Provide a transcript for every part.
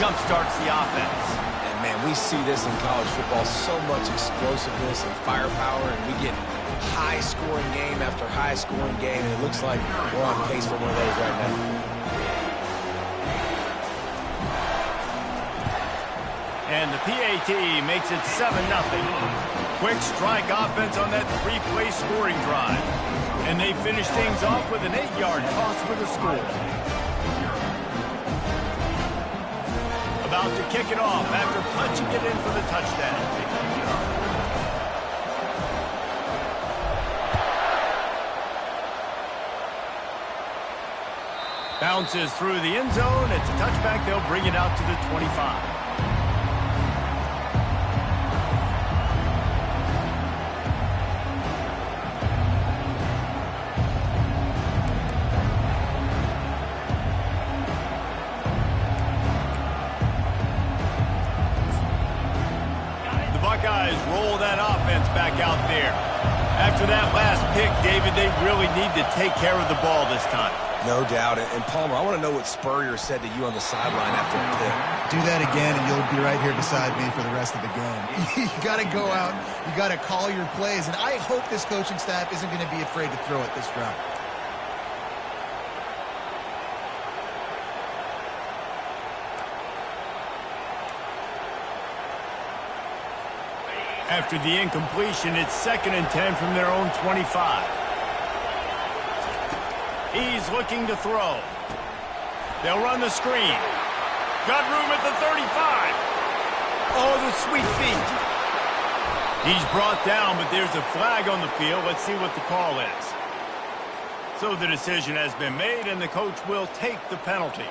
jump-starts the offense. And, man, we see this in college football, so much explosiveness and firepower, and we get high-scoring game after high-scoring game, and it looks like we're on pace for one of those right now. And the PAT makes it 7-0. Quick strike offense on that 3-play scoring drive. And they finish things off with an 8-yard toss for the score. About to kick it off after punching it in for the touchdown. Bounces through the end zone. It's a touchback. They'll bring it out to the 25. Buckeyes roll that offense back out there. After that last pick, David, they really need to take care of the ball this time. No doubt. And Palmer, I want to know what Spurrier said to you on the sideline after the pick. Do that again, and you'll be right here beside me for the rest of the game. You got to go out. You got to call your plays. And I hope this coaching staff isn't going to be afraid to throw it this route. After the incompletion, it's 2nd and 10 from their own 25. He's looking to throw. They'll run the screen. Got room at the 35. Oh, the sweet feet. He's brought down, but there's a flag on the field. Let's see what the call is. So the decision has been made, and the coach will take the penalty.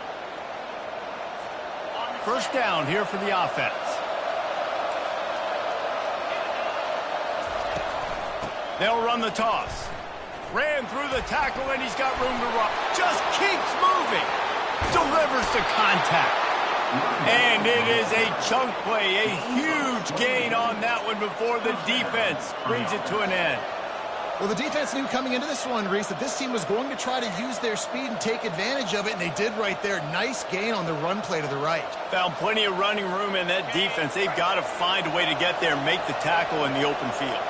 First down here for the offense. They'll run the toss. Ran through the tackle, and he's got room to run. Just keeps moving. Delivers to contact. And it is a chunk play, a huge gain on that one before the defense brings it to an end. Well, the defense knew coming into this one, Reese, that this team was going to try to use their speed and take advantage of it, and they did right there. Nice gain on the run play to the right. Found plenty of running room in that defense. They've got to find a way to get there and make the tackle in the open field.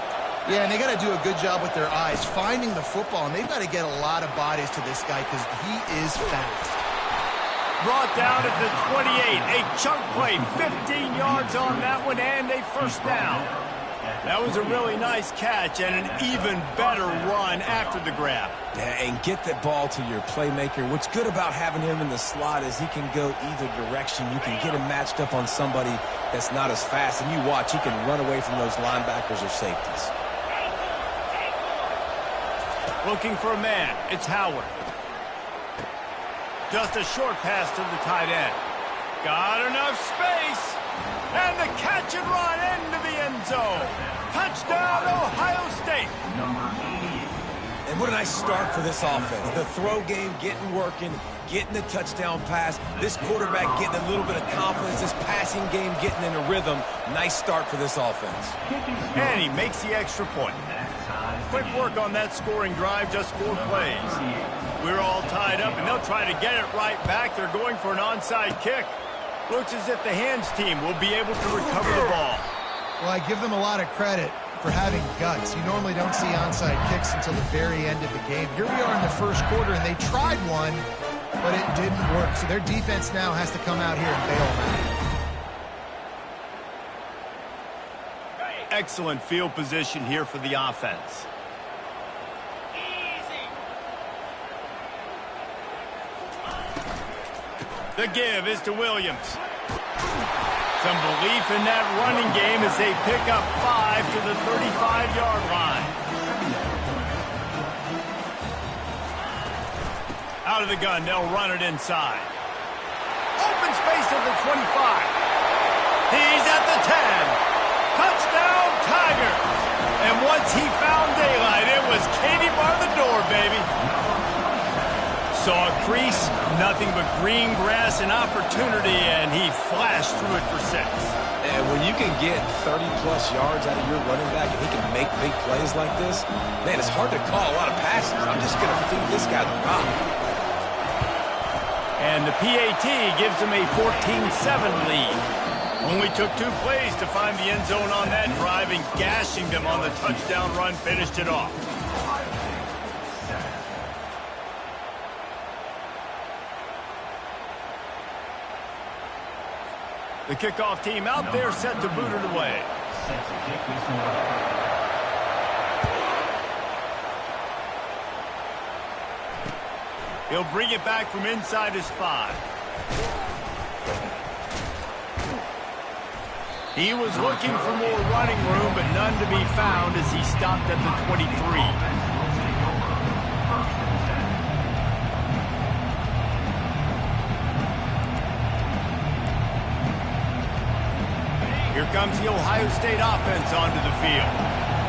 Yeah, and they got to do a good job with their eyes, finding the football, and they've got to get a lot of bodies to this guy because he is fast. Brought down at the 28. A chunk play, 15 yards on that one, and a first down. That was a really nice catch and an even better run after the grab. Yeah, and get the ball to your playmaker. What's good about having him in the slot is he can go either direction. You can get him matched up on somebody that's not as fast, and you watch, he can run away from those linebackers or safeties. Looking for a man. It's Howard. Just a short pass to the tight end. Got enough space. And the catch and run into the end zone. Touchdown, Ohio State. And what a nice start for this offense. The throw game getting working, getting the touchdown pass. This quarterback getting a little bit of confidence. This passing game getting in a rhythm. Nice start for this offense. And he makes the extra point. Quick work on that scoring drive, just 4 plays. We're all tied up, and they'll try to get it right back. They're going for an onside kick. Looks as if the hands team will be able to recover the ball. Well, I give them a lot of credit for having guts. You normally don't see onside kicks until the very end of the game. Here we are in the first quarter, and they tried one, but it didn't work. So their defense now has to come out here and bail them out. Excellent field position here for the offense. The give is to Williams. Some belief in that running game as they pick up 5 to the 35-yard line. Out of the gun, they'll run it inside. Open space at the 25. He's at the 10. Touchdown, Tigers. And once he found daylight, it was Katie bar the door, baby. Saw a crease, nothing but green grass and opportunity, and he flashed through it for 6. And when you can get 30-plus yards out of your running back and he can make big plays like this, man, it's hard to call a lot of passes. I'm just going to feed this guy the rock. And the PAT gives them a 14-7 lead. Only took 2 plays to find the end zone on that drive, and gashing them on the touchdown run finished it off. The kickoff team out there set to boot it away. He'll bring it back from inside his 5. He was looking for more running room, but none to be found as he stopped at the 23. Here comes the Ohio State offense onto the field.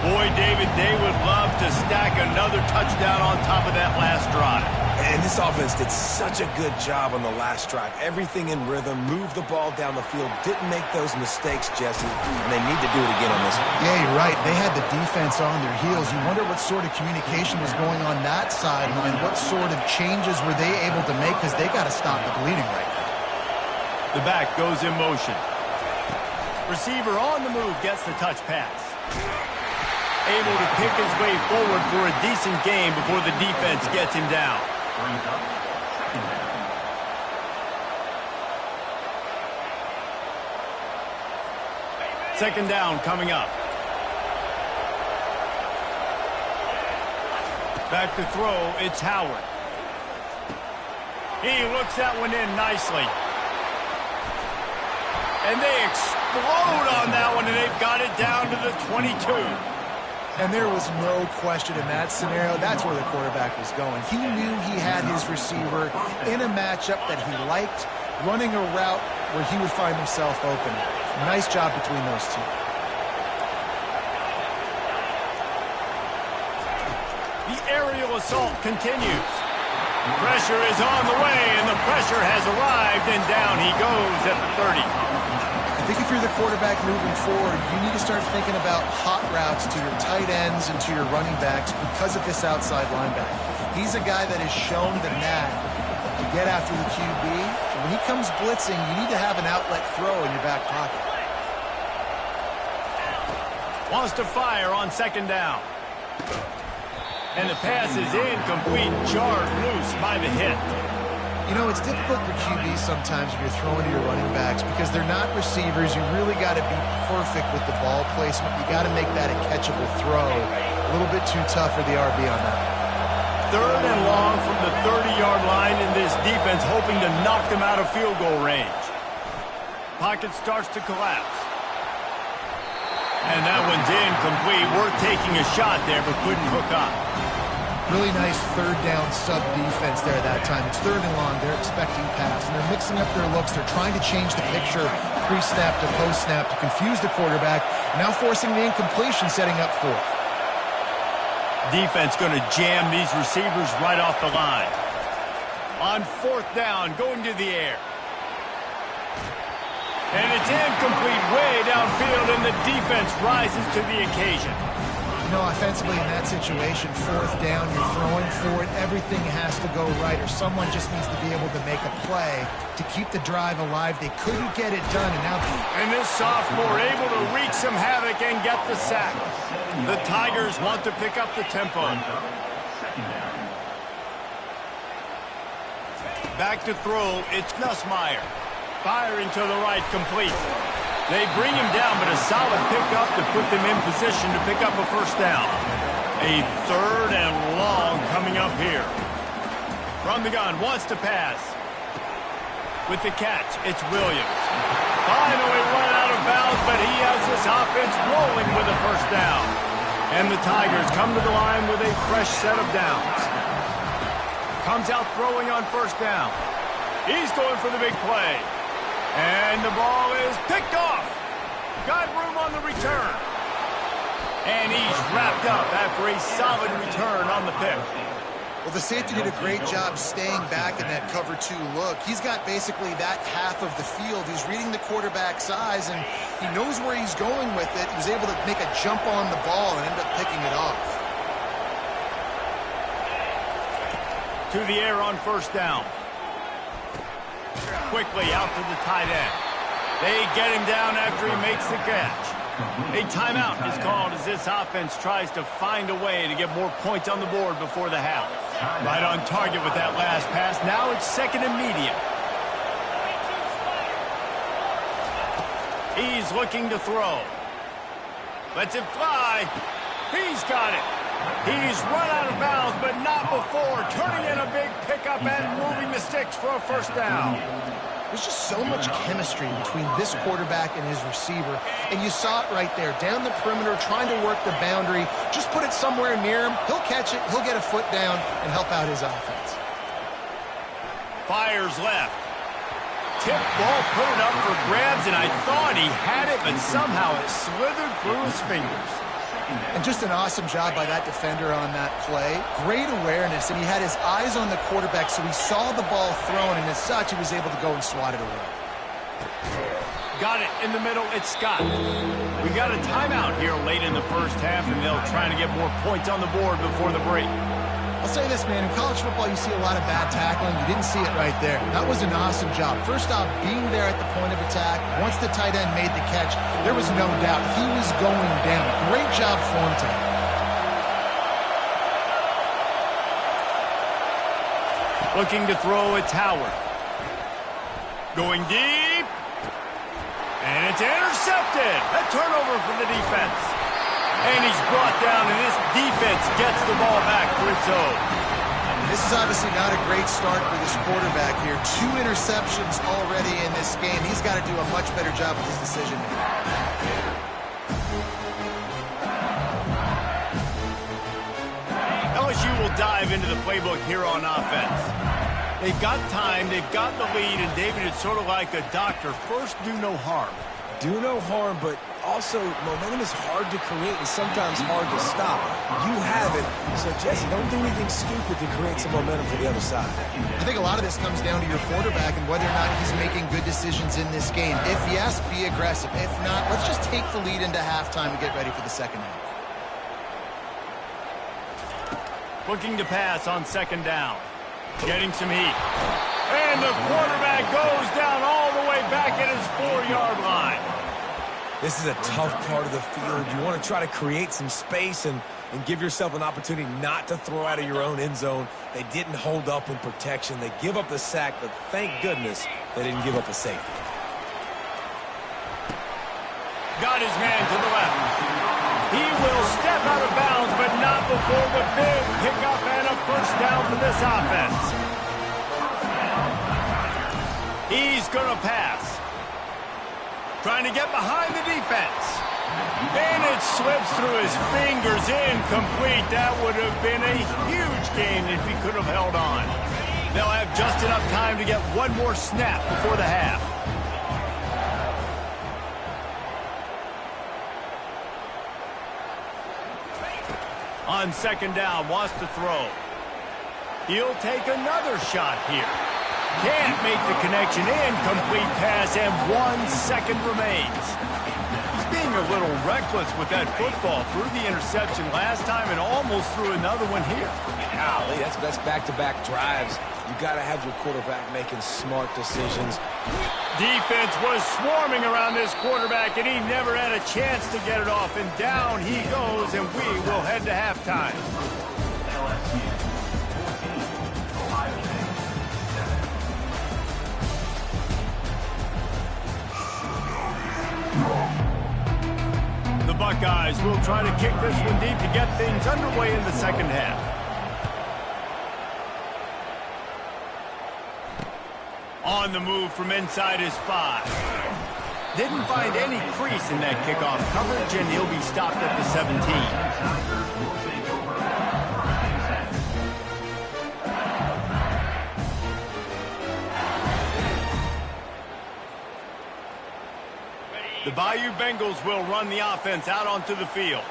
Boy, David, they would love to stack another touchdown on top of that last drive. And this offense did such a good job on the last drive. Everything in rhythm, moved the ball down the field, didn't make those mistakes, Jesse, and they need to do it again on this one. Yeah, you're right. They had the defense on their heels. You wonder what sort of communication was going on that sideline. What sort of changes were they able to make, because they got to stop the bleeding right now. The back goes in motion. Receiver on the move gets the touch pass. Able to pick his way forward for a decent game before the defense gets him down. Second down coming up. Back to throw, it's Howard. He looks that one in nicely. And they explode on that one, and they've got it down to the 22. And there was no question in that scenario. That's where the quarterback was going. He knew he had his receiver in a matchup that he liked, running a route where he would find himself open. Nice job between those two. The aerial assault continues. Pressure is on the way, and the pressure has arrived, and down he goes at the 30. I think if you're the quarterback moving forward, you need to start thinking about hot routes to your tight ends and to your running backs because of this outside linebacker. He's a guy that has shown the knack to get after the QB. And when he comes blitzing, you need to have an outlet throw in your back pocket. Wants to fire on second down. And the pass is incomplete, jarred loose by the hit. You know, it's difficult for QBs sometimes when you're throwing to your running backs because they're not receivers. You really got to be perfect with the ball placement. You got to make that a catchable throw. A little bit too tough for the RB on that. Third and long from the 30-yard line, in this defense hoping to knock them out of field goal range. Pocket starts to collapse. And that one's incomplete. We're taking a shot there, but couldn't hook up. Really nice third down sub defense there that time. It's third and long. They're expecting pass, and they're mixing up their looks. They're trying to change the picture pre-snap to post-snap to confuse the quarterback, now forcing the incompletion, setting up fourth. Defense going to jam these receivers right off the line. On fourth down, going to the air. And it's incomplete way downfield, and the defense rises to the occasion. You know, offensively in that situation, fourth down, you're throwing for it, everything has to go right, or someone just needs to be able to make a play to keep the drive alive. They couldn't get it done, and now... And this sophomore able to wreak some havoc and get the sack. The Tigers want to pick up the tempo. Back to throw, it's Nussmeier. Firing to the right, complete. They bring him down, but a solid pickup to put them in position to pick up a first down. A third and long coming up here. From the gun, wants to pass. With the catch, it's Williams. Finally run out of bounds, but he has this offense rolling with a first down. And the Tigers come to the line with a fresh set of downs. Comes out throwing on first down. He's going for the big play. And the ball is picked off. Got room on the return. And he's wrapped up after a solid return on the pick. Well, the safety did a great job staying back in that cover two look. He's got basically that half of the field. He's reading the quarterback's eyes, and he knows where he's going with it. He was able to make a jump on the ball and end up picking it off. To the air on first down. quickly out to the tight end. They get him down after he makes the catch. A timeout is called as this offense tries to find a way to get more points on the board before the half. Right on target with that last pass. Now it's second and medium. He's looking to throw. Lets it fly. He's got it. He's run out of bounds, but not before turning in a big pickup and moving the sticks for a first down. There's just so much chemistry between this quarterback and his receiver, and you saw it right there. Down the perimeter, trying to work the boundary. Just put it somewhere near him. He'll catch it, he'll get a foot down, and help out his offense. Fires left. Tip ball, put it up for grabs, and I thought he had it, but somehow it slithered through his fingers. And just an awesome job by that defender on that play. Great awareness, and he had his eyes on the quarterback, so he saw the ball thrown, and as such, he was able to go and swat it away. Got it in the middle. It's Scott. We got a timeout here late in the first half, and they'll try to get more points on the board before the break. I'll say this, man. In college football, you see a lot of bad tackling. You didn't see it right there. That was an awesome job. First off, being there at the point of attack. Once the tight end made the catch, there was no doubt he was going down. Great job for him today. Looking to throw, it's Howard. Going deep. And it's intercepted. A turnover for the defense. And he's brought down, and this defense gets the ball back for its own. This is obviously not a great start for this quarterback here. 2 interceptions already in this game. He's got to do a much better job with his decision making. LSU will dive into the playbook here on offense. They've got time, they've got the lead, and David, it's sort of like a doctor. First, do no harm. Do no harm, but also momentum is hard to create and sometimes hard to stop. You have it, so Jesse, don't do anything stupid to create some momentum for the other side. I think a lot of this comes down to your quarterback and whether or not he's making good decisions in this game. If yes, be aggressive. If not, let's just take the lead into halftime and get ready for the second half. Looking to pass on second down. Getting some heat. And the quarterback goes down all the way back at his 4-yard line. This is a tough part of the field. You want to try to create some space and give yourself an opportunity not to throw out of your own end zone. They didn't hold up in protection. They give up the sack, but thank goodness they didn't give up a safety. Got his man to the left. He will step out of bounds, but not before the big pickup and a first down for this offense. He's going to pass. Trying to get behind the defense. And it slips through his fingers, incomplete. That would have been a huge gain if he could have held on. They'll have just enough time to get one more snap before the half. On second down, wants to throw. He'll take another shot here. Can't make the connection. Incomplete pass, and 1 second remains. He's being a little reckless with that football. Threw the interception last time and almost threw another one here. Golly, that's back-to-back drives. You got to have your quarterback making smart decisions. Defense was swarming around this quarterback, and he never had a chance to get it off. And down he goes, and we will head to halftime. The Buckeyes will try to kick this one deep to get things underway in the second half. On the move from inside his 5. Didn't find any crease in that kickoff coverage, and he'll be stopped at the 17. The Bayou Bengals will run the offense out onto the field.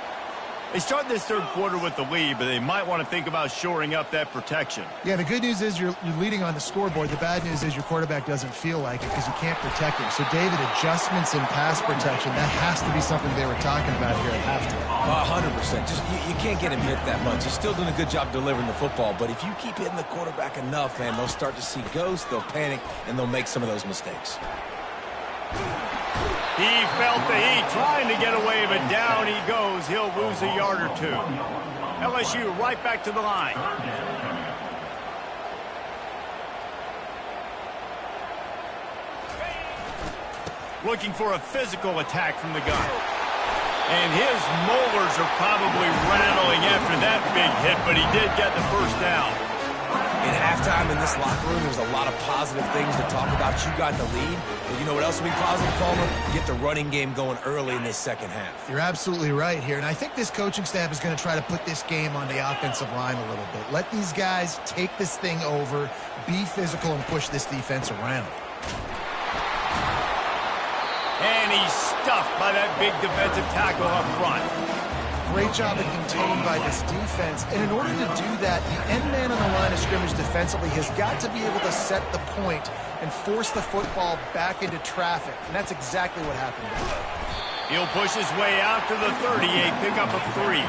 They start this third quarter with the lead, but they might want to think about shoring up that protection. Yeah, the good news is you're leading on the scoreboard. The bad news is your quarterback doesn't feel like it because you can't protect him. So, David, adjustments in pass protection, that has to be something they were talking about here at halftime. 100%. Just you can't get him hit that much. He's still doing a good job delivering the football, but if you keep hitting the quarterback enough, man, they'll start to see ghosts, they'll panic, and they'll make some of those mistakes. He felt the heat trying to get away, but down he goes. He'll lose a yard or two. LSU right back to the line. Looking for a physical attack from the gun. And his molars are probably rattling after that big hit, but he did get the first down. In halftime in this locker room, there's a lot of positive things to talk about. You got the lead, but you know what else will be positive, Palmer? Get the running game going early in this second half. You're absolutely right here, and I think this coaching staff is going to try to put this game on the offensive line a little bit. Let these guys take this thing over, be physical, and push this defense around. And he's stuffed by that big defensive tackle up front. Great job of contained by this defense. And in order to do that, the end man on the line of scrimmage defensively has got to be able to set the point and force the football back into traffic. And that's exactly what happened there. He'll push his way out to the 38, pick up a 3.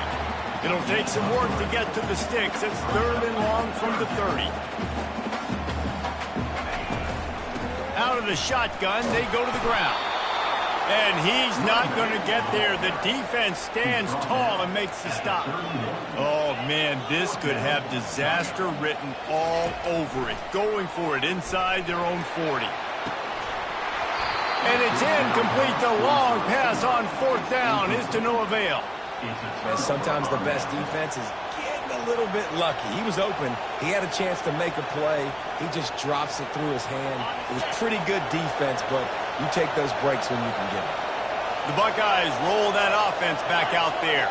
It'll take some work to get to the sticks. It's 3rd and long from the 30. Out of the shotgun, they go to the ground. And he's not going to get there. The defense stands tall and makes the stop. Oh, man, this could have disaster written all over it. Going for it inside their own 40. And it's incomplete. The long pass on 4th down is to no avail. And sometimes the best defense is getting a little bit lucky. He was open. He had a chance to make a play. He just drops it through his hand. It was pretty good defense, but you take those breaks when you can get them. The Buckeyes roll that offense back out there.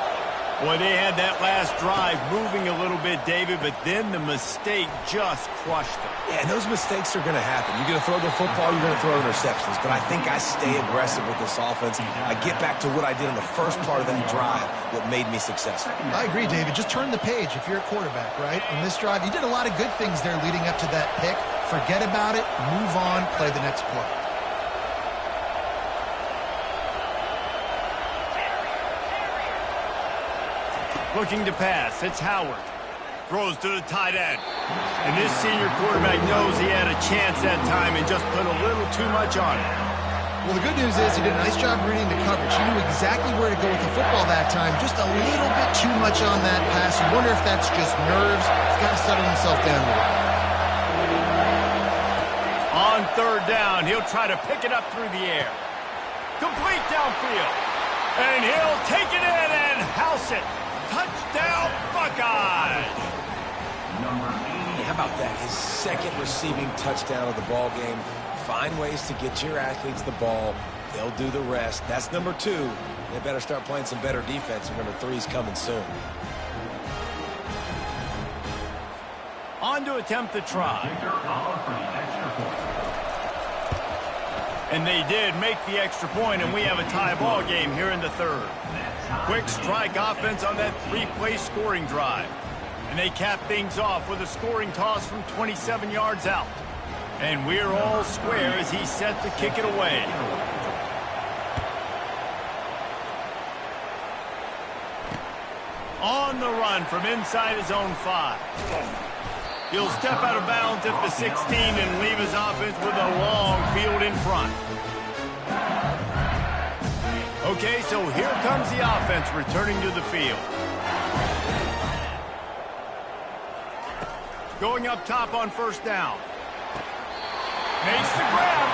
Boy, they had that last drive moving a little bit, David, but then the mistake just crushed them. Yeah, and those mistakes are going to happen. You're going to throw the football, you're going to throw interceptions. But I think I stay aggressive with this offense. I get back to what I did in the first part of that drive, what made me successful. I agree, David. Just turn the page if you're a quarterback, right? On this drive, you did a lot of good things there leading up to that pick. Forget about it, move on, play the next play. Looking to pass, it's Howard. Throws to the tight end. And this senior quarterback knows he had a chance that time and just put a little too much on it. Well, the good news is he did a nice job reading the coverage. He knew exactly where to go with the football that time. Just a little bit too much on that pass. You wonder if that's just nerves. He's got to settle himself down a little. On 3rd down, he'll try to pick it up through the air. Complete downfield. And he'll take it in and house it. Touchdown, Buckeyes! Hey, how about that? His second receiving touchdown of the ball game. Find ways to get your athletes the ball. They'll do the rest. That's number 2. They better start playing some better defense. Number 3's coming soon. On to attempt the try. And they did make the extra point, and we have a tie ball game here in the 3rd. Quick strike offense on that 3-play scoring drive. And they cap things off with a scoring toss from 27 yards out. And we're all square as he's set to kick it away. On the run from inside his own 5. He'll step out of bounds at the 16 and leave his offense with a long field in front. Okay, so here comes the offense returning to the field. Going up top on 1st down. Makes the grab.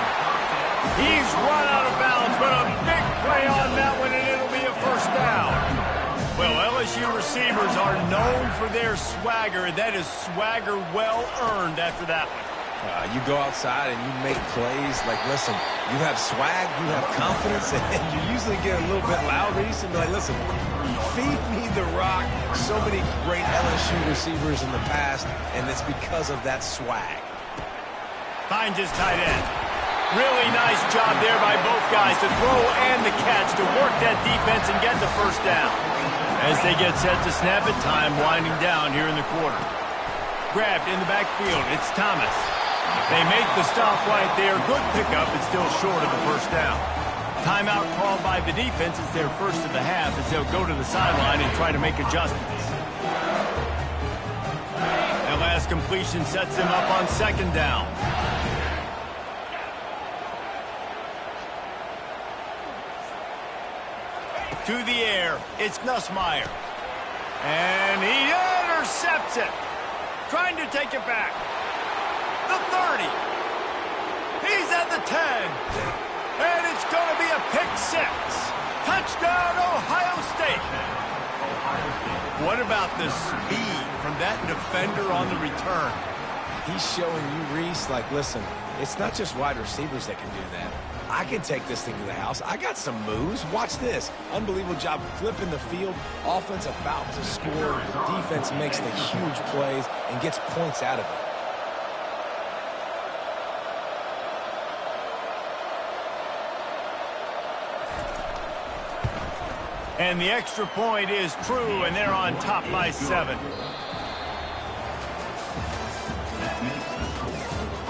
He's run out of bounds, but a big play on that one, and it'll be a 1st down. Well, LSU receivers are known for their swagger. That is swagger well earned after that one. You go outside and you make plays. Like, listen, you have swag, you have confidence, and you usually get a little bit louder. You used to be like, listen, feed me the rock. So many great LSU receivers in the past, and it's because of that swag. Finds his tight end. Really nice job there by both guys to throw and the catch to work that defense and get the 1st down. As they get set to snap it, time winding down here in the quarter. Grabbed in the backfield, it's Thomas. They make the stop right there. Good pickup, but still short of the first down. Timeout called by the defense. It's their first of the half as they'll go to the sideline and try to make adjustments. That last completion sets them up on second down. To the air, it's Nussmeier. And he intercepts it. Trying to take it back. The 30. He's at the 10. And it's going to be a pick six. Touchdown, Ohio State. What about the speed from that defender on the return? He's showing you, Reese, like, listen, it's not just wide receivers that can do that. I can take this thing to the house. I got some moves. Watch this. Unbelievable job flipping the field. Offense about to score. Defense makes the huge plays and gets points out of it. And the extra point is true, and they're on top by 7. That makes the score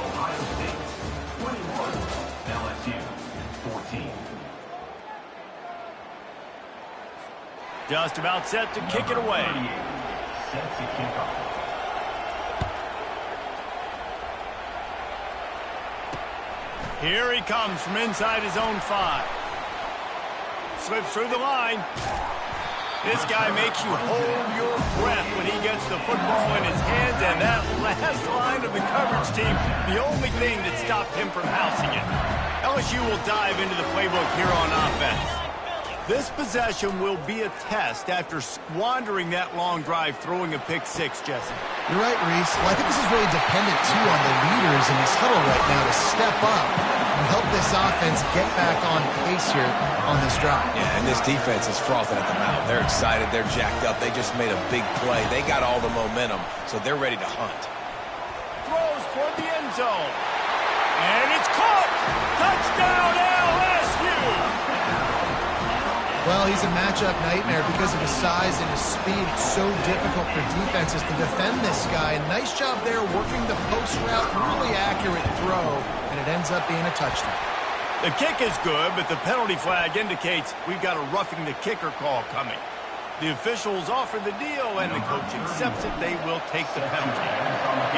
Ohio State 21, LSU 14. Just about set to kick it away. Set to kick off. Here he comes from inside his own 5. Slips through the line. This guy makes you hold your breath when he gets the football in his hands, and that last line of the coverage team, the only thing that stopped him from housing it. LSU will dive into the playbook here on offense. This possession will be a test after squandering that long drive throwing a pick six, Jesse. You're right, Reese. Well, I think this is really dependent, too, on the leaders in this huddle right now to step up and help this offense get back on pace here on this drive. Yeah, and this defense is frothing at the mouth. They're excited. They're jacked up. They just made a big play. They got all the momentum, so they're ready to hunt. Throws toward the end zone. And it's caught. Touchdown, LSU. Well, he's a matchup nightmare because of his size and his speed. It's so difficult for defenses to defend this guy. Nice job there working the post route. Really accurate throw, and it ends up being a touchdown. The kick is good, but the penalty flag indicates we've got a roughing the kicker call coming. The officials offer the deal, and the coach accepts it. They will take the penalty.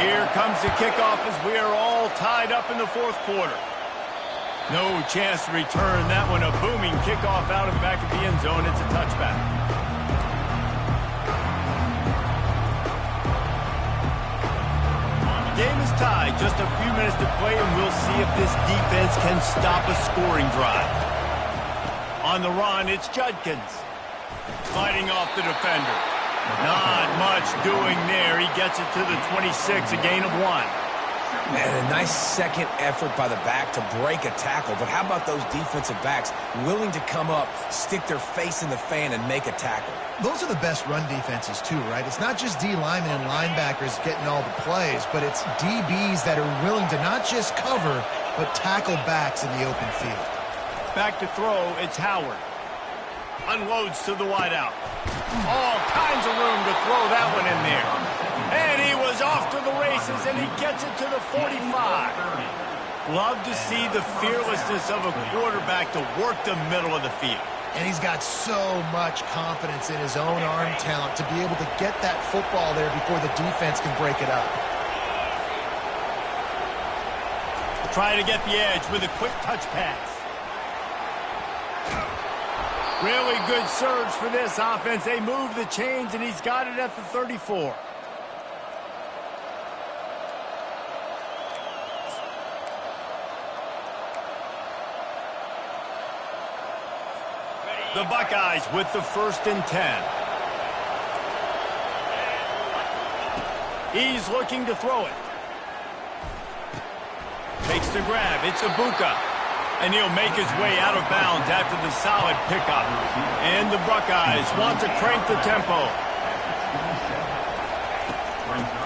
Here comes the kickoff as we are all tied up in the fourth quarter. No chance to return that one. A booming kickoff out of the back of the end zone. It's a touchback. Game is tied. Just a few minutes to play, and we'll see if this defense can stop a scoring drive. On the run, it's Judkins. Fighting off the defender. Not much doing there. He gets it to the 26, a gain of 1. Man, a nice second effort by the back to break a tackle. But how about those defensive backs willing to come up, stick their face in the fan, and make a tackle? Those are the best run defenses, too, right? It's not just D linemen and linebackers getting all the plays, but it's DBs that are willing to not just cover, but tackle backs in the open field. Back to throw, it's Howard. Unloads to the wideout. All kinds of room to throw that one in there. And he was off to the races, and he gets it to the 45. Love to see the fearlessness of a quarterback to work the middle of the field. And he's got so much confidence in his own arm talent to be able to get that football there before the defense can break it up. Trying to get the edge with a quick touch pass. Really good surge for this offense. They move the chains, and he's got it at the 34. The Buckeyes with the 1st and 10. He's looking to throw it. Takes the grab. It's Ibuka. And he'll make his way out of bounds after the solid pickup. And the Buckeyes want to crank the tempo.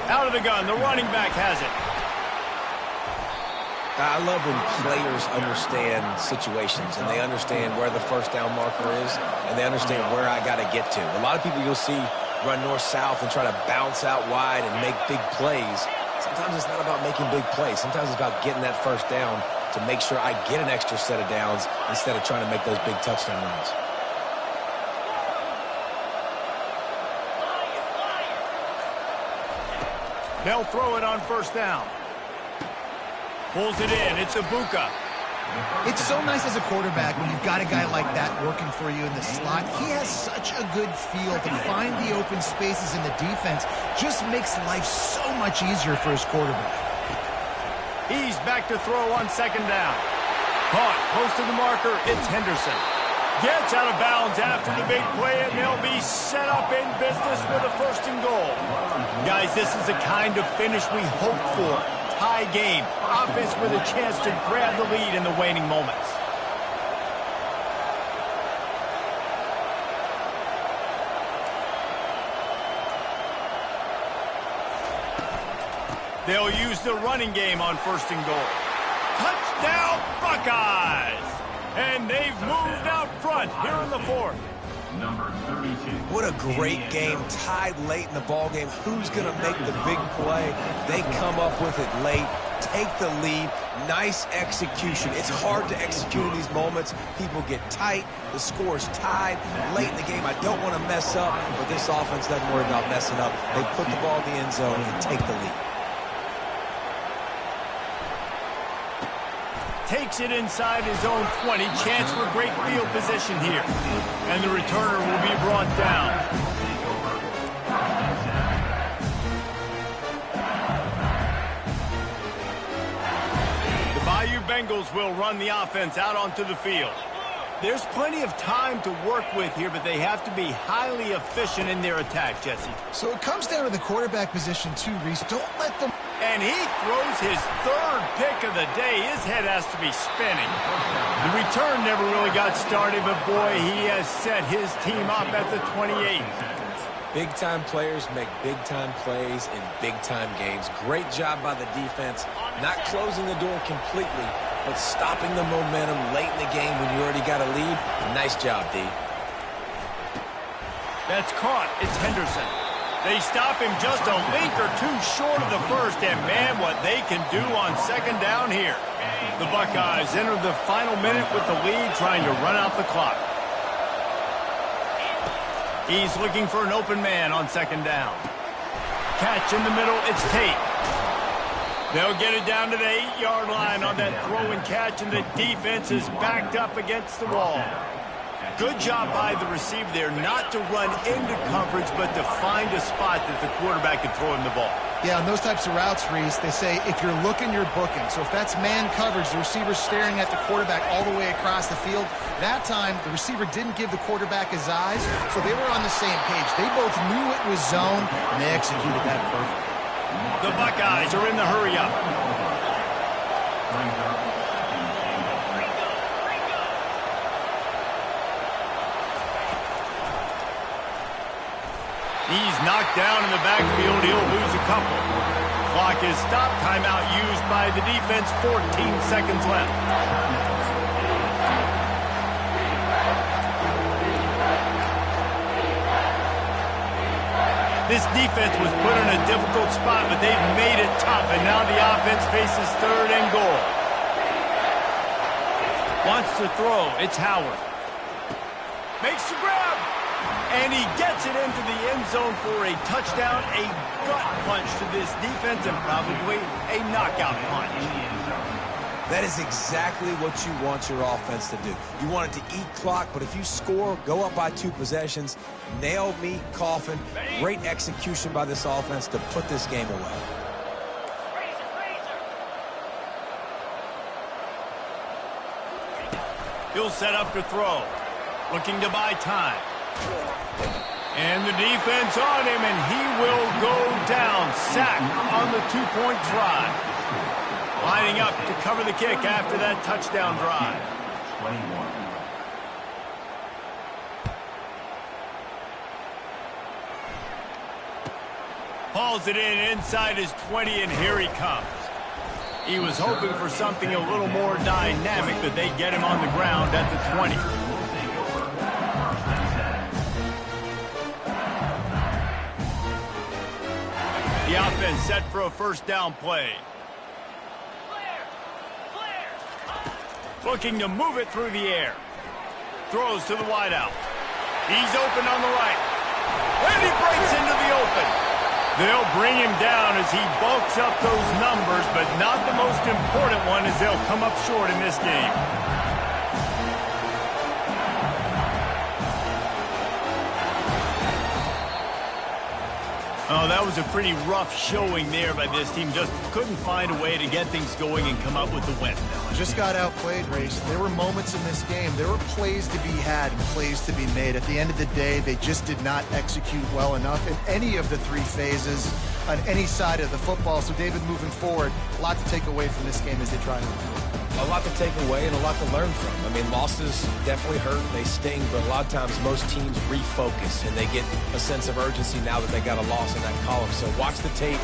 Out of the gun. The running back has it. I love when players understand situations and they understand where the first down marker is and they understand where I got to get to. A lot of people you'll see run north-south and try to bounce out wide and make big plays. Sometimes it's not about making big plays. Sometimes it's about getting that first down to make sure I get an extra set of downs instead of trying to make those big touchdown runs. They'll throw it on first down. Pulls it in. It's Ibuka. It's so nice as a quarterback when you've got a guy like that working for you in the slot. He has such a good feel to find the open spaces in the defense. Just makes life so much easier for his quarterback. He's back to throw on second down. Caught close to the marker. It's Henderson. Gets out of bounds after the big play, and they'll be set up in business with a first and goal. Guys, this is the kind of finish we hope for. Tie game. Offense with a chance to grab the lead in the waning moments. They'll use the running game on first and goal. Touchdown, Buckeyes! And they've moved out front here in the fourth. Number 32. What a great game, tied late in the ball game. Who's going to make the big play? They come up with it late, take the lead. Nice execution. It's hard to execute in these moments. People get tight. The score's tied late in the game. I don't want to mess up, but this offense doesn't worry about messing up. They put the ball in the end zone and take the lead. Takes it inside his own 20. Chance for great field position here. And the returner will be brought down. The Bayou Bengals will run the offense out onto the field. There's plenty of time to work with here, but they have to be highly efficient in their attack, Jesse. So it comes down to the quarterback position too, Reese. Don't let them... And he throws his third pick of the day. His head has to be spinning. The return never really got started, but boy, he has set his team up at the 28. Big-time players make big-time plays in big-time games. Great job by the defense, not closing the door completely, but stopping the momentum late in the game when you already got a lead. Nice job, D. That's caught. It's Henderson. They stop him just a link or two short of the first, and man, what they can do on second down here. The Buckeyes enter the final minute with the lead, trying to run out the clock. He's looking for an open man on second down. Catch in the middle, it's Tate. They'll get it down to the 8-yard line on that throw and catch, and the defense is backed up against the wall. Good job by the receiver there not to run into coverage, but to find a spot that the quarterback can throw him the ball. Yeah, on those types of routes, Reese, they say if you're looking, you're booking. So if that's man coverage, the receiver's staring at the quarterback all the way across the field. That time, the receiver didn't give the quarterback his eyes, so they were on the same page. They both knew it was zone, and they executed that perfectly. The Buckeyes are in the hurry-up. He's knocked down in the backfield. He'll lose a couple. Clock is stopped. Timeout used by the defense. 14 seconds left. This defense was put in a difficult spot, but they've made it tough, and now the offense faces third and goal. Wants to throw. It's Howard. Makes the grab. And he gets it into the end zone for a touchdown, a gut punch to this defense, and probably a knockout punch. That is exactly what you want your offense to do. You want it to eat clock, but if you score, go up by 2 possessions, nail meat, coffin. Great execution by this offense to put this game away. He'll set up to throw, looking to buy time. And the defense on him, and he will go down. Sack on the 2-point try. Lining up to cover the kick after that touchdown drive. 21. Hauls it in inside his 20, and here he comes. He was hoping for something a little more dynamic, that they get him on the ground at the 20. The offense set for a first down play. Looking to move it through the air. Throws to the wideout. He's open on the right. And he breaks into the open. They'll bring him down as he bulks up those numbers, but not the most important one, as they'll come up short in this game. Oh, that was a pretty rough showing there by this team. Just couldn't find a way to get things going and come up with the win. Just got outplayed, Race. There were moments in this game. There were plays to be had and plays to be made. At the end of the day, they just did not execute well enough in any of the three phases on any side of the football. So, David, moving forward, a lot to take away from this game as they try to win. A lot to take away and a lot to learn from. I mean, losses definitely hurt, they sting, but a lot of times most teams refocus and they get a sense of urgency now that they got a loss in that column. So watch the tape.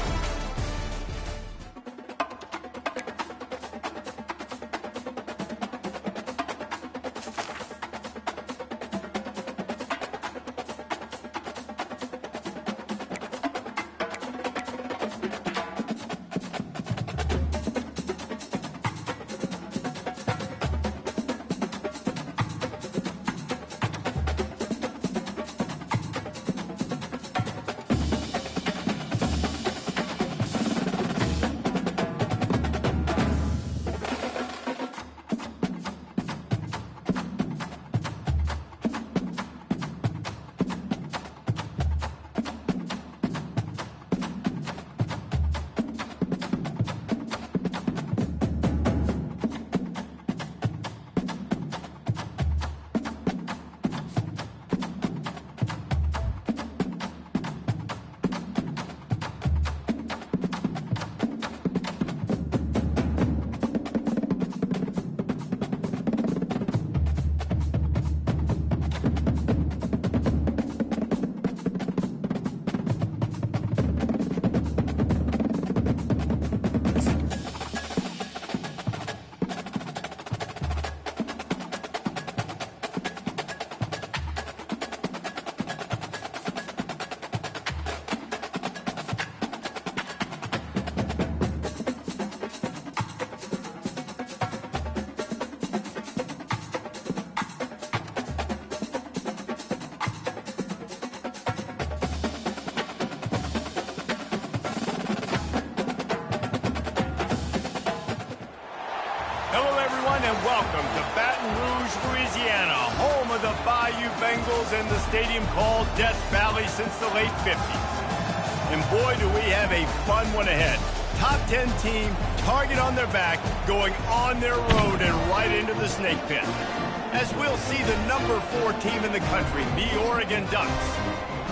And welcome to Baton Rouge, Louisiana, home of the Bayou Bengals and the stadium called Death Valley since the late 50s. And boy, do we have a fun one ahead. Top 10 team, target on their back, going on their road and right into the snake pit. As we'll see the number 4 team in the country, the Oregon Ducks,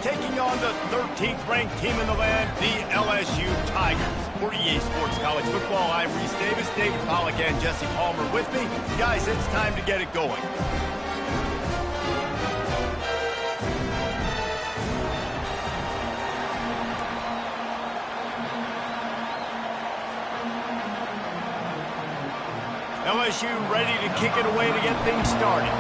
taking on the 13th ranked team in the land, the LSU Tigers. For EA Sports College Football, I'm Reese Davis, David Pollack, and Jesse Palmer with me. Guys, it's time to get it going. LSU ready to kick it away to get things started.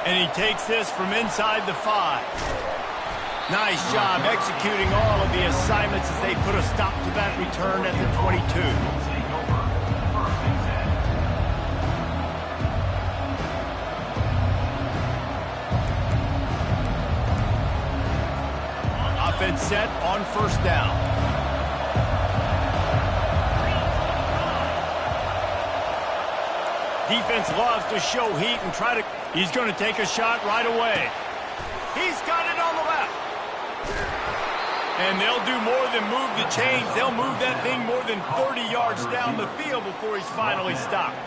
And he takes this from inside the 5. Nice job executing all of the assignments as they put a stop to that return at the 22. Offense set on first down. Defense loves to show heat and try to... He's going to take a shot right away. He's got it on the left. And they'll do more than move the chains. They'll move that thing more than 30 yards down the field before he's finally stopped.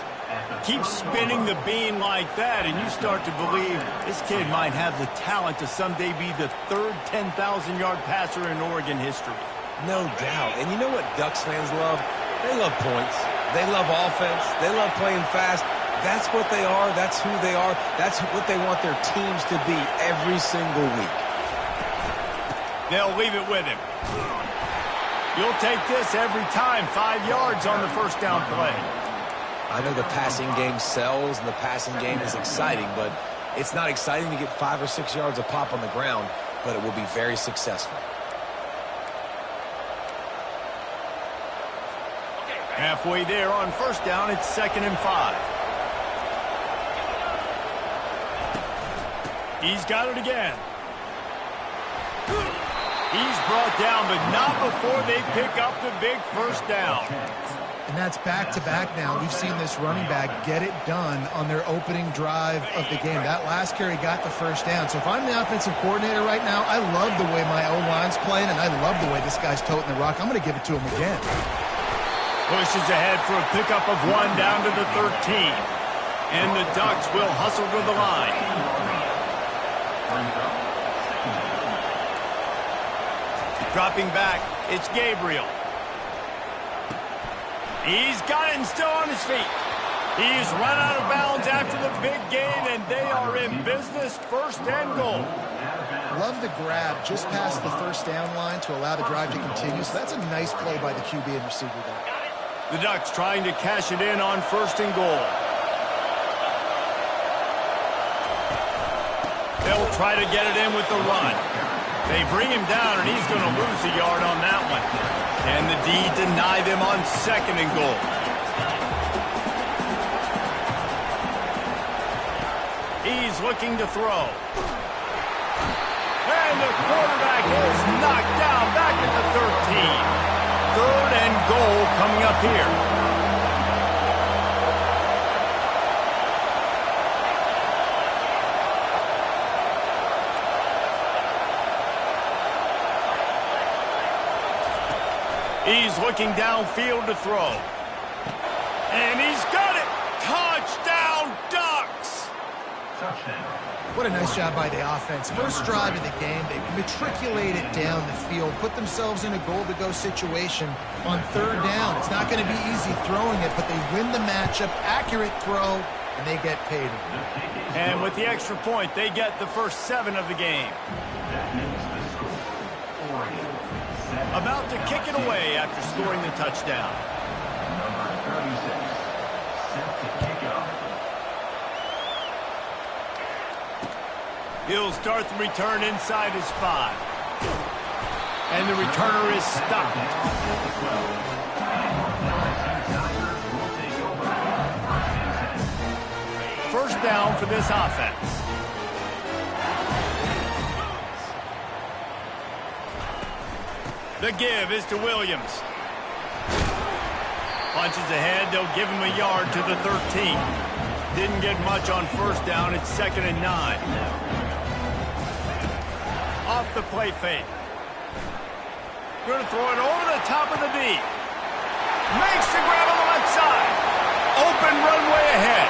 Keep spinning the bean like that, and you start to believe this kid might have the talent to someday be the third 10,000-yard passer in Oregon history. No doubt. And you know what Ducks fans love? They love points. They love offense. They love playing fast. That's what they are. That's who they are. That's what they want their teams to be every single week. They'll leave it with him. You'll take this every time. 5 yards on the first down play. I know the passing game sells and the passing game is exciting, but it's not exciting to get 5 or 6 yards a pop on the ground, but it will be very successful. Halfway there on first down, it's 2nd and 5. He's got it again. He's brought down, but not before they pick up the big first down. And that's back-to-back now. We've seen this running back get it done on their opening drive of the game. That last carry got the first down. So if I'm the offensive coordinator right now, I love the way my O-line's playing, and I love the way this guy's toting the rock. I'm going to give it to him again. Pushes ahead for a pickup of 1 down to the 13. And the Ducks will hustle to the line. Dropping back, it's Gabriel. He's got it and still on his feet. He's run out of bounds after the big gain, and they are in business, 1st and goal. Love the grab just past the first down line to allow the drive to continue. So that's a nice play by the QB and receiver there. The Ducks trying to cash it in on 1st and goal. They'll try to get it in with the run. They bring him down, and he's going to lose a yard on that one. And the D deny them on 2nd and goal. He's looking to throw. And the quarterback is knocked down back at the 13. 3rd and goal coming up here. He's looking downfield to throw. And he's got it! Touchdown, Ducks! Touchdown. What a nice job by the offense. First drive of the game, they matriculated down the field, put themselves in a goal-to-go situation on 3rd down. It's not going to be easy throwing it, but they win the matchup, accurate throw, and they get paid. And with the extra point, they get the first 7 of the game. That makes the score Oregon 7. About to kick it away after scoring the touchdown. Number 36, set to kick off. He'll start the return inside his 5. And the returner is stopped. First down for this offense. The give is to Williams. Punches ahead, they'll give him a yard to the 13. Didn't get much on first down, it's 2nd and 9. Off the play fake. Going to throw it over the top of the D. Makes the grab on the left side. Open runway ahead.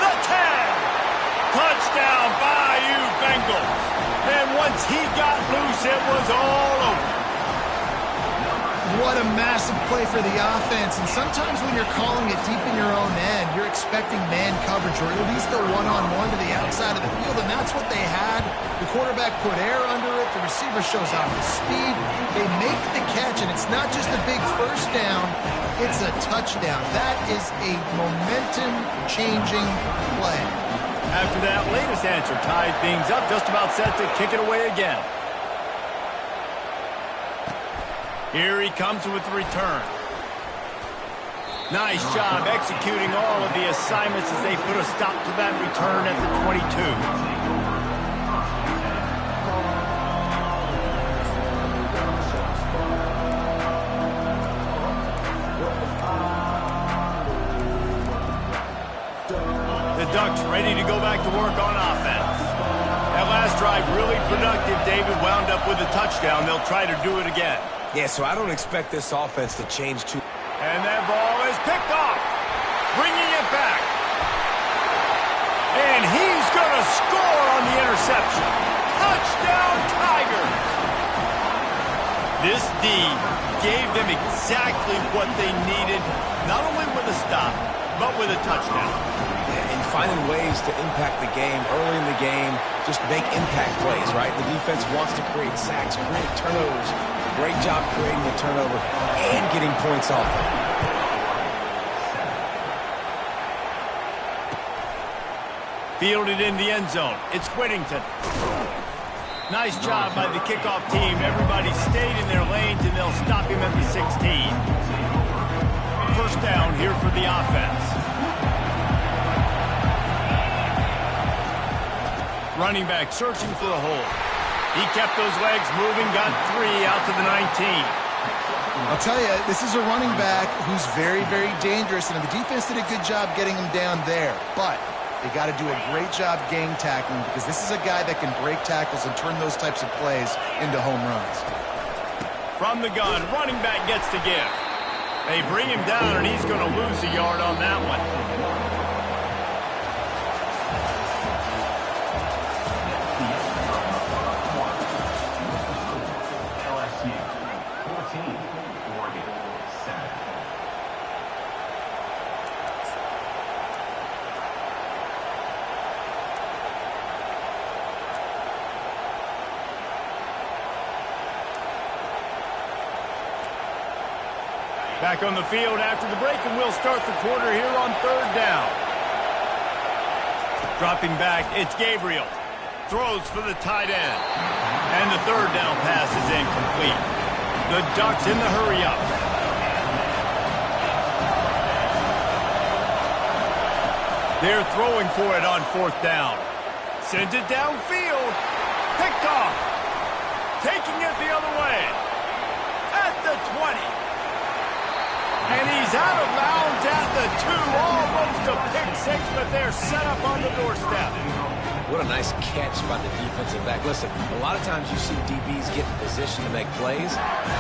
The 10. Touchdown, Bayou Bengals. And once he got loose, it was all over. What a massive play for the offense. And sometimes when you're calling it deep in your own end, you're expecting man coverage or at least a one-on-one to the outside of the field, and that's what they had. The quarterback put air under it. The receiver shows off his speed. They make the catch, and it's not just a big first down. It's a touchdown. That is a momentum-changing play. After that latest answer tied things up, just about set to kick it away again. Here he comes with the return. Nice job executing all of the assignments as they put a stop to that return at the 22. The Ducks ready to go back to work on offense. That last drive really productive. David wound up with a touchdown. They'll try to do it again. Yeah, so I don't expect this offense to change too. And that ball is picked off, bringing it back. And he's going to score on the interception. Touchdown, Tigers. This D gave them exactly what they needed, not only with a stop, but with a touchdown. And finding ways to impact the game early in the game, just make impact plays, right? The defense wants to create sacks, create turnovers. Great job creating a turnover and getting points off of it. Fielded in the end zone. It's Whittington. Nice job by the kickoff team. Everybody stayed in their lanes, and they'll stop him at the 16. First down here for the offense. Running back searching for a hole. He kept those legs moving, got 3 out to the 19. I'll tell you, this is a running back who's very, very dangerous, and the defense did a good job getting him down there. But they got to do a great job gang tackling, because this is a guy that can break tackles and turn those types of plays into home runs. From the gun, running back gets to give. They bring him down, and he's going to lose a yard on that one. Back on the field after the break, and we'll start the quarter here on 3rd down. Dropping back, it's Gabriel. Throws for the tight end. And the 3rd down pass is incomplete. The Ducks in the hurry-up. They're throwing for it on 4th down. Sends it downfield. Picked off. Taking it the other way. At the 20. And he's out of bounds at the 2, almost a pick-6, but they're set up on the doorstep. What a nice catch by the defensive back. Listen, a lot of times you see DBs get in position to make plays,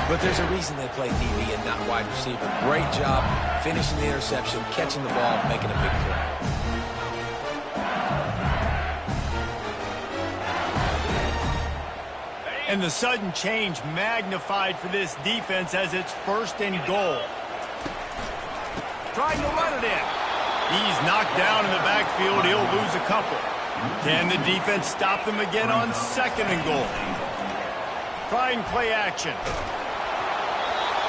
but there's a reason they play DB and not wide receiver. Great job finishing the interception, catching the ball, making a big play. And the sudden change magnified for this defense as it's 1st and goal. Trying to run it in. He's knocked down in the backfield. He'll lose a couple. Can the defense stop them again on 2nd and goal? Trying play action.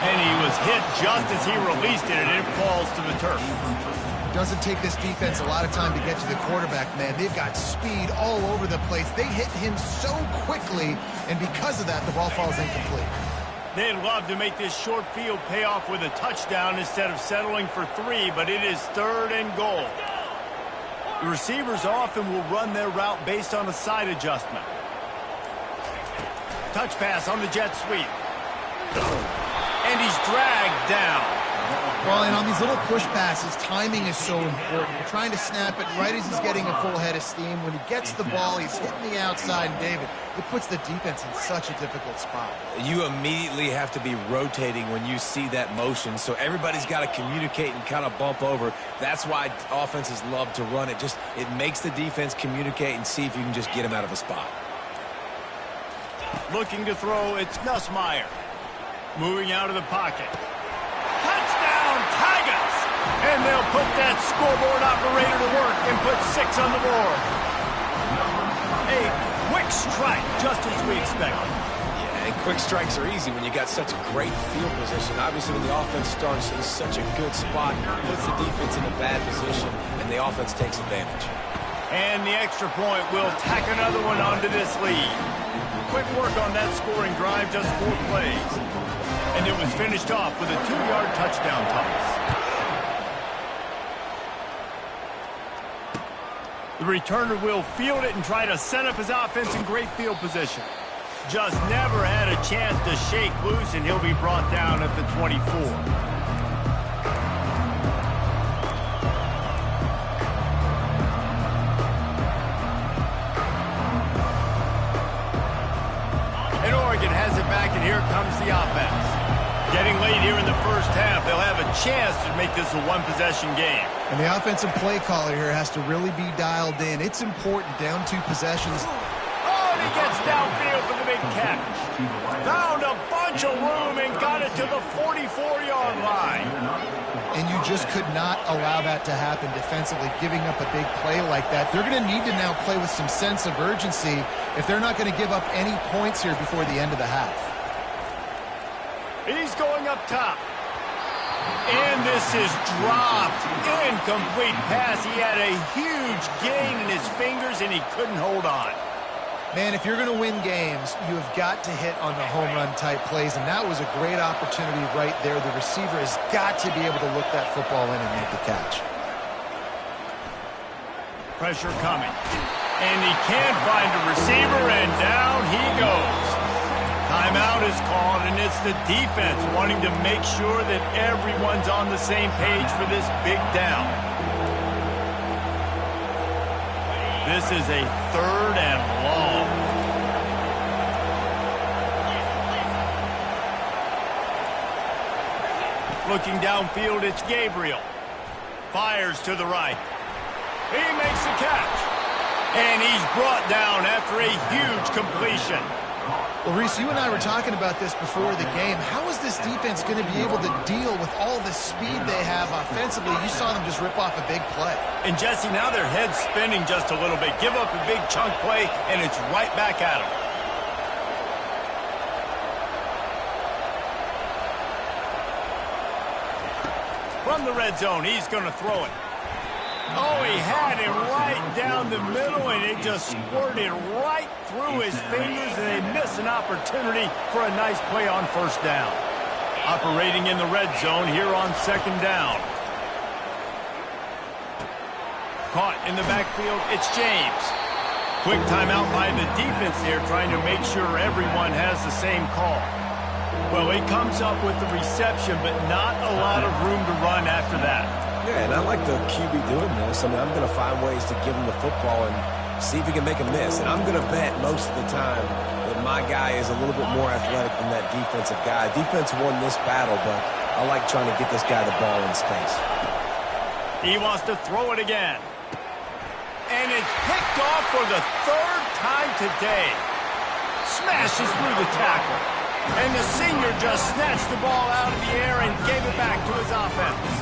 And he was hit just as he released it, and it falls to the turf. Doesn't take this defense a lot of time to get to the quarterback, man. They've got speed all over the place. They hit him so quickly, and because of that, the ball falls incomplete. They'd love to make this short field pay off with a touchdown instead of settling for 3, but it is 3rd and goal. The receivers often will run their route based on a side adjustment. Touch pass on the jet sweep. And he's dragged down. Well, and on these little push passes, timing is so important. You're trying to snap it right as he's getting a full head of steam. When he gets the ball, he's hitting the outside, and David, it puts the defense in such a difficult spot. You immediately have to be rotating when you see that motion, so everybody's got to communicate and kind of bump over. That's why offenses love to run it. It makes the defense communicate and see if you can just get him out of a spot. Looking to throw, it's Nussmeier. Moving out of the pocket. Touchdown, Tigers! And they'll put that scoreboard operator to work and put 6 on the board. A quick strike, just as we expected. Yeah, and quick strikes are easy when you got such a great field position. Obviously, when the offense starts in such a good spot, puts the defense in a bad position, and the offense takes advantage. And the extra point will tack another one onto this lead. Quick work on that scoring drive, just 4 plays. And it was finished off with a 2-yard touchdown toss. The returner will field it and try to set up his offense in great field position. Just never had a chance to shake loose, and he'll be brought down at the 24. Has it back, and here comes the offense. Getting late here in the first half, they'll have a chance to make this a one-possession game. And the offensive play caller here has to really be dialed in. It's important, down 2 possessions. Oh, and he gets downfield for the big catch. Found a bunch of room and got it to the 44-yard line. And you just could not allow that to happen defensively, giving up a big play like that. They're going to need to now play with some sense of urgency if they're not going to give up any points here before the end of the half. He's going up top. And this is dropped. Incomplete pass. He had a huge gain in his fingers, and he couldn't hold on. Man, if you're going to win games, you have got to hit on the home run type plays, and that was a great opportunity right there. The receiver has got to be able to look that football in and make the catch. Pressure coming. And he can't find a receiver, and down he goes. Timeout is called, and it's the defense wanting to make sure that everyone's on the same page for this big down. This is a 3rd and long. Looking downfield, it's Gabriel. Fires to the right. He makes the catch. And he's brought down after a huge completion. Well, Reese, you and I were talking about this before the game. How is this defense going to be able to deal with all the speed they have offensively? You saw them just rip off a big play. And, Jesse, now their head's spinning just a little bit. Give up a big chunk play, and it's right back at them. From the red zone, he's going to throw it. Oh, he had him right down the middle, and it just squirted right through his fingers, and they miss an opportunity for a nice play on 1st down. Operating in the red zone here on 2nd down. Caught in the backfield, it's James. Quick timeout by the defense there, trying to make sure everyone has the same call. Well, he comes up with the reception, but not a lot of room to run after that. Yeah, and I like the QB doing this. I mean, I'm going to find ways to give him the football and see if he can make a miss. And I'm going to bet most of the time that my guy is a little bit more athletic than that defensive guy. Defense won this battle, but I like trying to get this guy the ball in space. He wants to throw it again. And it's picked off for the 3rd time today. Smashes through the tackle. And the senior just snatched the ball out of the air and gave it back to his offense.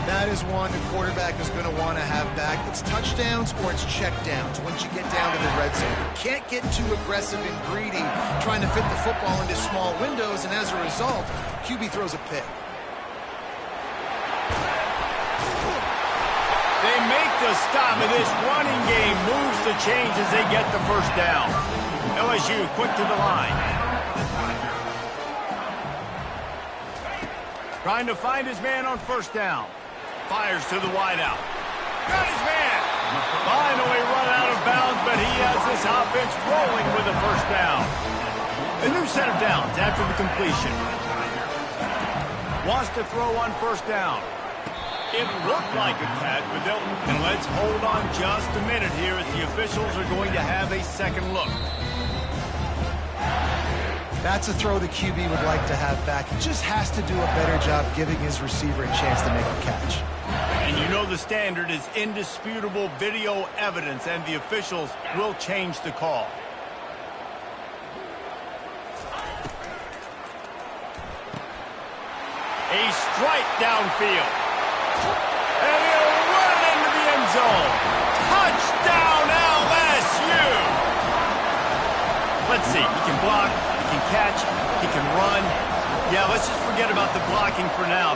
That is one the quarterback is going to want to have back. It's touchdowns or it's checkdowns once you get down to the red zone. You can't get too aggressive and greedy trying to fit the football into small windows, and as a result, QB throws a pick. They make the stop, and this running game moves the chains as they get the 1st down. LSU quick to the line. Trying to find his man on 1st down. Fires to the wideout. Got his man. Finally run out of bounds, but he has this offense rolling with a 1st down. A new set of downs after the completion. Wants to throw on 1st down. It looked like a catch, but they'll... And let's hold on just a minute here as the officials are going to have a 2nd look. That's a throw the QB would like to have back. He just has to do a better job giving his receiver a chance to make a catch. And you know the standard is indisputable video evidence, and the officials will change the call. A strike downfield. And he'll run it into the end zone. Touchdown, LSU! Let's see, he can block, he can catch, he can run. Yeah, let's just forget about the blocking for now.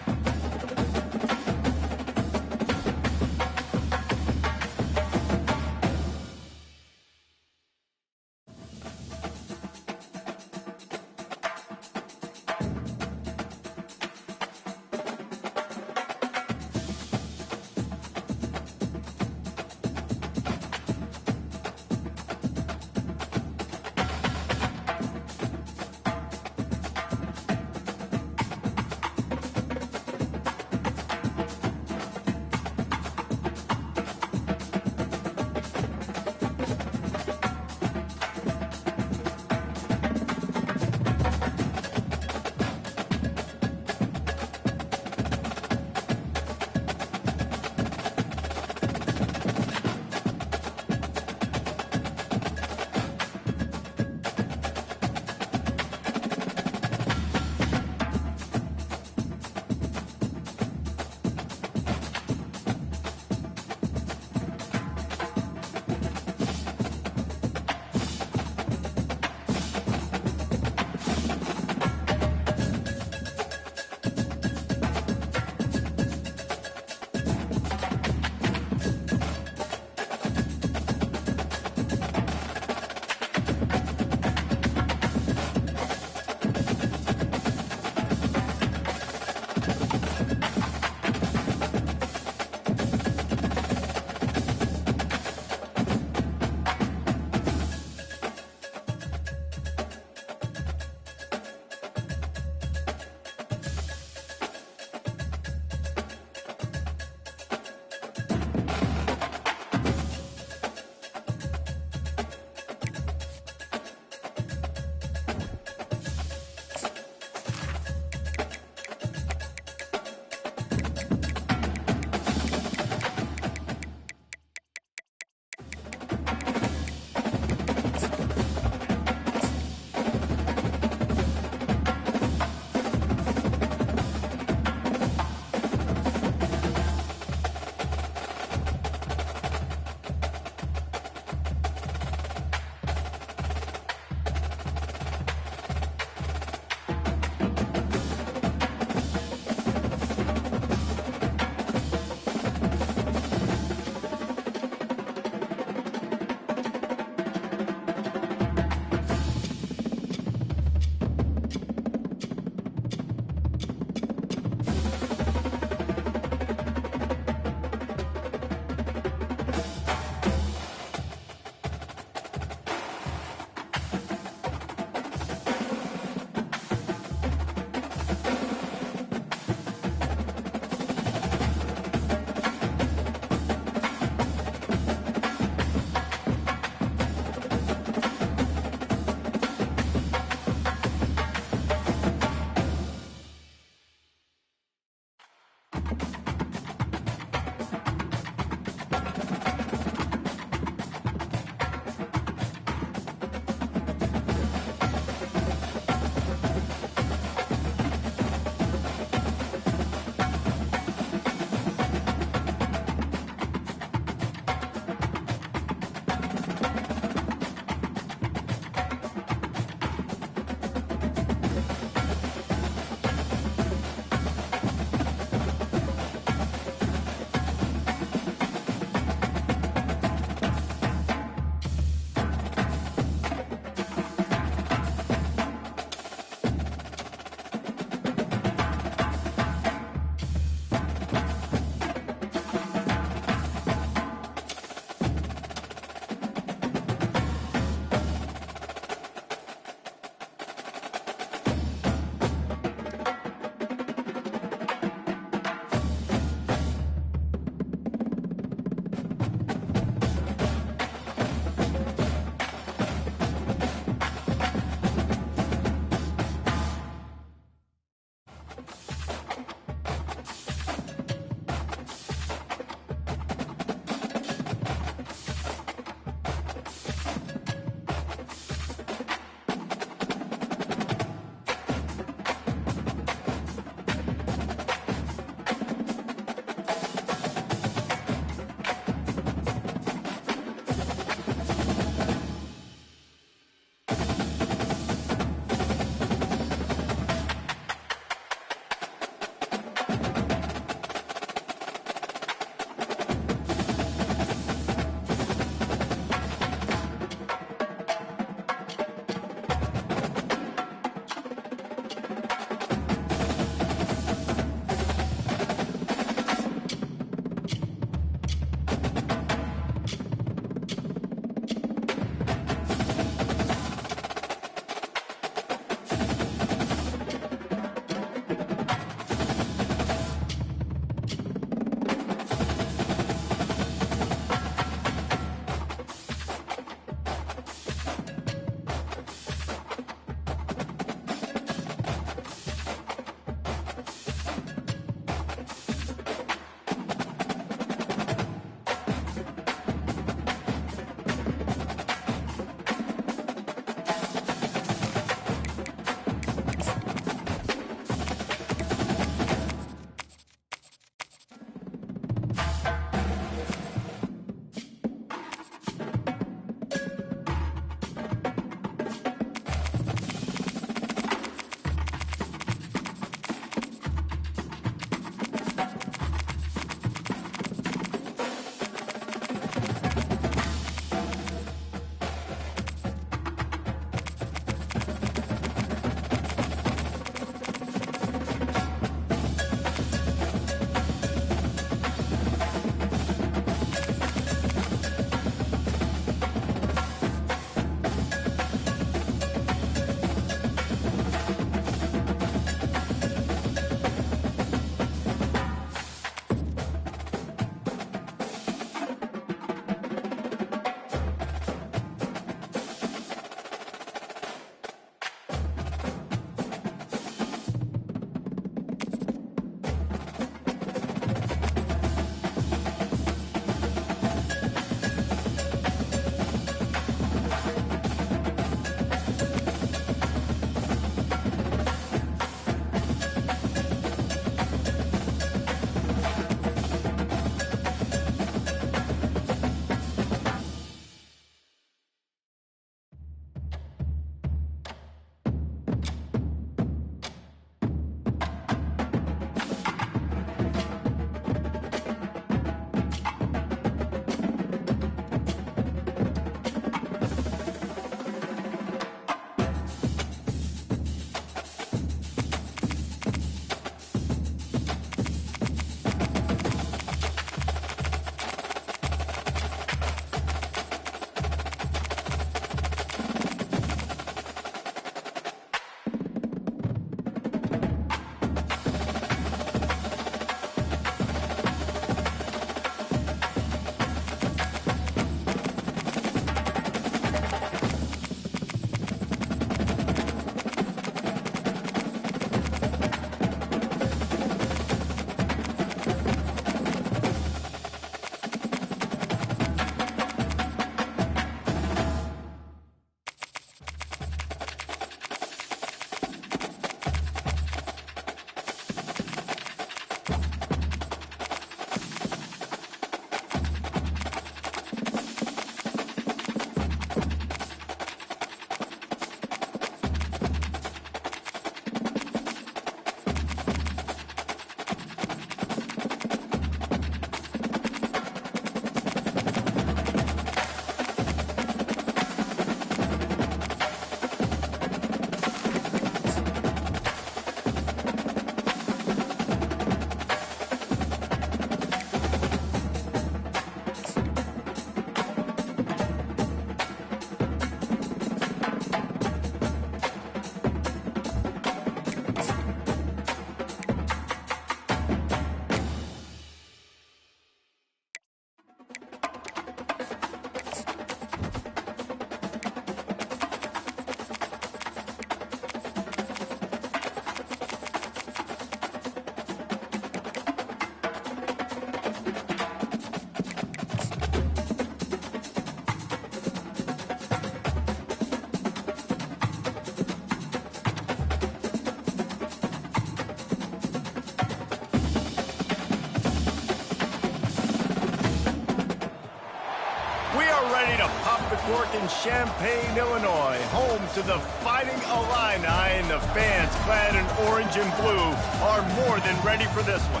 We are ready to pop the cork in Champaign, Illinois, home to the Fighting Illini, and the fans clad in orange and blue are more than ready for this one.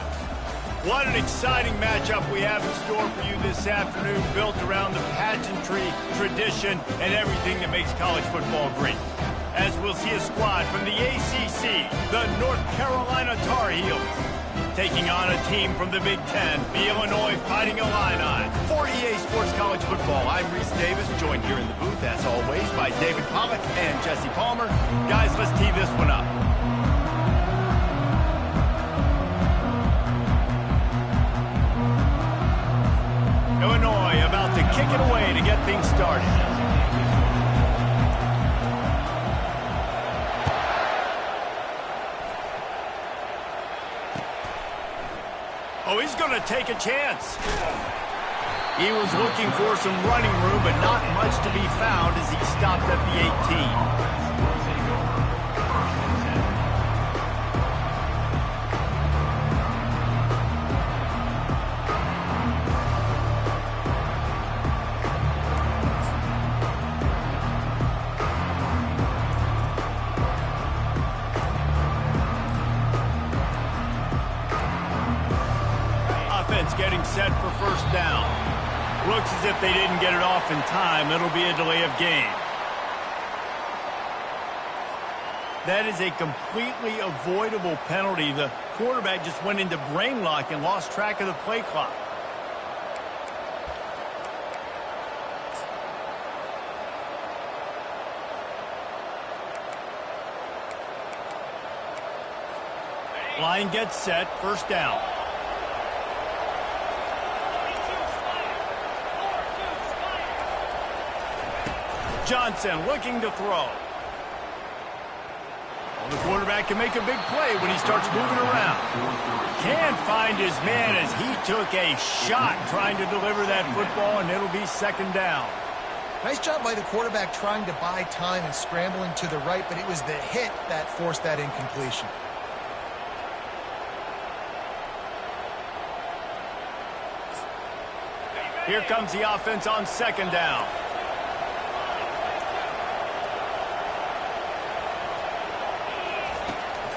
What an exciting matchup we have in store for you this afternoon, built around the pageantry, tradition, and everything that makes college football great. As we'll see a squad from the ACC, the North Carolina Tar Heels, taking on a team from the Big Ten, the Illinois Fighting Illini. For EA Sports College Football, I'm Reese Davis, joined here in the booth, as always, by David Pollack and Jesse Palmer. Guys, let's tee this one up. Illinois about to kick it away to get things started. Oh, he's going to take a chance. He was looking for some running room, but not much to be found as he stopped at the 18. Getting set for first down. Looks as if they didn't get it off in time. It'll be a delay of game. That is a completely avoidable penalty. The quarterback just went into brain lock and lost track of the play clock. Line gets set, first down. Johnson looking to throw. Well, the quarterback can make a big play when he starts moving around. Can't find his man as he took a shot trying to deliver that football, and it'll be second down. Nice job by the quarterback trying to buy time and scrambling to the right, but it was the hit that forced that incompletion. Here comes the offense on second down.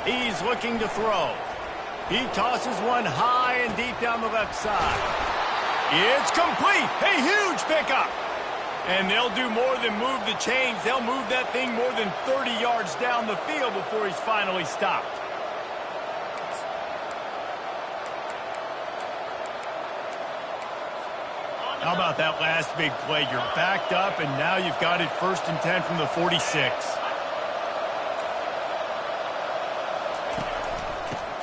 He's looking to throw. He tosses one high and deep down the left side. It's complete. A huge pickup. And they'll do more than move the chains. They'll move that thing more than 30 yards down the field before he's finally stopped. How about that last big play? You're backed up, and now you've got it 1st and 10 from the 46.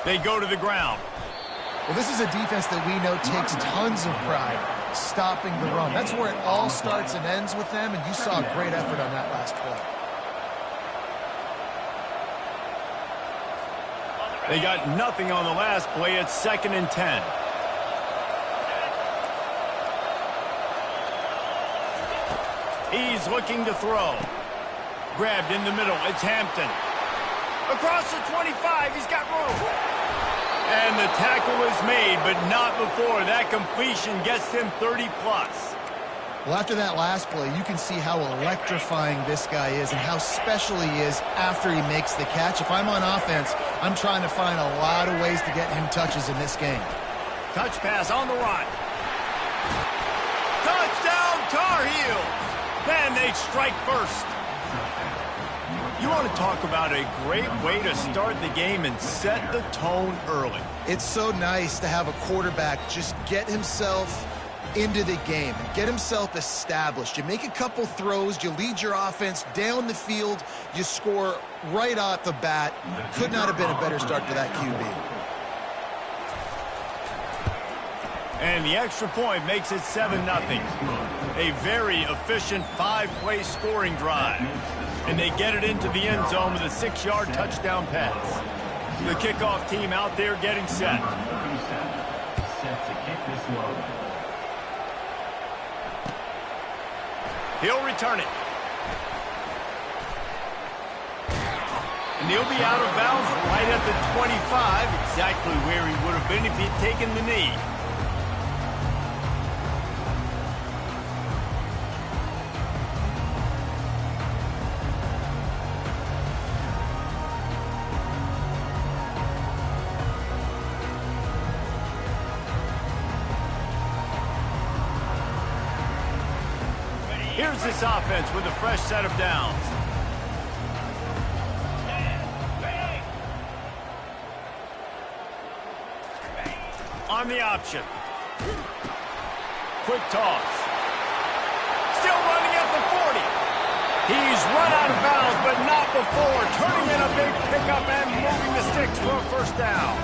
They go to the ground. Well, this is a defense that we know takes tons of pride stopping the run. That's where it all starts and ends with them, and you saw a great effort on that last play. They got nothing on the last play. It's 2nd and 10. He's looking to throw. Grabbed in the middle. It's Hampton. Across the 25. He's got room. And the tackle is made, but not before. That completion gets him 30-plus. Well, after that last play, you can see how electrifying this guy is and how special he is after he makes the catch. If I'm on offense, I'm trying to find a lot of ways to get him touches in this game. Touch pass on the run. Touchdown, Tar Heels. Then they strike first. You want to talk about a great way to start the game and set the tone early. It's so nice to have a quarterback just get himself into the game and get himself established. You make a couple throws, you lead your offense down the field, you score right off the bat. Could not have been a better start for that QB. And the extra point makes it 7-0. A very efficient 5-play scoring drive. And they get it into the end zone with a 6-yard touchdown pass. The kickoff team out there getting set. He'll return it. And he'll be out of bounds right at the 25, exactly where he would have been if he'd taken the knee. Here's this offense with a fresh set of downs. On the option. Quick toss. Still running at the 40. He's run out of bounds, but not before. Turning in a big pickup and moving the sticks for a first down.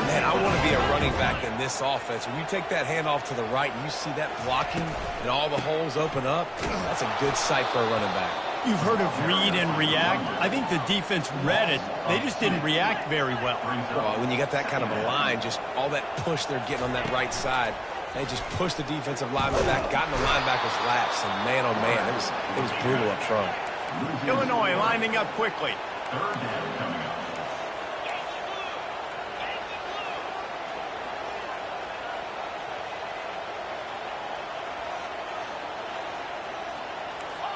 Man, I want to be a running back in this offense. When you take that handoff to the right and you see that blocking and all the holes open up, that's a good sight for a running back. You've heard of read and react. I think the defense read it. They just didn't react very well. Well, when you got that kind of a line, just all that push they're getting on that right side, they just pushed the defensive lineman back, got in the linebacker's laps, and man, oh man, it was brutal up front. Illinois lining up quickly. Third down coming up.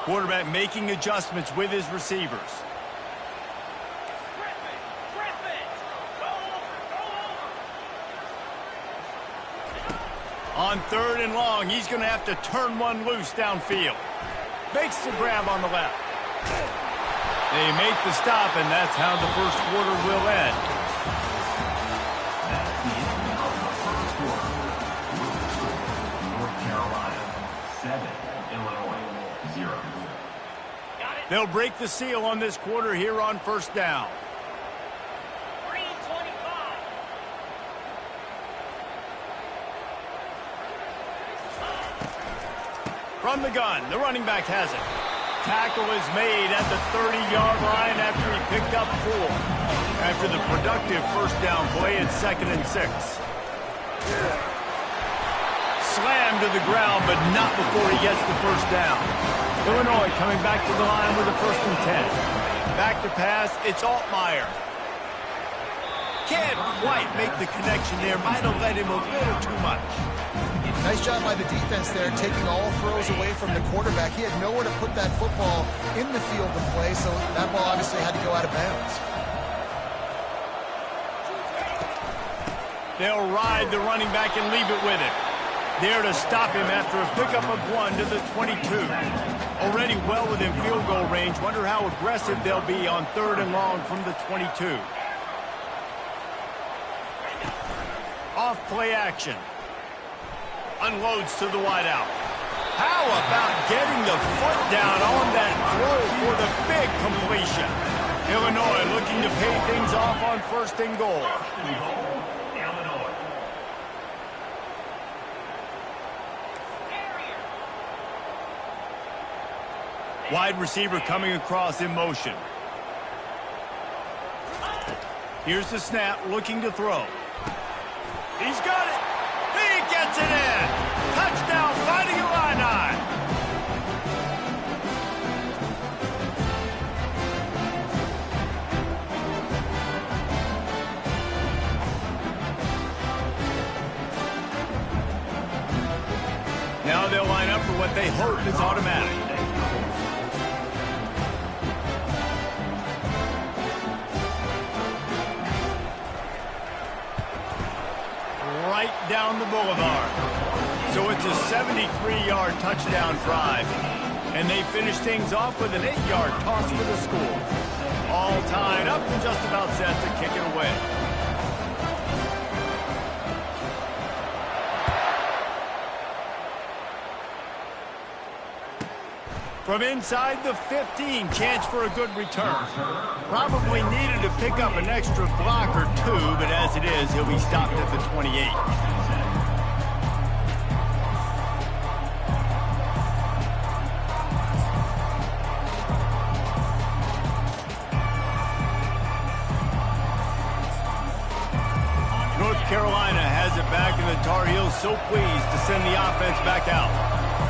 Quarterback making adjustments with his receivers. On third and long, he's going to have to turn one loose downfield. Makes the grab on the left. They make the stop, and that's how the first quarter will end. That's the end of the first quarter. North Carolina 7, Illinois 0. They'll break the seal on this quarter here on first down. From the gun, the running back has it. Tackle is made at the 30-yard line after he picked up 4. After the productive first down play at 2nd and 6. Slammed to the ground, but not before he gets the first down. Illinois coming back to the line with a 1st and 10. Back to pass, it's Altmaier. Can't quite make the connection there. Might have led him a little too much. Nice job by the defense there, taking all throws away from the quarterback. He had nowhere to put that football in the field to play, so that ball obviously had to go out of bounds. They'll ride the running back and leave it with him. There to stop him after a pickup of 1 to the 22. Already well within field goal range. Wonder how aggressive they'll be on 3rd and long from the 22. Off play action. Unloads to the wideout. How about getting the foot down on that throw for the big completion? Illinois looking to pay things off on 1st and goal. Illinois. Wide receiver coming across in motion. Here's the snap, looking to throw. He's got it. He gets it in. Touchdown, Fighting Illini. Now they'll line up for what they hope is automatic. Right down the boulevard. So it's a 73-yard touchdown drive. And they finish things off with an 8-yard toss for the score. All tied up and just about set to kick it away. From inside the 15, chance for a good return. Probably needed to pick up an extra block or 2, but as it is, he'll be stopped at the 28. North Carolina has it back, and the Tar Heels so pleased to send the offense back out.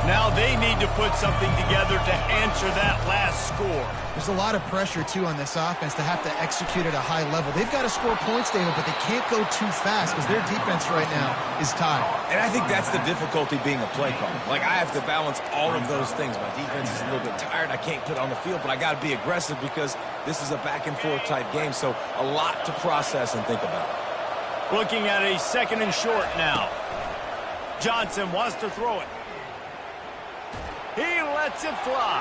Now they need to put something together to answer that last score. There's a lot of pressure, too, on this offense to have to execute at a high level. They've got to score points, David, but they can't go too fast because their defense right now is tired. And I think that's the difficulty being a play caller. Like, I have to balance all of those things. My defense is a little bit tired. I can't put it on the field, but I got to be aggressive because this is a back-and-forth type game, so a lot to process and think about. Looking at a 2nd and short now. Johnson wants to throw it. He lets it fly.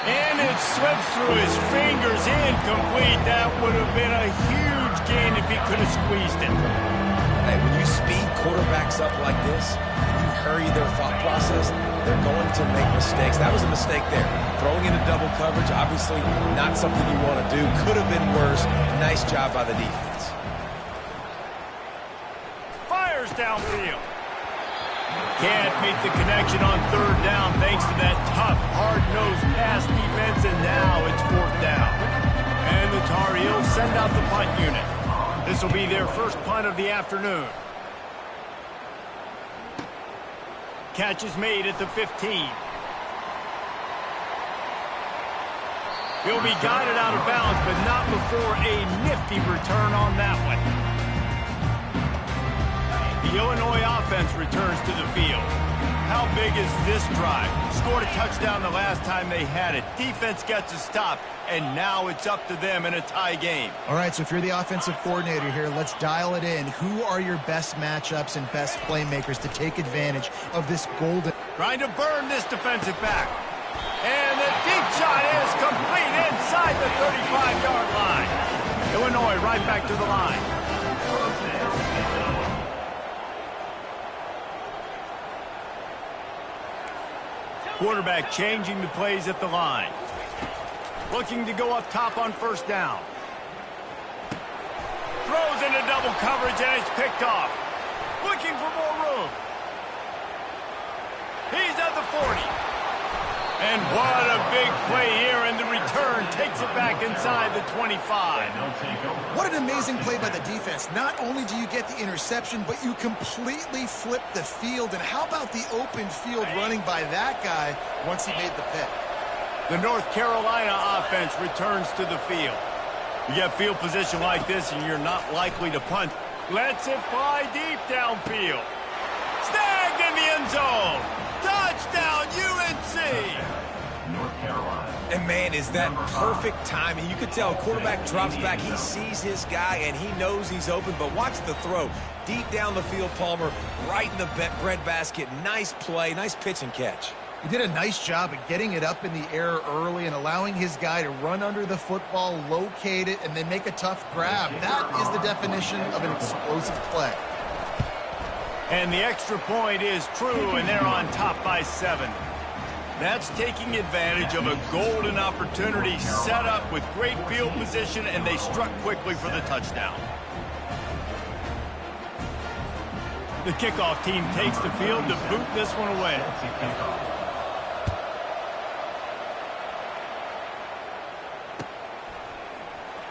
And it slips through his fingers, incomplete. That would have been a huge gain if he could have squeezed it. Hey, when you speed quarterbacks up like this, you hurry their thought process, they're going to make mistakes. That was a mistake there. Throwing into double coverage, obviously not something you want to do. Could have been worse. Nice job by the defense. Fires downfield. Can't make the connection on third down thanks to that tough, hard-nosed pass defense, and now it's fourth down. And the Tar Heels send out the punt unit. This will be their first punt of the afternoon. Catch is made at the 15. He'll be guided out of bounds, but not before a nifty return on that one. The Illinois offense returns to the field. How big is this drive? Scored a touchdown the last time they had it. Defense gets a stop, and now it's up to them in a tie game. All right, so if you're the offensive coordinator here, let's dial it in. Who are your best matchups and best playmakers to take advantage of this golden... Trying to burn this defensive back. And the deep shot is complete inside the 35-yard line. Illinois right back to the line. Quarterback changing the plays at the line. Looking to go up top on first down. Throws into double coverage and it's picked off. Looking for more room. He's at the 40. And what a big play here, and the return takes it back inside the 25. What an amazing play by the defense. Not only do you get the interception, but you completely flip the field. And how about the open field running by that guy once he made the pick? The North Carolina offense returns to the field. You get field position like this and you're not likely to punt. Lets it fly deep downfield. Snagged in the end zone. Touchdown, UNC! North Carolina. And, man, is that perfect timing. You could tell quarterback drops back. He sees his guy, and he knows he's open. But watch the throw. Deep down the field, Palmer, right in the breadbasket. Nice play, nice pitch and catch. He did a nice job of getting it up in the air early and allowing his guy to run under the football, locate it, and then make a tough grab. That is the definition of an explosive play. And the extra point is true, and they're on top by 7. That's taking advantage of a golden opportunity set up with great field position, and they struck quickly for the touchdown. The kickoff team takes the field to boot this one away.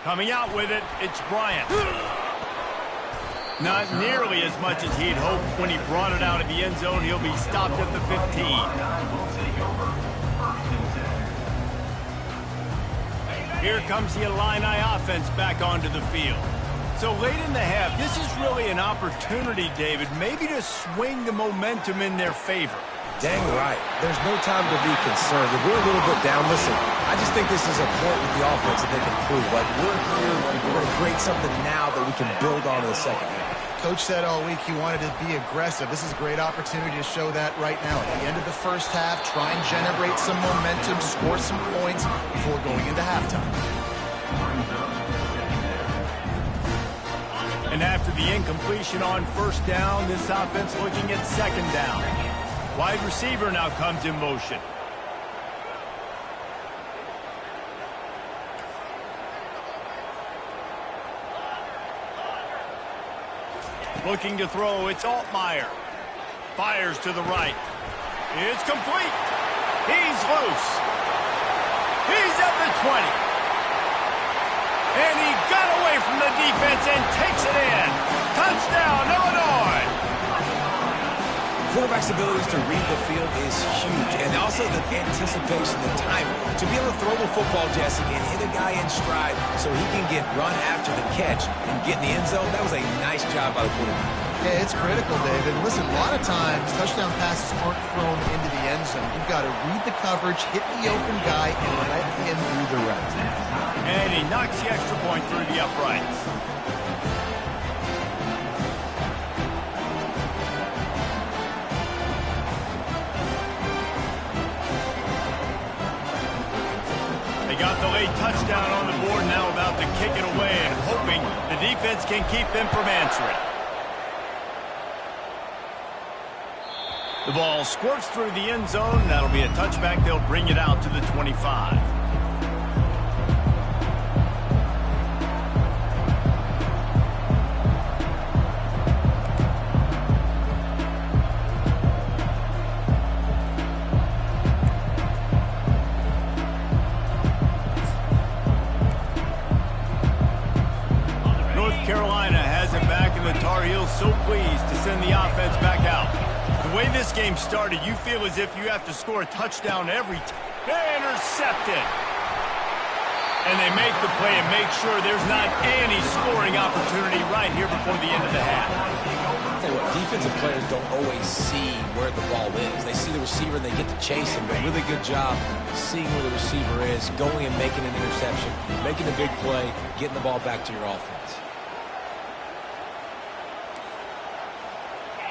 Coming out with it, it's Bryant. Not nearly as much as he'd hoped when he brought it out of the end zone. He'll be stopped at the 15. Here comes the Illini offense back onto the field. So late in the half, this is really an opportunity, David, maybe to swing the momentum in their favor. Dang right. There's no time to be concerned. If we're a little bit down, listen, I just think this is a point with the offense that they can prove. Like, we're here, we're going to create something now that we can build on in the second half. Coach said all week he wanted to be aggressive. This is a great opportunity to show that right now. At the end of the first half, try and generate some momentum, score some points before going into halftime. And after the incompletion on first down, this offense looking at second down. Wide receiver now comes in motion. Looking to throw, it's Altmaier. Fires to the right. It's complete. He's loose. He's at the 20. And he got away from the defense and takes it in. Touchdown, Illinois. Quarterback's abilities to read the field is huge, and also the anticipation, the time to be able to throw the football, Jesse, and hit a guy in stride so he can get run after the catch and get in the end zone. That was a nice job by the quarterback. Yeah, it's critical, David. Listen, a lot of times touchdown passes aren't thrown into the end zone. You've got to read the coverage, hit the open guy, and let him do the rest. And he knocks the extra point through the uprights. got the late touchdown on the board, now about to kick it away and hoping the defense can keep them from answering. The ball squirts through the end zone. That'll be a touchback. They'll bring it out to the 25. North Carolina has it back, and the Tar Heels so pleased to send the offense back out. The way this game started, you feel as if you have to score a touchdown every time. Intercepted. And they make the play and make sure there's not any scoring opportunity right here before the end of the half. I'll tell you what, defensive players don't always see where the ball is. They see the receiver and they get to chase him. But really good job seeing where the receiver is, going and making an interception, making a big play, getting the ball back to your offense.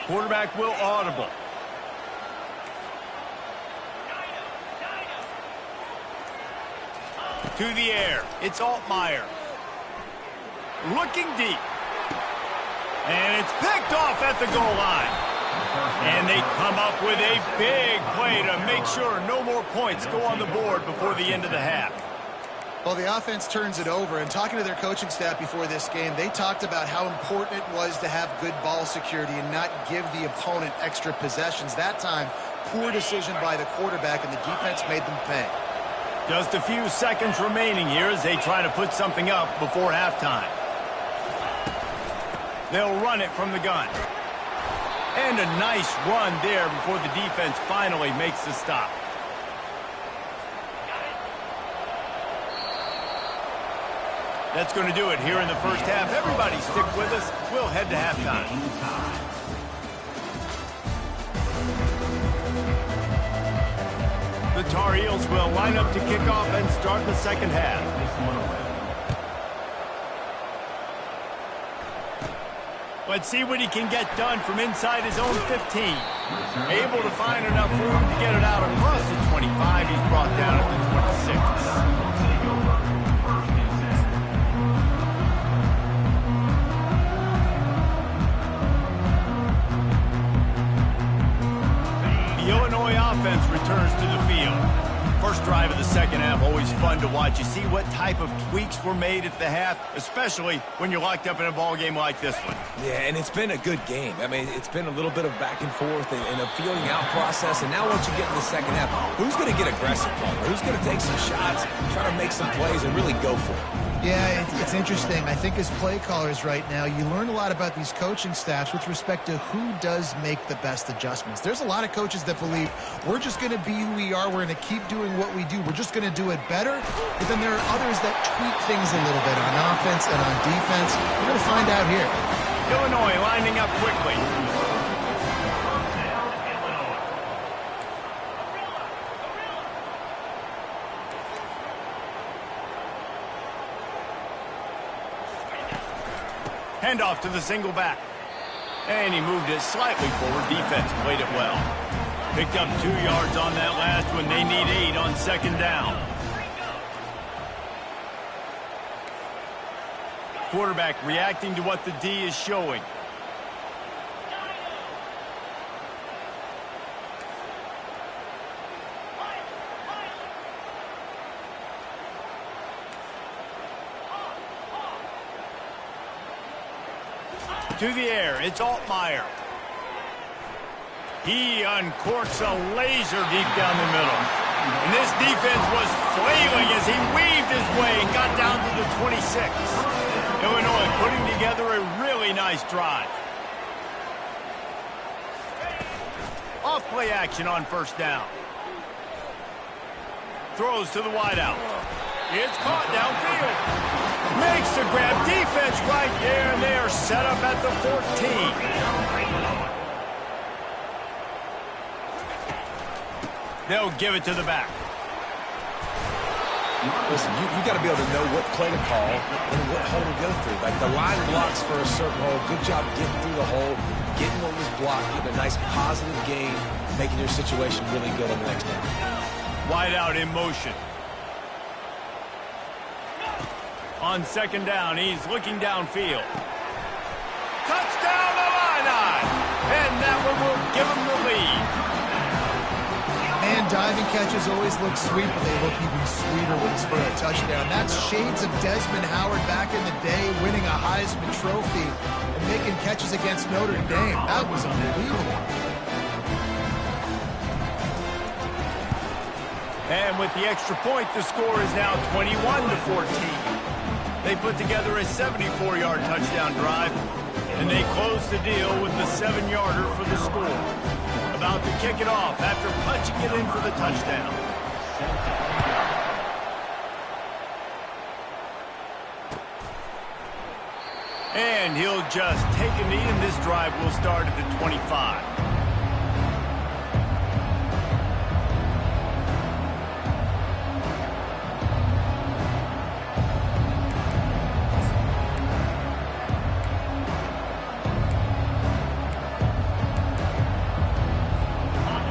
Quarterback will audible. To the air. It's Altmaier. Looking deep. And it's picked off at the goal line. And they come up with a big play to make sure no more points go on the board before the end of the half. Well, the offense turns it over, and talking to their coaching staff before this game, they talked about how important it was to have good ball security and not give the opponent extra possessions. That time, poor decision by the quarterback, and the defense made them pay. Just a few seconds remaining here as they try to put something up before halftime. They'll run it from the gun. And a nice run there before the defense finally makes the stop. That's going to do it here in the first half. Everybody stick with us. We'll head to halftime. The Tar Heels will line up to kick off and start the second half. Let's see what he can get done from inside his own 15. Able to find enough room to get it out across the 25. He's brought down at the 26. The Illinois offense returns to the field. First drive of the second half, always fun to watch. You see what type of tweaks were made at the half, especially when you're locked up in a ball game like this one. Yeah, and it's been a good game. I mean, it's been a little bit of back and forth and a feeling out process. And now once you get in the second half, who's going to get aggressive, Palmer? Who's going to take some shots, try to make some plays, and really go for it? Yeah, it's interesting. I think as play callers right now, you learn a lot about these coaching staffs with respect to who does make the best adjustments. There's a lot of coaches that believe we're just going to be who we are. We're going to keep doing what we do. We're just going to do it better. But then there are others that tweak things a little bit on offense and on defense. We're going to find out here. Illinois lining up quickly. Handoff to the single back. And he moved it slightly forward. Defense played it well. Picked up 2 yards on that last one. They need 8 on second down. Quarterback reacting to what the D is showing. To the air, it's Altmaier. He uncorks a laser deep down the middle. And this defense was flailing as he weaved his way and got down to the 26. Illinois putting together a really nice drive. Off play action on first down. Throws to the wideout. It's caught downfield. Makes the grab. Defense right there, and they are set up at the 14. They'll give it to the back. Listen, you got to be able to know what play to call and what hole to go through. Like the line blocks for a certain hole. Good job getting through the hole, getting what was blocked, getting a nice positive gain, making your situation really good on the next down. Wide out in motion. On second down, he's looking downfield. Touchdown, Illini! And that one will give him the lead. Man, diving catches always look sweet, but they look even sweeter when it's for a touchdown. That's shades of Desmond Howard back in the day, winning a Heisman Trophy and making catches against Notre Dame. That was unbelievable. And with the extra point, the score is now 21-14. They put together a 74-yard touchdown drive, and they close the deal with the 7-yarder for the score. About to kick it off after punching it in for the touchdown. And he'll just take a knee, and this drive will start at the 25.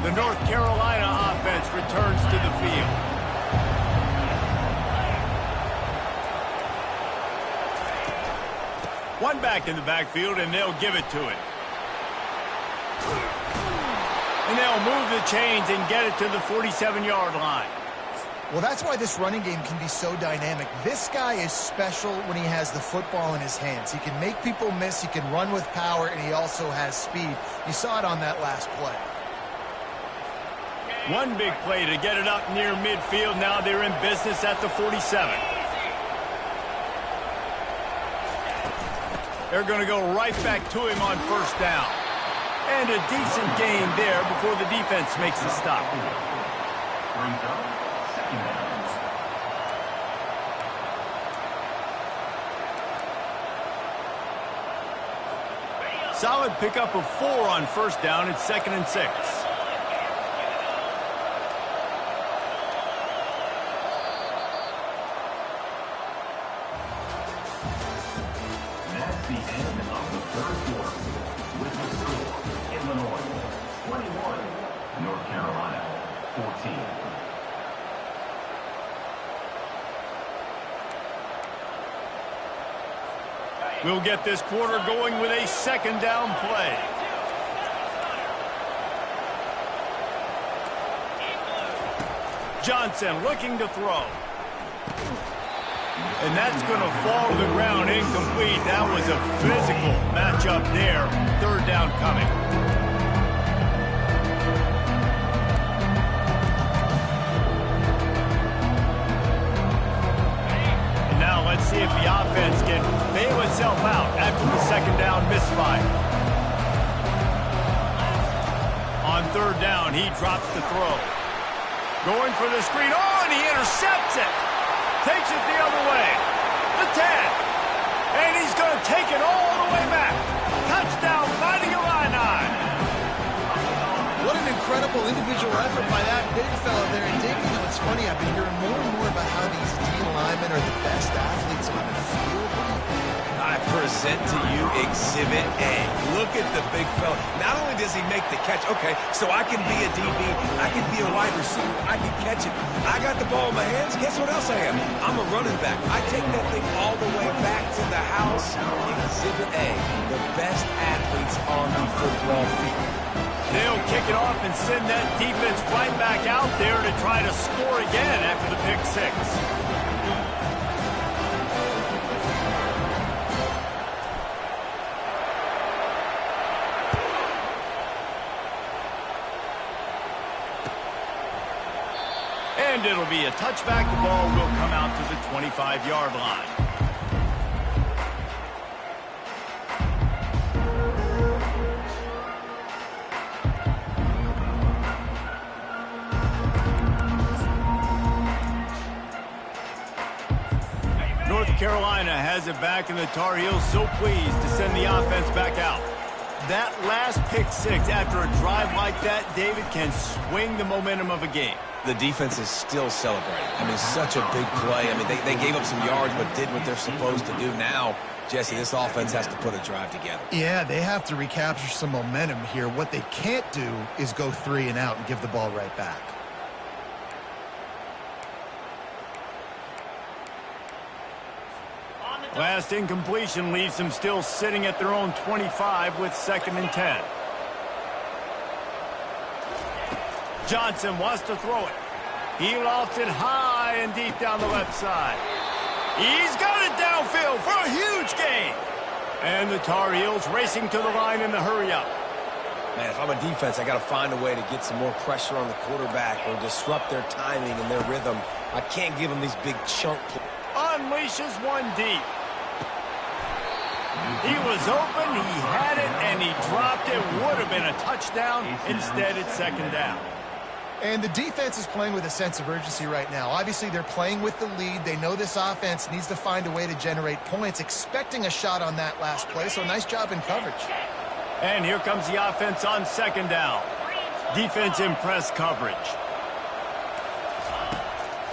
The North Carolina offense returns to the field. One back in the backfield, and they'll give it to it. And they'll move the chains and get it to the 47-yard line. Well, that's why this running game can be so dynamic. This guy is special when he has the football in his hands. He can make people miss, he can run with power, and he also has speed. You saw it on that last play. One big play to get it up near midfield. Now they're in business at the 47. They're going to go right back to him on first down. And a decent gain there before the defense makes the stop. Solid pickup of 4 on first down. It's 2nd and 6. That's the end of the third quarter. With the score, Illinois 21, North Carolina 14. We'll get this quarter going with a 2nd down play. Johnson looking to throw. And that's going to fall to the ground incomplete. That was a physical matchup there. 3rd down coming. And now let's see if the offense can bail itself out after the 2nd down misfire. On 3rd down, he drops the throw. Going for the screen. Oh, and he intercepts it. Takes it the other way. The 10. And he's going to take it all the way back. Touchdown, Fighting Illini. What an incredible individual effort by that big fella there. And Dave, you know, it's funny, I've been hearing more and more about how these D linemen are the best athletes on the field. I present to you Exhibit A. Look at the big fella. Not only does he make the catch, okay, so I can be a DB, I can be a wide receiver, I can catch it. I got the ball in my hands, guess what else I am? I'm a running back. I take that thing all the way back to the house. Exhibit A, the best athletes on the football field. They'll kick it off and send that defense right back out there to try to score again after the pick 6. And it'll be a touchback. The ball will come out to the 25-yard line. North Carolina has it back, and the Tar Heels so pleased to send the offense back out. That last pick 6 after a drive like that, David, can swing the momentum of a game. The defense is still celebrating. I mean, such a big play. I mean, they gave up some yards but did what they're supposed to do. Now, Jesse, this offense has to put a drive together. Yeah, they have to recapture some momentum here. What they can't do is go 3 and out and give the ball right back. Last incompletion leaves them still sitting at their own 25 with 2nd and 10. Johnson wants to throw it. He lofts it high and deep down the left side. He's got it downfield for a huge gain. And the Tar Heels racing to the line in the hurry-up. Man, if I'm a defense, I got to find a way to get some more pressure on the quarterback or disrupt their timing and their rhythm. I can't give them these big chunk plays. Unleashes one deep. He was open, he had it, and he dropped it. Would have been a touchdown. Instead, it's 2nd down. And the defense is playing with a sense of urgency right now. Obviously, they're playing with the lead. They know this offense needs to find a way to generate points, expecting a shot on that last play, so nice job in coverage. And here comes the offense on 2nd down. Defense in press coverage.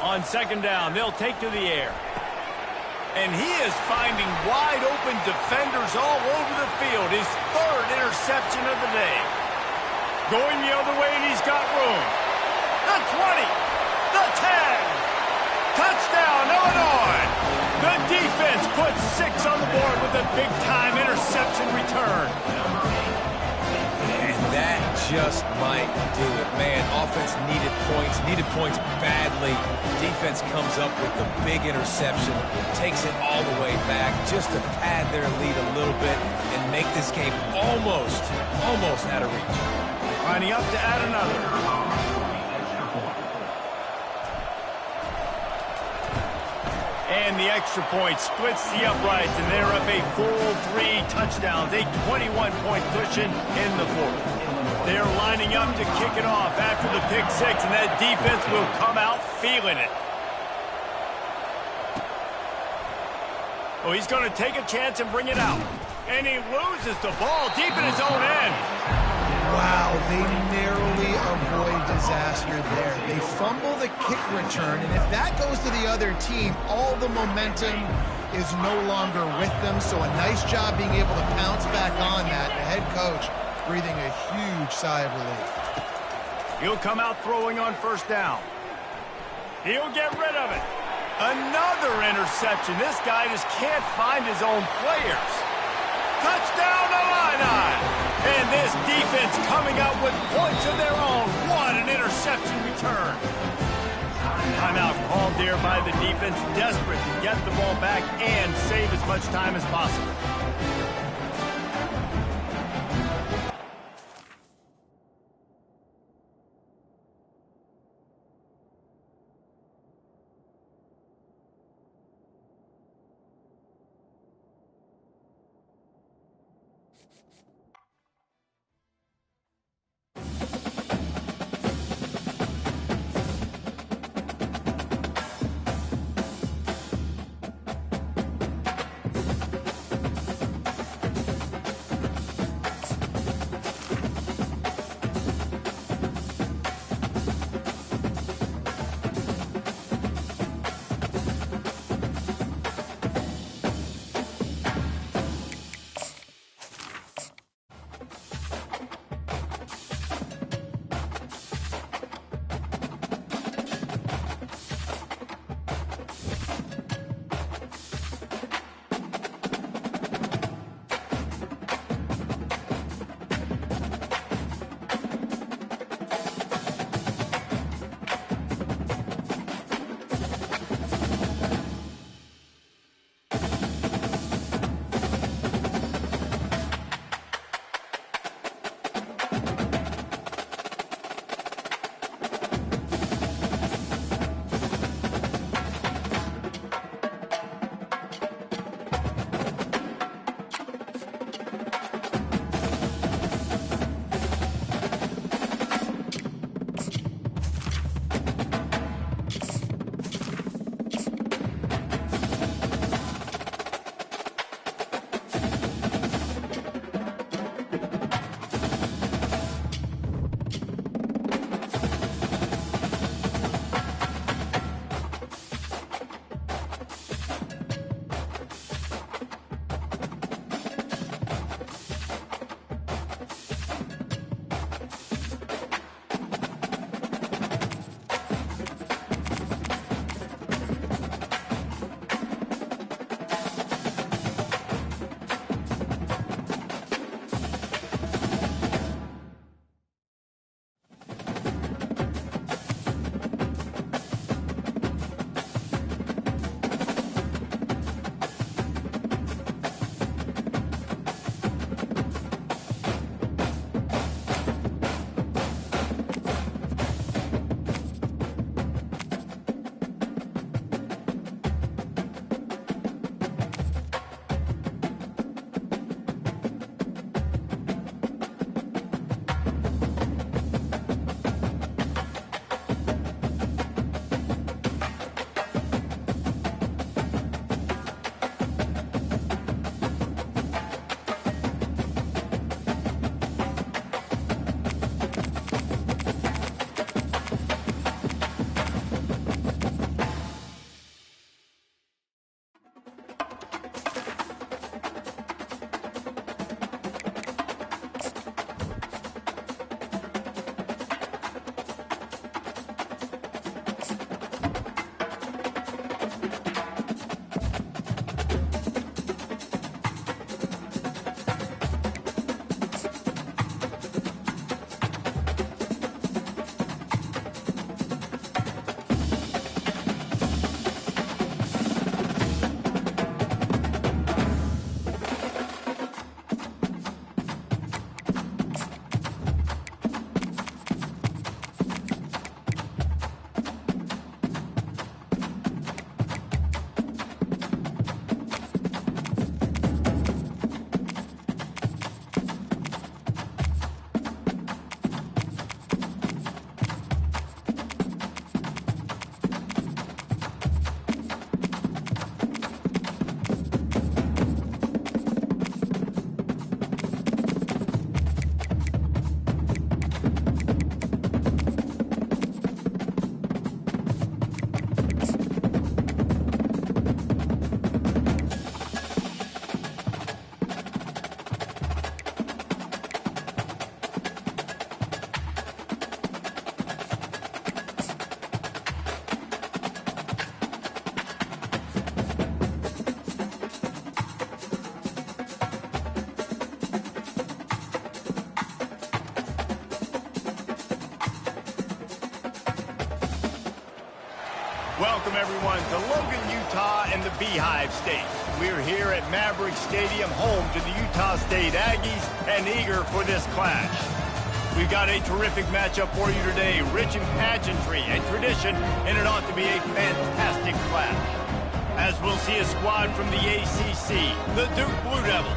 On 2nd down, they'll take to the air. And he is finding wide-open defenders all over the field. His 3rd interception of the day. Going the other way, and he's got room. The 20, the 10. Touchdown, Illinois. The defense puts 6 on the board with a big-time interception return. And that just might do it. Man, offense needed points badly. Defense comes up with the big interception, takes it all the way back just to pad their lead a little bit and make this game almost out of reach. Lining up to add another. And the extra point splits the uprights, and they're up a full 3 touchdowns, a 21-point cushion in the 4th. They're lining up to kick it off after the pick 6, and that defense will come out feeling it. Oh, he's going to take a chance and bring it out. And he loses the ball deep in his own end. Wow, they narrowly avoid disaster there. They fumble the kick return, and if that goes to the other team, all the momentum is no longer with them. So a nice job being able to pounce back on that. The head coach breathing a huge sigh of relief. He'll come out throwing on 1st down. He'll get rid of it. Another interception. This guy just can't find his own players. Touchdown, Illini! And this defense coming out with points of their own. What an interception return. Timeout called there by the defense, desperate to get the ball back and save as much time as possible. Welcome, everyone, to Logan, Utah and the Beehive State. We're here at Maverick Stadium, home to the Utah State Aggies, and eager for this clash. We've got a terrific matchup for you today, rich in pageantry and tradition, and it ought to be a fantastic clash. As we'll see a squad from the ACC, the Duke Blue Devils,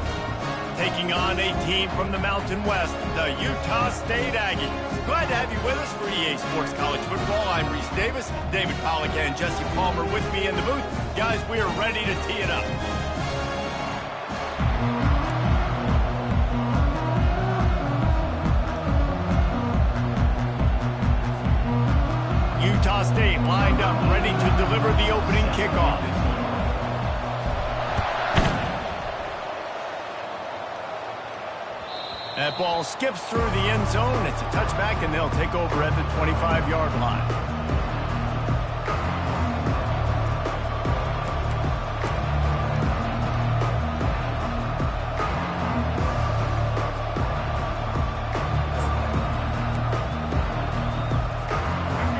taking on a team from the Mountain West, the Utah State Aggies. Glad to have you with us for EA Sports College Football. I'm Reese Davis, David Pollack and Jesse Palmer with me in the booth. Guys, we are ready to tee it up. Utah State lined up, ready to deliver the opening kickoff. That ball skips through the end zone. It's a touchback, and they'll take over at the 25-yard line.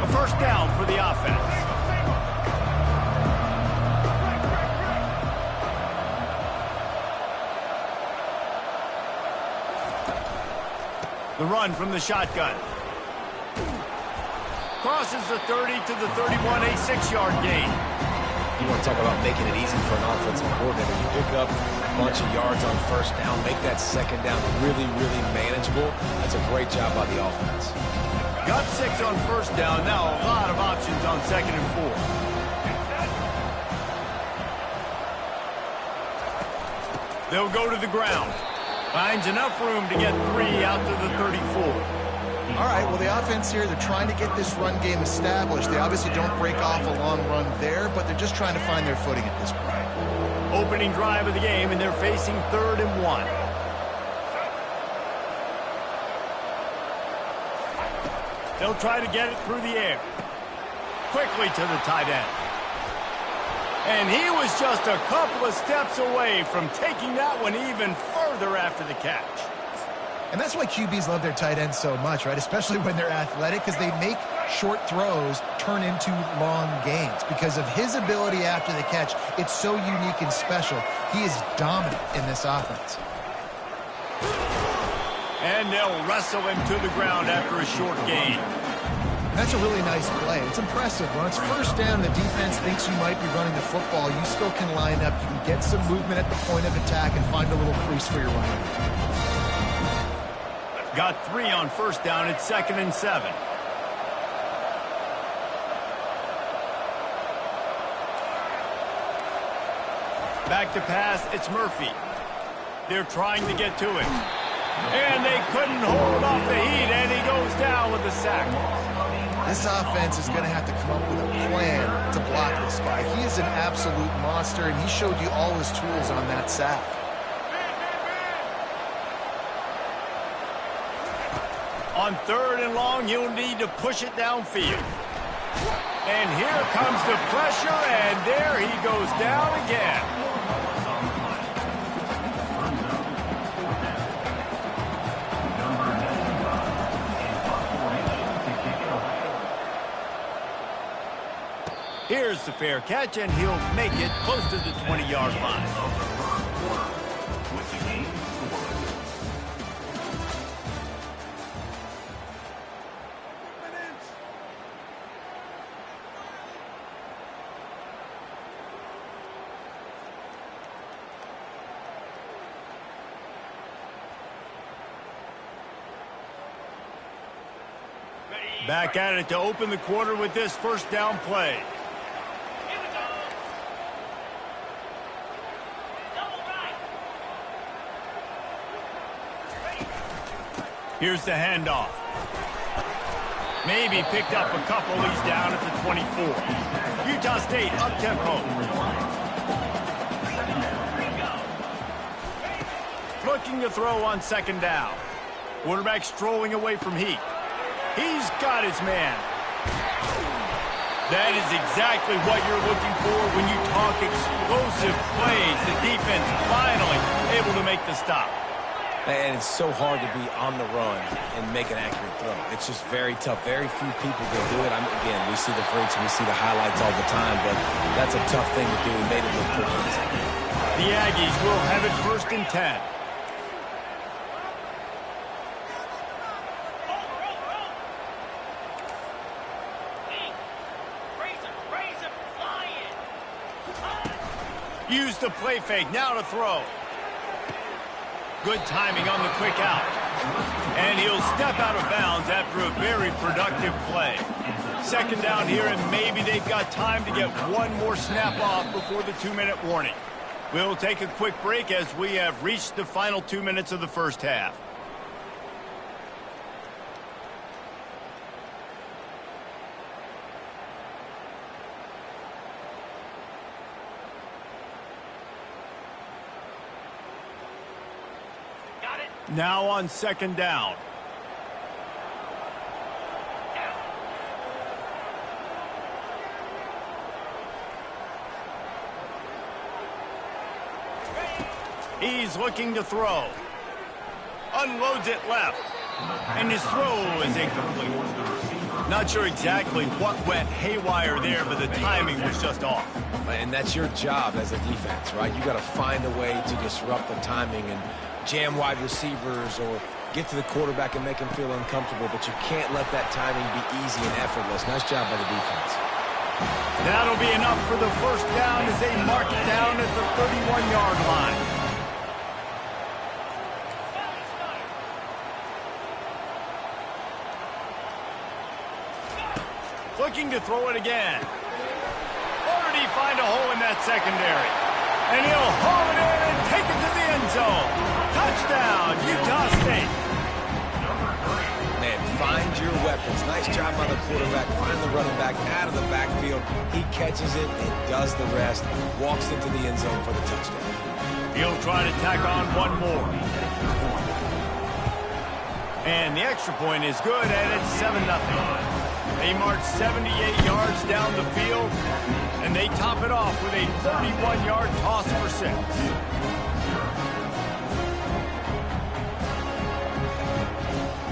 A first down for the offense. The run from the shotgun. Crosses the 30 to the 31, a 6-yard gain. You want to talk about making it easy for an offensive coordinator. You pick up a bunch of yards on first down, make that second down really, really manageable. That's a great job by the offense. Got 6 on first down. Now a lot of options on 2nd and 4. They'll go to the ground. Finds enough room to get 3 out to the 34. All right, well, the offense here, they're trying to get this run game established. They obviously don't break off a long run there, but they're just trying to find their footing at this point. Opening drive of the game, and they're facing 3rd and 1. They'll try to get it through the air. Quickly to the tight end. And he was just a couple of steps away from taking that one even further after the catch. And that's why QBs love their tight ends so much, right? Especially when they're athletic, because they make short throws turn into long gains. Because of his ability after the catch, it's so unique and special. He is dominant in this offense. And they'll wrestle him to the ground after a short gain. That's a really nice play. It's impressive. When it's first down, the defense thinks you might be running the football. You still can line up. You can get some movement at the point of attack and find a little crease for your running. Got 3 on first down. It's 2nd and 7. Back to pass. It's Murphy. They're trying to get to him. And they couldn't hold off the heat, and he goes down with a sack. This offense is going to have to come up with a plan to block this guy. He is an absolute monster, and he showed you all his tools on that sack. On 3rd and long, you'll need to push it downfield. And here comes the pressure, and there he goes down again. Here's the fair catch, and he'll make it close to the 20-yard line. Back at it to open the quarter with this first down play. Here's the handoff. Maybe picked up a couple. He's down at the 24. Utah State up-tempo. Looking to throw on 2nd down. Quarterback strolling away from heat. He's got his man. That is exactly what you're looking for when you talk explosive plays. The defense finally able to make the stop. And it's so hard to be on the run and make an accurate throw. It's just very tough. Very few people can do it. Again, we see the freaks and we see the highlights all the time, but that's a tough thing to do. He made it look pretty easy. The Aggies will have it 1st and 10. Use the play fake, now to throw. Good timing on the quick out. And he'll step out of bounds after a very productive play. 2nd down here, and maybe they've got time to get one more snap off before the 2-minute warning. We'll take a quick break as we have reached the final 2 minutes of the 1st half. Now on 2nd down. He's looking to throw. Unloads it left. And his throw is incomplete. Not sure exactly what went haywire there, but the timing was just off. And that's your job as a defense, right? You got to find a way to disrupt the timing and jam wide receivers or get to the quarterback and make him feel uncomfortable, but you can't let that timing be easy and effortless. Nice job by the defense. That'll be enough for the 1st down as they mark it down at the 31-yard line. Looking to throw it again. Or did he find a hole in that secondary? And he'll haul it in and take it to the end zone. Touchdown, Utah State. Man, find your weapons. Nice job by the quarterback. Find the running back out of the backfield. He catches it and does the rest. Walks into the end zone for the touchdown. He'll try to tack on one more. And the extra point is good, and it's 7-0. They march 78 yards down the field, and they top it off with a 31-yard toss for 6.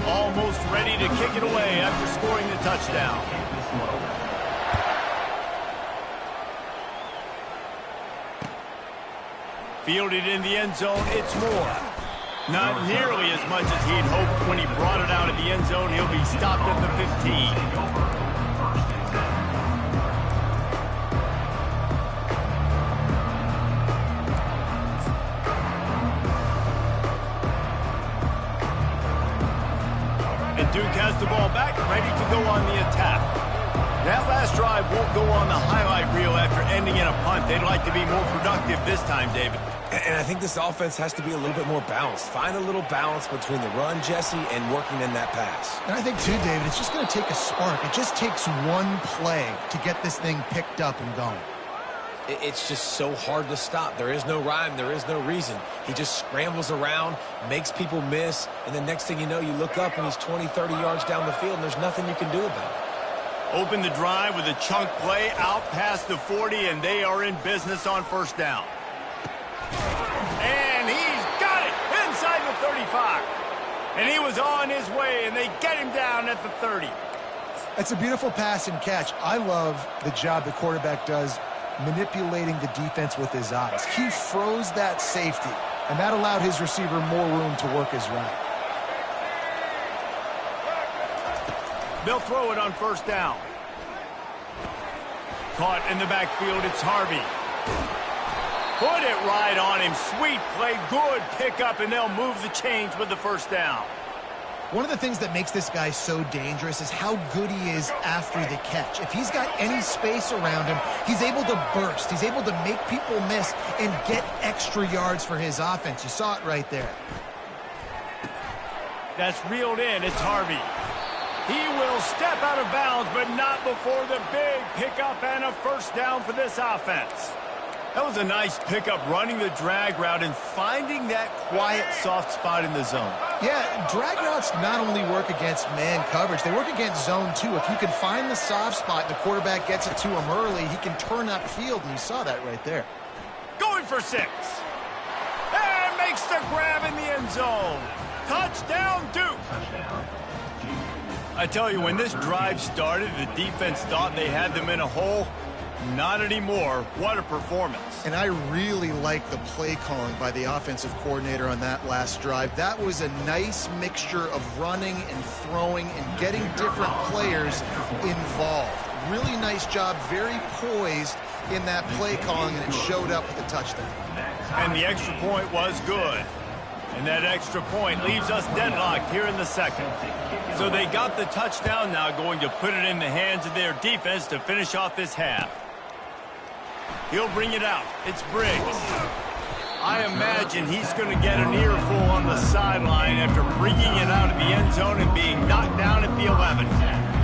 Almost ready to kick it away after scoring the touchdown. Fielded in the end zone, it's more. Not nearly as much as he'd hoped when he brought it out of the end zone. He'll be stopped at the 15. Duke has the ball back, ready to go on the attack. That last drive won't go on the highlight reel after ending in a punt. They'd like to be more productive this time, David. And I think this offense has to be a little bit more balanced. Find a little balance between the run, Jesse, and working in that pass. And I think, too, David, it's just going to take a spark. It just takes one play to get this thing picked up and going. It's just so hard to stop. There is no rhyme. There is no reason. He just scrambles around, makes people miss, and the next thing you know, you look up and he's 20, 30 yards down the field, and there's nothing you can do about it. Open the drive with a chunk play out past the 40, and they are in business on 1st down. And he's got it inside the 35. And he was on his way, and they get him down at the 30. That's a beautiful pass and catch. I love the job the quarterback does manipulating the defense with his eyes. He froze that safety, and that allowed his receiver more room to work his route. They'll throw it on 1st down. Caught in the backfield, it's Harvey. Put it right on him. Sweet play, good pickup, and they'll move the chains with the 1st down. One of the things that makes this guy so dangerous is how good he is after the catch. If he's got any space around him, he's able to burst. He's able to make people miss and get extra yards for his offense. You saw it right there. That's reeled in. It's Harvey. He will step out of bounds, but not before the big pickup and a 1st down for this offense. That was a nice pickup, running the drag route and finding that quiet, soft spot in the zone. Yeah, drag routes not only work against man coverage, they work against zone too. If you can find the soft spot and the quarterback gets it to him early, he can turn upfield, and you saw that right there. Going for 6. And Makes the grab in the end zone. Touchdown, Duke. I tell you, when this drive started, the defense thought they had them in a hole. Not anymore. What a performance. And I really like the play calling by the offensive coordinator on that last drive. That was a nice mixture of running and throwing and getting different players involved. Really nice job, very poised in that play calling, and it showed up with a touchdown. And the extra point was good. And that extra point leaves us deadlocked here in the second. So they got the touchdown, now going to put it in the hands of their defense to finish off this half. He'll bring it out. It's Briggs. I imagine he's going to get an earful on the sideline after bringing it out of the end zone and being knocked down at the 11.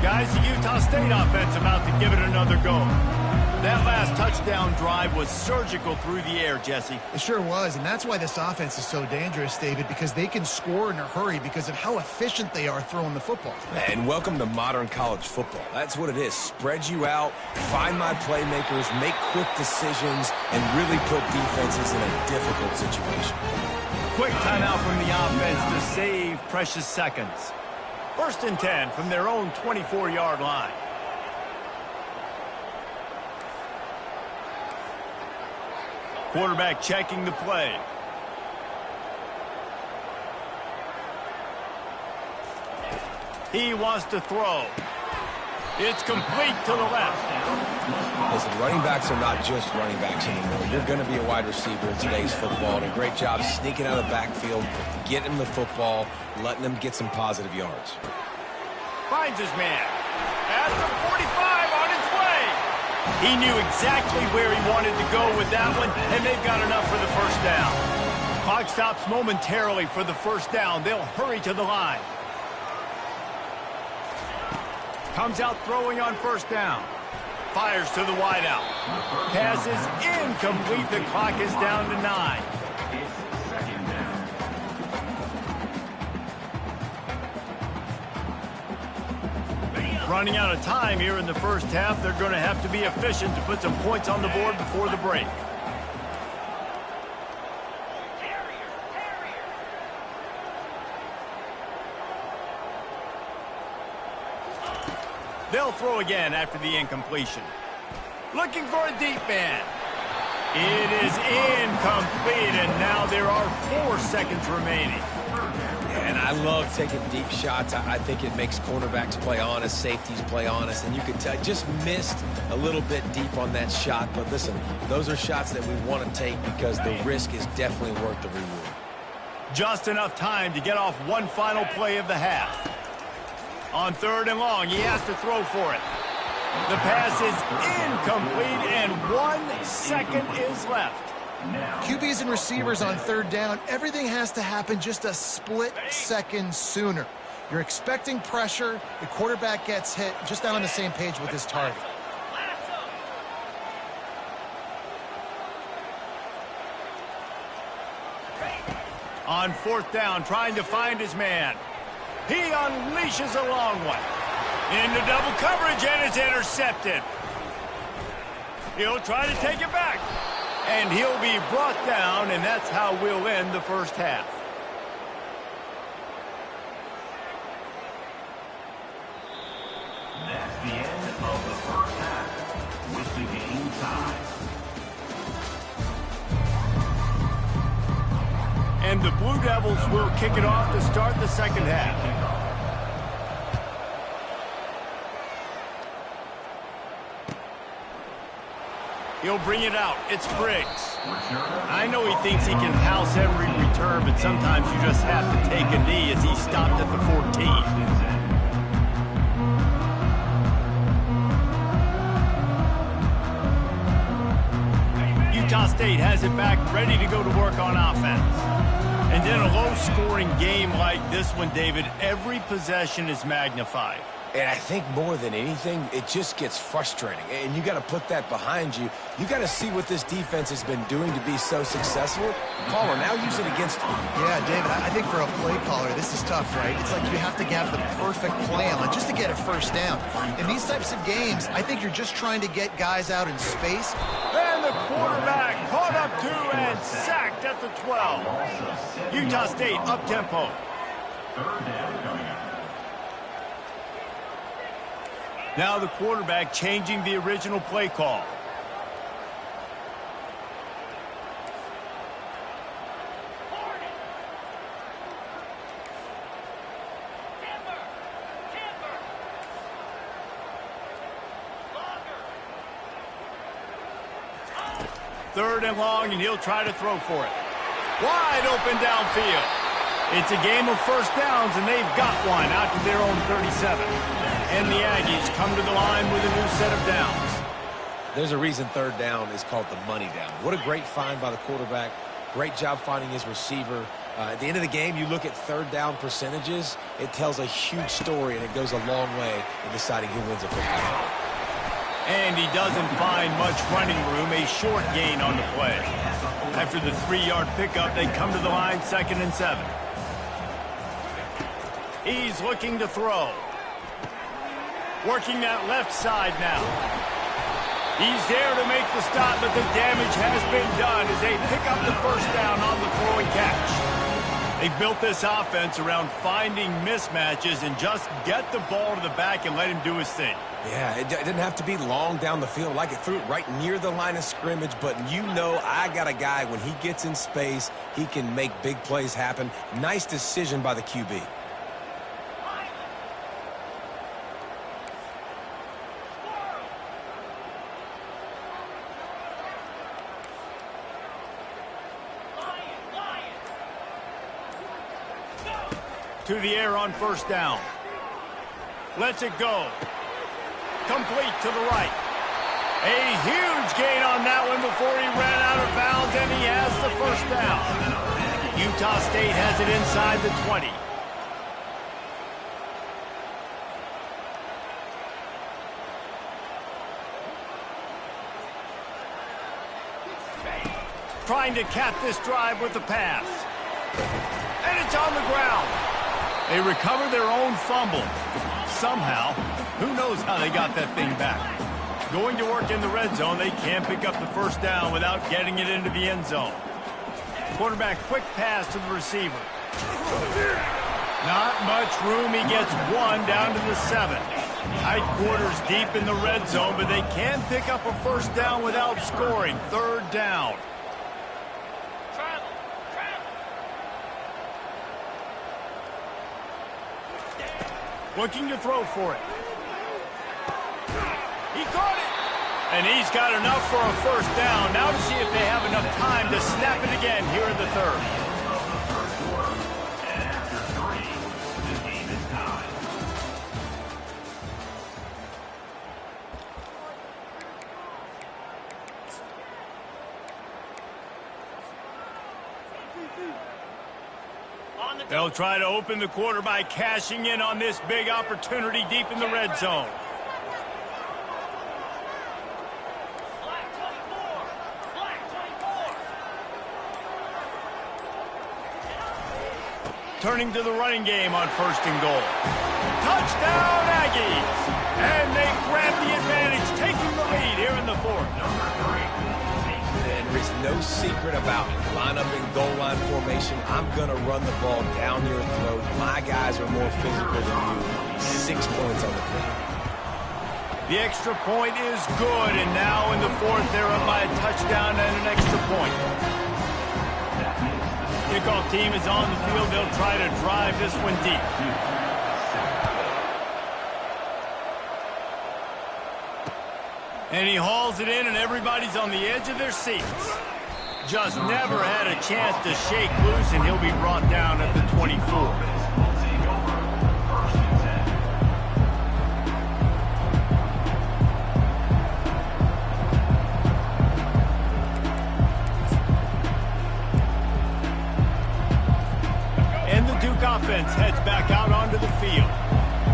Guys, the Utah State offense about to give it another go. That last touchdown drive was surgical through the air, Jesse. It sure was, and that's why this offense is so dangerous, David, because they can score in a hurry because of how efficient they are throwing the football. And welcome to modern college football. That's what it is. Spread you out, find my playmakers, make quick decisions, and really put defenses in a difficult situation. Quick timeout from the offense to save precious seconds. 1st and 10 from their own 24-yard line. Quarterback checking the play. He wants to throw. It's complete to the left. Listen, running backs are not just running backs anymore. You're going to be a wide receiver in today's football, and a great job sneaking out of the backfield, getting him the football, letting them get some positive yards. Finds his man. At the 45 on his way. He knew exactly where he wanted to go with that one, and they've got enough for the first down. Clock stops momentarily for the first down. They'll hurry to the line. Comes out throwing on first down. Fires to the wideout. Pass is incomplete. The clock is down to 9. It's 2nd down. Running out of time here in the first half. They're going to have to be efficient to put some points on the board before the break. They'll throw again after the incompletion. Looking for a deep man. It is incomplete, and now there are 4 seconds remaining. And I love taking deep shots. I think it makes cornerbacks play honest, safeties play honest, and you could tell just missed a little bit deep on that shot. But listen, those are shots that we want to take because the risk is definitely worth the reward. Just enough time to get off one final play of the half. On 3rd and long, he has to throw for it. The pass is incomplete, and 1 second is left. QBs and receivers on 3rd down, everything has to happen just a split second sooner. You're expecting pressure, the quarterback gets hit, just not on the same page with his target. On 4th down, trying to find his man. He unleashes a long one. Into double coverage, and it's intercepted. He'll try to take it back. And he'll be brought down, and that's how we'll end the first half. That's the end of the first half, with the game tied. And the Blue Devils will kick it off to start the second half. He'll bring it out. It's Briggs. I know he thinks he can house every return, but sometimes you just have to take a knee as he stopped at the 14. Utah State has it back, ready to go to work on offense. And in a low-scoring game like this one, David, every possession is magnified. And I think more than anything, it just gets frustrating. And you got to put that behind you. You got to see what this defense has been doing to be so successful. Caller, now use it against them. Yeah, David, I think for a play caller, this is tough, right? It's like you have to have the perfect plan just to get a first down. In these types of games, I think you're just trying to get guys out in space. And the quarterback caught up to and sacked at the 12. Utah State up-tempo. Third down coming up. Now the quarterback changing the original play call. Third and long, and he'll try to throw for it. Wide open downfield. It's a game of first downs, and they've got one out to their own 37. And the Aggies come to the line with a new set of downs. There's a reason third down is called the money down. What a great find by the quarterback. Great job finding his receiver. At the end of the game, you look at third down percentages. It tells a huge story, and it goes a long way in deciding who wins a football game. And he doesn't find much running room, a short gain on the play. After the 3-yard pickup, they come to the line 2nd and 7. He's looking to throw. Working that left side now. He's there to make the stop, but the damage has been done as they pick up the first down on the throw and catch. They've built this offense around finding mismatches and just get the ball to the back and let him do his thing. Yeah, it didn't have to be long down the field. Like it threw it right near the line of scrimmage, but you know I got a guy, when he gets in space, he can make big plays happen. Nice decision by the QB. To the air on first down. Lets it go. Complete to the right. A huge gain on that one before he ran out of bounds, and he has the first down. Utah State has it inside the 20. Trying to cap this drive with the pass. And it's on the ground. They recover their own fumble. Somehow, who knows how they got that thing back. Going to work in the red zone, they can't pick up the first down without getting it into the end zone. Quarterback quick pass to the receiver. Not much room. He gets one down to the 7. Tight quarters deep in the red zone, but they can pick up a first down without scoring. Third down. Looking to throw for it. He caught it. And he's got enough for a first down. Now to see if they have enough time to snap it again here in the third. And after 3, the game is tied. They'll try to open the quarter by cashing in on this big opportunity deep in the red zone. Turning to the running game on 1st and goal. Touchdown, Aggies! And they grab the advantage, taking the lead here in the 4th. And there's no secret about it. Line up in goal line formation. I'm going to run the ball down your throat. My guys are more physical than you. 6 points on the play. The extra point is good, and now in the 4th, they're up by a touchdown and an extra point. Kickoff team is on the field. They'll try to drive this one deep. And he hauls it in, and everybody's on the edge of their seats. Just never had a chance to shake loose, and he'll be brought down at the 24. Offense heads back out onto the field.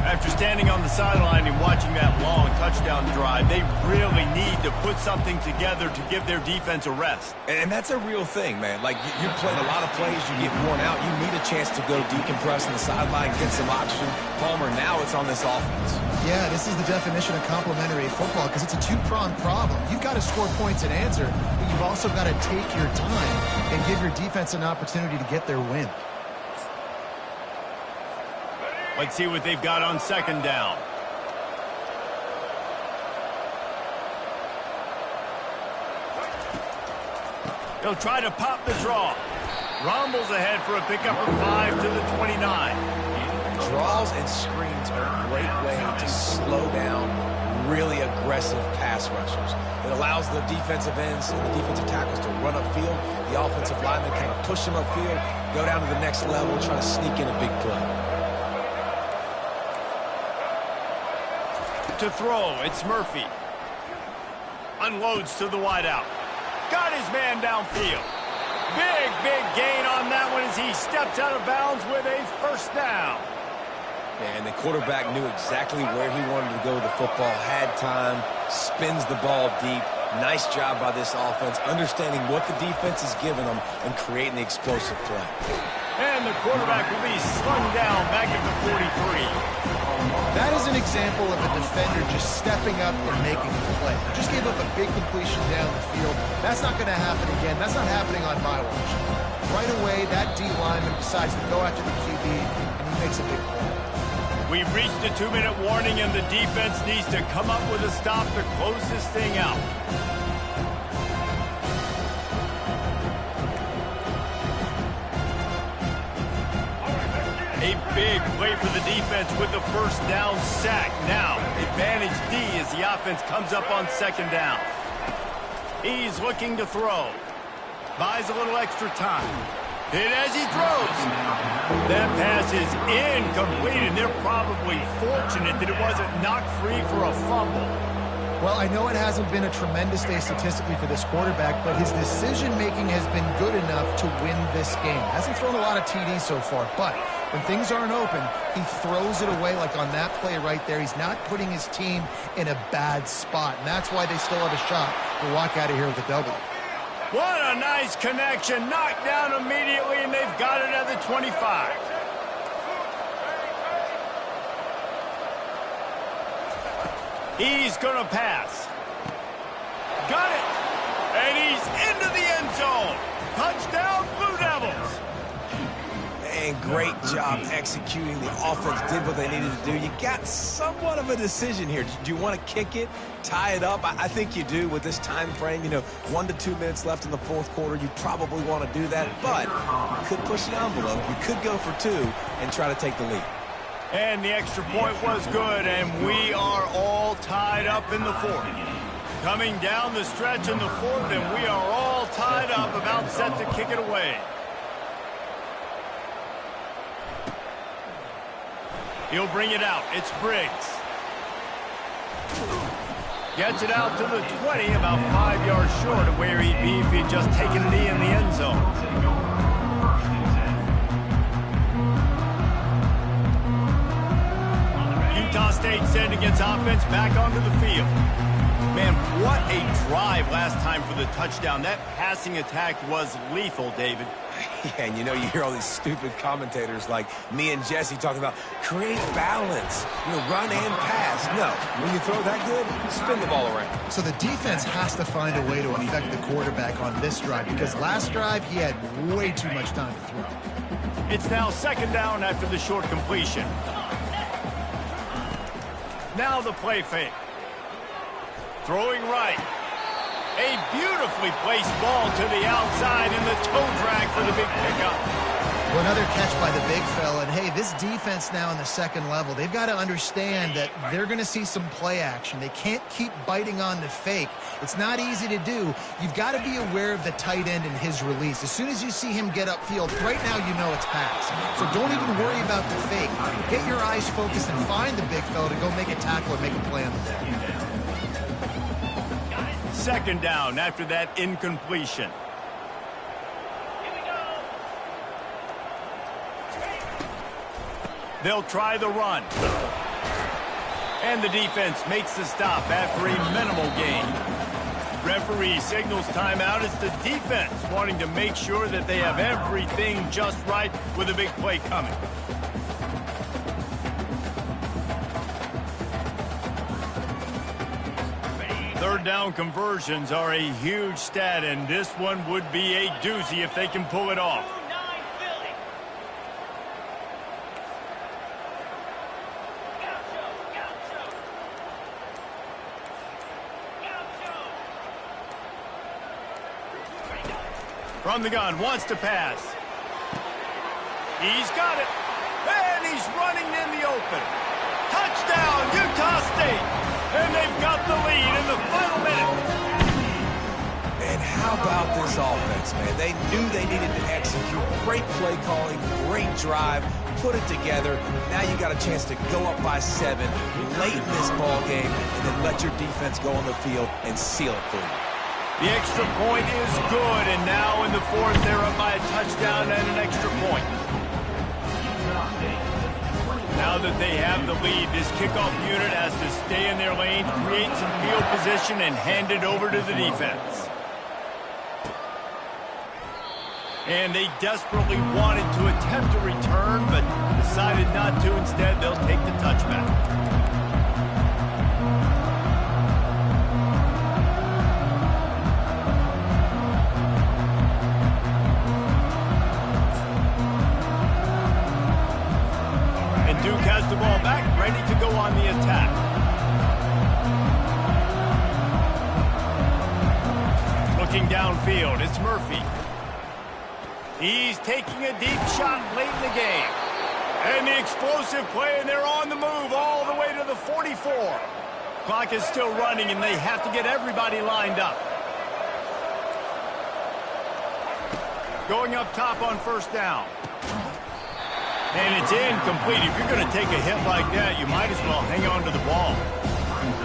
After standing on the sideline and watching that long touchdown drive. They really need to put something together to give their defense a rest. And that's a real thing, man. Like, you're playing a lot of plays, you get worn out. You need a chance to go decompress on the sideline, get some oxygen. Palmer, now it's on this offense. Yeah, this is the definition of complementary football because it's a two-pronged problem. You've got to score points and answer, but you've also got to take your time and give your defense an opportunity to get their win. Let's see what they've got on second down. They'll try to pop the draw. Rumbles ahead for a pickup of 5 to the 29. Draws and screens are a great way to slow down really aggressive pass rushers. It allows the defensive ends and the defensive tackles to run upfield. The offensive linemen kind of push them upfield, go down to the next level, try to sneak in a big play. To throw, it's Murphy. Unloads to the wideout. Got his man downfield. Big gain on that one as he steps out of bounds with a first down. And the quarterback knew exactly where he wanted to go with the football, had time, spins the ball deep. Nice job by this offense, understanding what the defense is giving them and creating the explosive play. And the quarterback will be slung down back at the 43. That is an example of a defender just stepping up and making a play. Just gave up a big completion down the field. That's not going to happen again. That's not happening on my watch. Right away, that D lineman decides to go after the QB, and he makes a big play. We've reached a 2-minute warning, and the defense needs to come up with a stop to close this thing out. A big play for the defense with the first down sack. Now, advantage D as the offense comes up on second down. He's looking to throw. Buys a little extra time. Hit as he throws. That pass is incomplete, and they're probably fortunate that it wasn't knocked free for a fumble. Well, I know it hasn't been a tremendous day statistically for this quarterback, but his decision-making has been good enough to win this game. Hasn't thrown a lot of TDs so far, but when things aren't open, he throws it away like on that play right there. He's not putting his team in a bad spot, and that's why they still have a shot to walk out of here with a W. What a nice connection. Knocked down immediately, and they've got it at the 25. He's going to pass. Got it. And he's into the end zone. Touchdown, Blue Devils. And great job executing. The offense did what they needed to do. You got somewhat of a decision here. Do you want to kick it, tie it up? I think you do with this time frame. You know, 1 to 2 minutes left in the fourth quarter. You probably want to do that, but you could push the envelope. You could go for 2 and try to take the lead. And the extra point was good, and we are all tied up in the fourth. Coming down the stretch in the fourth, and we are all tied up, about set to kick it away. He'll bring it out. It's Briggs. Gets it out to the 20, about 5 yards short of where he'd be if he'd just taken a knee in the end zone. Utah State sending its offense back onto the field. Man, what a drive last time for the touchdown. That passing attack was lethal, David. Yeah, and you know, you hear all these stupid commentators like me and Jesse talking about create balance, you know, run and pass. No, when you throw that good, spin the ball around. So the defense has to find a way to affect the quarterback on this drive because last drive he had way too much time to throw. It's now second down after the short completion. Now the play fake. Throwing right. A beautifully placed ball to the outside and the toe drag for the big pickup. Well, another catch by the big fella. And, hey, this defense now in the second level, they've got to understand that they're going to see some play action. They can't keep biting on the fake. It's not easy to do. You've got to be aware of the tight end and his release. As soon as you see him get upfield, right now you know it's pass. So don't even worry about the fake. Get your eyes focused and find the big fella to go make a tackle or make a play on the day. Second down after that incompletion. They'll try the run. And the defense makes the stop after a minimal gain. Referee signals timeout. It's the defense wanting to make sure that they have everything just right with a big play coming. Third down conversions are a huge stat, and this one would be a doozy if they can pull it off. From the gun, wants to pass. He's got it. And he's running in the open. Touchdown, Utah State. And they've got the lead in the final minute. And how about this offense, man? They knew they needed to execute. Great play calling, great drive, put it together. Now you got a chance to go up by 7 late in this ball game and then let your defense go on the field and seal it for you. The extra point is good, and now in the fourth, they're up by a touchdown and an extra point. Now that they have the lead, this kickoff unit has to stay in their lane, create some field position, and hand it over to the defense. And they desperately wanted to attempt a return, but decided not to. Instead, they'll take the touchback. Duke has the ball back, ready to go on the attack. Looking downfield, it's Murphy. He's taking a deep shot late in the game. And the explosive play, and they're on the move all the way to the 44. Clock is still running, and they have to get everybody lined up. Going up top on first down. And it's incomplete. If you're going to take a hit like that, you might as well hang on to the ball.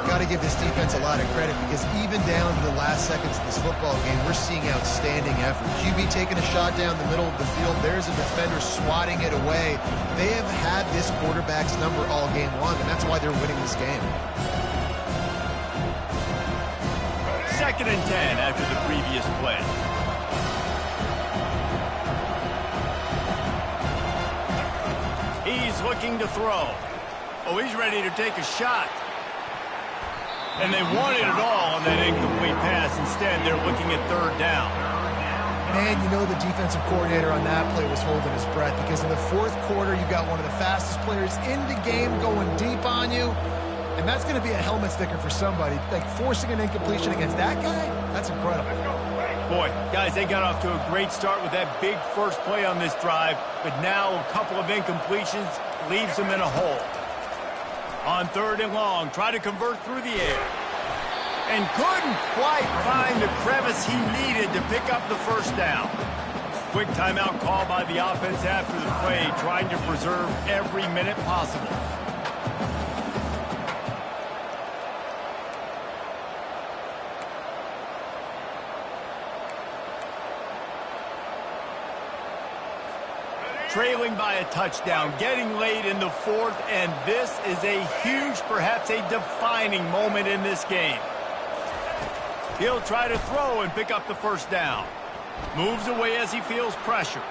Got to give this defense a lot of credit because even down to the last seconds of this football game, we're seeing outstanding effort. QB taking a shot down the middle of the field. There's a defender swatting it away. They have had this quarterback's number all game long, and that's why they're winning this game. 2nd and 10 after the previous play. He's looking to throw. Oh, he's ready to take a shot. And they wanted it all on that incomplete pass. Instead, they're looking at 3rd down. Man, you know the defensive coordinator on that play was holding his breath because in the 4th quarter, you got one of the fastest players in the game going deep on you. And that's going to be a helmet sticker for somebody. Like, forcing an incompletion against that guy, that's incredible. Boy, guys, they got off to a great start with that big first play on this drive, but now a couple of incompletions leaves them in a hole. On 3rd and long, try to convert through the air. And couldn't quite find the crevice he needed to pick up the first down. Quick timeout call by the offense after the play, trying to preserve every minute possible. Trailing by a touchdown, getting late in the 4th, and this is a huge, perhaps a defining moment in this game. He'll try to throw and pick up the first down. Moves away as he feels pressure.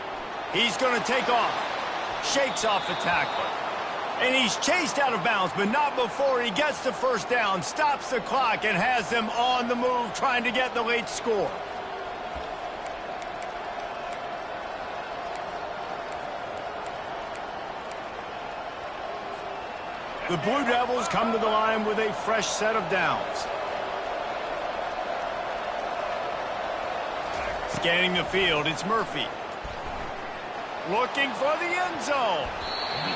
He's going to take off. Shakes off the tackler. And he's chased out of bounds, but not before he gets the first down, stops the clock, and has them on the move trying to get the late score. The Blue Devils come to the line with a fresh set of downs. Scanning the field, it's Murphy. Looking for the end zone.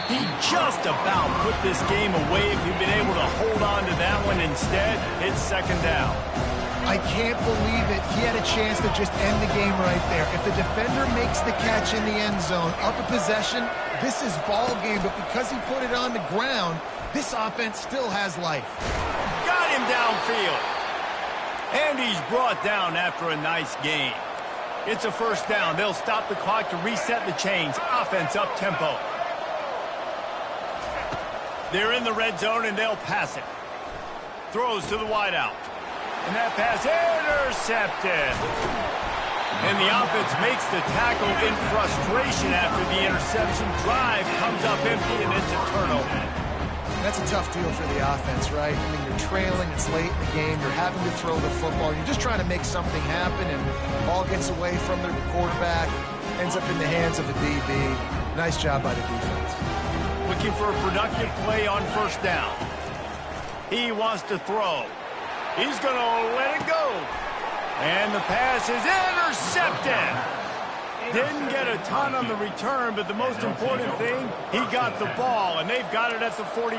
He just about put this game away if he'd been able to hold on to that one. Instead, it's 2nd down. I can't believe it. He had a chance to just end the game right there. If the defender makes the catch in the end zone, up a possession, this is ball game. But because he put it on the ground, this offense still has life. Got him downfield. And he's brought down after a nice gain. It's a first down. They'll stop the clock to reset the chains. Offense up tempo. They're in the red zone, and they'll pass it. Throws to the wideout. And that pass intercepted. And the offense makes the tackle in frustration after the interception. Drive comes up empty, and it's a turnover. That's a tough deal for the offense, right? I mean, you're trailing, it's late in the game, you're having to throw the football, you're just trying to make something happen, and the ball gets away from the quarterback, ends up in the hands of the DB. Nice job by the defense. Looking for a productive play on first down. He wants to throw. He's going to let it go. And the pass is intercepted. Didn't get a ton on the return, but the most important thing, he got the ball, and they've got it at the 48.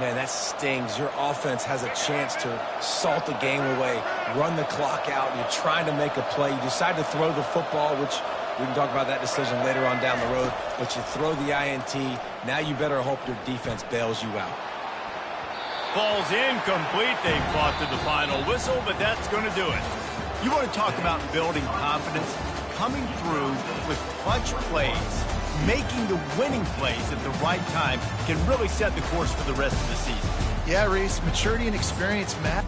Man, that stings. Your offense has a chance to salt the game away, run the clock out, and you're trying to make a play. You decide to throw the football, which we can talk about that decision later on down the road, but you throw the INT. Now you better hope your defense bails you out. Ball's incomplete. They fought to the final whistle, but that's going to do it. You want to talk about building confidence? Coming through with clutch plays, making the winning plays at the right time can really set the course for the rest of the season. Yeah, Reese, maturity and experience, Matt.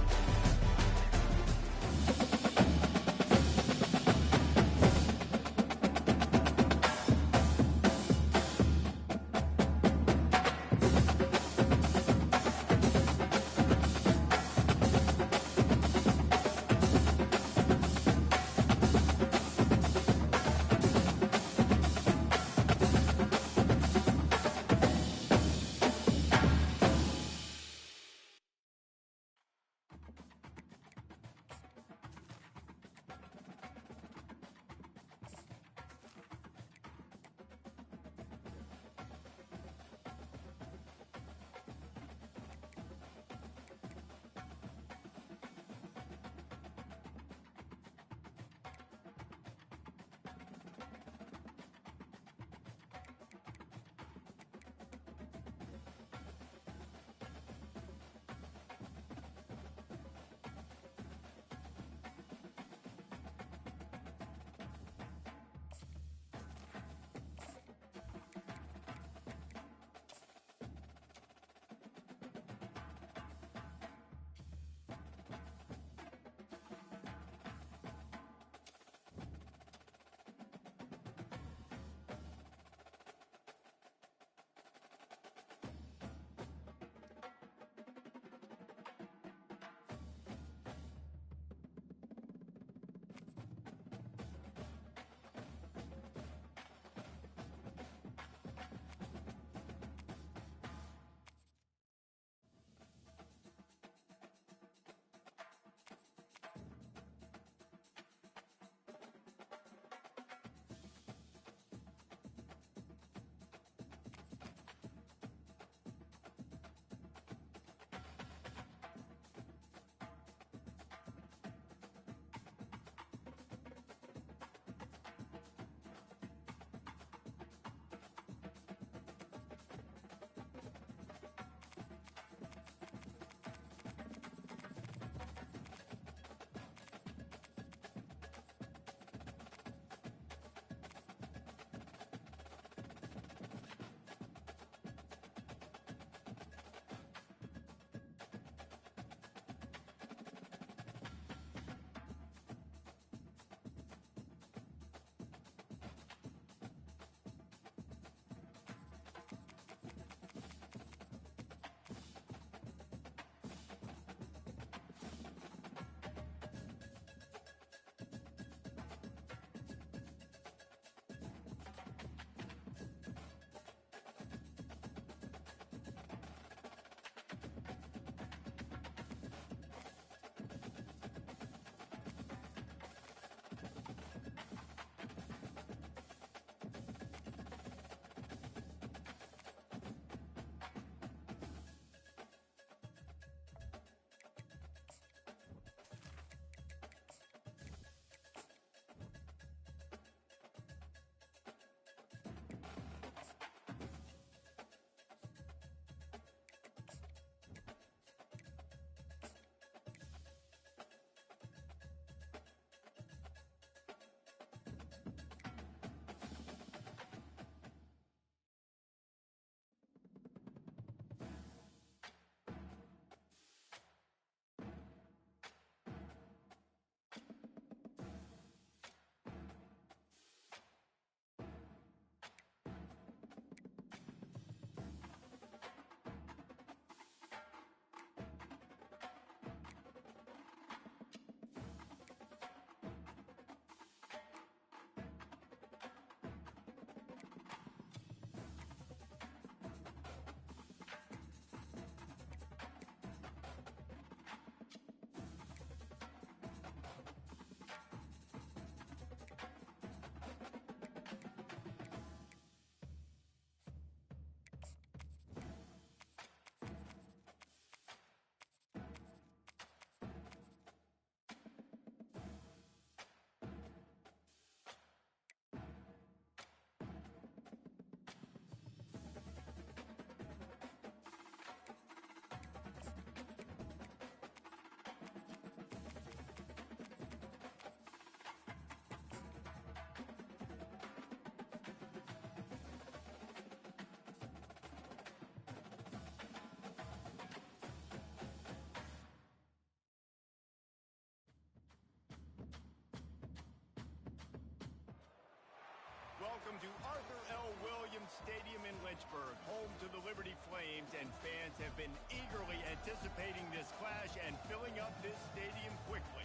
welcome to Arthur L. Williams Stadium in Lynchburg, home to the Liberty Flames, and fans have been eagerly anticipating this clash and filling up this stadium quickly.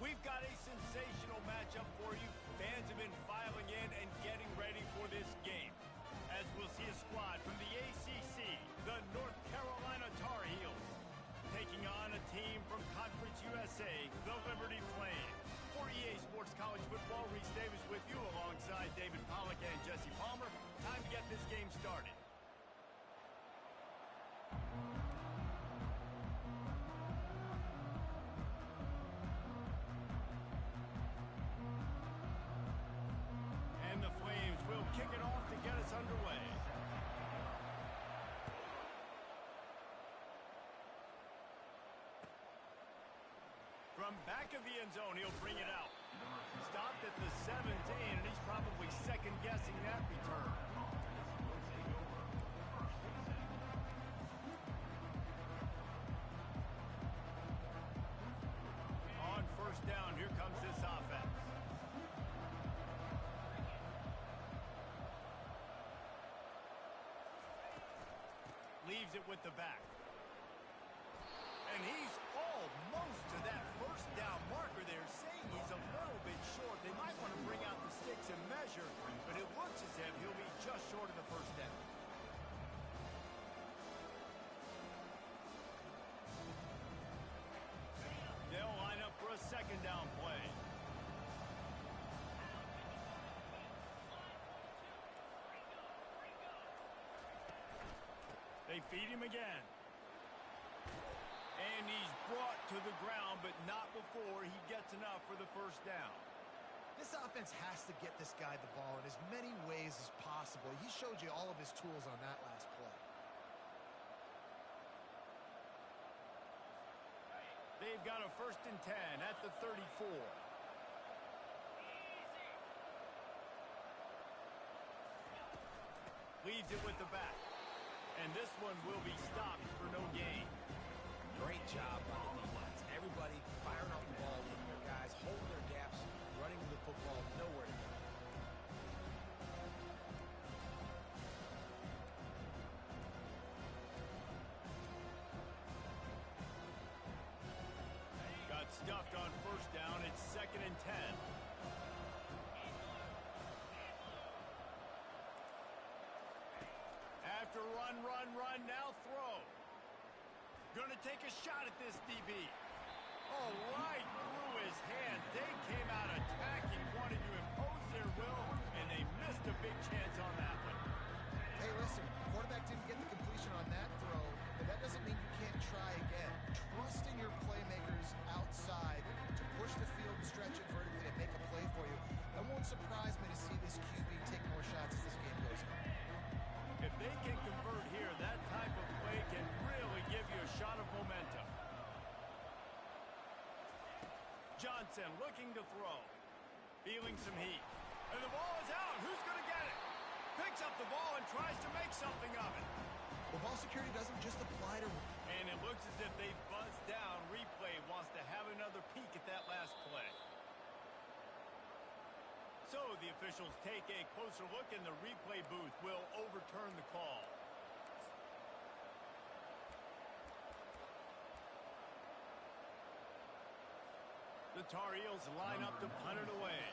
We've got a sensational matchup for you. Fans have been filing in and getting ready for this game, as we'll see a squad from the ACC, the North Carolina Tar Heels, taking on a team from Conference USA, the Liberty Flames. For EA Sports College Football, Reese Davis with you alongside David Pollack and Jesse Palmer. Time to get this game started. And the Flames will kick it off to get us underway. From back of the end zone, he'll bring it out. Stopped at the 17, and he's probably second-guessing that return. On first down, here comes this offense. Leaves it with the back. And he's almost to that first down marker there, saying he's a little bit short. They might want to bring out the sticks and measure, but it looks as if he'll be just short of the first down. They'll line up for a second down play. They feed him again. And he's brought to the ground, but not before he gets enough for the first down. This offense has to get this guy the ball in as many ways as possible. He showed you all of his tools on that last play. They've got a 1st and 10 at the 34. Leaves it with the back. And this one will be stopped for no gain. Great job by the defense. Everybody firing off the ball, hitting their guys, holding their gaps, running the football, nowhere to go. Got stuffed on first down. It's 2nd and 10. After run, now throw. Gonna take a shot at this DB. Oh, right through his hand. They came out attacking, wanted to impose their will, and they missed a big chance on that one. Hey, listen, quarterback didn't get the completion on that throw, but that doesn't mean you can't try again. Trusting your playmakers outside to push the field and stretch it vertically and make a play for you. That won't surprise me to see this QB take more shots as this game goes on. If they can convert here, that type of play can really give you a shot of momentum. Johnson looking to throw. Feeling some heat. And the ball is out. Who's going to get it? Picks up the ball and tries to make something of it. The ball security doesn't just apply to... And it looks as if they've buzzed down. Replay wants to have another peek at that last play. So the officials take a closer look, and the replay booth will overturn the call. The Tar Heels line up to punt it away.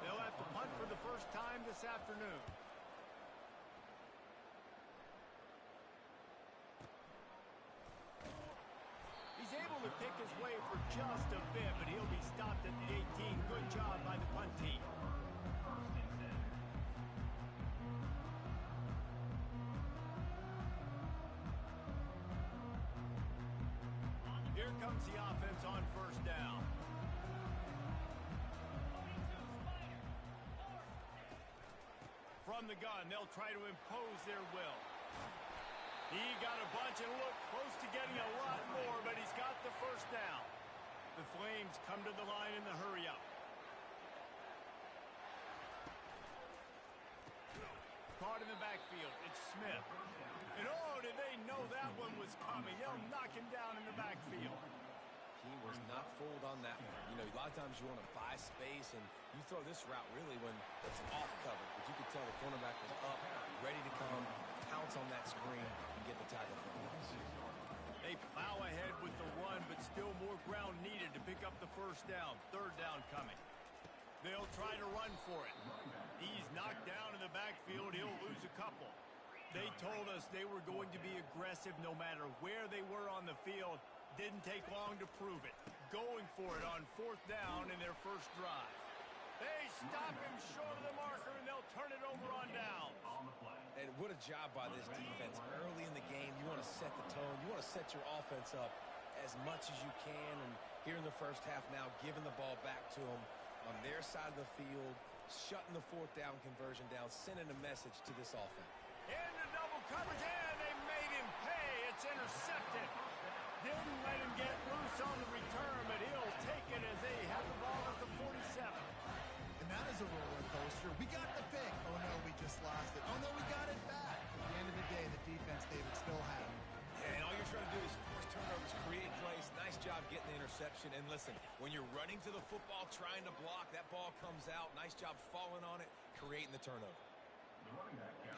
They'll have to punt for the first time this afternoon. He's able to pick his way for just a bit, but he'll be stopped at the 18. Good job by the punt team. Here comes the offense on first down. From the gun, they'll try to impose their will. He got a bunch and looked close to getting a lot more, but he's got the first down. The Flames come to the line in the hurry-up. Caught in the backfield. It's Smith. And oh, did they know that one was coming? They'll knock him down in the backfield. He was not fooled on that one. You know, a lot of times you want to buy space, and you throw this route really when it's off cover. But you could tell the cornerback was up, ready to come, pounce on that screen, and get the tackle for the loss. They plow ahead with the run, but still more ground needed to pick up the first down. Third down coming. They'll try to run for it. He's knocked down in the backfield. He'll lose a couple. They told us they were going to be aggressive no matter where they were on the field. Didn't take long to prove it. Going for it on fourth down in their first drive. They stop him short of the marker, and they'll turn it over on downs. And what a job by this defense. Early in the game, you want to set the tone. You want to set your offense up as much as you can. And here in the first half now, giving the ball back to them on their side of the field, shutting the fourth down conversion down, sending a message to this offense. Into double coverage, and they made him pay. It's intercepted. Didn't let him get loose on the return, but he'll take it as they have the ball at the 47. And that is a roller coaster. We got the pick. Oh, no, we just lost it. Oh, no, we got it back. At the end of the day, the defense, they would still have it. Yeah, and all you're trying to do is force turnovers, create plays. Nice job getting the interception. And listen, when you're running to the football, trying to block, that ball comes out. Nice job falling on it, creating the turnover.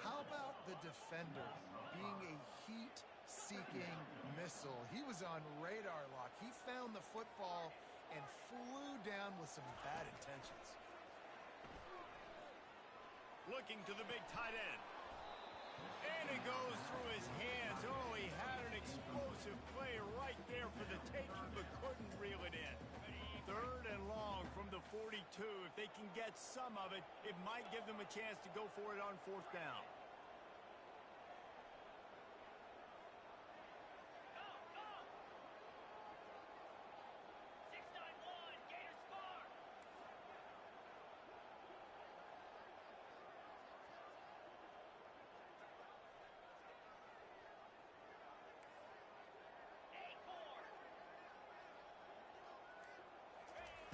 How about the defender being a heat-seeking missile? He was on radar lock. He found the football and flew down with some bad intentions. Looking to the big tight end. And it goes through his hands. Oh, he had an explosive play right there for the taking, but couldn't reel it in. Third and long from the 42. If they can get some of it, it might give them a chance to go for it on fourth down.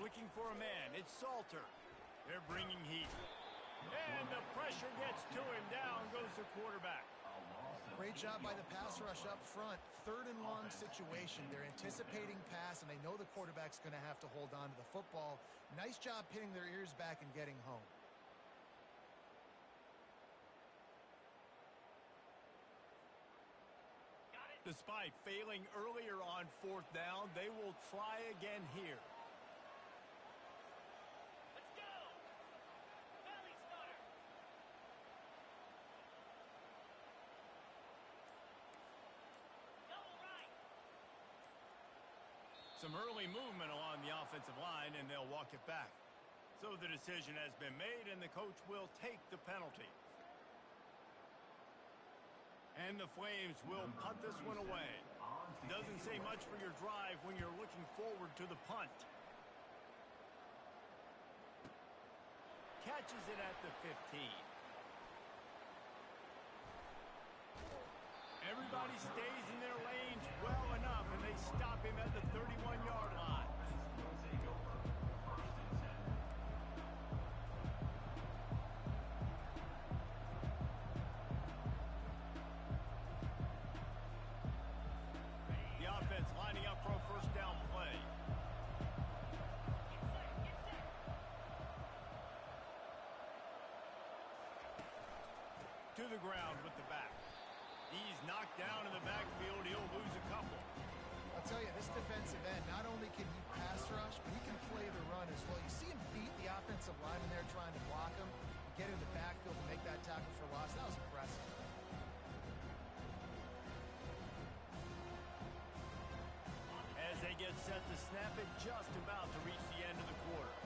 Looking for a man. It's Salter. They're bringing heat. And the pressure gets to him. Down goes the quarterback. Great job by the pass rush up front. Third and long situation. They're anticipating pass, and they know the quarterback's going to have to hold on to the football. Nice job pinning their ears back and getting home. Despite failing earlier on fourth down, they will try again here. Some early movement along the offensive line, and they'll walk it back. So the decision has been made, and the coach will take the penalty. And the Flames will punt this one away. Doesn't say much for your drive when you're looking forward to the punt. Catches it at the 15. Everybody stays in their lanes well enough, and they stop him at the 31-yard line. The offense lining up for a first down play. To the ground with the back. He's knocked down in the backfield. He'll lose a couple. I'll tell you, this defensive end, not only can he pass rush, but he can play the run as well. You see him beat the offensive lineman there trying to block him, get in the backfield and make that tackle for loss. That was impressive. As they get set to snap it, just about to reach the end of the quarter.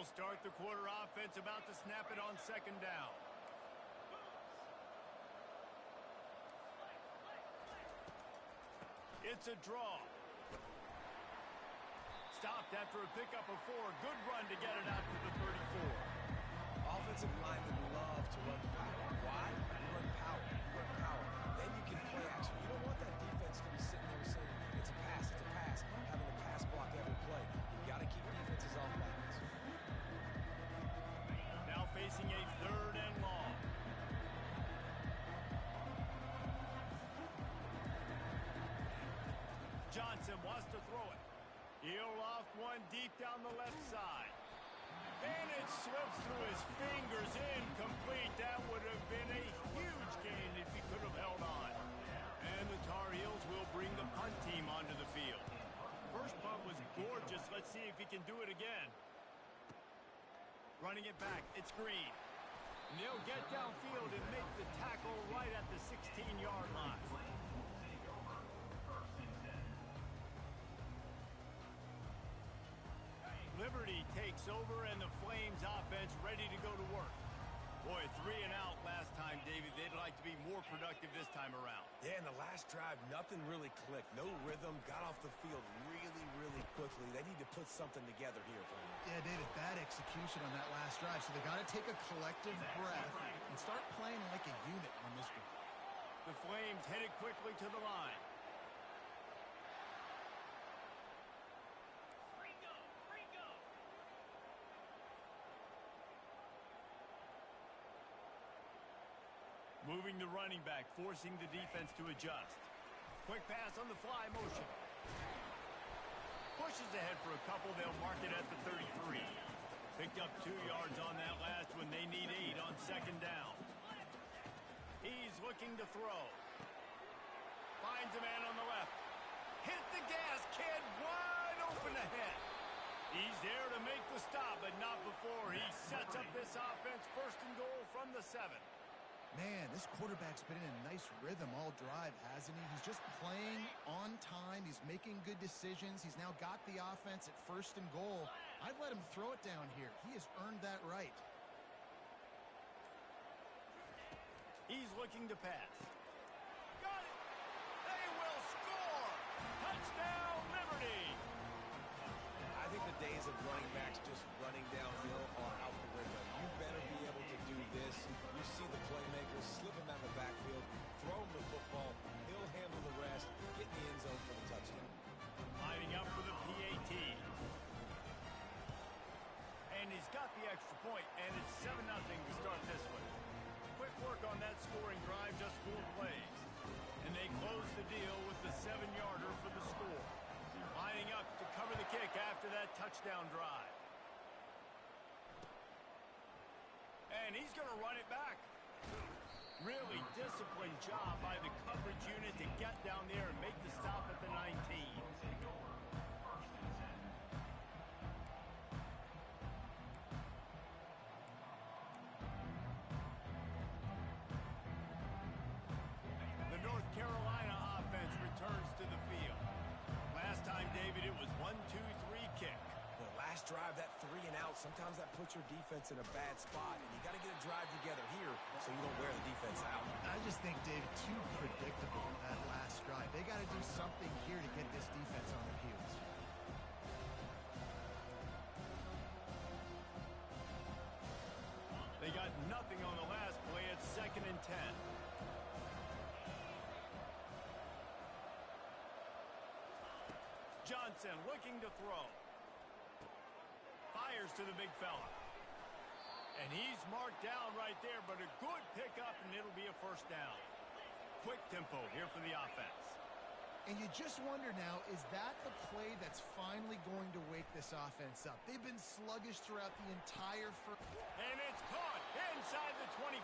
start the quarter offense, about to snap it on second down. It's a draw. Stopped after a pickup of 4. Good run to get it out to the 34. Offensive linemen love to run power. Why? You run power. You run power. Then you can play action. You don't want that defense to be sitting there saying, it's a pass, having a pass block every play. You've got to keep defenses off balance. Now facing a 3rd and long. Johnson wants to throw it. He'll loft one deep down the left side. And it slips through his fingers, incomplete. That would have been a huge gain if he could have held on. And the Tar Heels will bring the punt team onto the field. First punt was gorgeous. Let's see if he can do it again. Running it back, it's Green. And they'll get downfield and make the tackle right at the 16-yard line. Liberty takes over, and the Flames offense ready to go to work. Boy, 3 and out last time, David. They'd like to be more productive this time around. Yeah, in the last drive, nothing really clicked. No rhythm, got off the field really quickly. They need to put something together here, Brian. Yeah, David, bad execution on that last drive. So they got to take a collective breath and start playing like a unit on this one. The Flames headed quickly to the line. Moving the running back, forcing the defense to adjust. Quick pass on the fly motion. Pushes ahead for a couple. They'll mark it at the 33. Picked up 2 yards on that last one. They need 8 on second down. He's looking to throw. Finds a man on the left. Hit the gas, kid. Wide open ahead. He's there to make the stop, but not before he sets up this offense. 1st and goal from the 7. Man, this quarterback's been in a nice rhythm all drive, hasn't he? He's just playing on time. He's making good decisions. He's now got the offense at 1st and goal. I'd let him throw it down here. He has earned that right. He's looking to pass. Got it! They will score! Touchdown, Liberty! I think the days of running backs just running downhill are out the window. You better be able to do this. You see the playmakers, slip him out of the backfield, throw him the football, he'll handle the rest, get in the end zone for the touchdown. Lining up for the PAT. And he's got the extra point, and it's 7-0 to start this one. Quick work on that scoring drive, just 4 plays. And they close the deal with the 7-yarder for the score. Lining up to cover the kick after that touchdown drive. And he's going to run it back. Really disciplined job by the coverage unit to get down there and make the stop at the 19. The North Carolina offense returns to the field. Last time, David, it was 1-2-3 kick. The last drive, that 3 and out, sometimes that puts your defense in a bad spot, and you got to get a drive together here so you don't wear the defense out. I just think, David, too predictable that last drive. They got to do something here to get this defense on their heels. They got nothing on the last play. It's 2nd and 10. Johnson looking to throw. Fires to the big fella. And he's marked down right there, but a good pickup, and it'll be a 1st down. Quick tempo here for the offense. And you just wonder now, is that the play that's finally going to wake this offense up? They've been sluggish throughout the entire first. And it's caught inside the 25.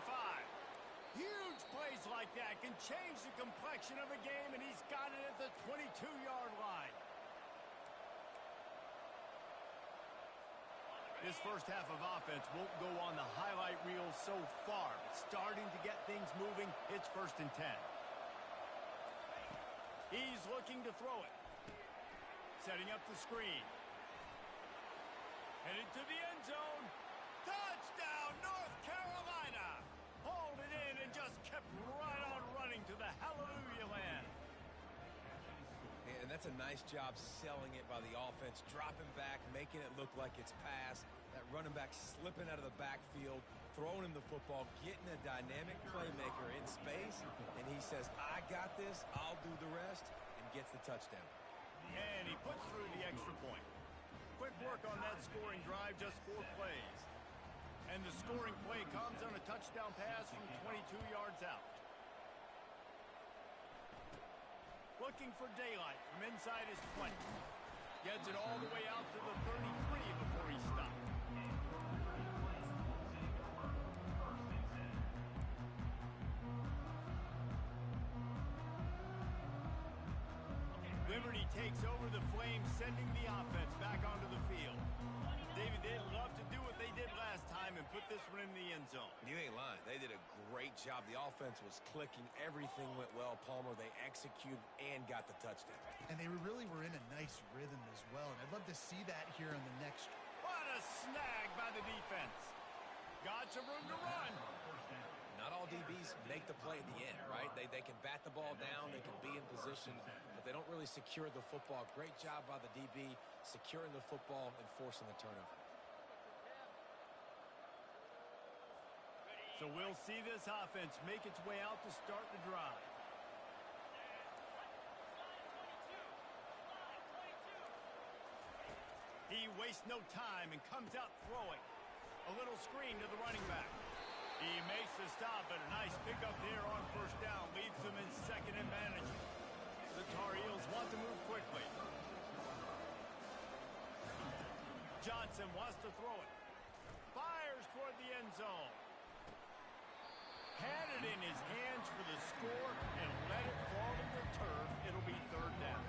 Huge plays like that can change the complexion of a game, and he's got it at the 22-yard line. This first half of offense won't go on the highlight reel so far. But starting to get things moving, it's 1st and 10. He's looking to throw it. Setting up the screen. Headed to the end zone. Touchdown, North Carolina! Hauled it in and just kept right on running to the hallelujah land. And that's a nice job selling it by the offense, dropping back, making it look like it's pass. That running back slipping out of the backfield, throwing him the football, getting a dynamic playmaker in space, and he says, I got this, I'll do the rest, and gets the touchdown. And he puts through the extra point. Quick work on that scoring drive, just 4 plays. And the scoring play comes on a touchdown pass from 22 yards out. Looking for daylight from inside his 20. Gets it all the way out to the 33 before he stopped. Liberty takes over the Flames, sending the offense back onto the field. David, they'd love to do what they did last time and put this one in the end zone. You ain't lying. They did a great job. The offense was clicking. Everything went well, Palmer. They executed and got the touchdown. And they really were in a nice rhythm as well. And I'd love to see that here on the next. What a snag by the defense. Got some room to run. Not all DBs make the play at the end, right? They can bat the ball down, they can be in position, but they don't really secure the football. Great job by the DB securing the football and forcing the turnover. So we'll see this offense make its way out to start the drive. He wastes no time and comes out throwing. A little screen to the running back. He makes the stop, but a nice pickup there on first down. Leaves them in second and manageable. The Tar Heels want to move quickly. Johnson wants to throw it. Fires toward the end zone. Had it in his hands for the score and let it fall to the turf. It'll be third down.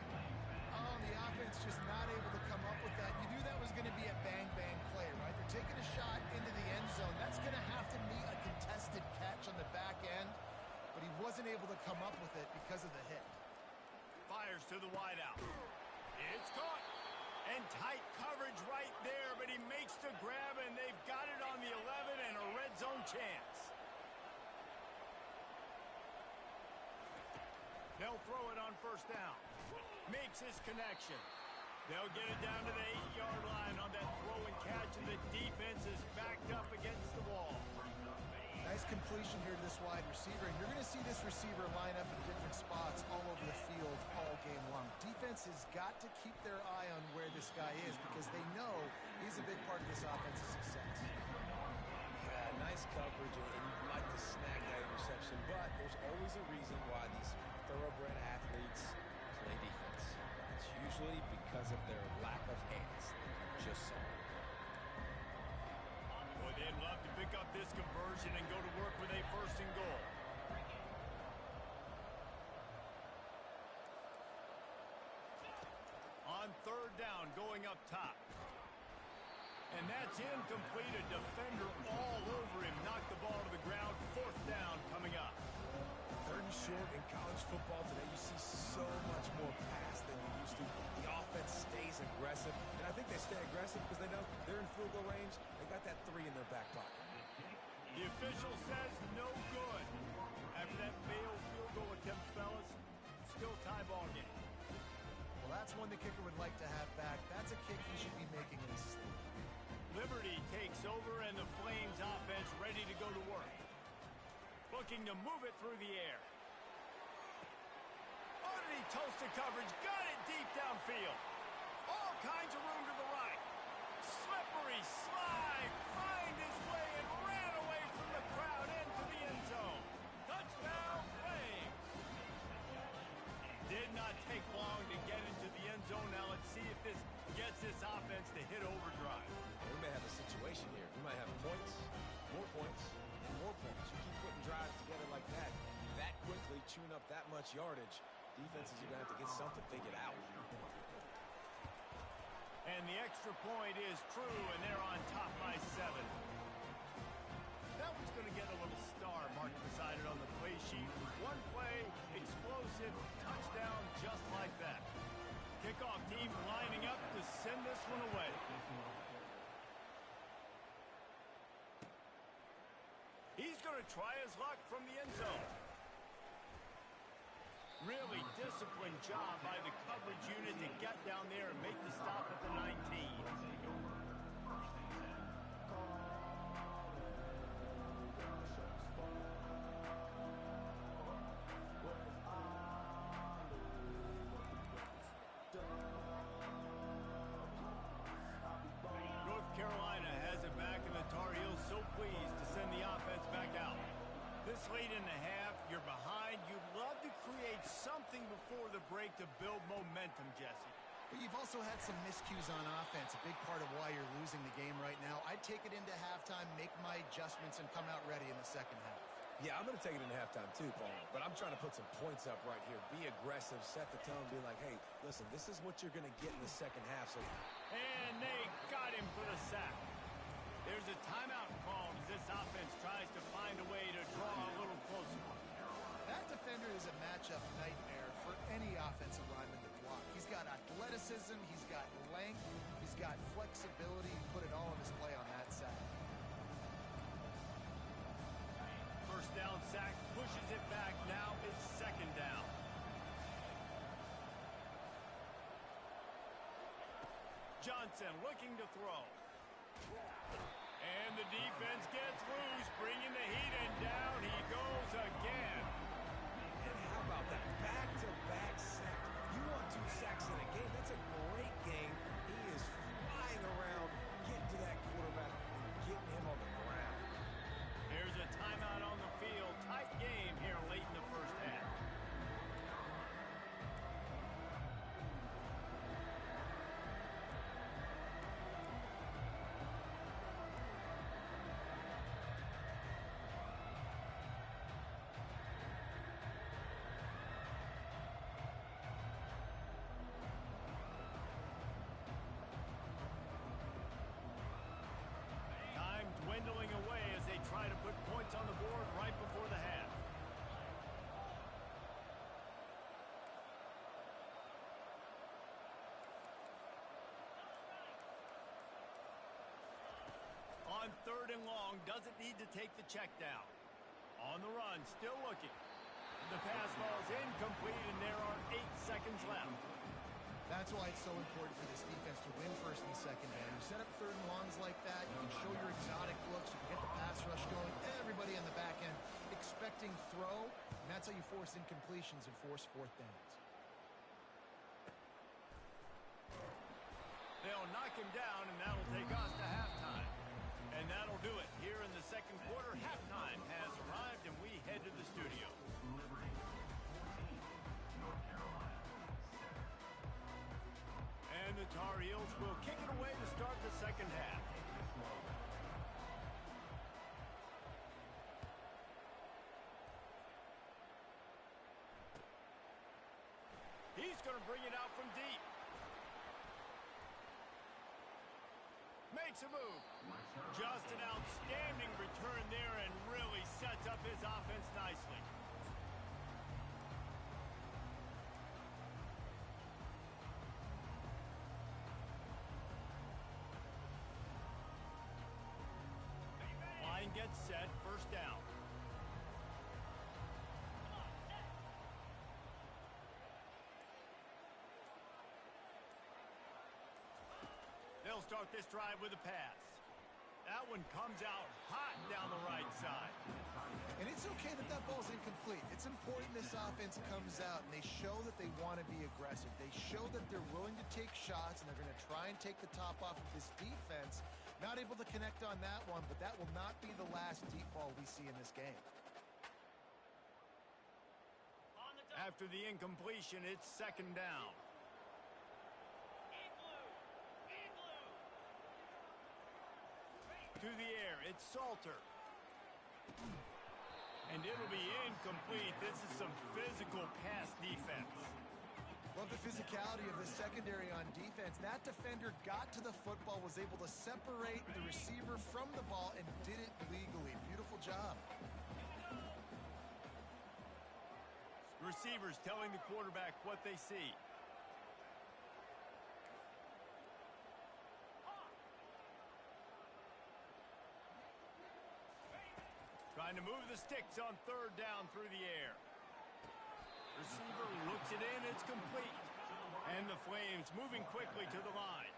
Oh, the offense just not able to come up with that. You knew that was going to be a bang-bang play, right? They're taking a shot into the end zone. That's going to have to be a contested catch on the back end, but he wasn't able to come up with it because of the hit. Fires to the wideout. It's caught. And tight coverage right there, but he makes the grab, and they've got it on the 11 and a red zone chance. They'll throw it on first down. Makes his connection. They'll get it down to the 8-yard line on that throw and catch, and the defense is backed up against the wall. Nice completion here to this wide receiver, and you're going to see this receiver line up in different spots all over the field all game long. Defense has got to keep their eye on where this guy is because they know he's a big part of this offense's success. Yeah, nice coverage, and you'd like to snag that interception, but there's always a reason why these thoroughbred athletes play defense. It's usually because of their lack of hands. Just so. Boy, they'd love to pick up this conversion and go to work with a first and goal. On third down, going up top. And that's incomplete. A defender all over him. Knocked the ball to the ground. Fourth down coming up. Third and short in college football today, you see so much more pass than you used to. The offense stays aggressive, and I think they stay aggressive because they know they're in field goal range. They got that 3 in their back pocket. The official says no good. After that failed field goal attempt, fellas, still tie ball game. Well, that's one the kicker would like to have back. That's a kick he should be making in his sleep. Liberty takes over, and the Flames offense ready to go to work. Looking to move it through the air. Underneath toasted coverage, got it deep downfield. All kinds of room to the right. Slippery slide, find his way and ran away from the crowd into the end zone. Touchdown, Flames. Did not take long to get into the end zone. Now let's see if this gets this offense to hit overdrive. We may have a situation here. We might have points, more points, and more points. You keep putting drives together like that quickly, chewing up that much yardage, defenses are going to have to get something figured out. And the extra point is true, and they're on top by 7. That one's going to get a little star marked beside it on the play sheet. One play, explosive, touchdown just like that. Kickoff team lining up to send this one away. try his luck from the end zone. Really disciplined job by the coverage unit to get down there and make the stop at the 19. North Carolina has it back, and the Tar Heels so pleased to send the offense back out. This late in the half, you're behind. You'd love to create something before the break to build momentum, Jesse. But you've also had some miscues on offense, a big part of why you're losing the game right now. I'd take it into halftime, make my adjustments, and come out ready in the second half. Yeah, I'm going to take it into halftime too, Paul. But I'm trying to put some points up right here. Be aggressive, set the tone, be like, hey, listen, this is what you're going to get in the second half. So, and they got him for the sack. There's a timeout called as this offense tries to find a way to draw a little closer. That defender is a matchup nightmare for any offensive lineman to block. He's got athleticism, he's got length, he's got flexibility. He put it all on display on that sack. First down sack, pushes it back. Now it's second down. Johnson looking to throw. And the defense gets loose, bringing the heat, and down he goes again. And how about that back-to-back sack? You want 2 sacks in a game, that's a great game. He is flying around, getting to that quarterback and getting him on the ground. There's a timeout on the field. Tight game here late in the first half. Dwindling away as they try to put points on the board right before the half. On 3rd and long, doesn't need to take the check down. On the run, still looking. The pass ball's incomplete, and there are 8 seconds left. That's why it's so important for this defense to win first and second down. You set up 3rd and longs like that, you can show your exotic looks, you can get the pass rush going, everybody on the back end expecting throw, and that's how you force incompletions and force 4th downs. They'll knock him down, and that'll take us to halftime. And that'll do it here in the second quarter. Halftime has arrived, and we head to the studio. Liberty 14, North Carolina 7. And the Tar Heels will kick it away to start the second half. He's going to bring it out from deep. Makes a move. Just an outstanding return there and really sets up his offense nicely. Line gets set, first down. They'll start this drive with a pass. That one comes out hot down the right side. And it's okay that that ball's incomplete. It's important this offense comes out and they show that they want to be aggressive. They show that they're willing to take shots and they're going to try and take the top off of this defense. Not able to connect on that one, but that will not be the last deep ball we see in this game. After the incompletion, it's second down. To the air, it's Salter. And it'll be incomplete. This is some physical pass defense. Love the physicality of the secondary on defense. That defender got to the football, was able to separate the receiver from the ball, and did it legally. Beautiful job. Receivers telling the quarterback what they see. Trying Trying to move the sticks on third down through the air. Receiver looks it in. It's complete. And the Flames moving quickly to the line.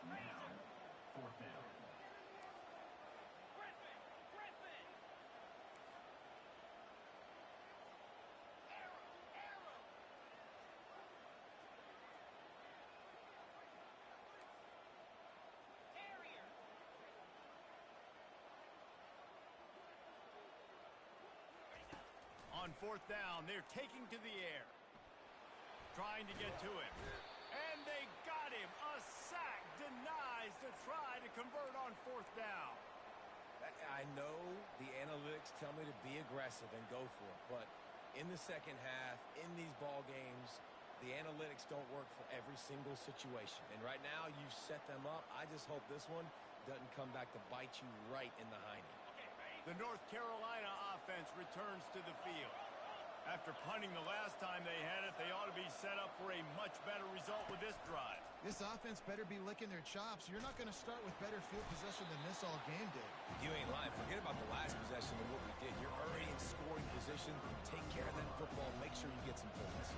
Now, fourth down. On fourth down, they're taking to the air. Trying to get to him. And they got him. A sack denies to try to convert on fourth down. I know the analytics tell me to be aggressive and go for it, but in the second half, in these ball games, the analytics don't work for every single situation. And right now, you've set them up. I just hope this one doesn't come back to bite you right in the hiney. The North Carolina offense returns to the field. After punting the last time they had it, they ought to be set up for a much better result with this drive. This offense better be licking their chops. You're not going to start with better field possession than this all game did. You ain't lying. Forget about the last possession and what we did. You're already in scoring position. Take care of that football. Make sure you get some points.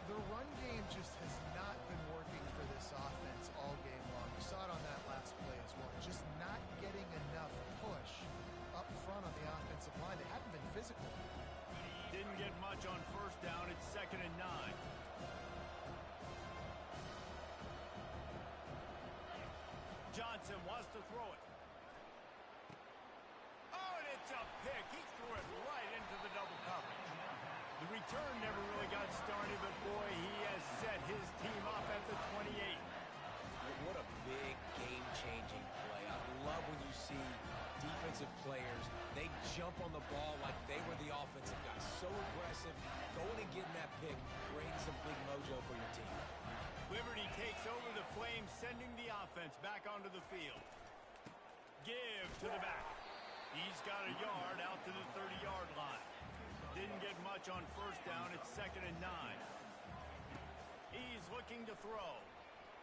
The run game just has not been working for this offense all game long. You saw it on that last play as well. Just not getting enough push up front on the offensive line. They haven't been physical. Didn't get much on first down. It's 2nd and 9. Johnson wants to throw it. Oh, and it's a pick. He threw it right into the double coverage. The return never really got started, but boy, he has set his team up at the 28. What a big game-changing play. I love when you see defensive players, they jump on the ball like they were the offensive guys. So aggressive, going and getting that pick, creating some big mojo for your team. Liberty takes over the Flames, sending the offense back onto the field. Give to the back. He's got a yard out to the 30-yard line. Didn't get much on first down. It's 2nd and 9. He's looking to throw.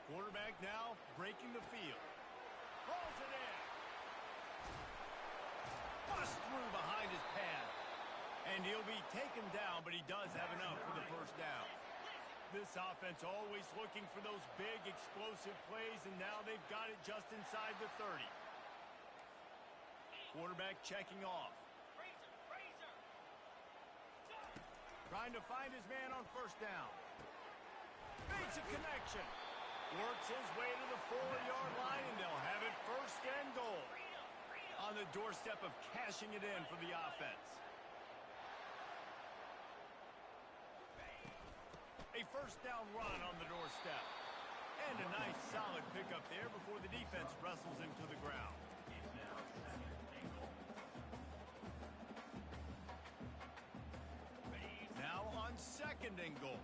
Quarterback now breaking the field. Rolls it in. Bust through behind his pad. And he'll be taken down, but he does have enough for the first down. This offense always looking for those big, explosive plays, and now they've got it just inside the 30. Quarterback checking off. Trying to find his man on first down. Makes a connection. Works his way to the 4-yard line, and they'll have it 1st and goal. On the doorstep of cashing it in for the offense. A first down run on the doorstep. And a nice solid pickup there before the defense wrestles him to the ground. It's now 2nd and goal. Now on 2nd and goal.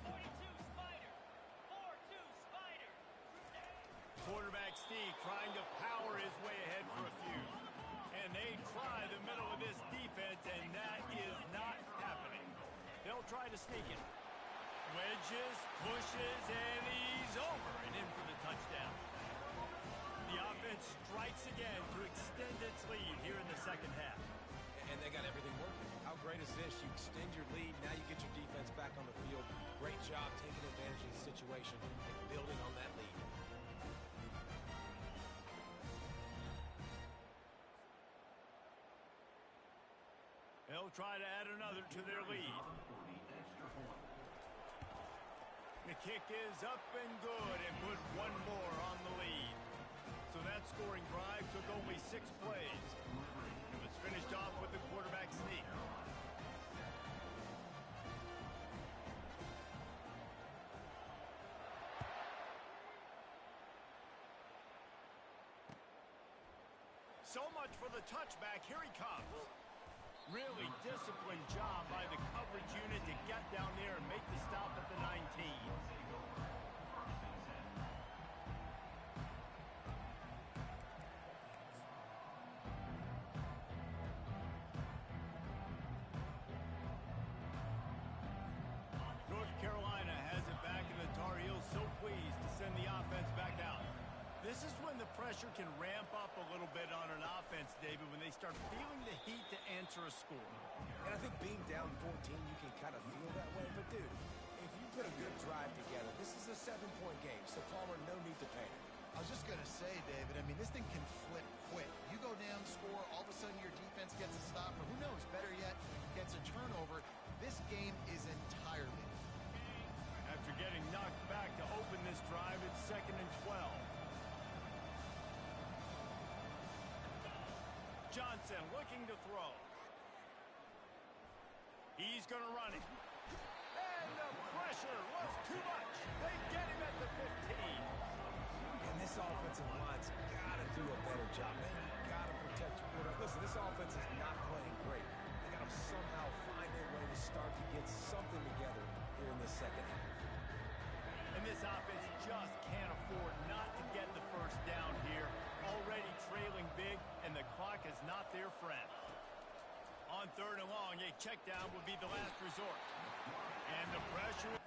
42 Spider. 4-2 Spider. Quarterback Steve trying to power his way ahead for a few. And they try the middle of this defense, and that is not happening. They'll try to sneak it. Wedges, pushes, and he's over and in for the touchdown. The offense strikes again to extend its lead here in the second half. And they got everything working. How great is this? You extend your lead, now you get your defense back on the field. Great job taking advantage of the situation and building on that lead. They'll try to add another to their lead. The kick is up and good and put one more on the lead. So that scoring drive took only 6 plays. It was finished off with the quarterback sneak. So much for the touchback. Here he comes. Really disciplined job by the coverage unit to get down there and make the stop at the 19. Carolina has it back, and the Tar Heels so pleased to send the offense back out. This is when the pressure can ramp up a a little bit on an offense, David, when they start feeling the heat to answer a score. And I think being down 14, you can kind of feel that way. But, dude, if you put a good drive together, this is a 7-point game, so Palmer, no need to panic. I was just going to say, David, I mean, this thing can flip quick. You go down, score, all of a sudden your defense gets a stop, or who knows, better yet, gets a turnover. This game is entirely. After getting knocked back to open this drive, it's 2nd and 12. Johnson looking to throw. He's going to run it. And the pressure was too much. They get him at the 15. And this offensive line's got to do a better job, man. You got to protect your quarterback. Listen, this offense is not playing great. They got to somehow find their way to start to get something together here in the second half. And this offense just can't afford not to get the first down here. Already trailing big, and the clock is not their friend. On 3rd and long, a check down would be the last resort. And the pressure...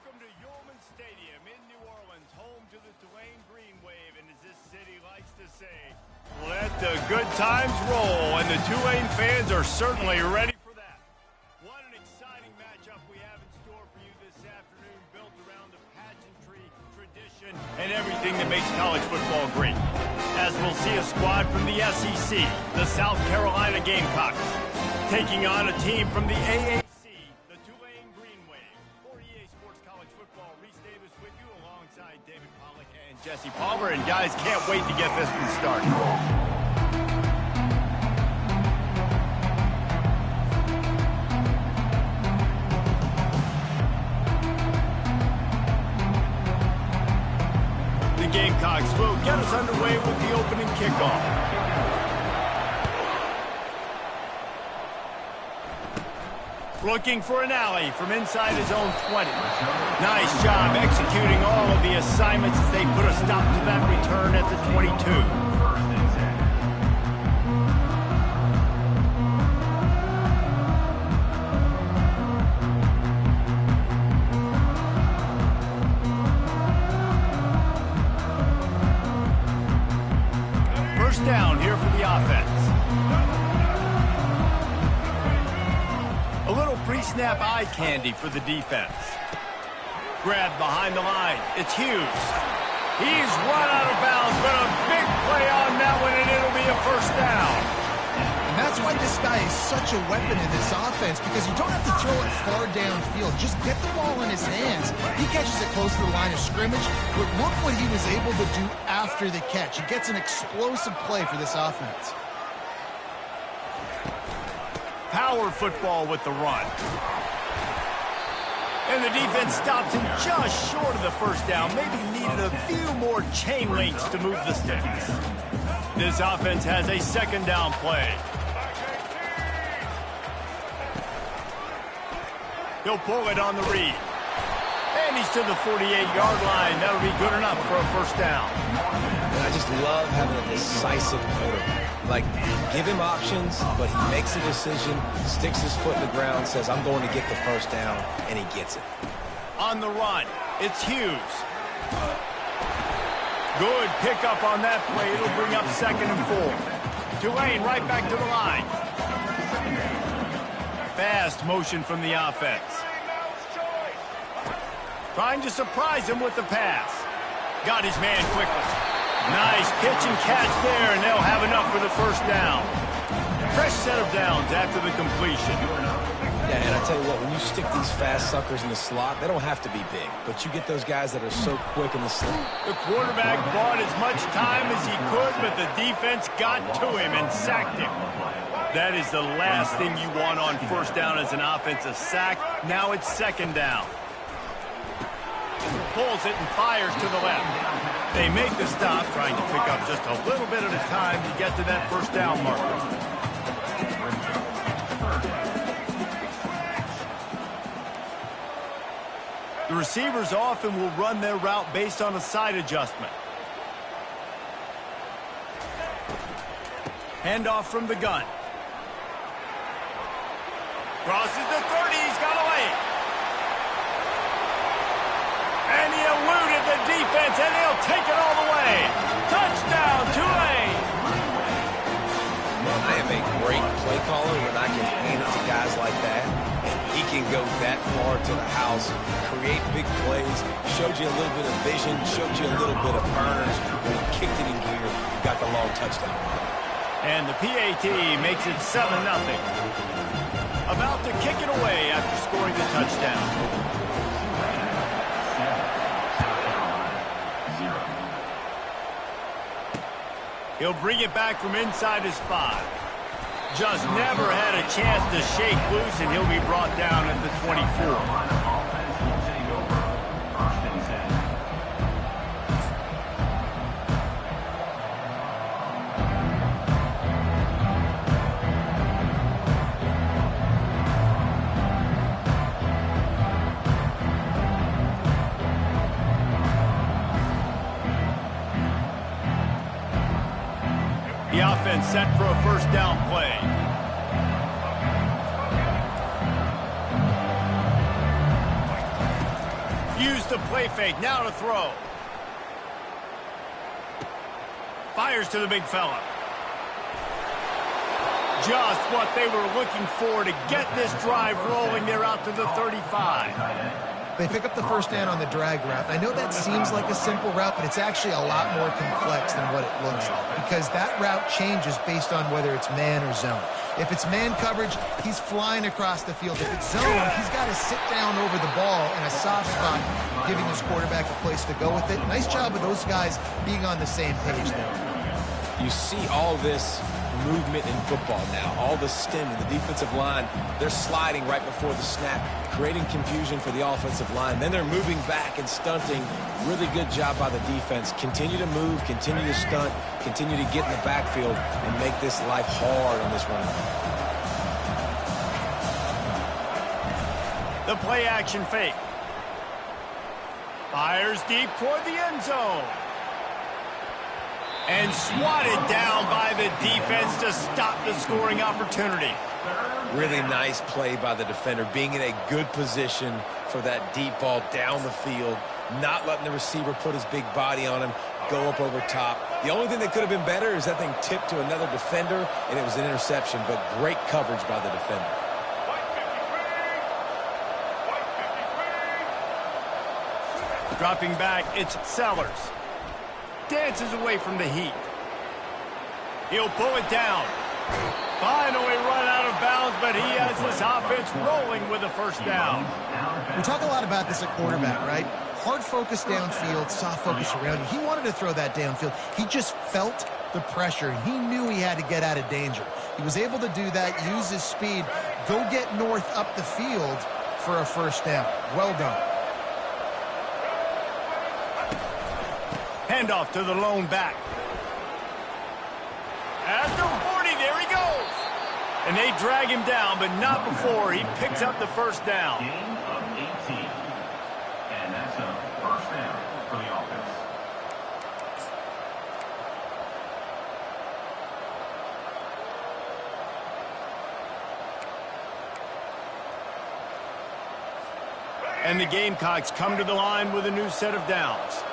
Welcome to Yulman Stadium in New Orleans, home to the Tulane Green Wave, and as this city likes to say, let the good times roll, and the Tulane fans are certainly ready for that. What an exciting matchup we have in store for you this afternoon, built around the pageantry, tradition, and everything that makes college football great. As we'll see a squad from the SEC, the South Carolina Gamecocks, taking on a team from the AAC, the Tulane Green Wave. For EA Sports College Football, Reese Davis with you alongside David Pollack and Jesse Palmer. And guys, can't wait to get this one started. The Gamecocks will get us underway with the opening kickoff. Looking for an alley from inside his own 20. Nice job executing all of the assignments as they put a stop to that return at the 22. First down here for the offense. A little pre-snap eye candy for the defense. Grabbed behind the line. It's Hughes. He's run out of bounds, but a big play on that one, and it'll be a first down. And that's why this guy is such a weapon in this offense, because you don't have to throw it far downfield. Just get the ball in his hands. He catches it close to the line of scrimmage, but look what he was able to do after the catch. He gets an explosive play for this offense. Power football with the run. And the defense stops him just short of the first down. Maybe needed a few more chain links to move the sticks. This offense has a second down play. He'll pull it on the read. And he's to the 48-yard line. That'll be good enough for a first down. And I just love having a decisive quarterback. Like, give him options, but he makes a decision, sticks his foot in the ground, says, I'm going to get the first down, and he gets it. On the run, it's Hughes. Good pickup on that play. It'll bring up 2nd and 4. Tulane right back to the line. Fast motion from the offense. Trying to surprise him with the pass. Got his man quickly. Nice pitch and catch there, and they'll have enough for the first down. Fresh set of downs after the completion. Yeah, and I tell you what, when you stick these fast suckers in the slot, they don't have to be big, but you get those guys that are so quick in the slot. The quarterback bought as much time as he could, but the defense got to him and sacked him. That is the last thing you want on first down as an offensive sack. Now it's 2nd down. Pulls it and fires to the left. They make the stop, trying to pick up just a little bit at a time to get to that first down marker. The receivers often will run their route based on a side adjustment. Handoff from the gun. Crosses the 30, he's got away. And he eluded the defense, and he'll take it all the way. Touchdown, Tulane! I am a great play caller when I can hand it to guys like that. And he can go that far to the house, create big plays, showed you a little bit of vision, showed you a little bit of burners. When he kicked it in gear, got the long touchdown. And the PAT makes it 7-0. About to kick it away after scoring the touchdown. He'll bring it back from inside his 5. Just never had a chance to shake loose, and he'll be brought down at the 24. The offense set for a first down play. Use the play fake, now to throw. Fires to the big fella. Just what they were looking for to get this drive rolling. They're out to the 35. They pick up the first down on the drag route. I know that seems like a simple route, but it's actually a lot more complex than what it looks like because that route changes based on whether it's man or zone. If it's man coverage, he's flying across the field. If it's zone, he's got to sit down over the ball in a soft spot, giving his quarterback a place to go with it. Nice job of those guys being on the same page there. You see all this movement in football now, all the stemming, the defensive line, they're sliding right before the snap, creating confusion for the offensive line. Then they're moving back and stunting. Really good job by the defense. Continue to move, continue to stunt, continue to get in the backfield and make this life hard on this running back. The play action fake. Fires deep toward the end zone. And swatted down by the defense to stop the scoring opportunity. Really nice play by the defender, being in a good position for that deep ball down the field, not letting the receiver put his big body on him, go up over top. The only thing that could have been better is that thing tipped to another defender, and it was an interception, but great coverage by the defender. Dropping back, it's Sellers. Dances away from the heat. He'll pull it down. Finally run out of bounds, but he has this offense rolling with a first down. We talk a lot about this at quarterback, right? Hard focus downfield, soft focus around you. He wanted to throw that downfield. He just felt the pressure. He knew he had to get out of danger. He was able to do that, use his speed, go get north up the field for a first down. Well done. Handoff to the lone back. At the 40, there he goes. And they drag him down, but not before he picks up the first down. Gain of 18. And that's a first down for the offense. And the Gamecocks come to the line with a new set of downs.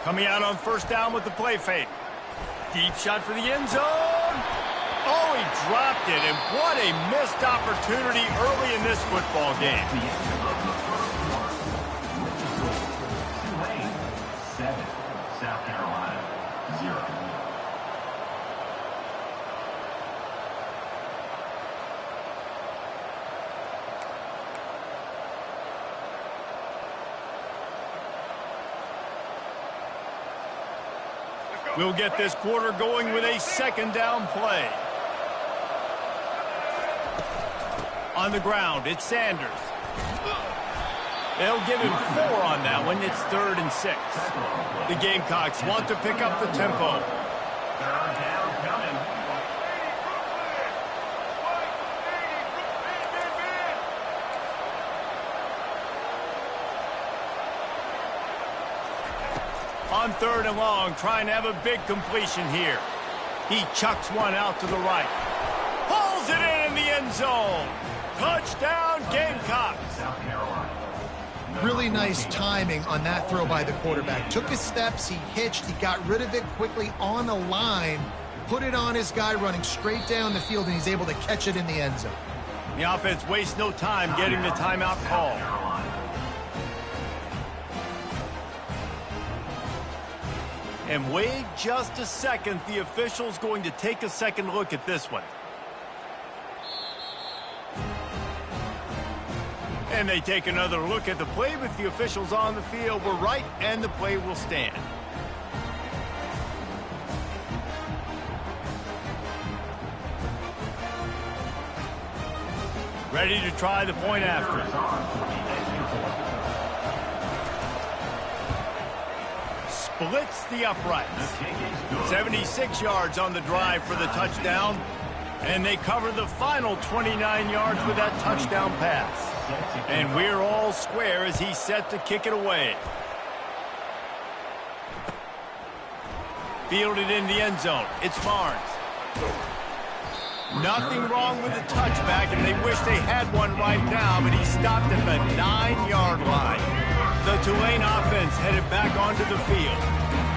Coming out on first down with the play fake. Deep shot for the end zone. Oh, he dropped it, and what a missed opportunity early in this football game. Tulane 7, South Carolina 0. We'll get this quarter going with a second down play. On the ground, it's Sanders. They'll give him 4 on that one. It's 3rd and 6. The Gamecocks want to pick up the tempo. Third down coming. On 3rd and long, trying to have a big completion here. He chucks one out to the right. Pulls it in the end zone. Touchdown, Gamecocks. South Carolina. Really nice timing on that throw by the quarterback. Took his steps, he hitched, he got rid of it quickly on the line, put it on his guy running straight down the field, and he's able to catch it in the end zone. The offense wastes no time getting the timeout call. And wait just a second, the official's going to take a second look at this one. And they take another look at the play with the officials on the field. We're right, and the play will stand. Ready to try the point after. Splits the uprights. 76 yards on the drive for the touchdown. And they cover the final 29 yards with that touchdown pass. And we're all square as he's set to kick it away. Fielded in the end zone. It's Barnes. Nothing wrong with the touchback, and they wish they had one right now, but he stopped at the 9-yard line. The Tulane offense headed back onto the field.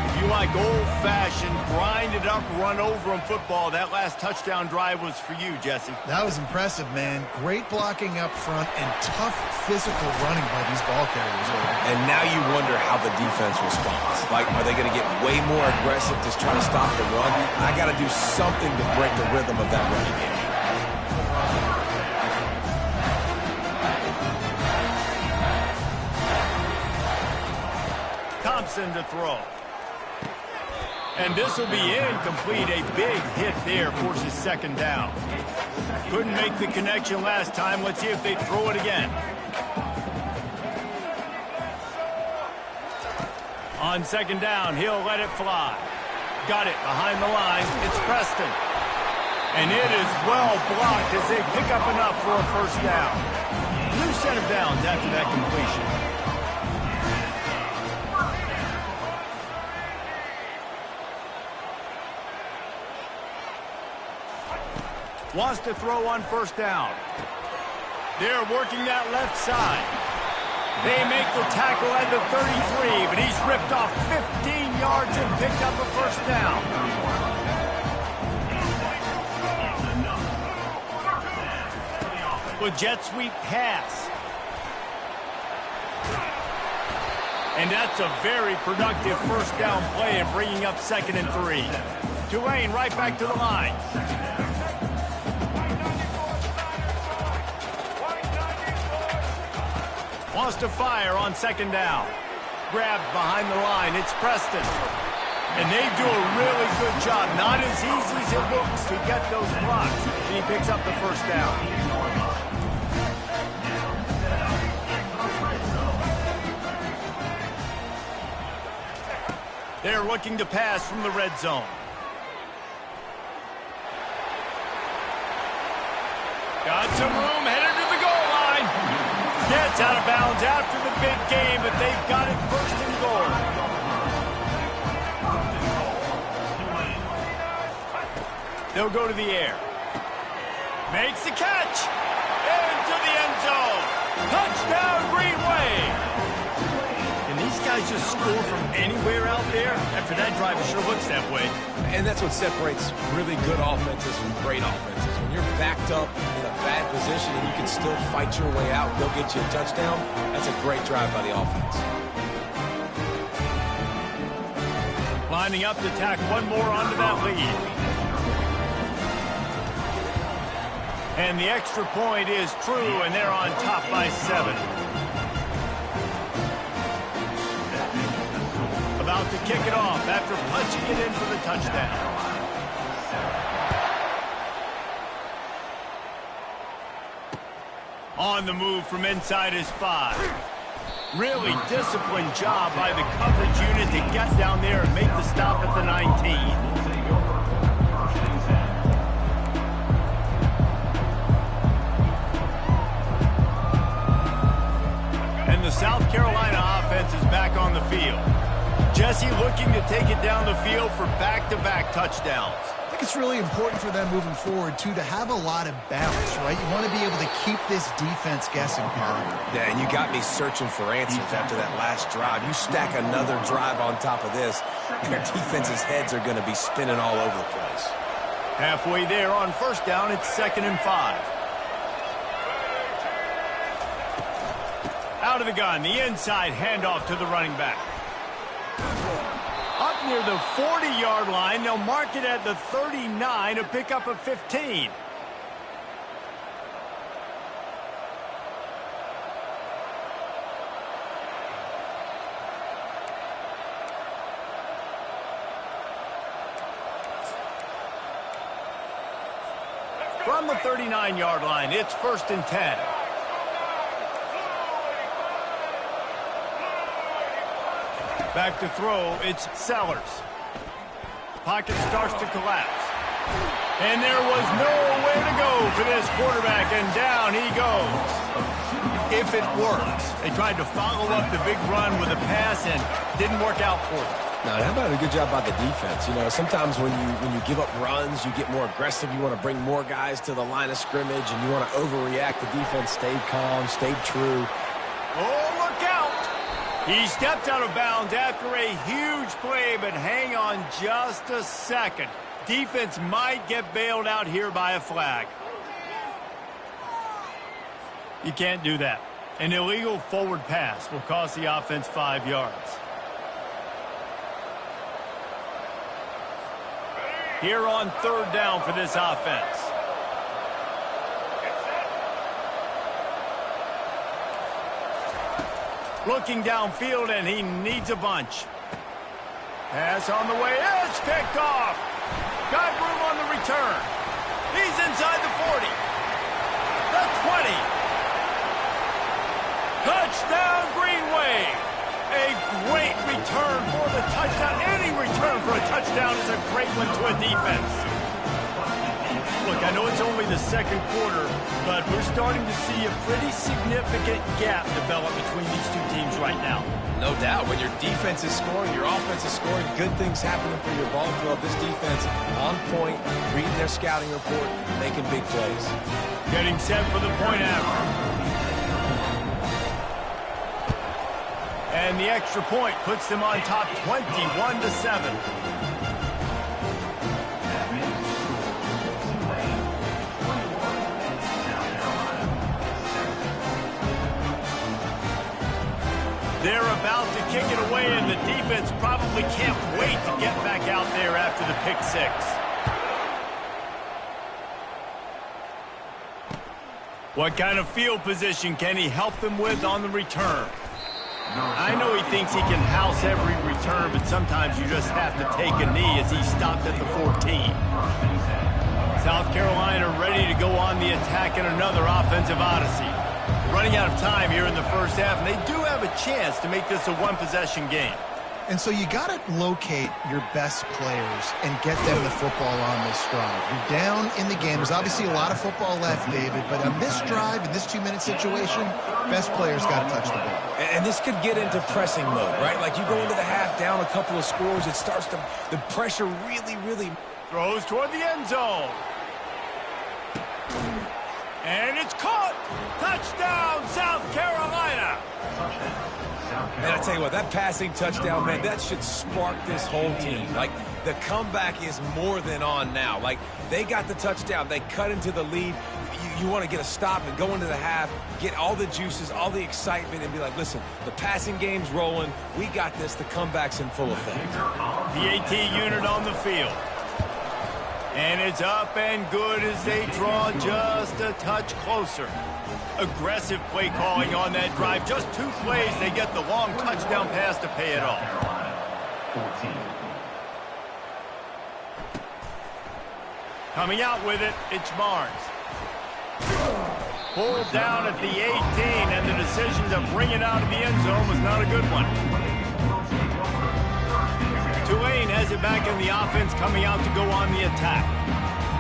If you like old-fashioned, grind-it-up, run-over-'em football, that last touchdown drive was for you, Jesse. That was impressive, man. Great blocking up front and tough physical running by these ball carriers. And now you wonder how the defense responds. Like, are they going to get way more aggressive to try to stop the run? I got to do something to break the rhythm of that running game. Thompson to throw. And this will be incomplete. A big hit there forces second down. Couldn't make the connection last time. Let's see if they throw it again. On second down, he'll let it fly. Got it behind the line. It's Preston. And it is well blocked as they pick up enough for a first down. New set of downs after that completion. Wants to throw on first down. They're working that left side. They make the tackle at the 33, but he's ripped off 15 yards and picked up a first down. With jet sweep pass. And that's a very productive first down play and bringing up 2nd and 3. Tulane right back to the line. Wants to fire on second down. Grabbed behind the line. It's Preston. And they do a really good job. Not as easy as it looks to get those blocks. And he picks up the first down. They're looking to pass from the red zone. Got some room, headed to the goal line. Gets out of bounds after the big game, but they've got it first and goal. They'll go to the air. Makes the catch. Into the end zone. Touchdown, Green Wave. Can these guys just score from anywhere out there? After that drive, it sure looks that way. And that's what separates really good offenses from great offenses. When you're backed up in a bad position and you can still fight your way out and they'll get you a touchdown, that's a great drive by the offense. Lining up to tack one more onto that lead. And the extra point is true, and they're on top by 7. About to kick it off after punching it in for the touchdown. On the move from inside his 5. Really disciplined job by the coverage unit to get down there and make the stop at the 19. And the South Carolina offense is back on the field. Jesse looking to take it down the field for back-to-back touchdowns. I think it's really important for them moving forward, too, to have a lot of balance, right? You want to be able to keep this defense guessing, Perry. Yeah, and you got me searching for answers after that last drive. You stack another drive on top of this, their defense's heads are going to be spinning all over the place. Halfway there on first down, it's 2nd and 5. Out of the gun, the inside handoff to the running back. Up near the 40-yard line, they'll mark it at the 39 to pick up a 15. From the 39-yard line, it's 1st and 10. Back to throw, it's Sellers. Pocket starts to collapse. And there was nowhere to go for this quarterback, and down he goes. If it works. They tried to follow up the big run with a pass and didn't work out for them. Now, how about a good job by the defense? You know, sometimes when you give up runs, you get more aggressive. You want to bring more guys to the line of scrimmage, and you want to overreact. The defense stayed calm, stayed true. Oh, look out! He stepped out of bounds after a huge play, but hang on just a second. Defense might get bailed out here by a flag. You can't do that. An illegal forward pass will cost the offense 5 yards. Here on third down for this offense. Looking downfield, and he needs a bunch. Pass on the way. It's picked off. Got room on the return. He's inside the 40. The 20. Touchdown, Greenway. A great return for the touchdown. Any return for a touchdown is a great one to a defense. Look, I know it's only the second quarter, but we're starting to see a pretty significant gap develop between these two teams right now. No doubt. When your defense is scoring, your offense is scoring, good things happening for your ball club. This defense on point, reading their scouting report, making big plays. Getting set for the point after. And the extra point puts them on top 21-7. They're about to kick it away, and the defense probably can't wait to get back out there after the pick six. What kind of field position can he help them with on the return? I know he thinks he can house every return, but sometimes you just have to take a knee as he stopped at the 14. South Carolina ready to go on the attack in another offensive odyssey. Running out of time here in the first half, and they do have a chance to make this a one-possession game. And so you got to locate your best players and get them the football on this drive. You're down in the game. There's obviously a lot of football left, David, but on this drive, in this 2-minute situation, best players got to touch the ball. And this could get into pressing mode, right? Like you go into the half down a couple of scores, it starts to, the pressure really. Throws toward the end zone. And it's caught. Touchdown, South Carolina. And I tell you what, that passing touchdown, man, that should spark this whole team. Like, the comeback is more than on now. Like, they got the touchdown. They cut into the lead. You want to get a stop and go into the half, get all the juices, all the excitement, and be like, listen, the passing game's rolling. We got this. The comeback's in full effect. The AT unit on the field. And it's up and good as they draw just a touch closer. Aggressive play calling on that drive. Just 2 plays, they get the long touchdown pass to pay it off. Coming out with it, it's Barnes. Pulled down at the 18, and the decision to bring it out of the end zone was not a good one. Tulane has it back in the offense, coming out to go on the attack.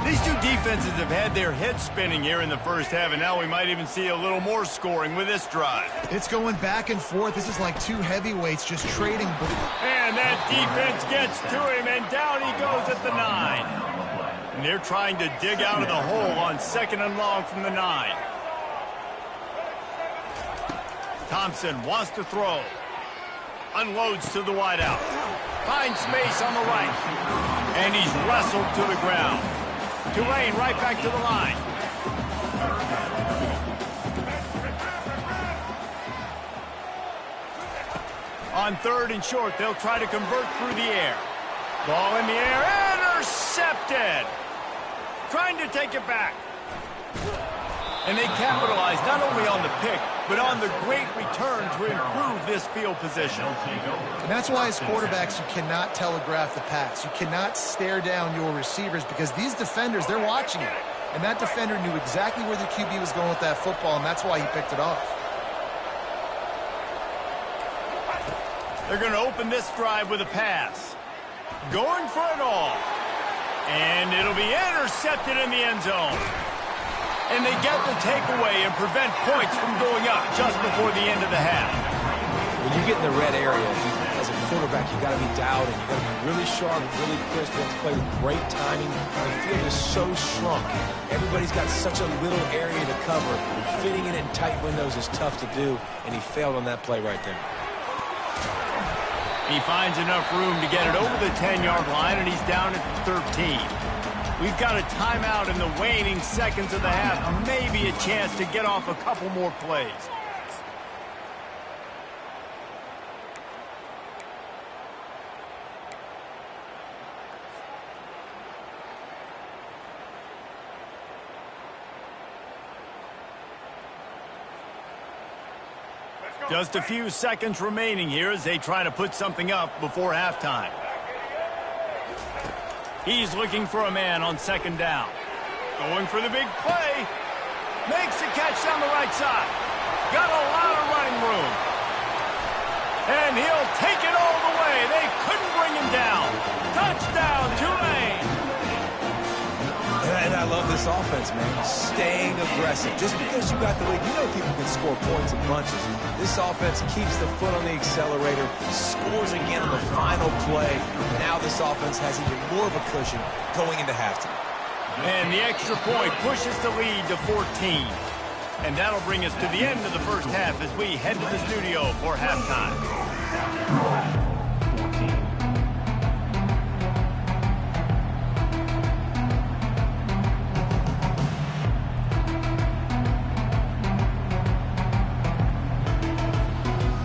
These two defenses have had their heads spinning here in the first half, and now we might even see a little more scoring with this drive. It's going back and forth. This is like 2 heavyweights just trading. And that defense gets to him, and down he goes at the 9. And they're trying to dig out of the hole on 2nd and long from the 9. Thompson wants to throw. Unloads to the wideout. Finds space on the right. And he's wrestled to the ground. Tulane right back to the line. On 3rd and short, they'll try to convert through the air. Ball in the air, intercepted. Trying to take it back. And they capitalize not only on the pick, but on the great return to improve this field position. And that's why as quarterbacks, you cannot telegraph the pass. You cannot stare down your receivers because these defenders, they're watching it. And that defender knew exactly where the QB was going with that football, and that's why he picked it off. They're going to open this drive with a pass. Going for it all. And it'll be intercepted in the end zone. And they get the takeaway and prevent points from going up just before the end of the half. When you get in the red area, he doesn't quarterback, you got to be dialed in. You got to be really sharp, really crisp. You have to play with great timing. The field is so shrunk. Everybody's got such a little area to cover. Fitting in tight windows is tough to do, and he failed on that play right there. He finds enough room to get it over the 10-yard line, and he's down at 13. We've got a timeout in the waning seconds of the half. Maybe a chance to get off a couple more plays. Just a few seconds remaining here as they try to put something up before halftime. He's looking for a man on second down. Going for the big play. Makes a catch down the right side. Got a lot of running room. And he'll take it all the way. They couldn't bring him down. Touchdown, Tulane. And I love this offense, man. Staying aggressive. Just because you got the lead, you know people can score points in bunches. This offense keeps the foot on the accelerator, scores again on the final play. Now this offense has even more of a cushion going into halftime. And the extra point pushes the lead to 14. And that'll bring us to the end of the first half as we head to the studio for halftime.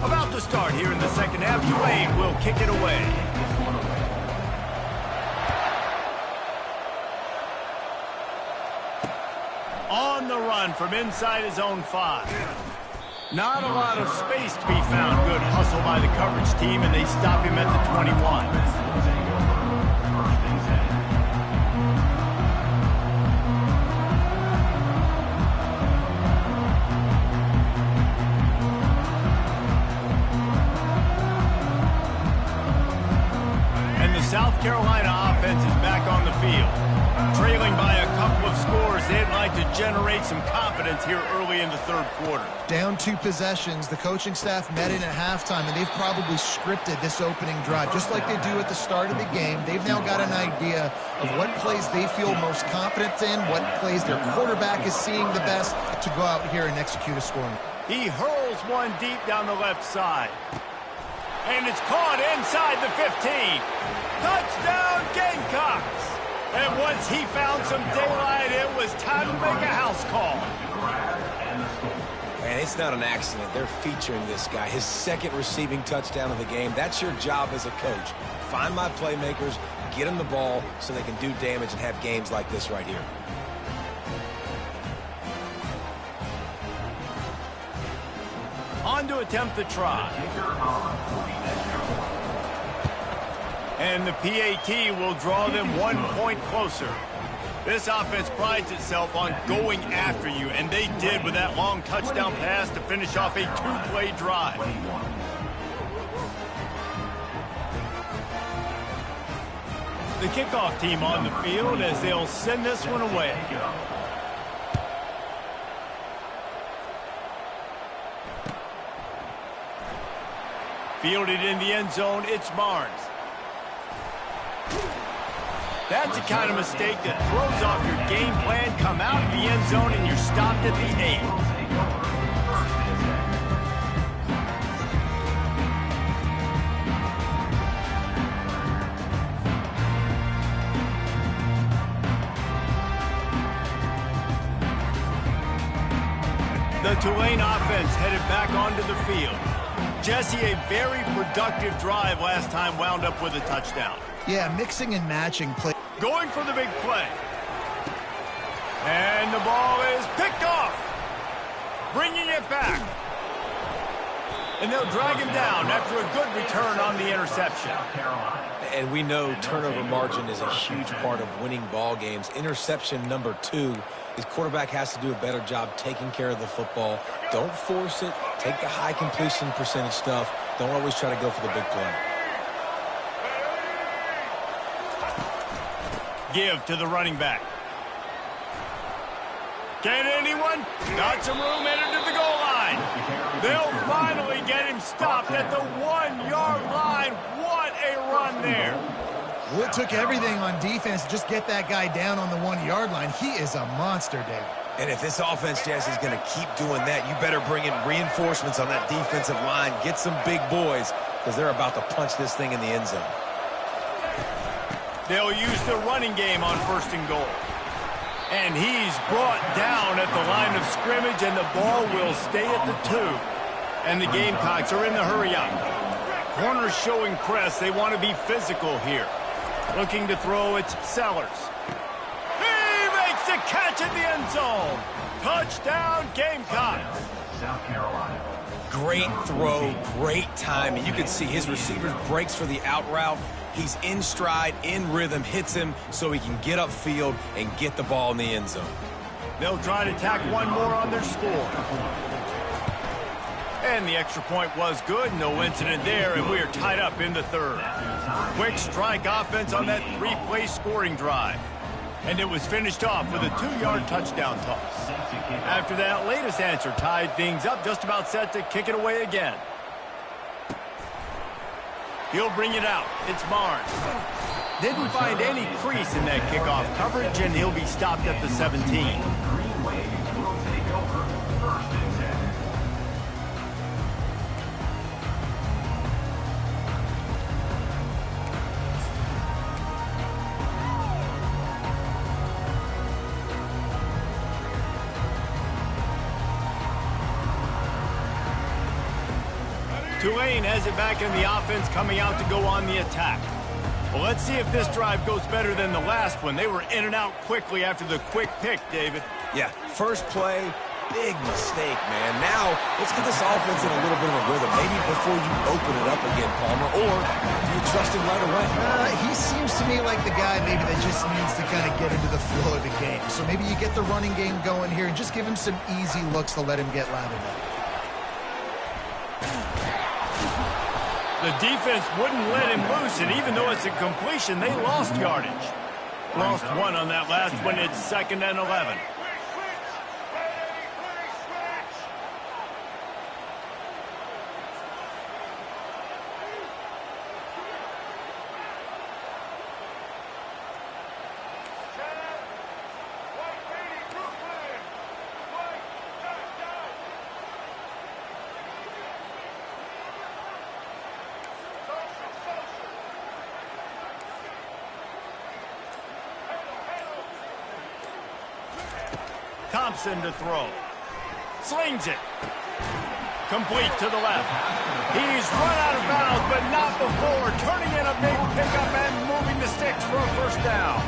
About to start here in the second half, Tulane will kick it away. On the run from inside his own 5. Not a lot of space to be found. Good hustle by the coverage team, and they stop him at the 21. South Carolina offense is back on the field. Trailing by a couple of scores, they'd like to generate some confidence here early in the third quarter. Down 2 possessions, the coaching staff met in at halftime, and they've probably scripted this opening drive. Just like they do at the start of the game, they've now got an idea of what plays they feel most confident in, what plays their quarterback is seeing the best to go out here and execute a scoring. He hurls one deep down the left side. And it's caught inside the 15. Touchdown, Gamecocks! And once he found some daylight, it was time to make a house call. And it's not an accident. They're featuring this guy. His second receiving touchdown of the game. That's your job as a coach. Find my playmakers, get them the ball so they can do damage and have games like this right here. On to attempt the try. And the PAT will draw them 1 point closer. This offense prides itself on going after you, and they did with that long touchdown pass to finish off a 2-play drive. The kickoff team on the field as they'll send this one away. Fielded in the end zone, it's Barnes. That's the kind of mistake that throws off your game plan. Come out of the end zone and you're stopped at the 8. The Tulane offense headed back onto the field. Jesse, a very productive drive last time wound up with a touchdown. Yeah, mixing and matching play. Going for the big play. And the ball is picked off. Bringing it back. And they'll drag him down after a good return on the interception. And we know turnover margin is a huge part of winning ball games. Interception number 2. His quarterback has to do a better job taking care of the football. Don't force it. Take the high completion percentage stuff. Don't always try to go for the big play. Give to the running back. Can anyone? Got some room, entered to the goal line. They'll finally get him stopped at the 1-yard line. What a run there. Well, it took everything on defense to just get that guy down on the 1-yard line. He is a monster, Dave. And if this offense, Jazz, is going to keep doing that, you better bring in reinforcements on that defensive line. Get some big boys, because they're about to punch this thing in the end zone. They'll use the running game on 1st and goal. And he's brought down at the line of scrimmage, and the ball will stay at the 2. And the Gamecocks are in the hurry-up. Corners showing press. They want to be physical here. Looking to throw, it's Sellers. He makes the catch in the end zone. Touchdown, Gamecocks. South Carolina. Great throw, great time. And you can see his receiver breaks for the out route. He's in stride, in rhythm, hits him so he can get upfield and get the ball in the end zone. They'll try to tack one more on their score. And the extra point was good. No incident there, and we are tied up in the 3rd. Quick strike offense on that 3-play scoring drive. And it was finished off with a 2-yard touchdown toss. After that latest answer tied things up, just about set to kick it away again. He'll bring it out. It's Barnes. Didn't find any crease in that kickoff coverage, and he'll be stopped at the 17. Green Wave will take over 1st and 10. Tulane has it back in the offense, coming out to go on the attack. Well, let's see if this drive goes better than the last one. They were in and out quickly after the quick pick, David. Yeah, first play, big mistake, man. Now, let's get this offense in a little bit of a rhythm. Maybe before you open it up again, Palmer, or do you trust him right away? He seems to me like the guy maybe that just needs to kind of get into the flow of the game. So maybe you get the running game going here and just give him some easy looks to let him get lathered up. The defense wouldn't let him loose, and even though it's a completion, they lost yardage. Lost one on that last one. It's 2nd and 11. Thompson to throw. Slings it. Complete to the left. He's run out of bounds, but not before turning in a big pickup and moving the sticks for a 1st down.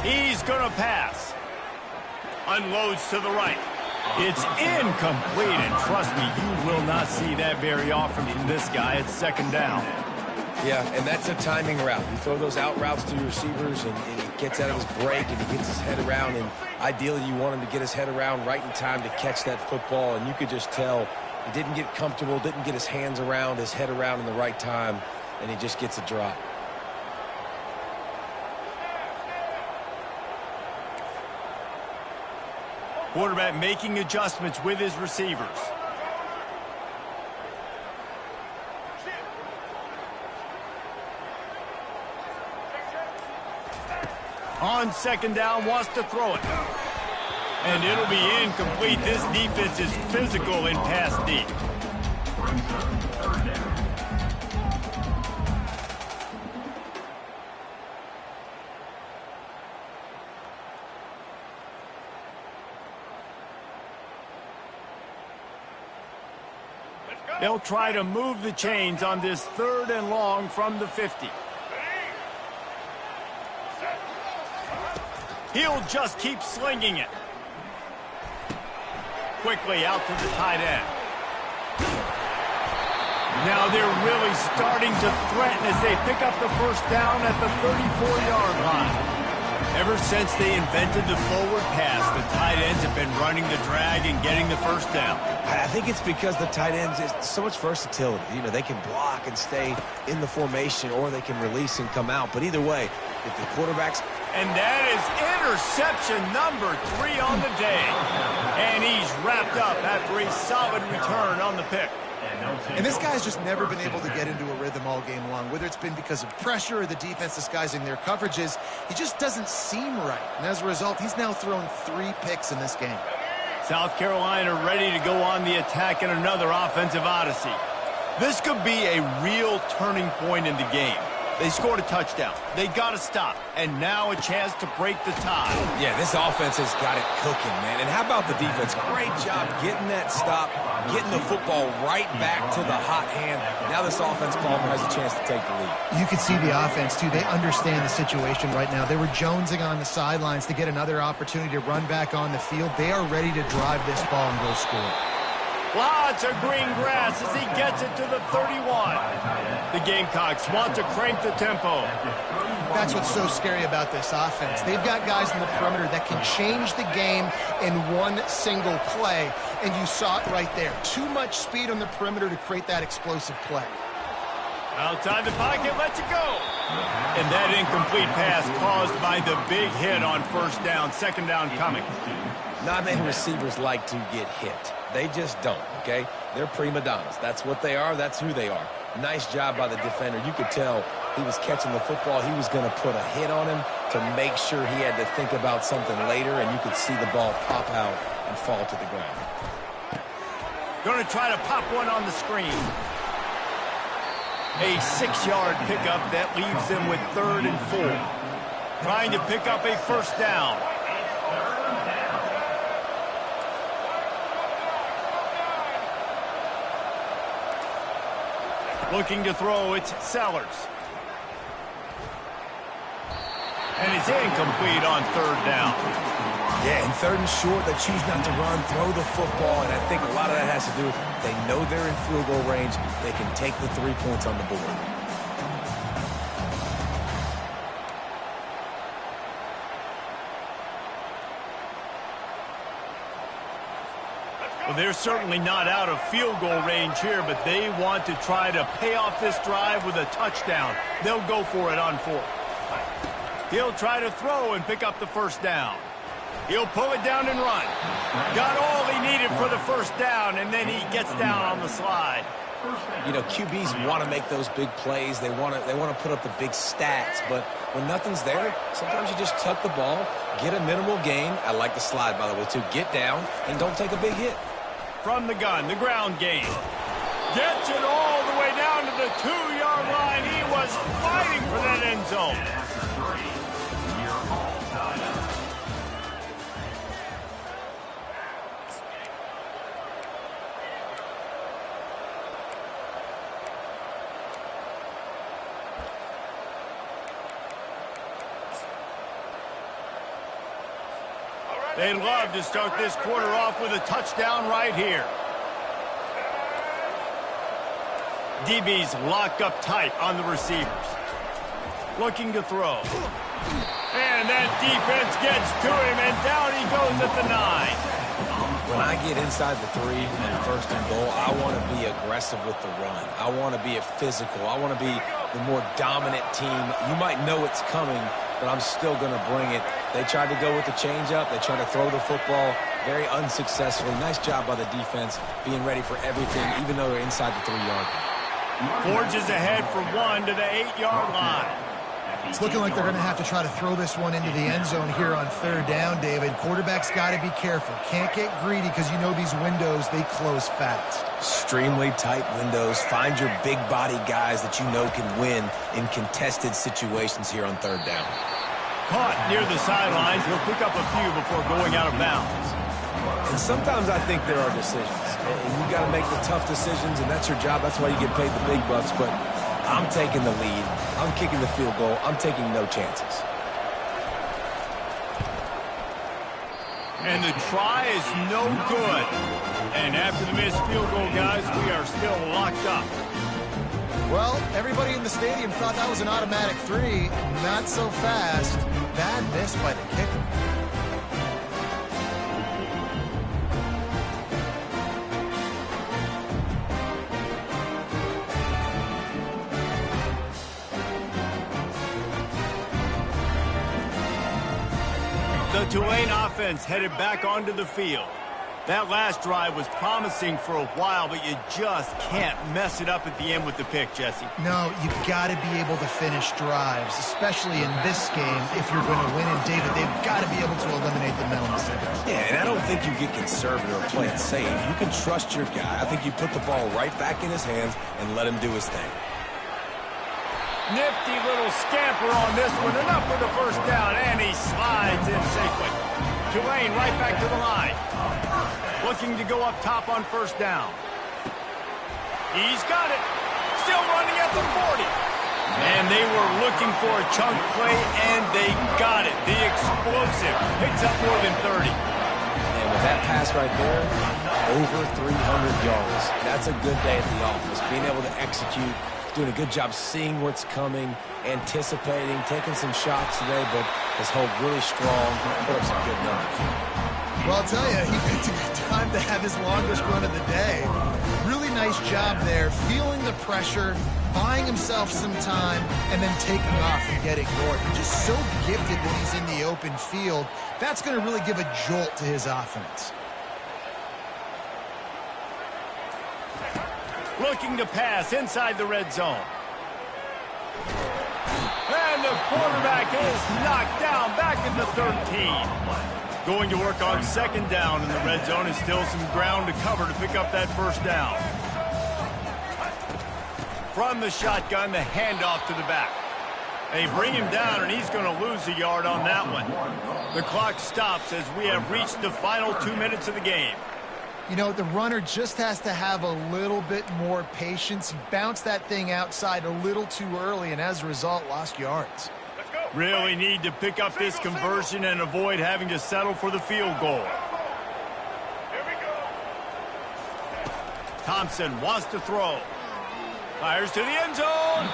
He's going to pass. Unloads to the right. It's incomplete, and trust me, you will not see that very often from this guy. It's 2nd down. Yeah, and that's a timing route. You throw those out routes to your receivers, and he gets out of his break, and he gets his head around, and ideally you want him to get his head around right in time to catch that football, and you could just tell he didn't get comfortable, didn't get his hands around, his head around in the right time, and he just gets a drop. Quarterback making adjustments with his receivers. On 2nd down, wants to throw it. And it'll be incomplete. This defense is physical in pass deep. They'll try to move the chains on this 3rd and long from the 50. He'll just keep slinging it. Quickly out to the tight end. Now they're really starting to threaten as they pick up the 1st down at the 34-yard line. Ever since they invented the forward pass, the tight ends have been running the drag and getting the 1st down. I think it's because the tight ends is so much versatility. You know, they can block and stay in the formation, or they can release and come out. But either way, if the quarterback's And that is interception number 3 on the day. And he's wrapped up after a solid return on the pick. And this guy's just never been able to get into a rhythm all game long, whether it's been because of pressure or the defense disguising their coverages. He just doesn't seem right. And as a result, he's now thrown 3 picks in this game. South Carolina ready to go on the attack in another offensive odyssey. This could be a real turning point in the game. They scored a touchdown. They got to stop. And now a chance to break the tie. Yeah, this offense has got it cooking, man. And how about the defense? Great job getting that stop, getting the football right back to the hot hand. Now this offense, Palmer, has a chance to take the lead. You can see the offense, too. They understand the situation right now. They were jonesing on the sidelines to get another opportunity to run back on the field. They are ready to drive this ball and go score. Lots of green grass as he gets it to the 31. The Gamecocks want to crank the tempo. That's what's so scary about this offense. They've got guys in the perimeter that can change the game in one single play, and you saw it right there. Too much speed on the perimeter to create that explosive play. Outside the pocket, lets it go. And that incomplete pass caused by the big hit on first down, second down coming. Not many receivers like to get hit. They just don't, okay? They're prima donnas. That's what they are. That's who they are. Nice job by the defender. You could tell he was catching the football. He was going to put a hit on him to make sure he had to think about something later, and you could see the ball pop out and fall to the ground. Going to try to pop one on the screen. A 6-yard pickup that leaves them with 3rd and 4. Trying to pick up a first down. Looking to throw, it's Sellers. And it's incomplete on 3rd down. Yeah, and 3rd and short, they choose not to run, throw the football, and I think a lot of that has to do with they know they're in field goal range. They can take the 3 points on the board. Well, they're certainly not out of field goal range here, but they want to try to pay off this drive with a touchdown. They'll go for it on 4th. He'll try to throw and pick up the first down. He'll pull it down and run. Got all he needed for the first down, and then he gets down on the slide. You know, QBs want to make those big plays. They want to put up the big stats, but when nothing's there, sometimes you just tuck the ball, get a minimal gain. I like the slide, by the way, too. Get down and don't take a big hit. From the gun, the ground game. Gets it all the way down to the 2-yard line. He was fighting for that end zone. They'd love to start this quarter off with a touchdown right here. DB's locked up tight on the receivers. Looking to throw. And that defense gets to him, and down he goes at the 9. When I get inside the 3 on 1st and goal, I want to be aggressive with the run. I want to be physical. I want to be the more dominant team. You might know it's coming, but I'm still going to bring it. They tried to go with the changeup. They tried to throw the football very unsuccessfully. Nice job by the defense being ready for everything, even though they're inside the 3-yard line. Forges ahead for 1 to the 8-yard line. It's looking like they're going to have to try to throw this one into the end zone here on 3rd down, David. Quarterback's got to be careful. Can't get greedy because you know these windows, they close fast. Extremely tight windows. Find your big body guys that you know can win in contested situations here on 3rd down. Caught near the sidelines. He'll pick up a few before going out of bounds. And sometimes I think there are decisions. And you got to make the tough decisions, and that's your job. That's why you get paid the big bucks. But I'm taking the lead. I'm kicking the field goal. I'm taking no chances. And the try is no good. And after the missed field goal, guys, we are still locked up. Well, everybody in the stadium thought that was an automatic 3. Not so fast. Bad miss by the kicker. The Tulane offense headed back onto the field. That last drive was promising for a while, but you just can't mess it up at the end with the pick, Jesse. No, you've got to be able to finish drives, especially in this game. If you're going to win, and David, they've got to be able to eliminate the mental mistakes. Yeah, and I don't think you get conservative or play it safe. You can trust your guy. I think you put the ball right back in his hands and let him do his thing. Nifty little scamper on this one. Enough for the first down, and he slides in safely. Tulane right back to the line. Looking to go up top on first down. He's got it. Still running at the 40. And they were looking for a chunk play, and they got it. The explosive picks up more than 30. And with that pass right there, over 300 yards. That's a good day at the office. Being able to execute, doing a good job seeing what's coming, anticipating, taking some shots today, but his hold really strong, put up some good numbers. Well, I'll tell you, he picked a good time to have his longest run of the day. Really nice job there, feeling the pressure, buying himself some time, and then taking off and getting north. He's just so gifted when he's in the open field. That's going to really give a jolt to his offense. Looking to pass inside the red zone. And the quarterback is knocked down back at the 13. Going to work on second down in the red zone, and still some ground to cover to pick up that first down. From the shotgun, the handoff to the back. They bring him down, and he's going to lose a yard on that one. The clock stops as we have reached the final 2 minutes of the game. You know, the runner just has to have a little bit more patience. He bounced that thing outside a little too early, and as a result, lost yards. Really need to pick up this conversion and avoid having to settle for the field goal. Thompson wants to throw. Fires to the end zone.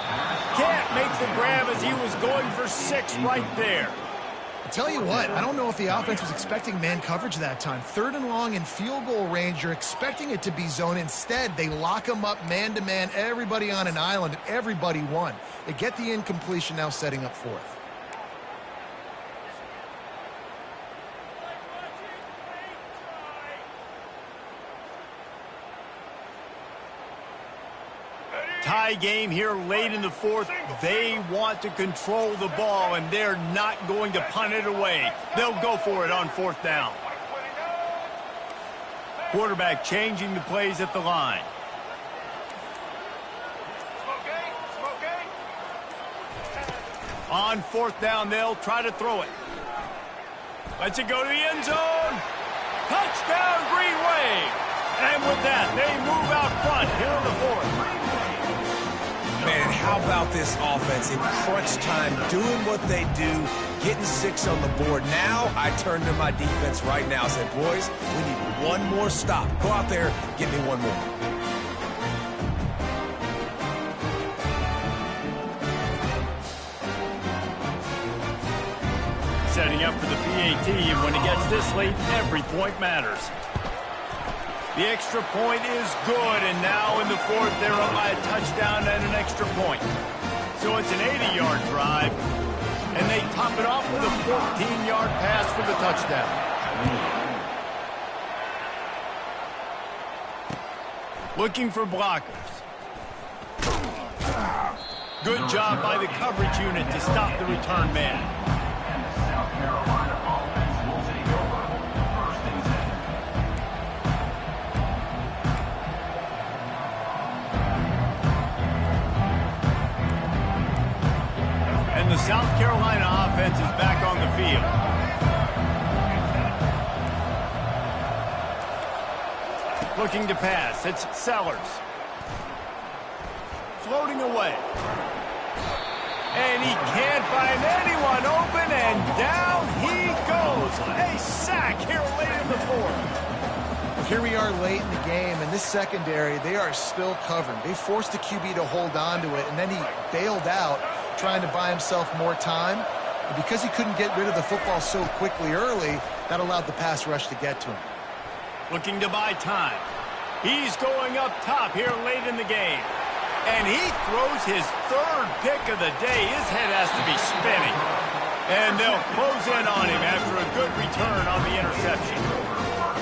Can't make the grab as he was going for 6 right there. I'll tell you what, I don't know if the offense was expecting man coverage that time. 3rd and long in field goal range, you're expecting it to be zone. Instead, they lock him up man-to-man, everybody on an island, and everybody won. They get the incompletion, now setting up 4th. Tie game here late in the 4th. They want to control the ball, and they're not going to punt it away. They'll go for it on 4th down. Quarterback changing the plays at the line. On 4th down, they'll try to throw it. Lets it go to the end zone. Touchdown, Green Wave. And with that, they move out front here in the 4th. Man, how about this offense in crunch time, doing what they do, getting 6 on the board. Now I turn to my defense right now. I said, boys, we need one more stop. Go out there, get me one more. Setting up for the PAT, and when it gets this late, every point matters. The extra point is good, and now in the 4th, they're up by a touchdown and an extra point. So it's an 80-yard drive, and they top it off with a 14-yard pass for the touchdown. Looking for blockers. Good job by the coverage unit to stop the return man. The South Carolina offense is back on the field. Looking to pass. It's Sellers. Floating away. And he can't find anyone open, and down he goes. A sack here late in the 4th. Here we are late in the game, and this secondary, they are still covering. They forced the QB to hold on to it, and then he bailed out, trying to buy himself more time. And because he couldn't get rid of the football so quickly early, that allowed the pass rush to get to him. Looking to buy time. He's going up top here late in the game. And he throws his 3rd pick of the day. His head has to be spinning. And they'll close in on him after a good return on the interception.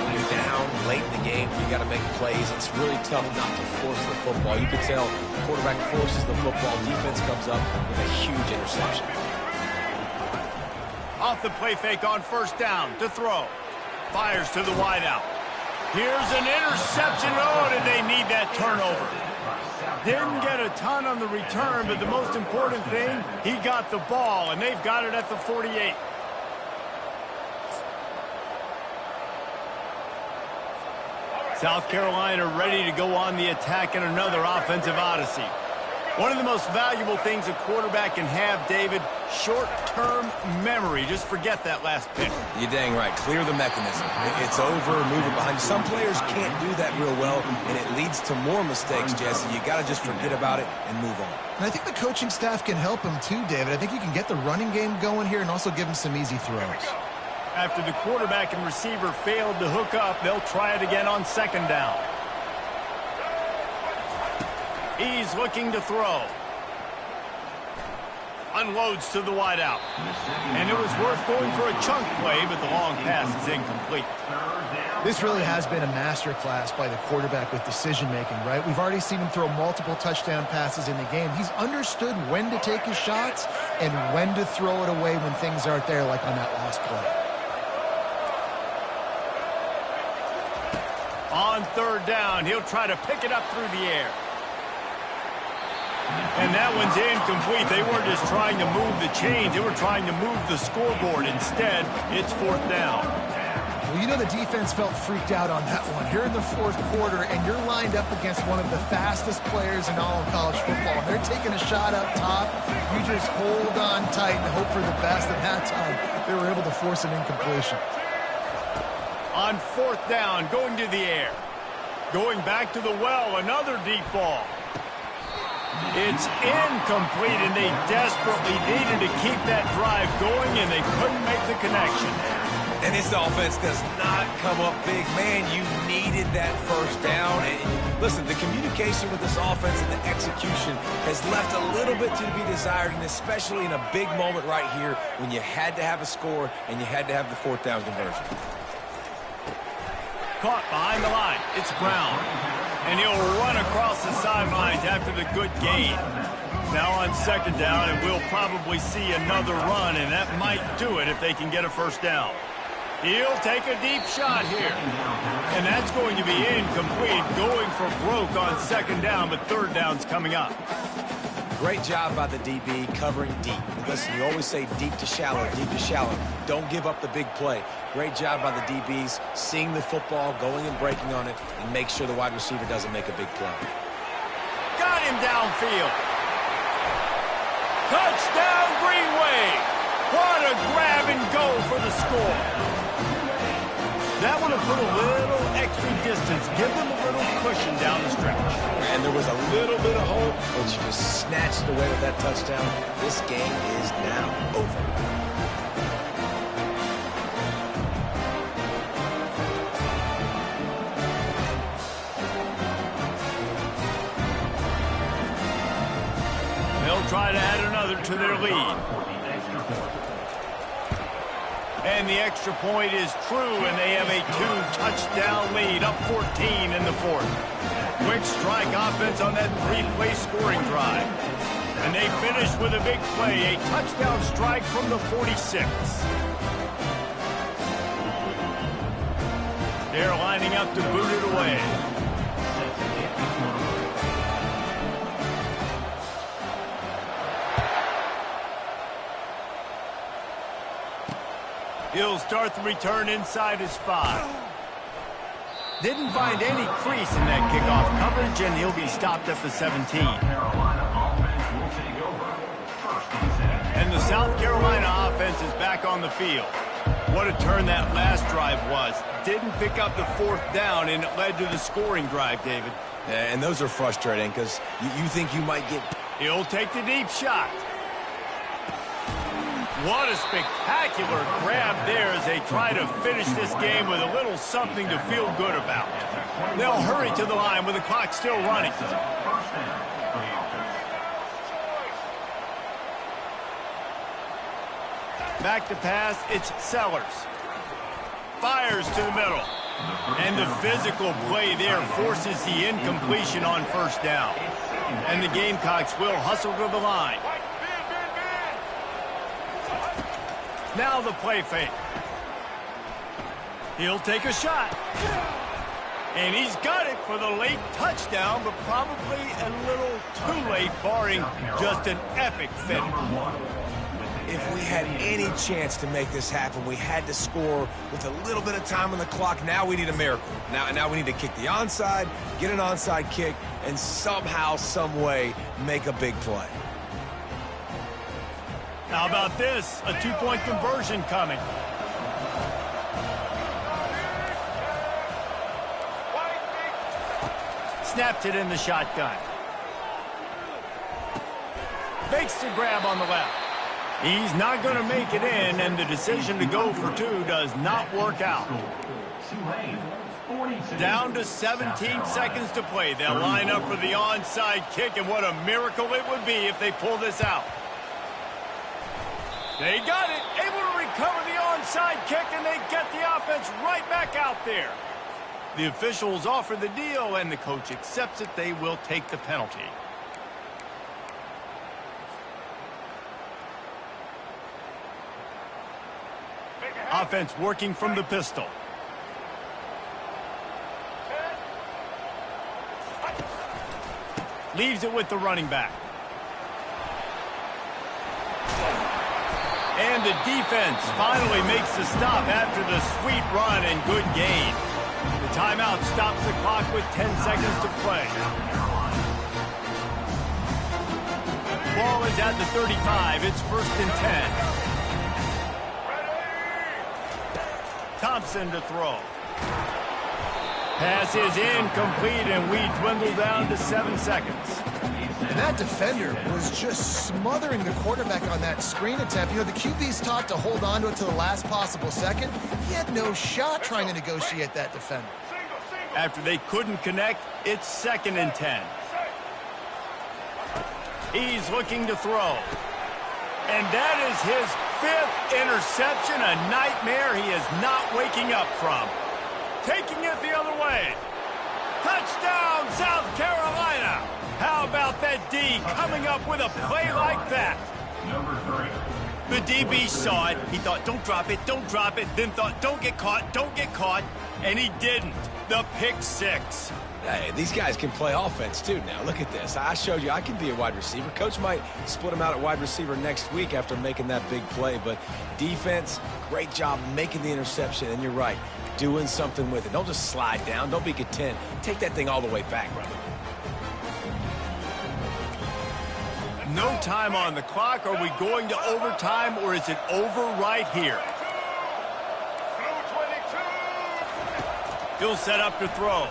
When you're down late in the game, you got to make plays. It's really tough not to force the football. You can tell the quarterback forces the football. Defense comes up with a huge interception. Off the play fake on first down to throw. Fires to the wideout. Here's an interception. Oh, did they need that turnover? Didn't get a ton on the return, but the most important thing, he got the ball, and they've got it at the 48. South Carolina ready to go on the attack in another offensive odyssey. One of the most valuable things a quarterback can have, David, short-term memory. Just forget that last pick. You're dang right. Clear the mechanism. It's over, move it behind you. Some players can't do that real well, and it leads to more mistakes, Jesse. You got to just forget about it and move on. And I think the coaching staff can help him too, David. I think you can get the running game going here and also give him some easy throws. After the quarterback and receiver failed to hook up, they'll try it again on second down. He's looking to throw. Unloads to the wideout. And it was worth going for a chunk play, but the long pass is incomplete. This really has been a masterclass by the quarterback with decision-making, right? We've already seen him throw multiple touchdown passes in the game. He's understood when to take his shots and when to throw it away when things aren't there, like on that last play. On third down, he'll try to pick it up through the air. And that one's incomplete. They weren't just trying to move the chains. They were trying to move the scoreboard. Instead, it's fourth down. Well, you know the defense felt freaked out on that one. You're in the fourth quarter, and you're lined up against one of the fastest players in all of college football. And they're taking a shot up top. You just hold on tight and hope for the best. And that time, they were able to force an incompletion. On fourth down, going to the air. Going back to the well, another deep ball. It's incomplete, and they desperately needed to keep that drive going, and they couldn't make the connection. And this offense does not come up big. Man, you needed that first down. And listen, the communication with this offense and the execution has left a little bit to be desired, and especially in a big moment right here when you had to have a score and you had to have the fourth down conversion. Caught behind the line. It's Brown. And he'll run across the sidelines after the good gain. Now on second down, and we'll probably see another run, and that might do it if they can get a first down. He'll take a deep shot here. And that's going to be incomplete, going for broke on second down, but third down's coming up. Great job by the DB covering deep. Listen, you always say deep to shallow, deep to shallow. Don't give up the big play. Great job by the DBs, seeing the football, going and breaking on it, and make sure the wide receiver doesn't make a big play. Got him downfield. Touchdown, Greenway. What a grab and go for the score. That would have put a little extra distance, give them a little cushion down the stretch. And there was a little bit of hope, but you just snatched away with that touchdown. This game is now over. They'll try to add another to their lead. And the extra point is true, and they have a two-touchdown lead, up 14 in the fourth. Quick strike offense on that three-play scoring drive. And they finish with a big play, a touchdown strike from the 46. They're lining up to boot it away. He'll start the return inside his 5. Didn't find any crease in that kickoff coverage, and he'll be stopped at the 17. And the South Carolina offense is back on the field. What a turn that last drive was. Didn't pick up the fourth down, and it led to the scoring drive, David. Yeah, and those are frustrating because you think you might get... He'll take the deep shot. What a spectacular grab there as they try to finish this game with a little something to feel good about. They'll hurry to the line with the clock still running. Back to pass, it's Sellers. Fires to the middle. And the physical play there forces the incompletion on first down. And the Gamecocks will hustle to the line. Now the play fake. He'll take a shot. And he's got it for the late touchdown, but probably a little too late, barring just an epic finish. If we had any chance to make this happen, we had to score with a little bit of time on the clock. Now we need a miracle. Now we need to kick the onside, get an onside kick, and somehow, some way, make a big play. How about this? A two-point conversion coming. Snapped it in the shotgun. Makes the grab on the left. He's not going to make it in, and the decision to go for two does not work out. Down to 17 seconds to play. They'll line up for the onside kick, and what a miracle it would be if they pull this out. They got it, able to recover the onside kick, and they get the offense right back out there. The officials offer the deal, and the coach accepts it. They will take the penalty. Offense working from the pistol. Leaves it with the running back. And the defense finally makes the stop after the sweet run and good gain. The timeout stops the clock with 10 seconds to play. Ball is at the 35. It's 1st and 10. Thompson to throw. Pass is incomplete, and we dwindle down to 7 seconds. And that defender was just smothering the quarterback on that screen attempt. You know, the QB's taught to hold on to it to the last possible second. He had no shot trying to negotiate that defender. After they couldn't connect, it's 2nd and 10. He's looking to throw. And that is his 5th interception, a nightmare he is not waking up from. Taking it the other way. Touchdown, South Carolina. How about that D coming up with a play like that? The DB saw it. He thought, don't drop it, then thought, don't get caught, and he didn't. The pick 6. Hey, these guys can play offense, too, now. Look at this. I showed you I can be a wide receiver. Coach might split him out at wide receiver next week after making that big play. But defense, great job making the interception. And you're right, doing something with it. Don't just slide down. Don't be content. Take that thing all the way back, brother. No time on the clock. Are we going to overtime, or is it over right here? He'll set up to throw.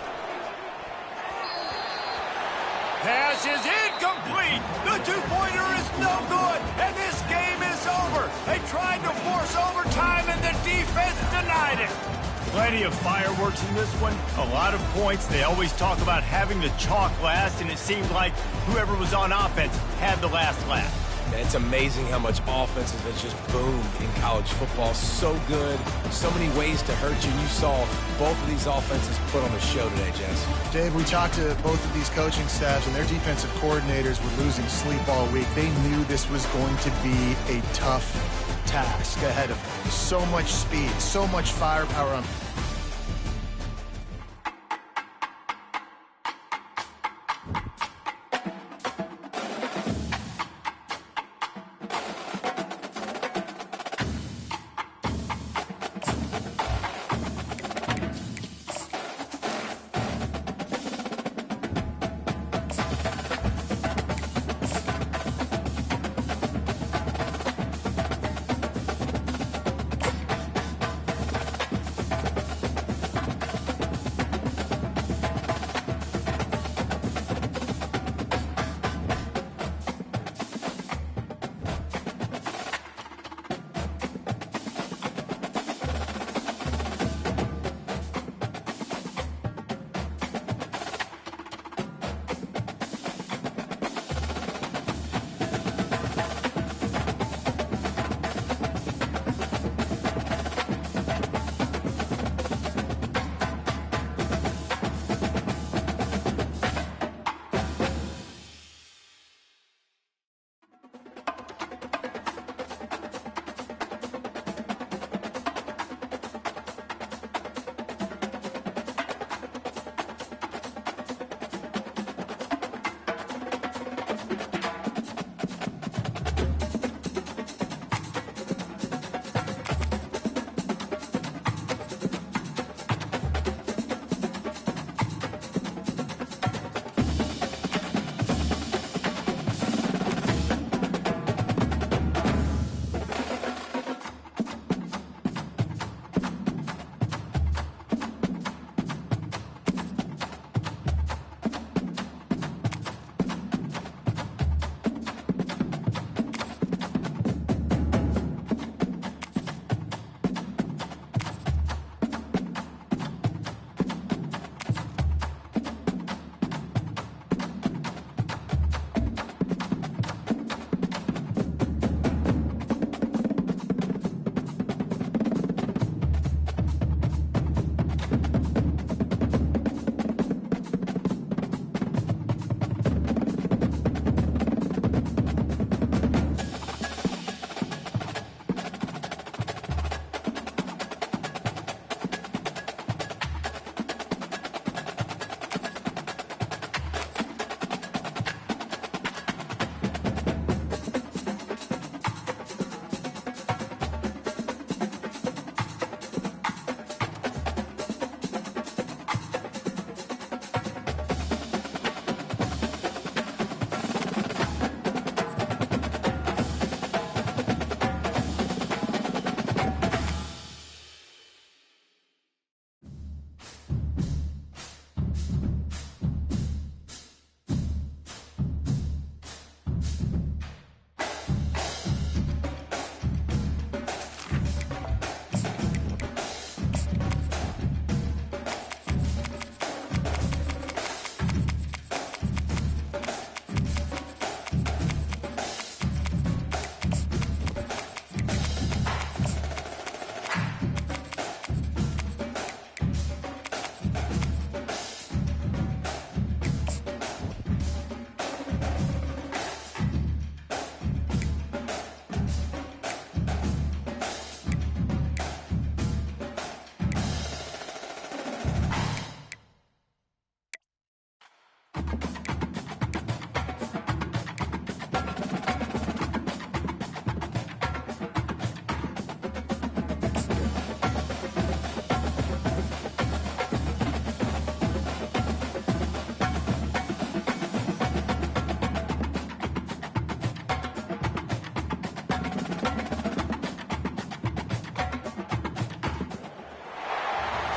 Pass is incomplete. The two-pointer is no good, and this game is over. They tried to force overtime, and the defense denied it. Plenty of fireworks in this one. A lot of points. They always talk about having the chalk last, and it seemed like whoever was on offense had the last laugh. It's amazing how much offense has just boomed in college football. So good. So many ways to hurt you. You saw both of these offenses put on a show today, Jess. Dave, we talked to both of these coaching staffs, and their defensive coordinators were losing sleep all week. They knew this was going to be a tough task ahead of them. So much speed, so much firepower on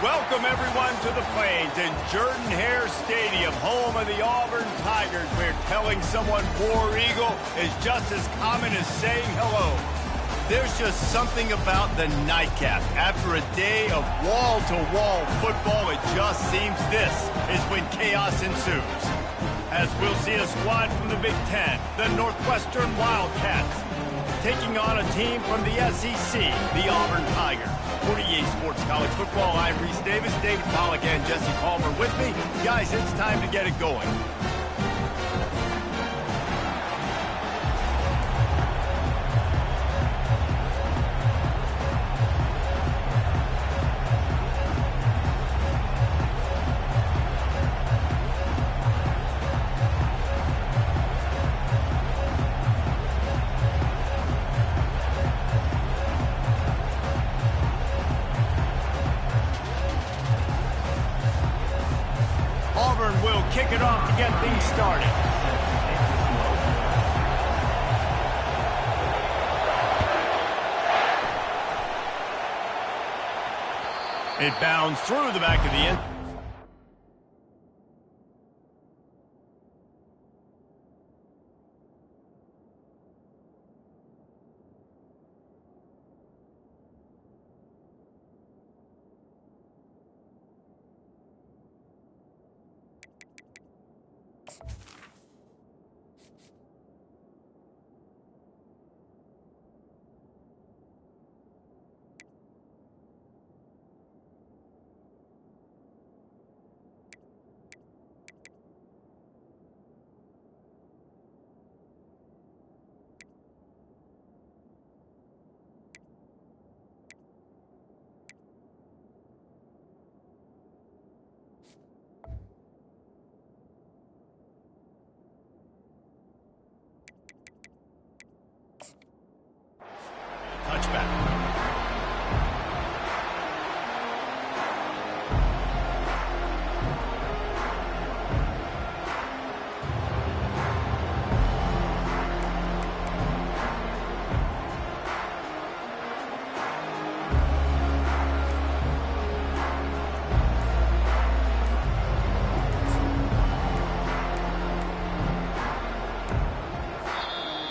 Welcome, everyone, to the Plains and Jordan-Hare Stadium, home of the Auburn Tigers, where telling someone War Eagle is just as common as saying hello. There's just something about the nightcap. After a day of wall-to-wall football, it just seems this is when chaos ensues. As we'll see a squad from the Big Ten, the Northwestern Wildcats, taking on a team from the SEC, the Auburn Tigers. For EA Sports College Football, I'm Reese Davis, David Pollack, and Jesse Palmer with me. Guys, it's time to get it going. Auburn will kick it off to get things started. It bounds through the back of the end. Touchback.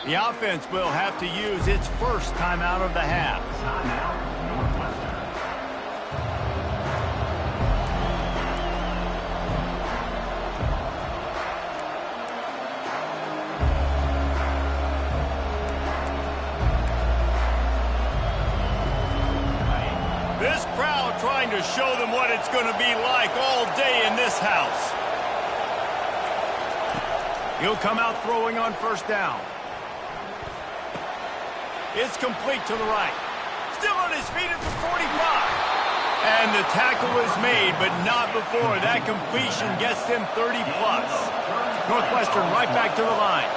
The offense will have to use its first timeout of the half. Timeout, Northwestern. This crowd trying to show them what it's going to be like all day in this house. He'll come out throwing on first down. It's complete to the right. Still on his feet at the 45. And the tackle is made, but not before that completion gets them 30-plus. Northwestern right back to the line.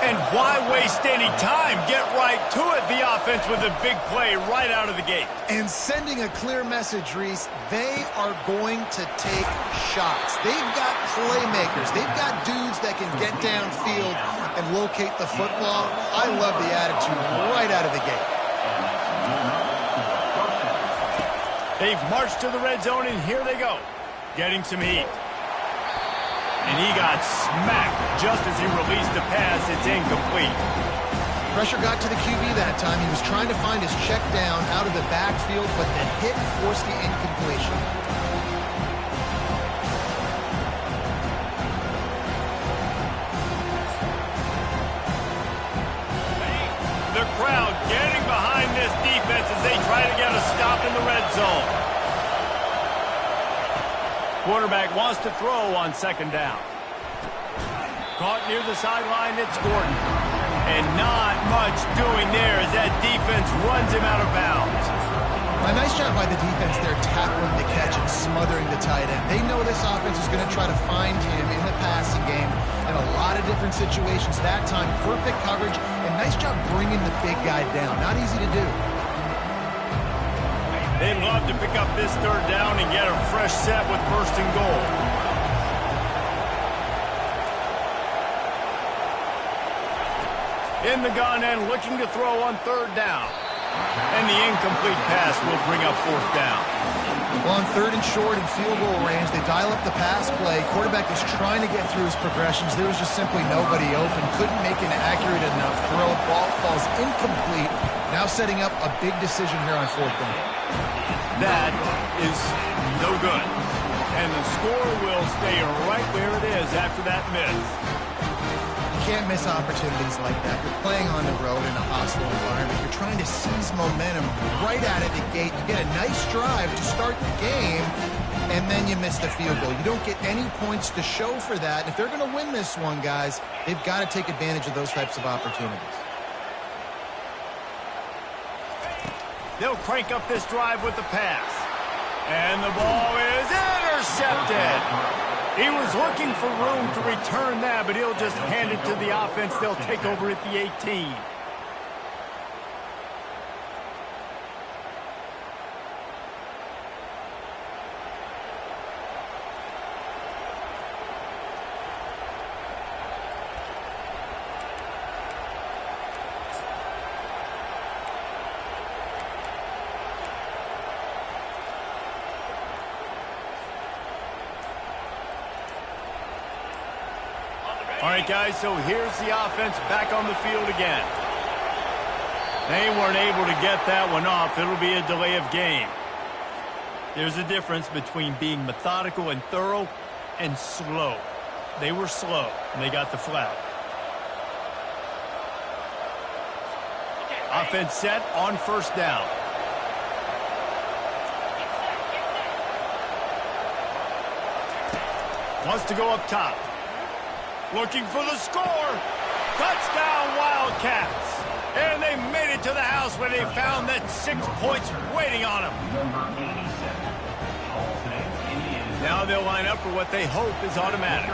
And why waste any time? Get right to it, the offense, with a big play right out of the gate. And sending a clear message, Reese, they are going to take shots. They've got playmakers. They've got dudes that can get downfield and locate the football. I love the attitude right out of the gate. They've marched to the red zone, and here they go, getting some heat. And he got smacked just as he released the pass. It's incomplete. Pressure got to the QB that time. He was trying to find his check down out of the backfield, but the hit forced the incompletion. The crowd getting behind this defense as they try to get a stop in the red zone. Quarterback wants to throw on second down. Caught near the sideline, it's Gordon. And not much doing there as that defense runs him out of bounds. A nice job by the defense there, tackling the catch and smothering the tight end. They know this offense is going to try to find him in the passing game in a lot of different situations. That time, perfect coverage, and nice job bringing the big guy down. Not easy to do. They'd love to pick up this third down and get a fresh set with first and goal. In the gun and looking to throw on third down. And the incomplete pass will bring up fourth down. Well, on 3rd and short and field goal range, they dial up the pass play. Quarterback is trying to get through his progressions. There was just simply nobody open. Couldn't make an accurate enough throw. Ball falls incomplete. Now setting up a big decision here on 4th down. That is no good. And the score will stay right where it is after that miss. You can't miss opportunities like that. You're playing on the road in a hostile environment. You're trying to seize momentum right out of the gate. You get a nice drive to start the game, and then you miss the field goal. You don't get any points to show for that. If they're going to win this one, guys, they've got to take advantage of those types of opportunities. They'll crank up this drive with the pass. And the ball is intercepted. He was looking for room to return that, but he'll just hand it to the offense. They'll take over at the 18. All right, guys, so here's the offense back on the field again. They weren't able to get that one off. It'll be a delay of game. There's a difference between being methodical and thorough and slow. They were slow, and they got the flag. Offense set on 1st down. Wants to go up top. Looking for the score. Touchdown, Wildcats. And they made it to the house where they found that 6 points waiting on them. Now they'll line up for what they hope is automatic.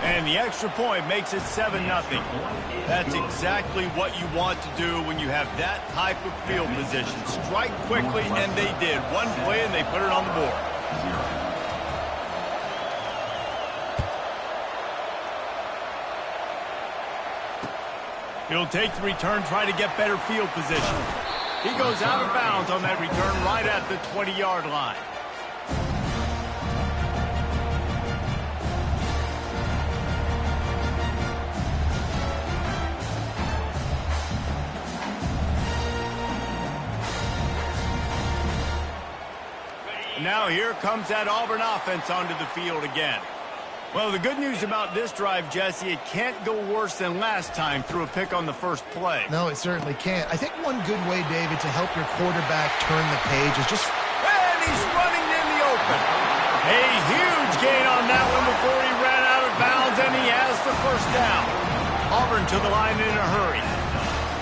And the extra point makes it 7-0. That's exactly what you want to do when you have that type of field position. Strike quickly, and they did. One play, and they put it on the board. He'll take the return, try to get better field position. He goes out of bounds on that return right at the 20-yard line. Now here comes that Auburn offense onto the field again. Well, the good news about this drive, Jesse, it can't go worse than last time through a pick on the first play. No, it certainly can't. I think one good way, David, to help your quarterback turn the page is just... And he's running in the open. A huge gain on that one before he ran out of bounds, and he has the 1st down. Auburn to the line in a hurry.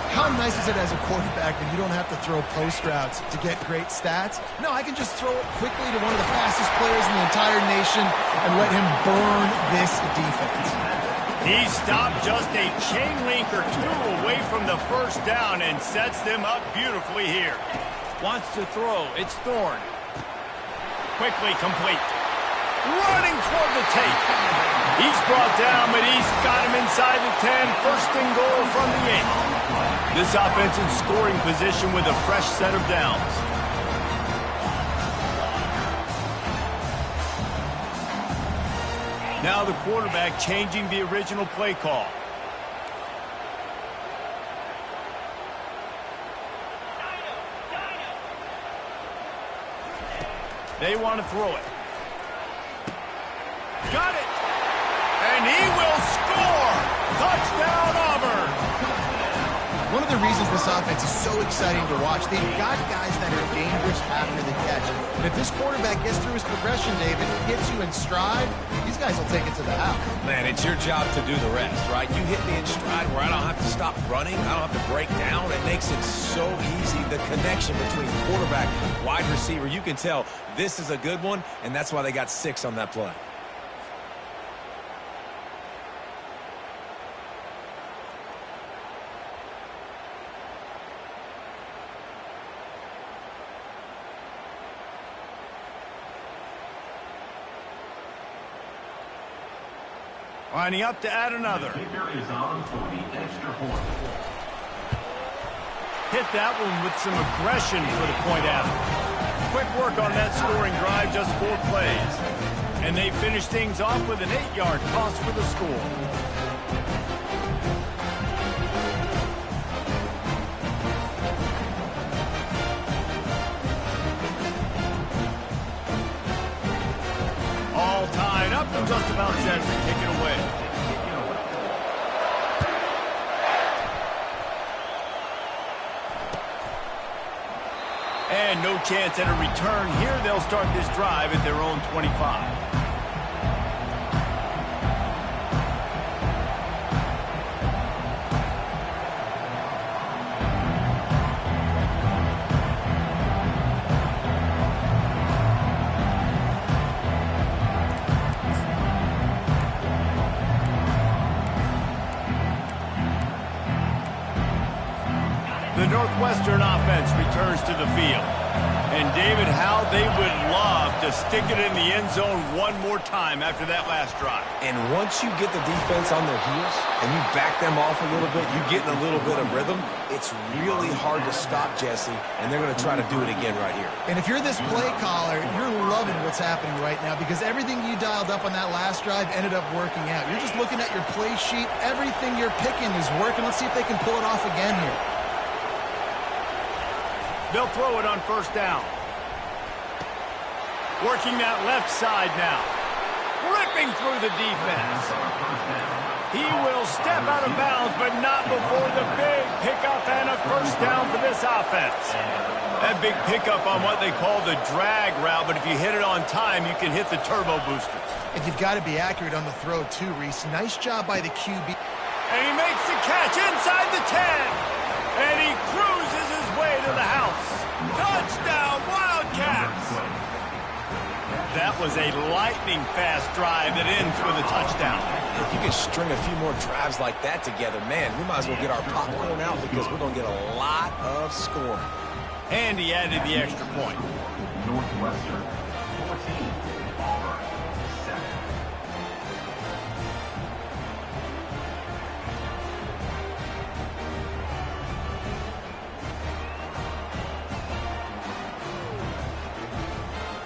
How nice is it as a quarterback when you don't have to throw post routes to get great stats? No, I can just throw it quickly to one of the fastest players in the entire nation and let him burn this defense. He stopped just a chain link or two away from the 1st down and sets them up beautifully here. Wants to throw. It's Thorne. Quickly complete. Running toward the tape. He's brought down, but he's got him inside the 10. 1st and goal from the 8. This offense in scoring position with a fresh set of downs. Now the quarterback changing the original play call. They want to throw it. Got it! And he will score! Touchdown, Auburn! One of the reasons this offense is so exciting to watch, they've got guys that are dangerous after the catch. And if this quarterback gets through his progression, David, hits you in stride, these guys will take it to the house. Man, it's your job to do the rest, right? You hit me in stride where I don't have to stop running. I don't have to break down. It makes it so easy. The connection between quarterback and wide receiver, you can tell this is a good one, and that's why they got 6 on that play. Lining up to add another. Kicker is on for the extra point. Hit that one with some aggression for the point after. Quick work on that scoring drive, just 4 plays. And they finish things off with an 8-yard toss for the score. All tied up and just about set to kick it away. And no chance at a return here. They'll start this drive at their own 25. The Northwestern offense returns to the field. And, David, how they would love to stick it in the end zone one more time after that last drive. And once you get the defense on their heels and you back them off a little bit, you get in a little bit of rhythm, it's really hard to stop, Jesse, and they're going to try to do it again right here. And if you're this play caller, you're loving what's happening right now because everything you dialed up on that last drive ended up working out. You're just looking at your play sheet. Everything you're picking is working. Let's see if they can pull it off again here. They'll throw it on first down. Working that left side now. Ripping through the defense. He will step out of bounds, but not before the big pickup and a first down for this offense. That big pickup on what they call the drag route, but if you hit it on time, you can hit the turbo boosters. And you've got to be accurate on the throw, too, Reese. Nice job by the QB. And he makes the catch inside the 10. And he cruises his way to the house. Touchdown, Wildcats! That was a lightning-fast drive that ends with a touchdown. If you can string a few more drives like that together, man, we might as well get our popcorn out because we're going to get a lot of scoring. And he added the extra point. Northwestern 14, Auburn 7.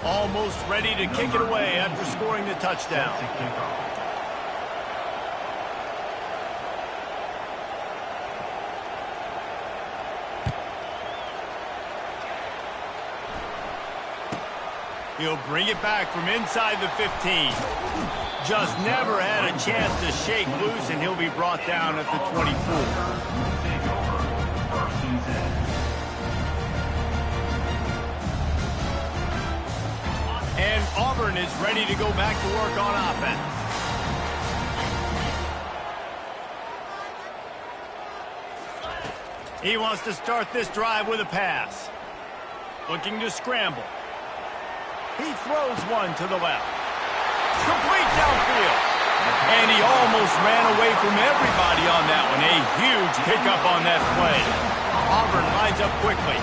Almost ready to kick it away after scoring the touchdown. He'll bring it back from inside the 15. Just never had a chance to shake loose, and he'll be brought down at the 24. And Auburn is ready to go back to work on offense. He wants to start this drive with a pass. Looking to scramble. He throws one to the left. Complete downfield. And he almost ran away from everybody on that one. A huge pickup on that play. Auburn lines up quickly.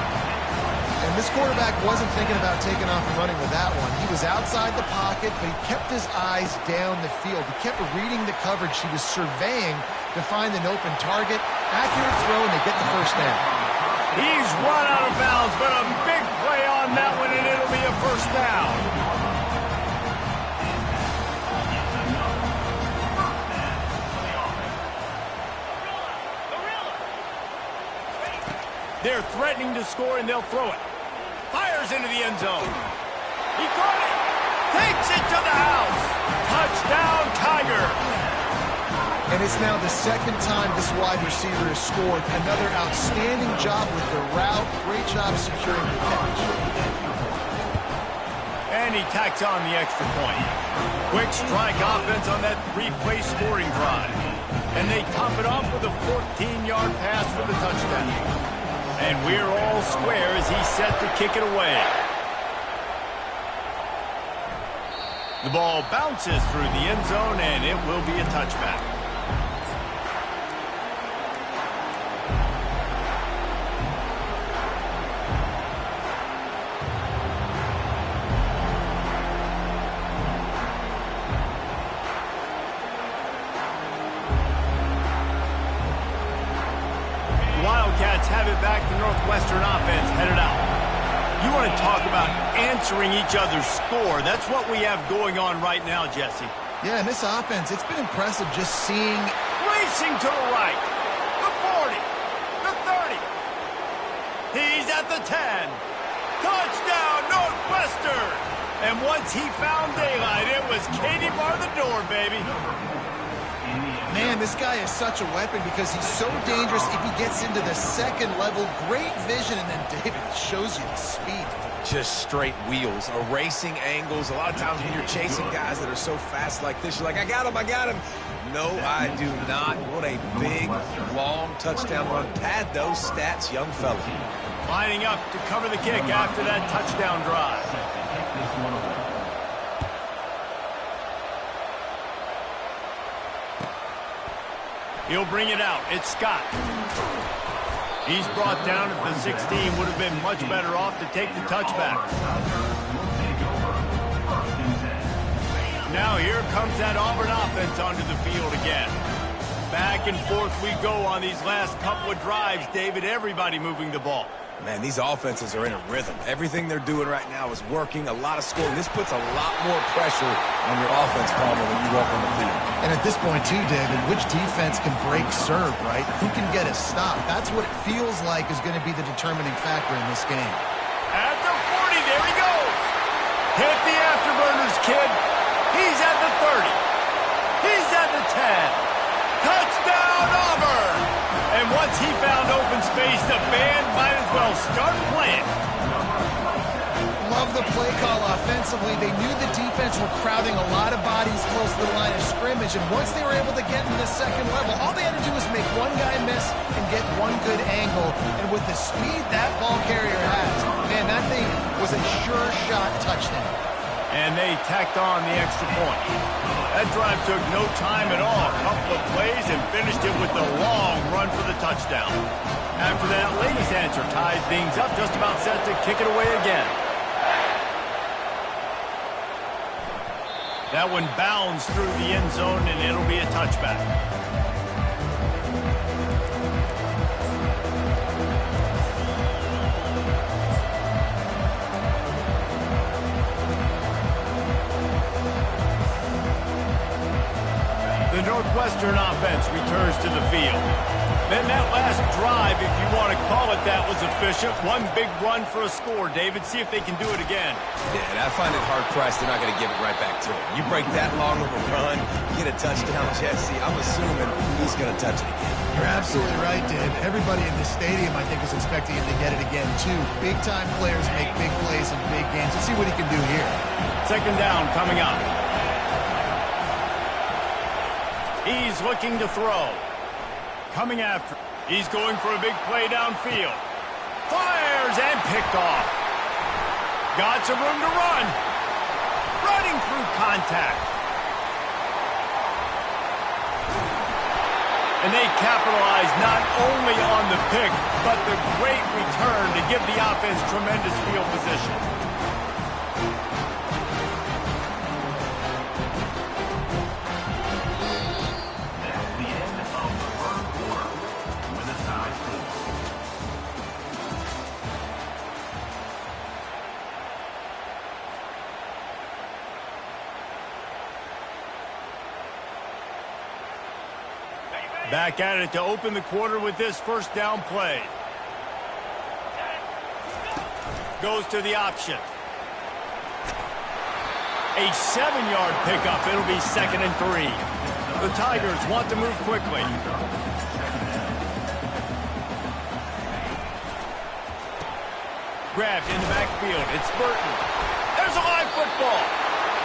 And this quarterback wasn't thinking about taking off and running with that one. He was outside the pocket, but he kept his eyes down the field. He kept reading the coverage. He was surveying to find an open target. Accurate throw, and they get the first down. He's run out of bounds, but a big play on that one, and it'll be a first down. They're threatening to score, and they'll throw it. Fires into the end zone. He caught it. Takes it to the house. Touchdown, Tiger. And it's now the second time this wide receiver has scored. Another outstanding job with the route. Great job securing the catch. And he tacks on the extra point. Quick strike offense on that 3-play scoring drive. And they top it off with a 14-yard pass for the touchdown. And we're all square as he's set to kick it away. The ball bounces through the end zone, and it will be a touchback. back the Northwestern offense headed out. You want to talk about answering each other's score. That's what we have going on right now, Jesse. Yeah, and this offense, it's been impressive just seeing... Racing to the right. The 40. The 30. He's at the 10. Touchdown, Northwestern! And once he found daylight, it was Katie bar the door, baby. Man, this guy is such a weapon because he's so dangerous if he gets into the second level. Great vision, and then David shows you the speed. Just straight wheels, erasing angles. A lot of times when you're chasing guys that are so fast like this, you're like, I got him. No, I do not. What a big, long touchdown run. Pad those stats, young fella. Lining up to cover the kick after that touchdown drive. He'll bring it out. It's Scott. He's brought down at the 16. Would have been much better off to take the touchback. Now here comes that Auburn offense onto the field again. Back and forth we go on these last couple of drives, David. Everybody moving the ball. Man, these offenses are in a rhythm. Everything they're doing right now is working. A lot of scoring. This puts a lot more pressure on your offense, Palmer, when you walk on the field. And at this point, too, David, which defense can break serve, right? Who can get a stop? That's what it feels like is going to be the determining factor in this game. At the 40, there he goes. Hit the afterburners, kid. He's at the 30. He's at the 10. Touchdown, Auburn! And once he found open space, the band might as well start playing. Love the play call offensively. They knew the defense were crowding a lot of bodies close to the line of scrimmage, and once they were able to get into the second level, all they had to do was make one guy miss and get one good angle. And with the speed that ball carrier has, man, that thing was a sure shot touchdown. And they tacked on the extra point. That drive took no time at all. A couple of plays and finished it with a long run for the touchdown. After that, ladies' answer ties things up, just about set to kick it away again. That one bounds through the end zone, and it'll be a touchback. The Northwestern offense returns to the field. Then that last drive, if you want to call it that, was efficient. One big run for a score. David, see if they can do it again. Yeah, and I find it hard-pressed they're not going to give it right back to him. You break that long of a run, get a touchdown, Jesse, I'm assuming he's going to touch it again. You're absolutely right, Dave. Everybody in the stadium, I think, is expecting him to get it again, too. Big-time players make big plays in big games. Let's see what he can do here. Second down coming up. He's looking to throw. Coming after. He's going for a big play downfield. Fires and picked off. Got some room to run. Running through contact. And they capitalize not only on the pick, but the great return to give the offense tremendous field position. Back at it to open the quarter with this first down play. Goes to the option. A 7-yard pickup. It'll be 2nd and 3. The Tigers want to move quickly. Grabbed in the backfield. It's Burton. There's a live football.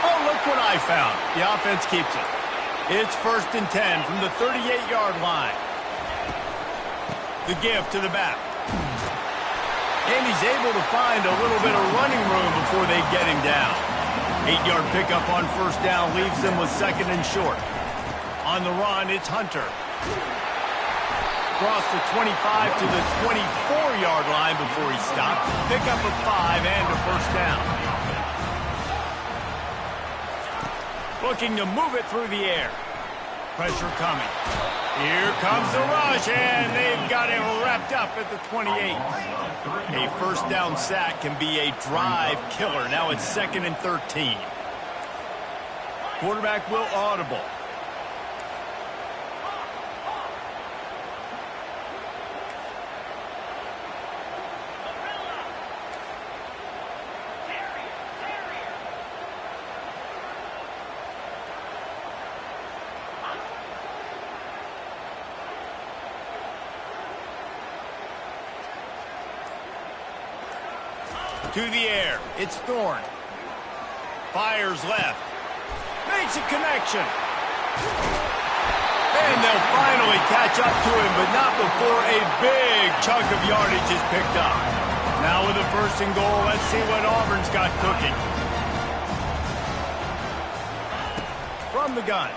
Oh, look what I found. The offense keeps it. It's 1st and 10 from the 38-yard line. The give to the back. And he's able to find a little bit of running room before they get him down. 8-yard pickup on first down leaves them with 2nd and short. On the run, it's Hunter. Across the 25 to the 24-yard line before he stopped. Pickup of 5 and a first down. Looking to move it through the air. Pressure coming. Here comes the rush, and they've got it wrapped up at the 28. A first down sack can be a drive killer. Now it's 2nd and 13. Quarterback will audible. To the air. It's Thorne. Fires left. Makes a connection. And they'll finally catch up to him, but not before a big chunk of yardage is picked up. Now with a 1st and goal, let's see what Auburn's got cooking. From the gun.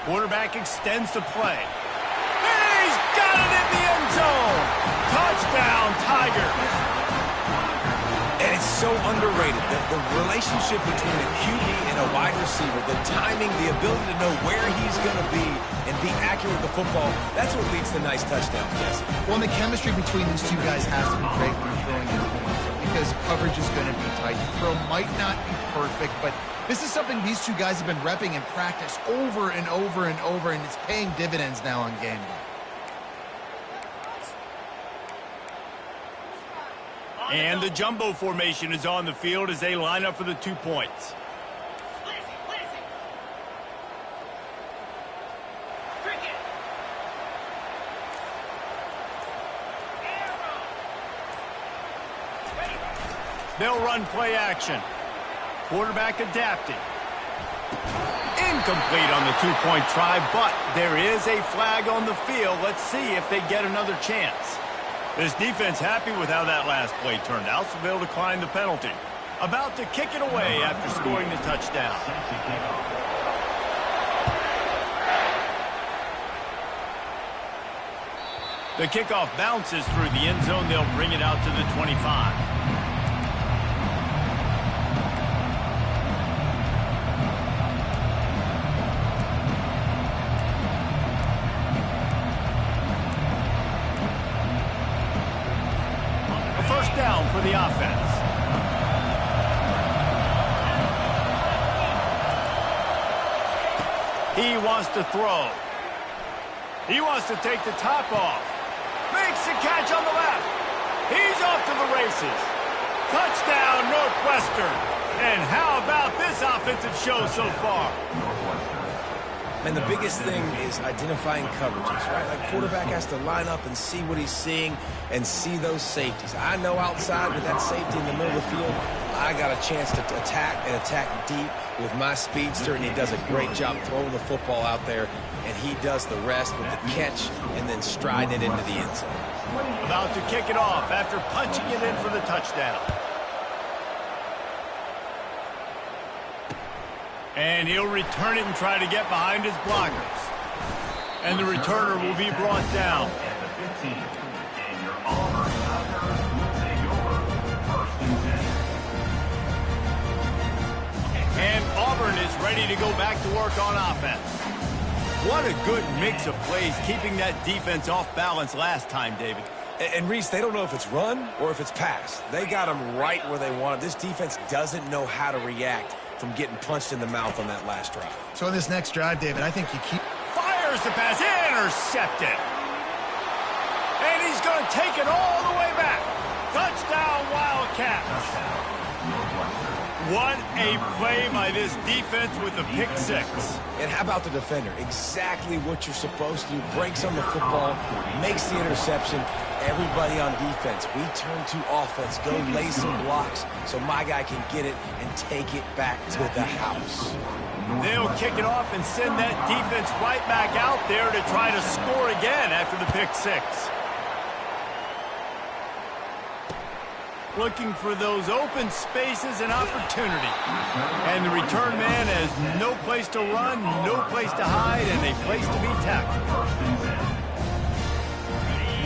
Quarterback extends the play. He's got it in the end zone. Touchdown, Tigers. And it's so underrated, the relationship between a QB and a wide receiver, the timing, the ability to know where he's going to be and be accurate with the football, that's what leads to nice touchdowns, Jesse. Well, and the chemistry between these two guys has to be great when you're throwing your points because coverage is going to be tight. The throw might not be perfect, but this is something these two guys have been repping in practice over and over and over, and it's paying dividends now on game day. And the jumbo formation is on the field as they line up for the 2 points. They'll run play action. Quarterback adapting. Incomplete on the 2-point try, but there is a flag on the field. Let's see if they get another chance. This defense happy with how that last play turned out, so they'll decline the penalty. About to kick it away after scoring the touchdown. The kickoff bounces through the end zone. They'll bring it out to the 25. Down for the offense. He wants to throw. He wants to take the top off. Makes the catch on the left. He's off to the races. Touchdown, Northwestern. And how about this offensive show so far? And the biggest thing is identifying coverages, right? Like quarterback has to line up and see what he's seeing and see those safeties. I know outside with that safety in the middle of the field, I got a chance to attack and attack deep with my speedster, and he does a great job throwing the football out there, and he does the rest with the catch and then striding it into the end zone. About to kick it off after punching it in for the touchdown. And he'll return it and try to get behind his blockers. And the returner will be brought down. At the 15, and your Auburn Tigers will take over 1st and 10. And Auburn is ready to go back to work on offense. What a good mix of plays, keeping that defense off balance last time, David. And Reese, they don't know if it's run or if it's pass. They got them right where they want it. This defense doesn't know how to react from getting punched in the mouth on that last drive. So on this next drive, David, I think you keep... Fires the pass, intercepted. And he's going to take it all the way back. Touchdown, Wildcats. What a play by this defense with the pick six. And how about the defender? Exactly what you're supposed to do. Breaks on the football, makes the interception. Everybody on defense, we turn to offense. Go lay some blocks so my guy can get it and take it back to the house. They'll kick it off and send that defense right back out there to try to score again after the pick six. Looking for those open spaces and opportunity. And the return man has no place to run, no place to hide, and a place to be tackled.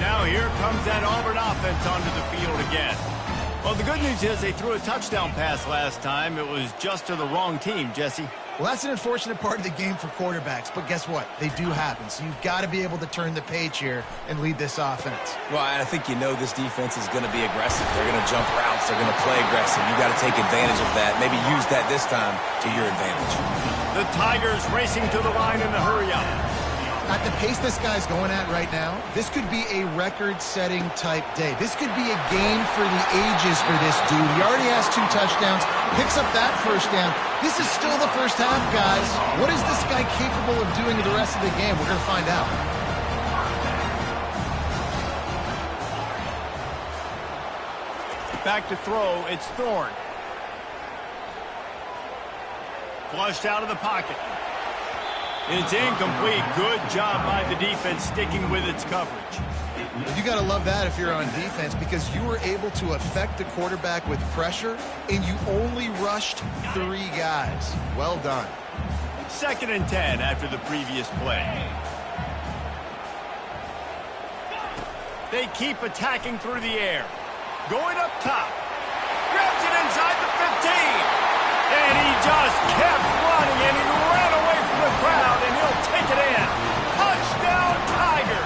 Now here comes that Auburn offense onto the field again. Well, the good news is they threw a touchdown pass last time. It was just to the wrong team, Jesse. Well, that's an unfortunate part of the game for quarterbacks, but guess what? They do happen, so you've got to be able to turn the page here and lead this offense. Well, I think you know this defense is going to be aggressive. They're going to jump routes. They're going to play aggressive. You've got to take advantage of that. Maybe use that this time to your advantage. The Tigers racing to the line in the hurry-up. At the pace this guy's going at right now, this could be a record-setting type day. This could be a game for the ages for this dude. He already has 2 touchdowns, picks up that first down. This is still the first half, guys. What is this guy capable of doing in the rest of the game? We're going to find out. Back to throw, it's Thorne. Flushed out of the pocket. It's incomplete. Good job by the defense sticking with its coverage. You got to love that if you're on defense, because you were able to affect the quarterback with pressure, and you only rushed 3 guys. Well done. 2nd and 10 after the previous play. They keep attacking through the air. Going up top. Grabs it inside the 15. And he just kept running, and he ran away from the crowd, and he'll take it in. Touchdown, Tiger!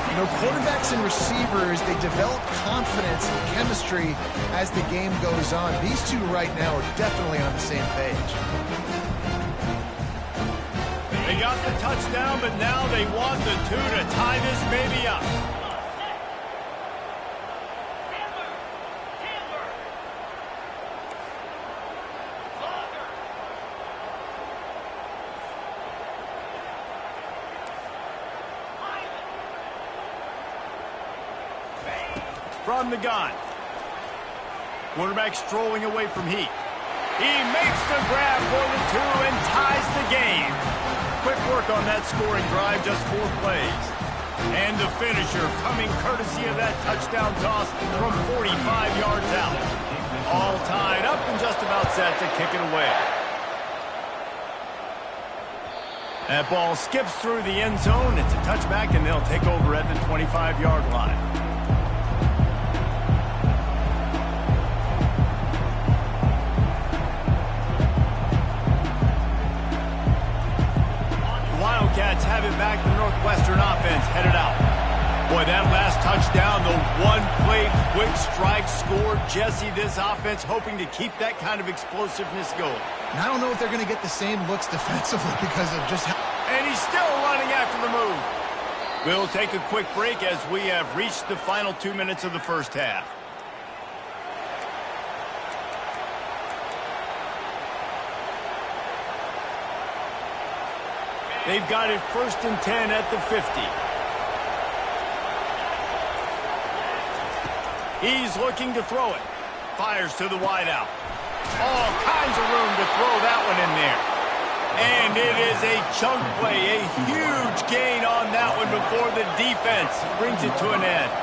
You know, quarterbacks and receivers, they develop confidence and chemistry as the game goes on. These two right now are definitely on the same page. They got the touchdown, but now they want the 2 to tie this baby up. From the gun. Quarterback strolling away from heat. He makes the grab for the 2 and ties the game. Quick work on that scoring drive, just 4 plays. And the finisher coming courtesy of that touchdown toss from 45 yards out. All tied up and just about set to kick it away. That ball skips through the end zone. It's a touchback, and they'll take over at the 25-yard line. Wildcats have it back. The Northwestern offense headed out. Boy, that last touchdown, the one-play quick strike score. Jesse, this offense hoping to keep that kind of explosiveness going. And I don't know if they're going to get the same looks defensively because of just how... And he's still running after the move. We'll take a quick break as we have reached the final 2 minutes of the first half. They've got it 1st and 10 at the 50. He's looking to throw it. Fires to the wideout. All kinds of room to throw that one in there. And it is a chunk play, a huge gain on that one before the defense brings it to an end.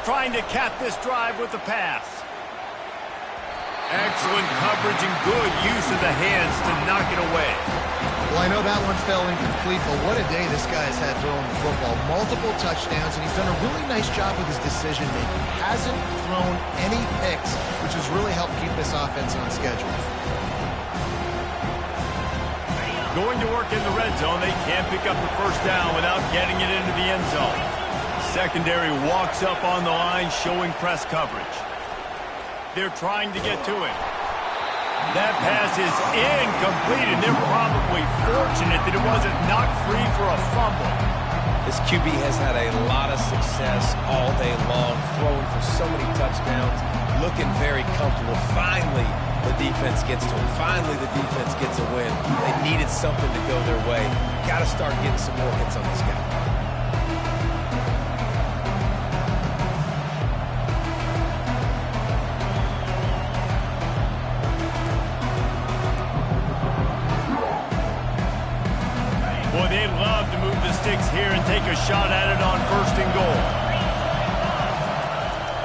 Trying to cap this drive with the pass. Excellent coverage and good use of the hands to knock it away. Well, I know that one fell incomplete, but what a day this guy's had throwing the football. Multiple touchdowns, and he's done a really nice job with his decision-making. Hasn't thrown any picks, which has really helped keep this offense on schedule. Going to work in the red zone. They can't pick up the first down without getting it into the end zone. Secondary walks up on the line, showing press coverage. They're trying to get to it. That pass is incomplete, and they're probably fortunate that it wasn't knocked free for a fumble. This QB has had a lot of success all day long, throwing for so many touchdowns, looking very comfortable. Finally, the defense gets to him. Finally, the defense gets a win. They needed something to go their way. Got to start getting some more hits on this guy. Boy, they'd love to move the sticks here and take a shot at it on 1st and goal.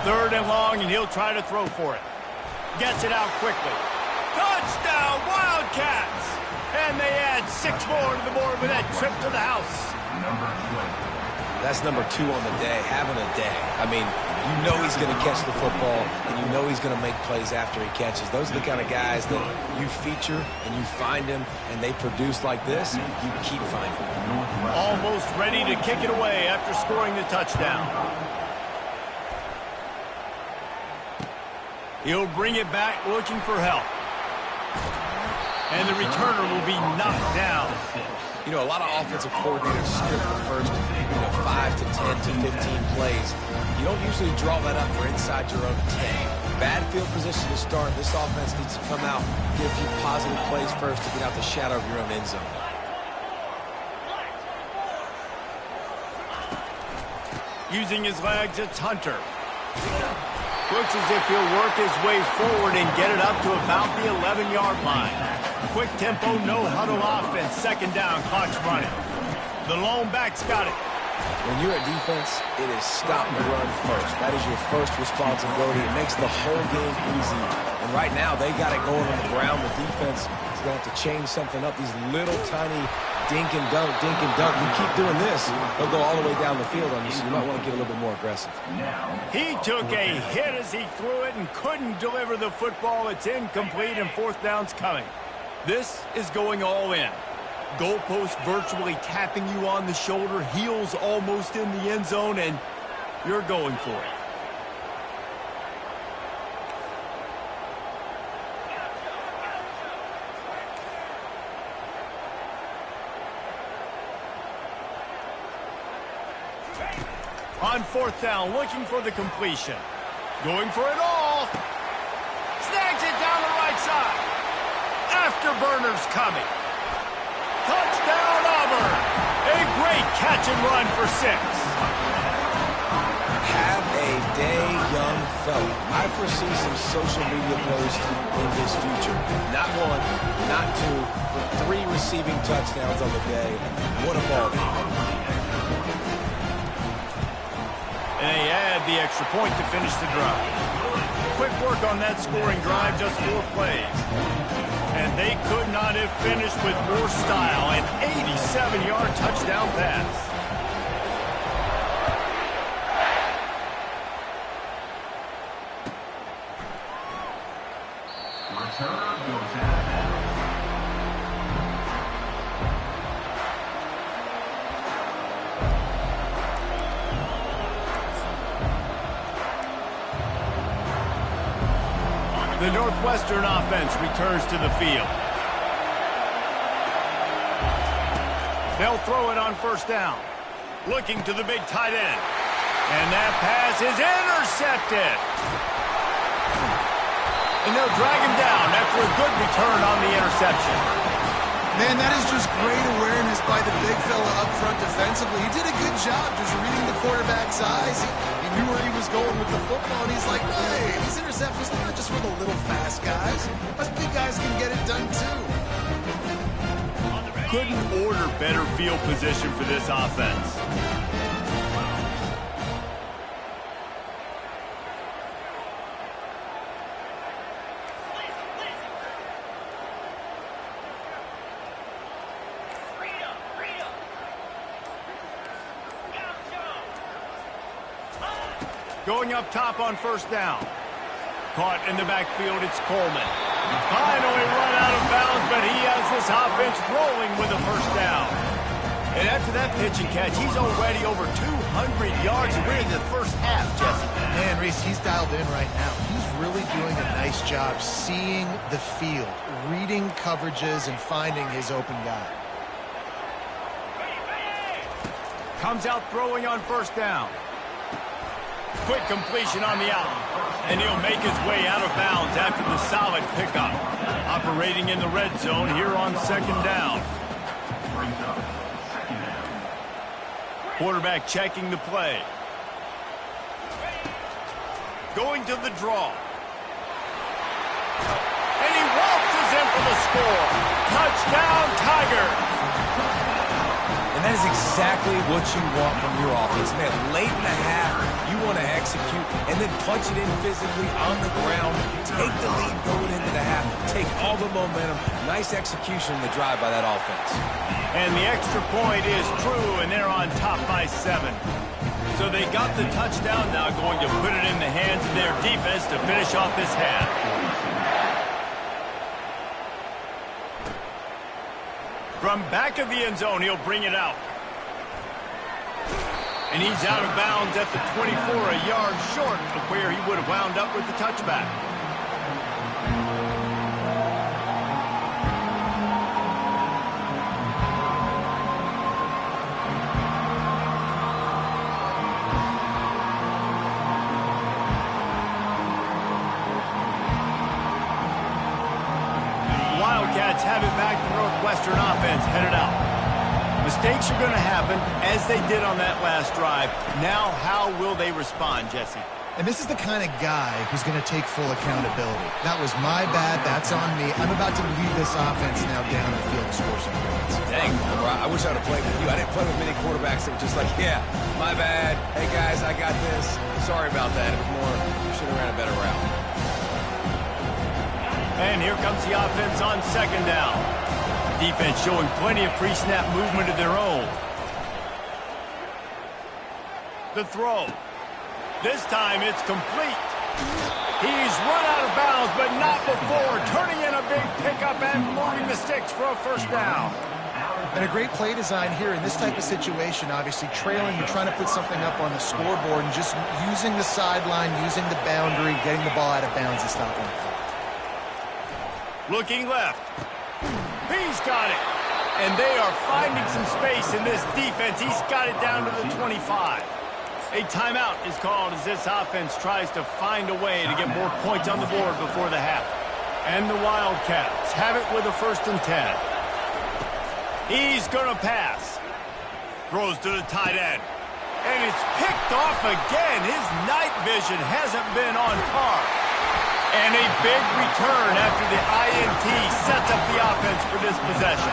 3rd and long, and he'll try to throw for it. Gets it out quickly. Touchdown, Wildcats! And they add 6 more to the board with that trip to the house. That's number 2 on the day, having a day. I mean, You know he's going to catch the football, and you know he's going to make plays after he catches. Those are the kind of guys that you feature and you find him, and they produce like this. You keep finding them. Almost ready to kick it away after scoring the touchdown. He'll bring it back looking for help. And the returner will be knocked down. You know, a lot of offensive coordinators script the first, 5 to 10 to 15 plays. You don't usually draw that up for inside your own 10. Bad field position to start. This offense needs to come out, get a few positive plays first to get out the shadow of your own end zone. Using his legs, it's Hunter. Looks as if he'll work his way forward and get it up to about the 11-yard line. Quick tempo, no huddle offense. Second down, clock's running. The lone back's got it. When you're at defense, it is stop and run first. That is your first responsibility. It makes the whole game easy. And right now, they got it going on the ground. The defense is going to have to change something up. These little tiny dink and dunk, dink and dunk. You keep doing this, they'll go all the way down the field on you, so you might want to get a little bit more aggressive. He took a hit as he threw it and couldn't deliver the football. It's incomplete, and fourth down's coming. This is going all in. Goalpost virtually tapping you on the shoulder, heels almost in the end zone, and you're going for it. On fourth down, looking for the completion. Going for it all. Snags it down the right side. Afterburner's coming. Touchdown, Auburn. A great catch and run for 6. Have a day, young fella. I foresee some social media posts in his future. Not 1, not 2, but 3 receiving touchdowns on the day. What a ball game. And they add the extra point to finish the drive. Quick work on that scoring drive, just 4 plays. And they could not have finished with more style. An 87-yard touchdown pass. Returner goes out of bounds. The Northwestern offense returns to the field. They'll throw it on first down. Looking to the big tight end. And that pass is intercepted. And they'll drag him down after a good return on the interception. Man, that is just great awareness by the big fella up front defensively. He did a good job just reading the quarterback's eyes. He knew where he was going with the football, and he's like, hey, these interceptions, they're not just for the little fast guys. Us big guys can get it done, too. Couldn't order better field position for this offense. Going up top on first down. Caught in the backfield, it's Coleman. Finally run out of bounds, but he has this offense rolling with a first down. And after that pitch and catch, he's already over 200 yards, and we're in the first half, Jesse. Man, Reese, he's dialed in right now. He's really doing a nice job seeing the field, reading coverages, and finding his open guy. Comes out throwing on first down. Quick completion on the out. And he'll make his way out of bounds after the solid pickup. Operating in the red zone here on second down. Brings up second down. Quarterback checking the play. Going to the draw. And he waltzes in for the score. Touchdown, Tigers. And that is exactly what you want from your offense. Man, late in the half, you want to execute and then punch it in physically on the ground. Take the lead going into the half. Take all the momentum. Nice execution in the drive by that offense. And the extra point is true, and they're on top by 7. So they got the touchdown, now going to put it in the hands of their defense to finish off this half. From back of the end zone, he'll bring it out. And he's out of bounds at the 24, a yard short of where he would have wound up with the touchback. Wildcats have it back. The Northwestern offense headed out. Mistakes are going to happen, as they did on that last drive. Now, how will they respond, Jesse? And this is the kind of guy who's going to take full accountability. That was my bad. That's on me. I'm about to lead this offense now down the field to score some points. Dang, bro, I wish I would have played with you. I didn't play with many quarterbacks that were just like, yeah, my bad. Hey, guys, I got this. Sorry about that. It was more, you should have ran a better route. And here comes the offense on second down. Defense showing plenty of pre-snap movement of their own. The throw. This time it's complete. He's run out of bounds, but not before. Turning in a big pickup and moving the sticks for a first down. And a great play design here in this type of situation. Obviously trailing, you're trying to put something up on the scoreboard and just using the sideline, using the boundary, getting the ball out of bounds and stopping it. Looking left. He's got it. And they are finding some space in this defense. He's got it down to the 25. A timeout is called as this offense tries to find a way to get more points on the board before the half. And the Wildcats have it with a 1st and 10. He's going to pass. Throws to the tight end. And it's picked off again. His night vision hasn't been on par. And a big return after the INT sets up the offense for this possession.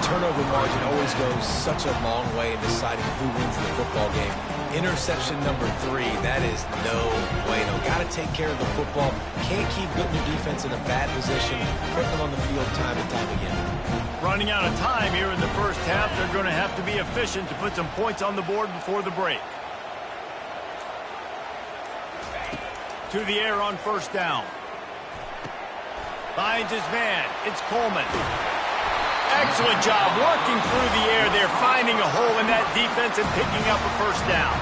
Turnover margin always goes such a long way in deciding who wins the football game. Interception number 3, that is no bueno. Got to take care of the football. Can't keep putting your defense in a bad position. Put them on the field time and time again. Running out of time here in the first half. They're going to have to be efficient to put some points on the board before the break. To the air on first down. Finds his man. It's Coleman. Excellent job working through the air. They're finding a hole in that defense and picking up a first down.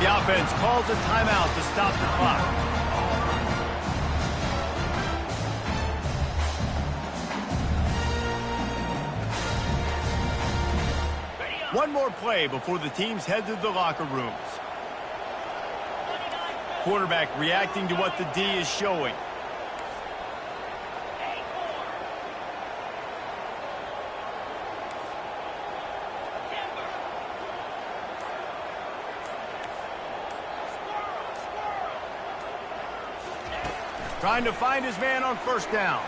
The offense calls a timeout to stop the clock. One more play before the teams head to the locker rooms. Quarterback reacting to what the D is showing. Trying to find his man on first down.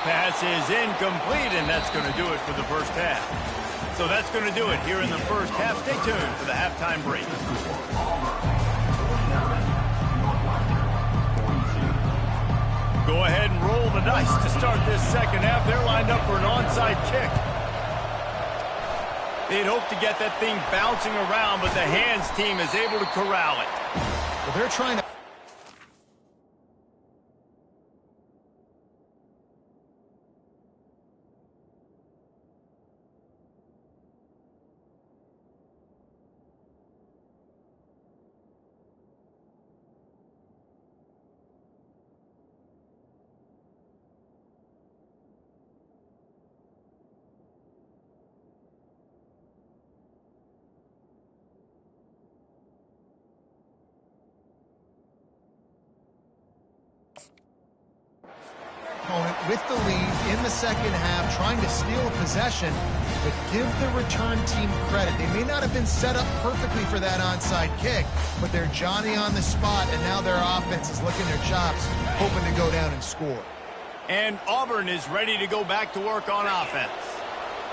Pass is incomplete, and that's going to do it for the first half. So that's going to do it here in the first half. Stay tuned for the halftime break. Go ahead and roll the dice to start this second half. They're lined up for an onside kick. They'd hoped to get that thing bouncing around, but the hands team is able to corral it. Well, they're trying to... with the lead in the second half, trying to steal a possession, but give the return team credit. They may not have been set up perfectly for that onside kick, but they're Johnny on the spot, and now their offense is licking their chops, hoping to go down and score. And Auburn is ready to go back to work on offense.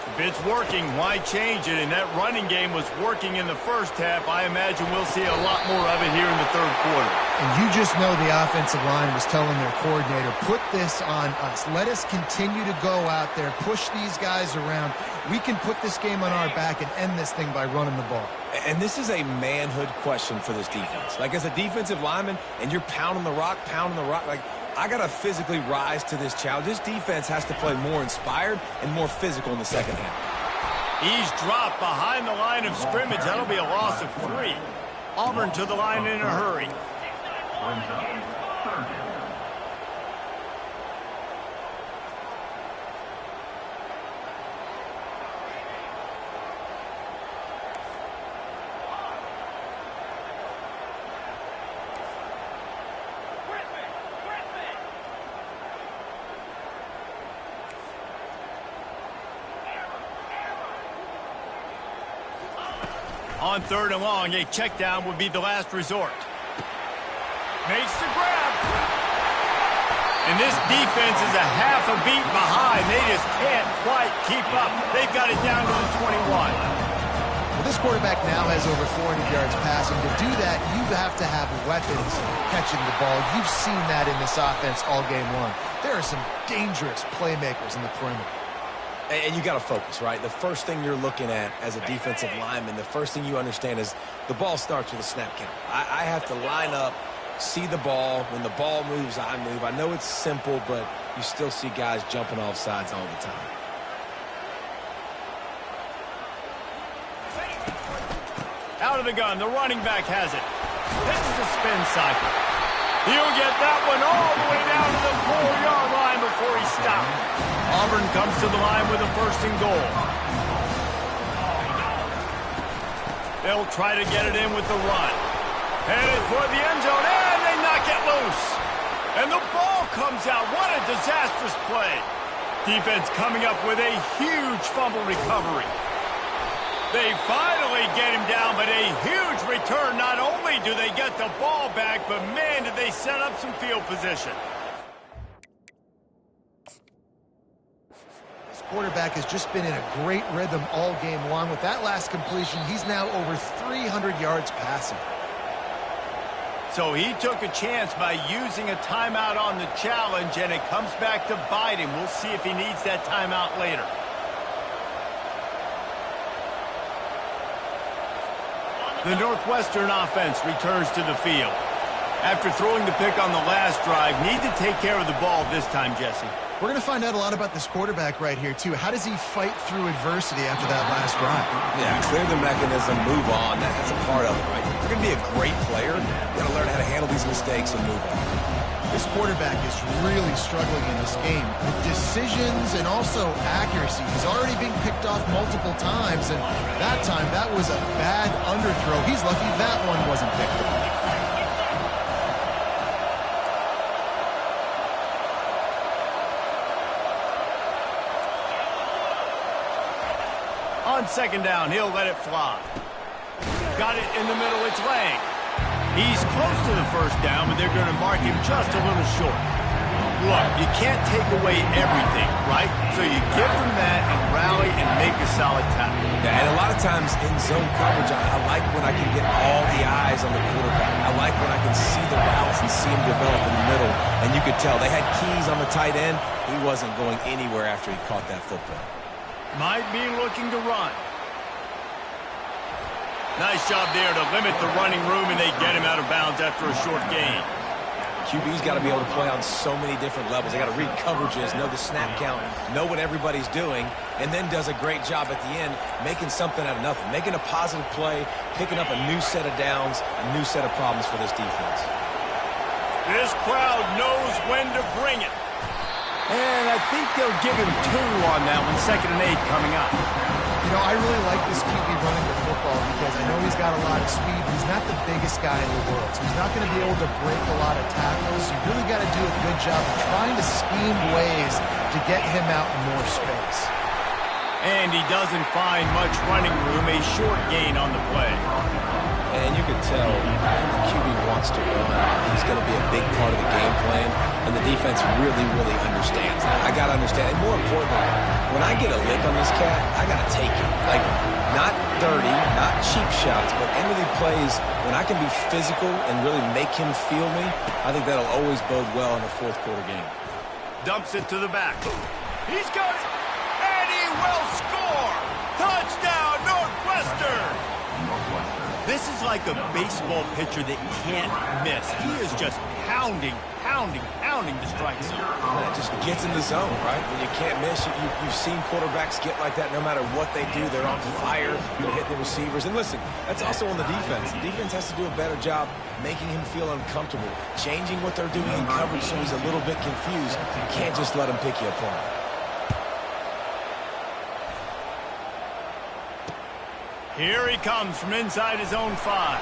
If it's working, why change it? And that running game was working in the first half. I imagine we'll see a lot more of it here in the third quarter. And you just know the offensive line was telling their coordinator, put this on us. Let us continue to go out there, push these guys around. We can put this game on our back and end this thing by running the ball. And this is a manhood question for this defense. Like, as a defensive lineman, and you're pounding the rock, like, I got to physically rise to this challenge. This defense has to play more inspired and more physical in the second half. He's dropped behind the line of scrimmage. That'll be a loss of 3. Auburn to the line in a hurry. Brings up third down. On 3rd and long, a check down would be the last resort. Makes the grab. And this defense is a half a beat behind. They just can't quite keep up. They've got it down to the 21. Well, this quarterback now has over 400 yards passing. To do that, you have to have weapons catching the ball. You've seen that in this offense all game long. There are some dangerous playmakers in the perimeter. And you got to focus, right? The first thing you're looking at as a defensive lineman, the first thing you understand is the ball starts with a snap count. I have to line up, see the ball. When the ball moves, I move. I know it's simple, but you still see guys jumping off sides all the time. Out of the gun, the running back has it. This is the spin cycle. He'll get that one all the way down to the 4-yard line before he stopped. Auburn comes to the line with a 1st and goal. They'll try to get it in with the run. Headed toward the end zone, and they knock it loose. And the ball comes out. What a disastrous play. Defense coming up with a huge fumble recovery. They finally get him down, but a huge return. Not only do they get the ball back, but man, did they set up some field position. This quarterback has just been in a great rhythm all game long. With that last completion, he's now over 300 yards passing. So he took a chance by using a timeout on the challenge, and it comes back to bite him. We'll see if he needs that timeout later. The Northwestern offense returns to the field. After throwing the pick on the last drive, need to take care of the ball this time, Jesse. We're going to find out a lot about this quarterback right here, too. How does he fight through adversity after that last drive? Yeah, clear the mechanism, move on. That's a part of it, right? If you're going to be a great player, you got to learn how to handle these mistakes and move on. This quarterback is really struggling in this game with decisions and also accuracy. He's already being picked off multiple times, and that time, that was a bad underthrow. He's lucky that one wasn't picked off. On 2nd down, he'll let it fly. Got it in the middle, it's Lang. He's close to the 1st down, but they're going to mark him just a little short. Look, you can't take away everything, right? So you give them that and rally and make a solid tackle. Yeah, and a lot of times in zone coverage, I like when I can get all the eyes on the quarterback. I like when I can see the routes and see him develop in the middle. And you could tell they had keys on the tight end. He wasn't going anywhere after he caught that football. Might be looking to run. Nice job there to limit the running room, and they get him out of bounds after a short gain. QB's got to be able to play on so many different levels. They got to read coverages, know the snap count, know what everybody's doing, and then does a great job at the end making something out of nothing, making a positive play, picking up a new set of downs, a new set of problems for this defense. This crowd knows when to bring it. And I think they'll give him 2 on that one. 2nd and 8 coming up. You know, I really like this QB running the football because I know he's got a lot of speed, but he's not the biggest guy in the world. So he's not going to be able to break a lot of tackles. You really got to do a good job of trying to scheme ways to get him out in more space. And he doesn't find much running room, a short gain on the play. And you could tell the QB wants to run. He's going to be a big part of the game plan, and the defense really, really understands that. I got to understand, and more importantly, when I get a lick on this cat, I got to take it. Like, not dirty, not cheap shots, but end-of-the plays, when I can be physical and really make him feel me, I think that'll always bode well in a fourth quarter game. Dumps it to the back. He's got it, and he will score! Touchdown, Northwestern! This is like a baseball pitcher that can't miss. He is just pounding the strike zone. Yeah, it just gets in the zone, right? When you can't miss, you've seen quarterbacks get like that no matter what they do. They're on fire. They're hitting the receivers. And listen, that's also on the defense. The defense has to do a better job making him feel uncomfortable, changing what they're doing in coverage so he's a little bit confused. You can't just let him pick you apart. Here he comes from inside his own 5.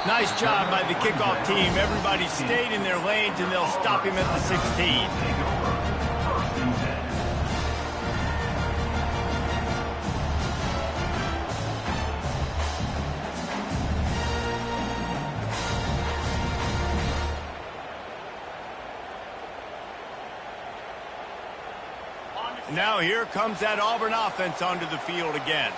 Nice job by the kickoff team. Everybody stayed in their lanes, and they'll stop him at the 16. Now here comes that Auburn offense onto the field again.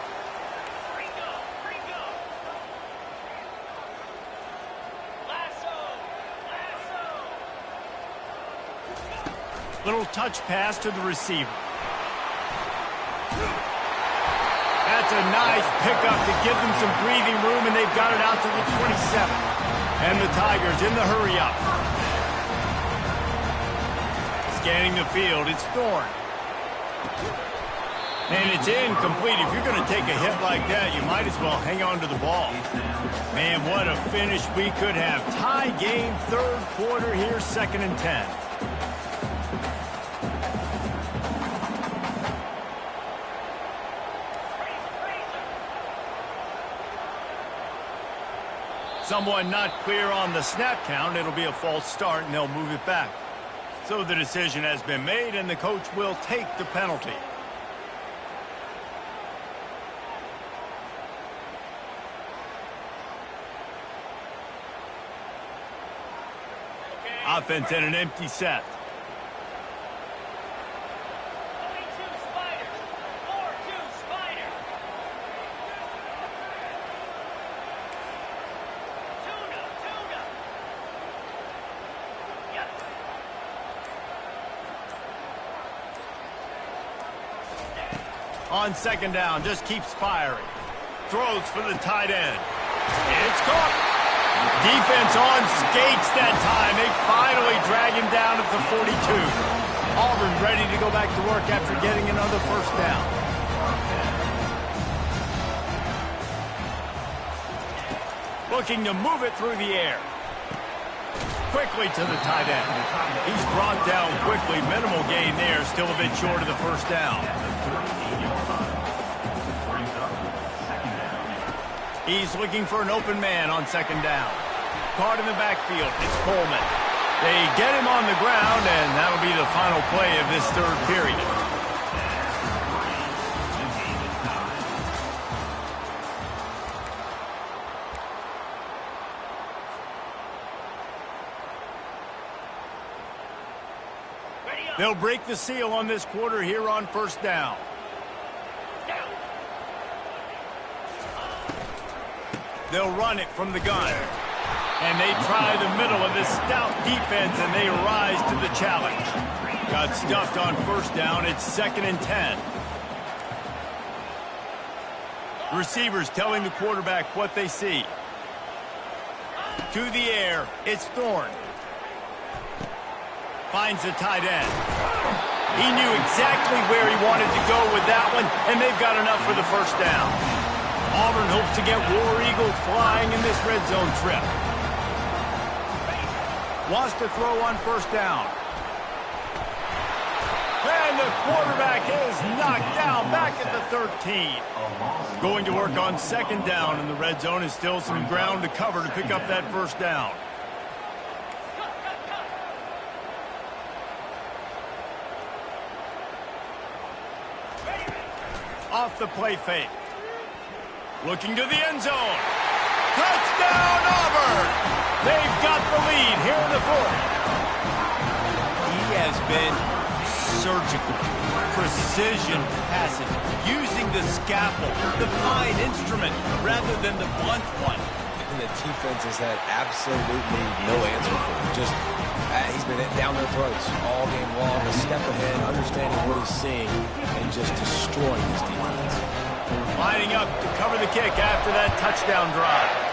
Little touch pass to the receiver. That's a nice pickup to give them some breathing room, and they've got it out to the 27. And the Tigers in the hurry up. Scanning the field, it's Thorne. And it's incomplete. If you're going to take a hit like that, you might as well hang on to the ball. Man, what a finish we could have. Tie game, third quarter here, 2nd and 10. Someone not clear on the snap count. It'll be a false start, and they'll move it back. So the decision has been made, and the coach will take the penalty. Offense in an empty set. On 2nd down, just keeps firing. Throws for the tight end. It's caught. Defense on skates that time. They finally drag him down at the 42. Auburn ready to go back to work after getting another first down. Looking to move it through the air. Quickly to the tight end. He's brought down quickly. Minimal gain there. Still a bit short of the first down. He's looking for an open man on 2nd down. Caught in the backfield. It's Coleman. They get him on the ground, and that'll be the final play of this third period. They'll break the seal on this quarter here on 1st down. They'll run it from the gun. And they try the middle of this stout defense, and they rise to the challenge. Got stuffed on 1st down. It's 2nd and 10. Receivers telling the quarterback what they see. To the air, it's Thorne. Finds the tight end. He knew exactly where he wanted to go with that one, and they've got enough for the first down. Auburn hopes to get War Eagle flying in this red zone trip. Wants to throw on 1st down. And the quarterback is knocked down back at the 13. Going to work on 2nd down, and the red zone is still some ground to cover to pick up that 1st down. Off the play fake. Looking to the end zone. Touchdown, Auburn! They've been surgical, precision passes, using the scalpel, the fine instrument, rather than the blunt one. And the defense has had absolutely no answer for him. Just, he's been down their throats all game long, a step ahead, understanding what he's seeing, and just destroying his defense. Lining up to cover the kick after that touchdown drive.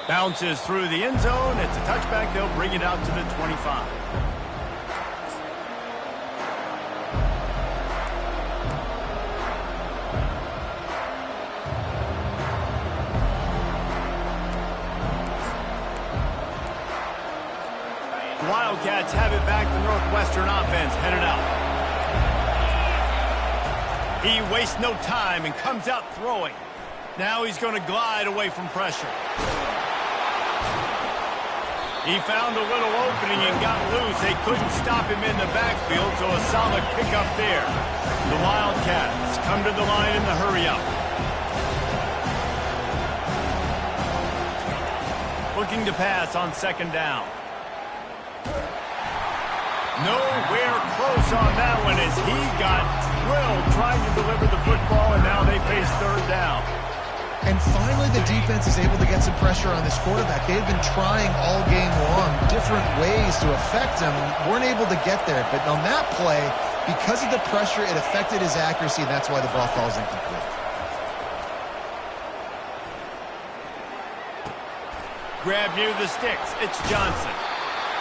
Bounces through the end zone. It's a touchback. They'll bring it out to the 25. The Wildcats have it back. The Northwestern offense headed out. He wastes no time and comes out throwing. Now he's going to glide away from pressure. He found a little opening and got loose. They couldn't stop him in the backfield, so a solid pickup there. The Wildcats come to the line in the hurry-up. Looking to pass on second down. Nowhere close on that one as he got drilled trying to deliver the football, and now they face third down. And finally, the defense is able to get some pressure on this quarterback. They've been trying all game long different ways to affect him. Weren't able to get there. But on that play, because of the pressure, it affected his accuracy, and that's why the ball falls incomplete. Grab near the sticks. It's Johnson.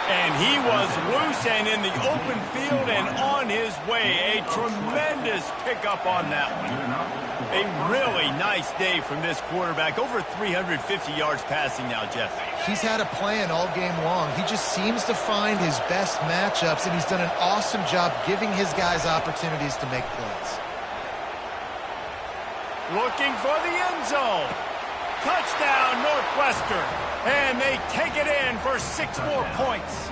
And he was loose and in the open field and on his way. A tremendous pickup on that one. A really nice day from this quarterback. Over 350 yards passing now, Jeff. He's had a plan all game long. He just seems to find his best matchups, and he's done an awesome job giving his guys opportunities to make plays. Looking for the end zone. Touchdown, Northwestern. And they take it in for 6 more points.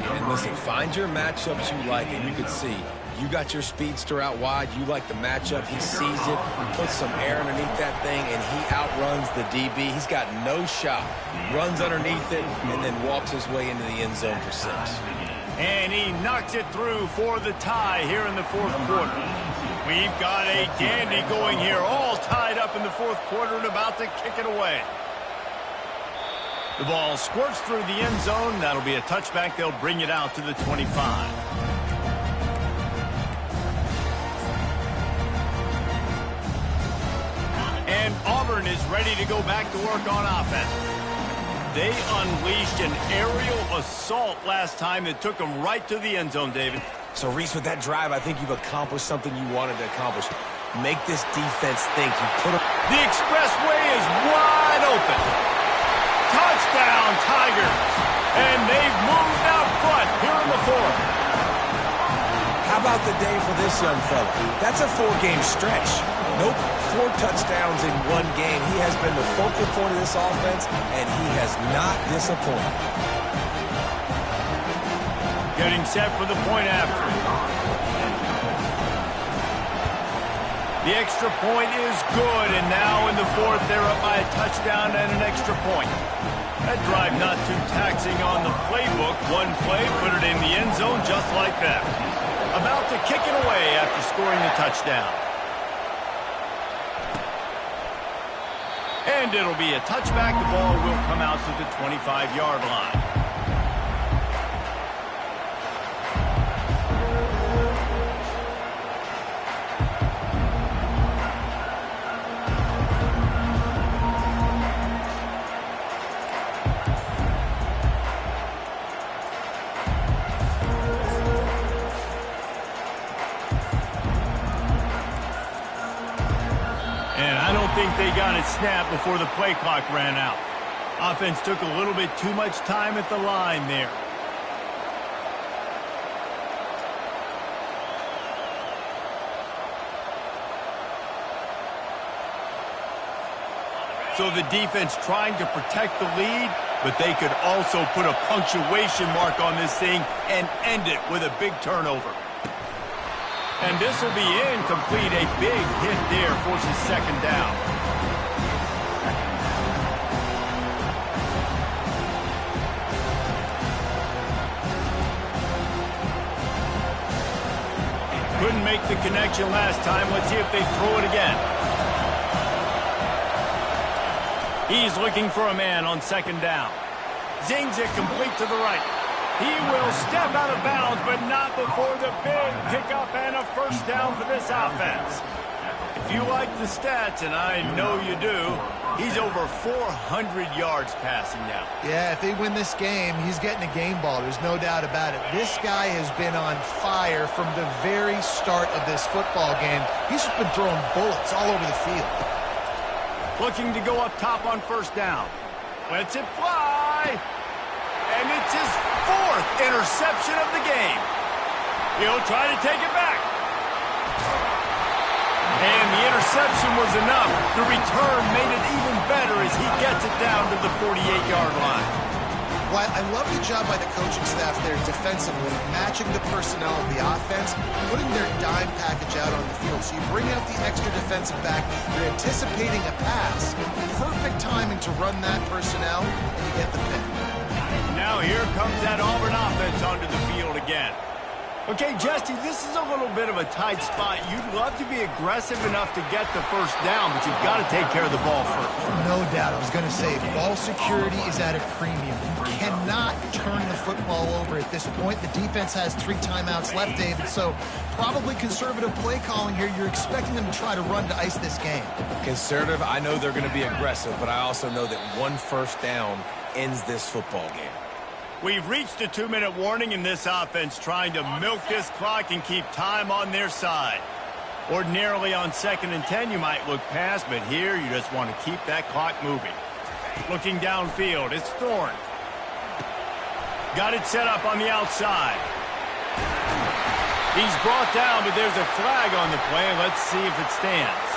And listen, find your matchups you like, and you can see you got your speedster out wide. You like the matchup. He sees it, puts some air underneath that thing, and he outruns the DB. He's got no shot. Runs underneath it and then walks his way into the end zone for 6. And he knocks it through for the tie here in the fourth quarter. We've got a dandy going here, all tied up in the fourth quarter and about to kick it away. The ball squirts through the end zone. That'll be a touchback. They'll bring it out to the 25. And Auburn is ready to go back to work on offense. They unleashed an aerial assault last time that took them right to the end zone, David. So, Reese, with that drive, I think you've accomplished something you wanted to accomplish. Make this defense think. You put them. The expressway is wide open. Touchdown, Tigers. And they've moved out front here in the fourth. How about the day for this young fella? That's a 4-game stretch. Nope, 4 touchdowns in 1 game. He has been the focal point of this offense, and he has not disappointed. Getting set for the point after. The extra point is good, and now in the fourth, they're up by a touchdown and an extra point. That drive not too taxing on the playbook. One play, put it in the end zone just like that. About to kick it away after scoring the touchdown. And it'll be a touchback. The ball will come out to the 25-yard line. They got it snapped before the play clock ran out. Offense took a little bit too much time at the line there. So the defense trying to protect the lead, but they could also put a punctuation mark on this thing and end it with a big turnover. And this will be incomplete. A big hit there forces second down. make the connection last time. Let's see if they throw it again. He's looking for a man on second down. Zings it complete to the right. He will step out of bounds, but not before the big pickup and a first down for this offense. If you like the stats, and I know you do, he's over 400 yards passing now. Yeah, if they win this game, he's getting a game ball. There's no doubt about it. This guy has been on fire from the very start of this football game. He's just been throwing bullets all over the field. Looking to go up top on first down. Lets it fly. And it's his 4th interception of the game. He'll try to take it back. And the interception was enough. The return made it even better as he gets it down to the 48-yard line. Well, I love the job by the coaching staff there defensively, matching the personnel of the offense, putting their dime package out on the field. So you bring out the extra defensive back, you're anticipating a pass, perfect timing to run that personnel, and you get the pick. Now here comes that Auburn offense onto the field again. Okay, Jesse, this is a little bit of a tight spot. You'd love to be aggressive enough to get the first down, but you've got to take care of the ball first. No doubt. I was going to say, ball security is at a premium. You cannot turn the football over at this point. The defense has 3 timeouts left, David, so probably conservative play calling here. You're expecting them to try to run to ice this game. Conservative, I know they're going to be aggressive, but I also know that one first down ends this football game. We've reached a 2-minute warning in this offense, trying to milk this clock and keep time on their side. Ordinarily on 2nd and 10, you might look past, but here you just want to keep that clock moving. Looking downfield, it's Thorne. Got it set up on the outside. He's brought down, but there's a flag on the play. Let's see if it stands.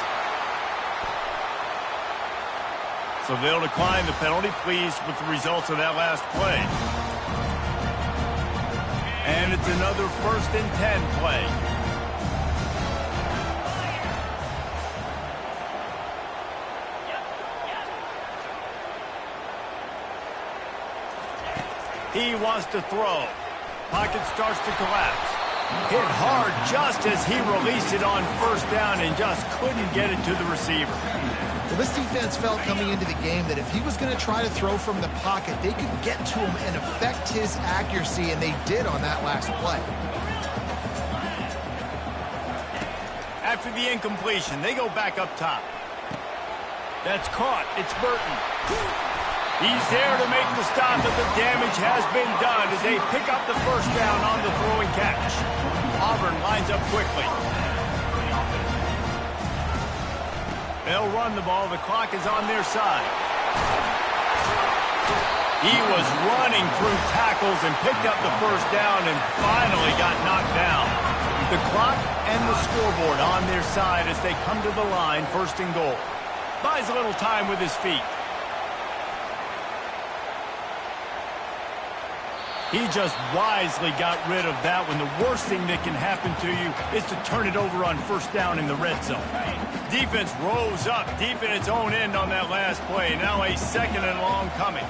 So they'll decline the penalty, pleased with the results of that last play. And it's another 1st and 10 play. He wants to throw. Pocket starts to collapse. Hit hard just as he released it on first down and just couldn't get it to the receiver. Well, this defense felt coming into the game that if he was going to try to throw from the pocket, they could get to him and affect his accuracy, and they did on that last play. After the incompletion, they go back up top. That's caught. It's Burton. He's there to make the stop, but the damage has been done as they pick up the first down on the throwing catch. Auburn lines up quickly. They'll run the ball. The clock is on their side. He was running through tackles and picked up the first down and finally got knocked down. The clock and the scoreboard on their side as they come to the line, 1st and goal. Buys a little time with his feet. He just wisely got rid of that one. The worst thing that can happen to you is to turn it over on first down in the red zone. Defense rose up deep in its own end on that last play. Now a 2nd and long coming.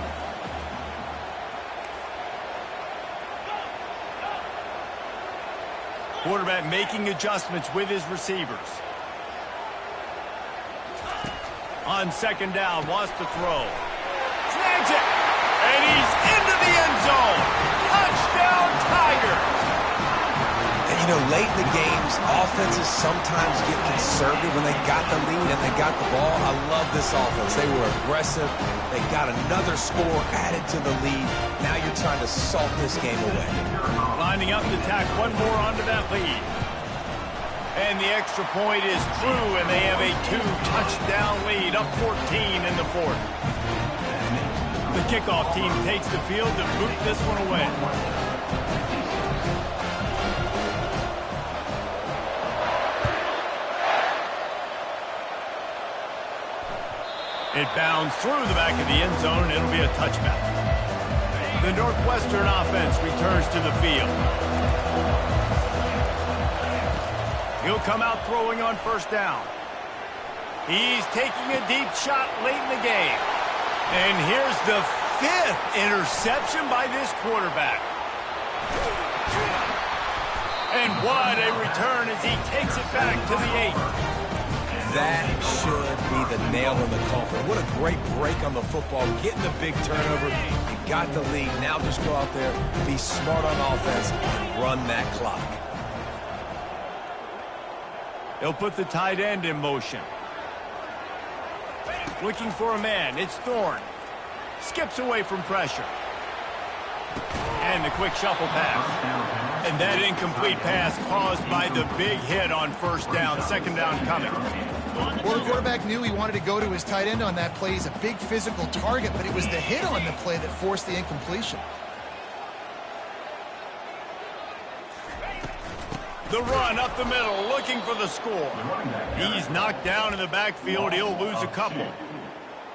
Quarterback making adjustments with his receivers. On 2nd down, wants to throw. Snags it! And he's into the end zone. Touchdown, Tigers! And, you know, late in the games, offenses sometimes get conservative when they got the lead and they got the ball. I love this offense. They were aggressive. They got another score added to the lead. Now you're trying to salt this game away. Lining up to tack one more onto that lead. And the extra point is true, and they have a 2-touchdown lead, up 14 in the 4th. The kickoff team takes the field to boot this one away. It bounds through the back of the end zone, and it'll be a touchback. The Northwestern offense returns to the field. He'll come out throwing on first down. He's taking a deep shot late in the game. And here's the 5th interception by this quarterback. And what a return as he takes it back to the 8. That should be the nail in the coffin. What a great break on the football, getting the big turnover. You got the lead. Now just go out there, be smart on offense, and run that clock. He'll put the tight end in motion. Looking for a man. It's Thorne. Skips away from pressure. And the quick shuffle pass. And that incomplete pass caused by the big hit on first down. Second down coming. Well, the quarterback knew he wanted to go to his tight end on that play. He's a big physical target, but it was the hit on the play that forced the incompletion. The run up the middle, looking for the score. He's knocked down in the backfield. He'll lose a couple.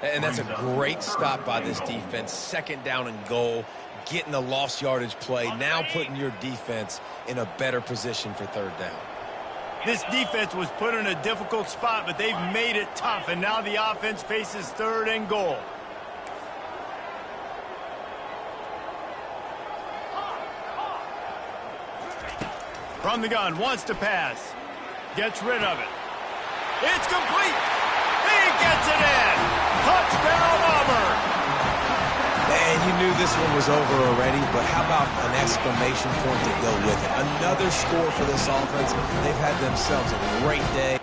And that's a great stop by this defense. Second down and goal, getting the lost yardage play, now putting your defense in a better position for third down. This defense was put in a difficult spot, but they've made it tough, and now the offense faces third and goal. From the gun, wants to pass. Gets rid of it. It's complete. He gets it in. Touchdown, Auburn. And you knew this one was over already, but how about an exclamation point to go with it? Another score for this offense. They've had themselves a great day.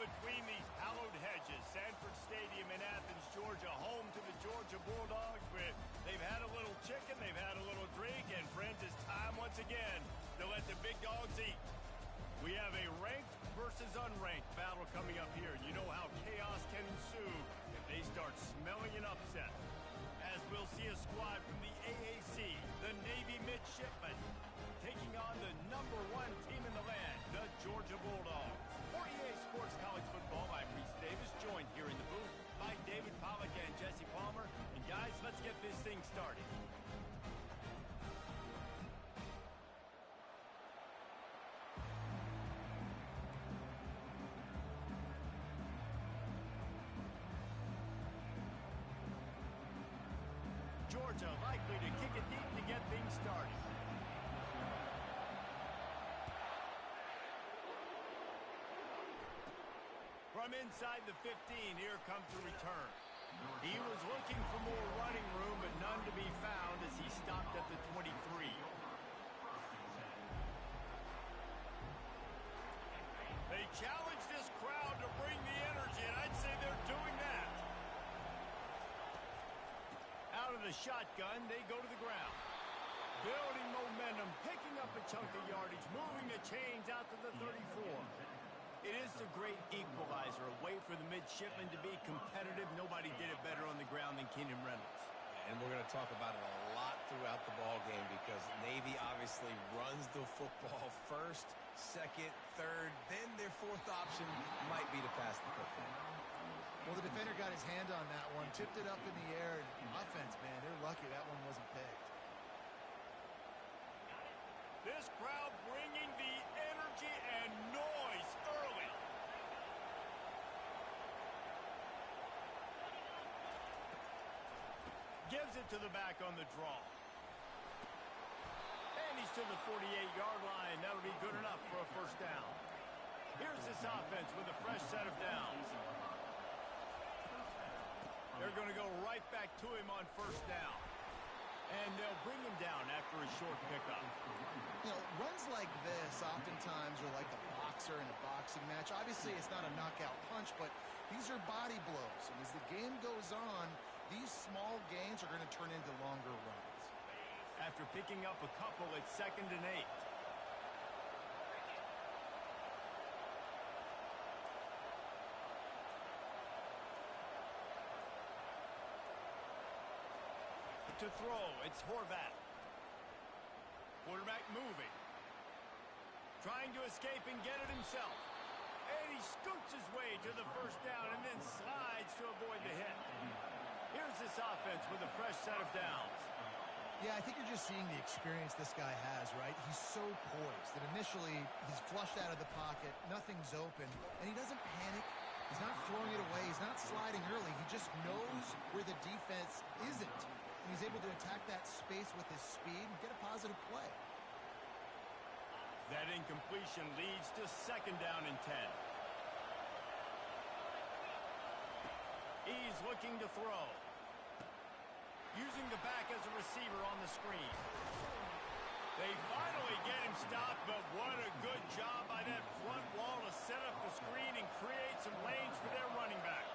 between these hallowed hedges. Sanford Stadium in Athens, Georgia, home to the Georgia Bulldogs. They've had a little chicken, they've had a little drink, and friends, it's time once again to let the big dogs eat. We have a ranked versus unranked battle coming up here. You know how chaos can ensue if they start smelling an upset. As we'll see a squad from the AAC, the Navy Midshipmen, taking on the #1 team in the land, the Georgia Bulldogs. 48 Sports College Football, I'm Reese Davis, joined here in the booth by David Pollack and Jesse Palmer. And guys, let's get this thing started. Georgia likely to kick it deep to get things started. From inside the 15, here comes the return. He was looking for more running room, but none to be found as he stopped at the 23. They challenge this crowd to bring the energy, and I'd say they're doing that. Out of the shotgun, they go to the ground. Building momentum, picking up a chunk of yardage, moving the chains out to the 34. It is the great equalizer, a way for the midshipmen to be competitive. Nobody did it better on the ground than Keenan Reynolds. And we're going to talk about it a lot throughout the ball game because Navy obviously runs the football first, second, third, then their fourth option might be to pass the football. Well, the defender got his hand on that one, tipped it up in the air, and offense, man, they're lucky that one wasn't picked. This crowd bringing the energy and noise early. Gives it to the back on the draw. And he's to the 48-yard line. That'll be good enough for a first down. Here's this offense with a fresh set of downs. They're going to go right back to him on first down. And they'll bring him down after a short pickup. You know, runs like this oftentimes are like a boxer in a boxing match. Obviously, it's not a knockout punch, but these are body blows. And as the game goes on, these small gains are going to turn into longer runs. After picking up a couple, it's 2nd and 8. To throw, it's Horvat. Quarterback moving. Trying to escape and get it himself. And he scoots his way to the first down and then slides to avoid the hit. Here's this offense with a fresh set of downs. Yeah, I think you're just seeing the experience this guy has, right? He's so poised that initially he's flushed out of the pocket, nothing's open, and he doesn't panic. He's not throwing it away. He's not sliding early. He just knows where the defense isn't. And he's able to attack that space with his speed and get a positive play. That incompletion leads to 2nd down and 10. He's looking to throw. Using the back as a receiver on the screen. They finally get him stopped, but what a good job by that front wall to set up the screen and create some lanes for their running back.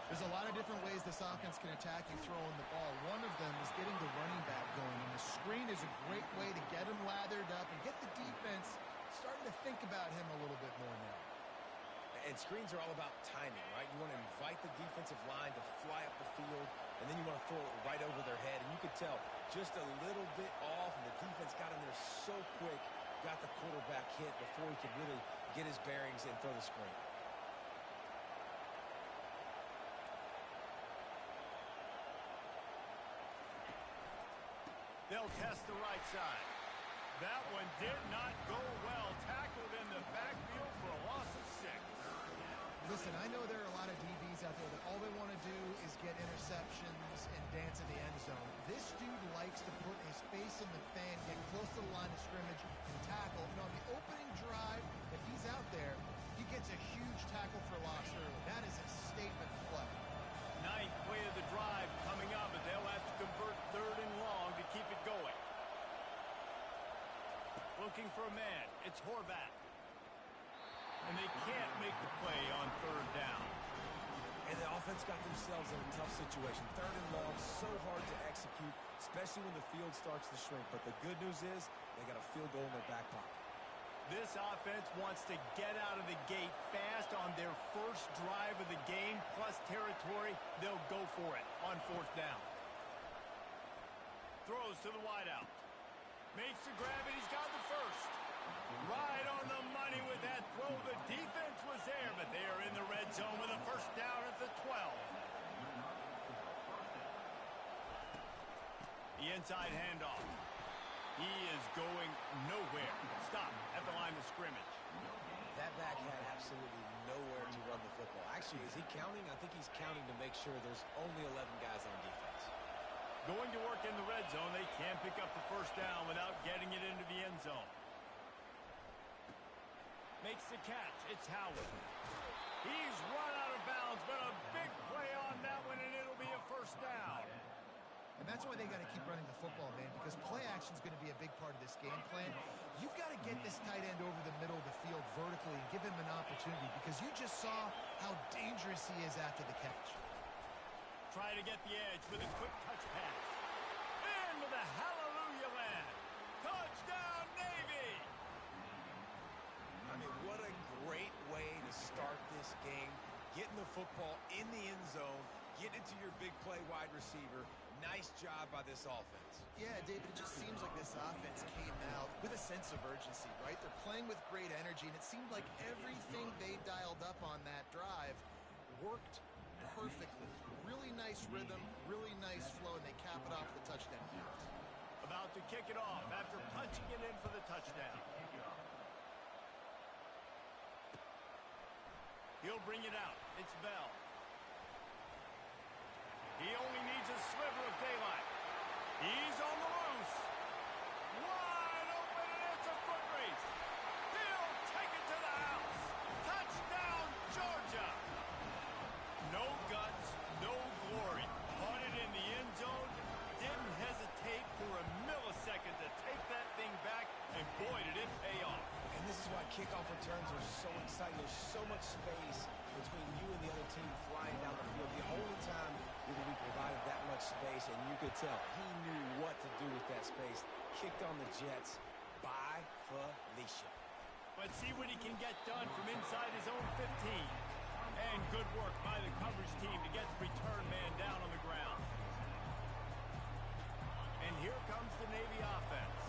There's a lot of different ways this offense can attack you throwing the ball. One of them is getting the running back going, and the screen is a great way to get him lathered up and get the defense starting to think about him a little bit more now. And screens are all about timing, right? You want to invite the defensive line to fly up the field, and then you want to throw it right over their head. And you could tell just a little bit off, and the defense got in there so quick, got the quarterback hit before he could really get his bearings and throw the screen. They'll test the right side. That one did not go well. Tackled in the backfield for a loss of 6. Listen, I know there are a lot of DBs out there that all they want to do is get interceptions and dance in the end zone. This dude likes to put his face in the fan, get close to the line of scrimmage, and tackle. You know, on the opening drive, if he's out there, he gets a huge tackle for loss early. That is a statement play. 9th play of the drive coming up, and they'll have to convert 3rd and long to keep it going. Looking for a man. It's Horvat. and they can't make the play on third down. And the offense got themselves in a tough situation. Third and long, so hard to execute, especially when the field starts to shrink. But the good news is they got a field goal in their back pocket. This offense wants to get out of the gate fast on their first drive of the game, plus territory. They'll go for it on fourth down. Throws to the wideout. Makes the grab, and he's got the first. Right on the money with that throw. The defense was there, but they are in the red zone with a first down at the 12. The inside handoff. He is going nowhere. Stop at the line of scrimmage. That back had absolutely nowhere to run the football. Actually, is he counting? I think he's counting to make sure there's only 11 guys on defense. Going to work in the red zone. They can pick up the first down without getting it into the end zone. Makes the catch. It's Howard. He's run out of bounds, but a big play on that one, and it'll be a first down. And that's why they got to keep running the football, man, because play action is going to be a big part of this game plan. You've got to get this tight end over the middle of the field vertically and give him an opportunity, because you just saw how dangerous he is after the catch. Try to get the edge with a quick touch pass. Into the hallelujah land. Touchdown, Navy! I mean, what a great way to start this game. Getting the football in the end zone, getting it to your big play wide receiver. Nice job by this offense. Yeah, David, it just seems like this offense came out with a sense of urgency, right? They're playing with great energy, and it seemed like everything they dialed up on that drive worked perfectly. Really nice rhythm, really nice flow, and they cap it off with a touchdown pass. About to kick it off after punching it in for the touchdown. He'll bring it out. It's Bell. He only needs a sliver of daylight. He's on the loose. Wide open, and it's a foot race. He'll take it to the house. Touchdown, Georgia. No guts, no glory. Caught it in the end zone. Didn't hesitate for a millisecond to take that thing back, and boy, did it pay off. And this is why kickoff returns are so exciting. There's so much space between you and the other team flying down the field. The only time you're going to be provided that much space, and you could tell he knew what to do with that space. Kicked on the Jets by Felicia. Let's see what he can get done from inside his own 15. And good work by the coverage team to get the return man down on the ground. And here comes the Navy offense.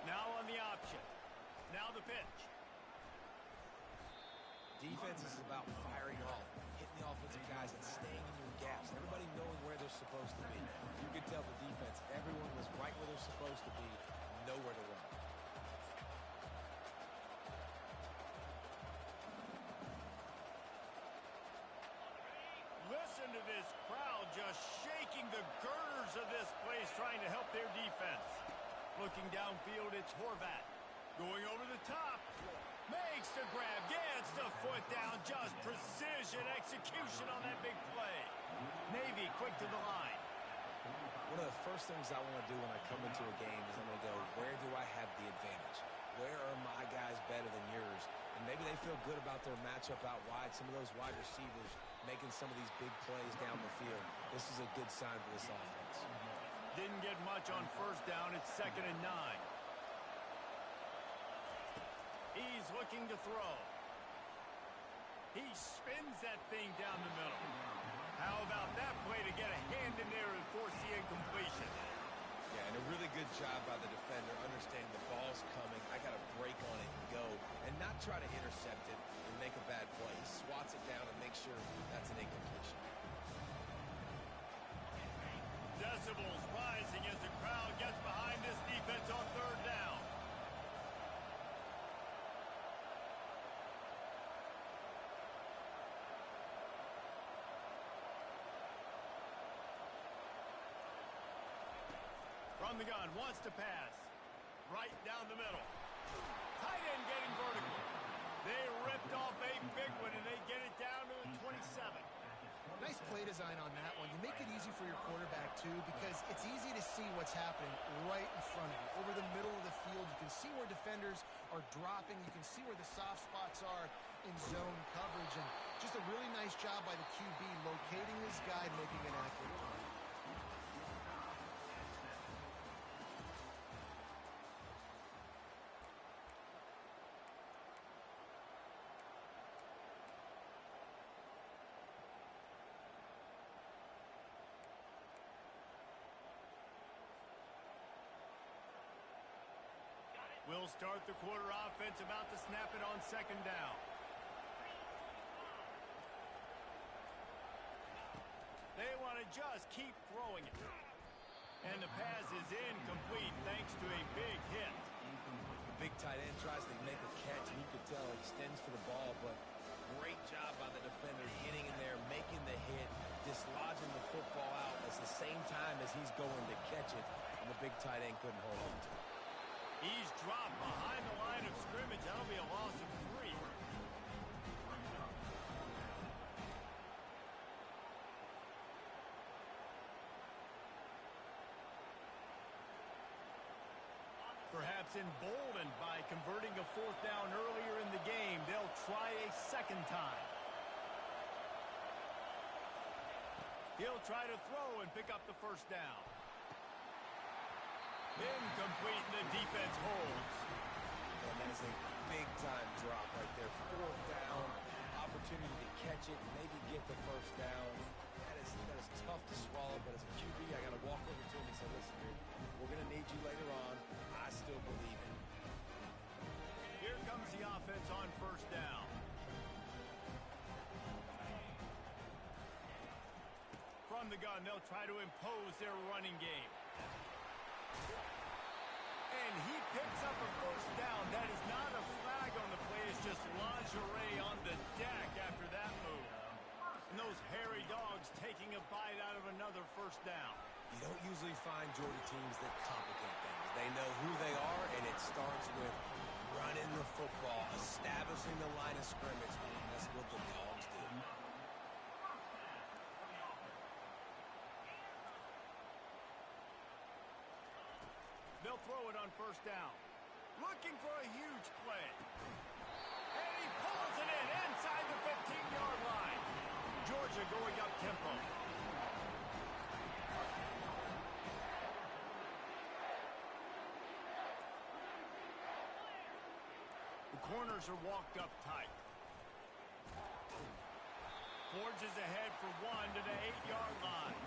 Now on the option. Now the pitch. Defense is about firing off, hitting the offensive guys and staying in your gaps. Everybody knowing where they're supposed to be. You could tell the defense, everyone was right where they're supposed to be, nowhere to run. Listen to this crowd just shaking the girders of this place, trying to help their defense. Looking downfield, it's Horvat. Going over the top. Makes the grab. Gets the foot down. Just precision execution on that big play. Navy quick to the line. One of the first things I want to do when I come into a game is I'm going to go, where do I have the advantage? Where are my guys better than yours? And maybe they feel good about their matchup out wide. Some of those wide receivers making some of these big plays down the field. This is a good sign for this offense. Didn't get much on first down. It's 2nd and 9. He's looking to throw. He spins that thing down the middle. How about that play to get a hand in there and force the incompletion? Yeah, and a really good job by the defender, understanding the ball's coming. I got to break on it and go, and not try to intercept it and make a bad play. He swats it down and makes sure that's an incompletion. Decibels rising as the crowd gets behind this defense on third down. From the gun, wants to pass. Right down the middle. Tight end getting vertical. They ripped off a big one, and they get it down to the 27. Nice play design on that one. You make it easy for your quarterback, too, because it's easy to see what's happening right in front of you. Over the middle of the field, you can see where defenders are dropping. You can see where the soft spots are in zone coverage. And just a really nice job by the QB locating his guy, making an accurate target. We'll start the quarter offense, about to snap it on second down. They want to just keep throwing it. And the pass is incomplete thanks to a big hit. The big tight end tries to make a catch, and you can tell he extends for the ball, but great job by the defender getting in there, making the hit, dislodging the football out at the same time as he's going to catch it, and the big tight end couldn't hold on to it. He's dropped behind the line of scrimmage. That'll be a loss of 3. Perhaps emboldened by converting a 4th down earlier in the game, they'll try a second time. He'll try to throw and pick up the 1st down. Incomplete, and the defense holds. And that is a big-time drop right there. 4th down, opportunity to catch it, maybe get the 1st down. That is tough to swallow, but as a QB, I got to walk over to him and say, listen, dude, we're going to need you later on. I still believe in it. Here comes the offense on 1st down. From the gun, they'll try to impose their running game. And he picks up a 1st down. That is not a flag on the play. It's just lingerie on the deck after that move. And those hairy dogs taking a bite out of another 1st down. You don't usually find Georgia teams that complicate things. They know who they are, and it starts with running the football, establishing the line of scrimmage. That's what the dogs do. They'll throw it on 1st down. Looking for a huge play. And he pulls it in inside the 15-yard line. Georgia going up tempo. The corners are walked up tight. Forges ahead for 1 to the 8-yard line.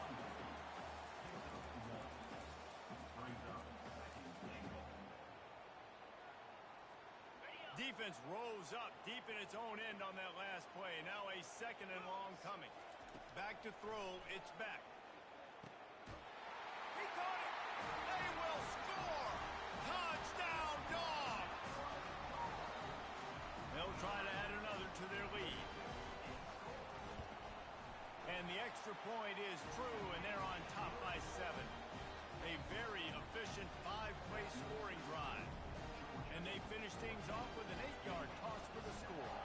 Defense rose up deep in its own end on that last play. Now a 2nd and long coming. Back to throw. It's back. He caught it. They will score. Touchdown, Dogs. They'll try to add another to their lead. And the extra point is true, and they're on top by 7. A very efficient 5-play scoring drive. And they finish things off with an 8-yard toss for the score.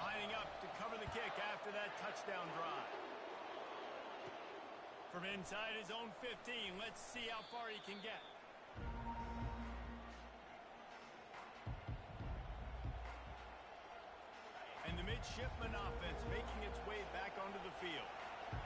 Lining up to cover the kick after that touchdown drive. From inside his own 15, let's see how far he can get. And the midshipman offense making its way back onto the field.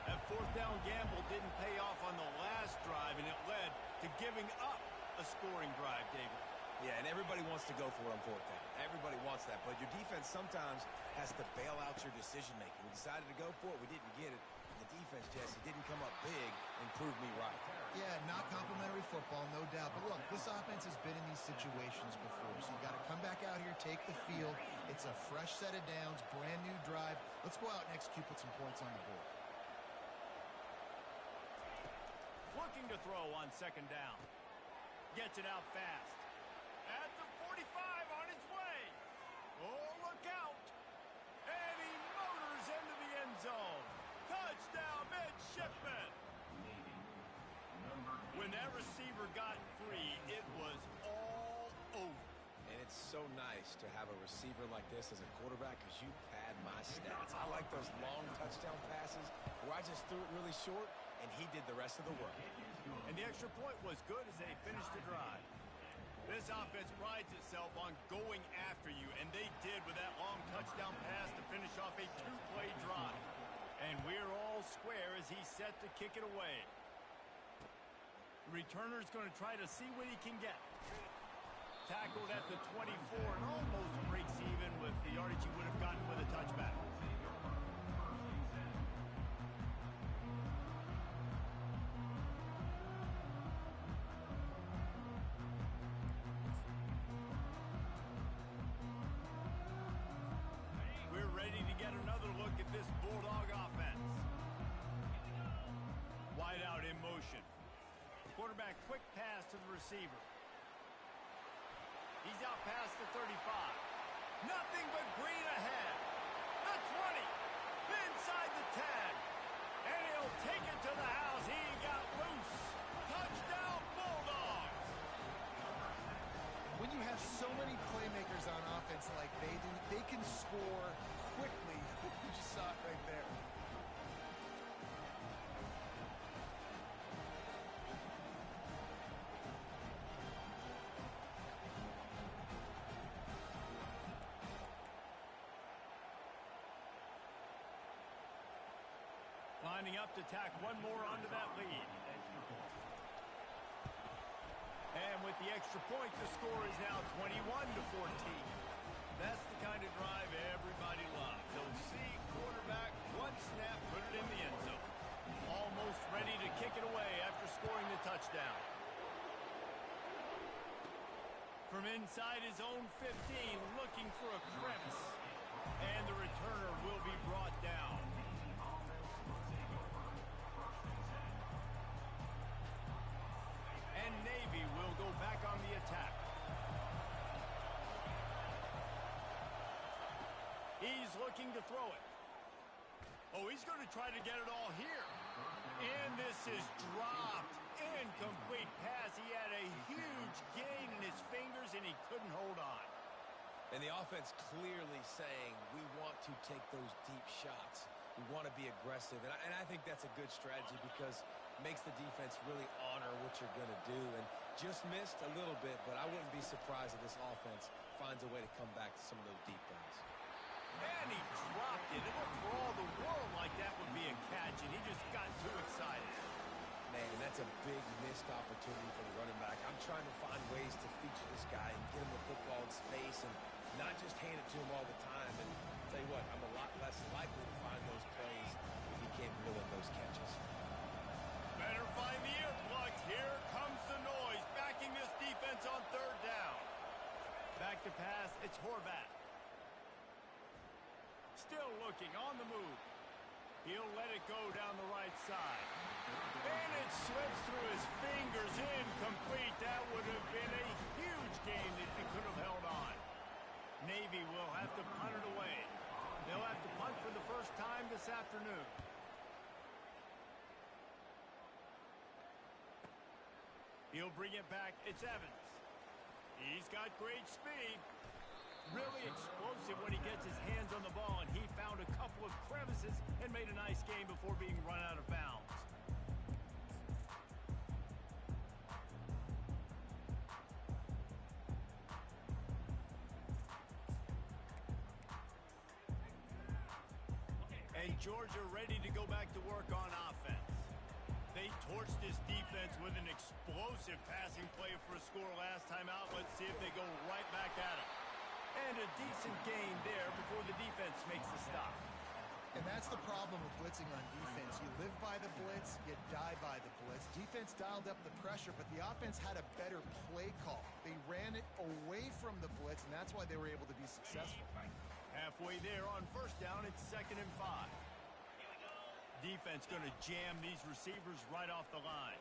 That 4th down gamble didn't pay off on the last drive, and it led to giving up a scoring drive, David. Yeah, and everybody wants to go for it on 4th down. Everybody wants that, but your defense sometimes has to bail out your decision-making. We decided to go for it. We didn't get it. The defense, Jesse, didn't come up big and prove me right. Yeah, not complimentary football, no doubt. But look, this offense has been in these situations before, so you got to come back out here, take the field. It's a fresh set of downs, brand new drive. Let's go out and execute, put some points on the board. Looking to throw on 2nd down. Gets it out fast. At the 45 on its way. Oh, look out. And he motors into the end zone. Touchdown, midshipman. When that receiver got free, it was all over. And it's so nice to have a receiver like this as a quarterback because you pad my stats. I like those long touchdown passes where I just threw it really short and he did the rest of the work. And the extra point was good as they finished the drive. This offense prides itself on going after you, and they did with that long touchdown pass to finish off a two-play drive. And we're all square as he's set to kick it away. The returner's going to try to see what he can get. Tackled at the 24 and almost breaks even with the yardage he would have gotten with a touchback. We're ready to get another look at this Bulldog offense. Wide out in motion. Quarterback quick pass to the receiver. He's out past the 35. Nothing but green ahead. The 20. Inside the 10. And he'll take it to the house. He got loose. Touchdown Bulldogs. When you have so many playmakers on offense like they do, they can score quickly. You just saw it right there. Lining up to tack one more onto that lead. And with the extra point, the score is now 21-14. That's the kind of drive everybody loves. They'll see quarterback, one snap, put it in the end zone. Almost ready to kick it away after scoring the touchdown. From inside his own 15, looking for a crevice. And the returner will be brought down. And Navy will go back on the attack. He's looking to throw it. Oh, he's going to try to get it all here. And this is dropped. Incomplete pass. He had a huge gain in his fingers, and he couldn't hold on. And the offense clearly saying we want to take those deep shots. We want to be aggressive. And I think that's a good strategy because it makes the defense really honor what you're going to do. And just missed a little bit, but I wouldn't be surprised if this offense finds a way to come back to some of those deep ones. And he dropped it. It looked for all the world like that would be a catch, and he just got too excited. Man, that's a big missed opportunity for the running back. I'm trying to find ways to feature this guy and get him the football in space and not just hand it to him all the time. And I'll tell you what, I'm a lot less likely to find those plays if he can't reel in those catches. Better find the earplugs. Here comes the noise, backing this defense on third down. Back to pass, it's Horvath. Still looking, on the move. He'll let it go down the right side. And it slips through his fingers, incomplete. That would have been a huge gain if he could have held on. Navy will have to punt it away. They'll have to punt for the first time this afternoon. He'll bring it back. It's Evans. He's got great speed. Really explosive when he gets his hands on the ball, and he found a couple of crevices and made a nice game before being run out of bounds. And Georgia ready to go back to work on offense. They torched this defense with an explosive passing play for a score last time out. Let's see if they go right back at it. And a decent gain there before the defense makes the stop. And that's the problem with blitzing on defense. You live by the blitz, you die by the blitz. Defense dialed up the pressure, but the offense had a better play call. They ran it away from the blitz, and that's why they were able to be successful. Halfway there on first down, it's 2nd and 5. Defense going to jam these receivers right off the line.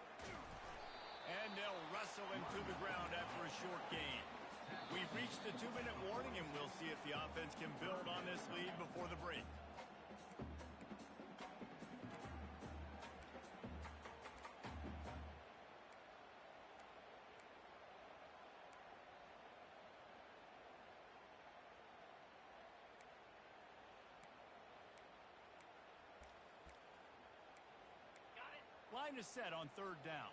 And they'll wrestle him to the ground after a short gain. We've reached the 2-minute warning, and we'll see if the offense can build on this lead before the break. line is set on third down.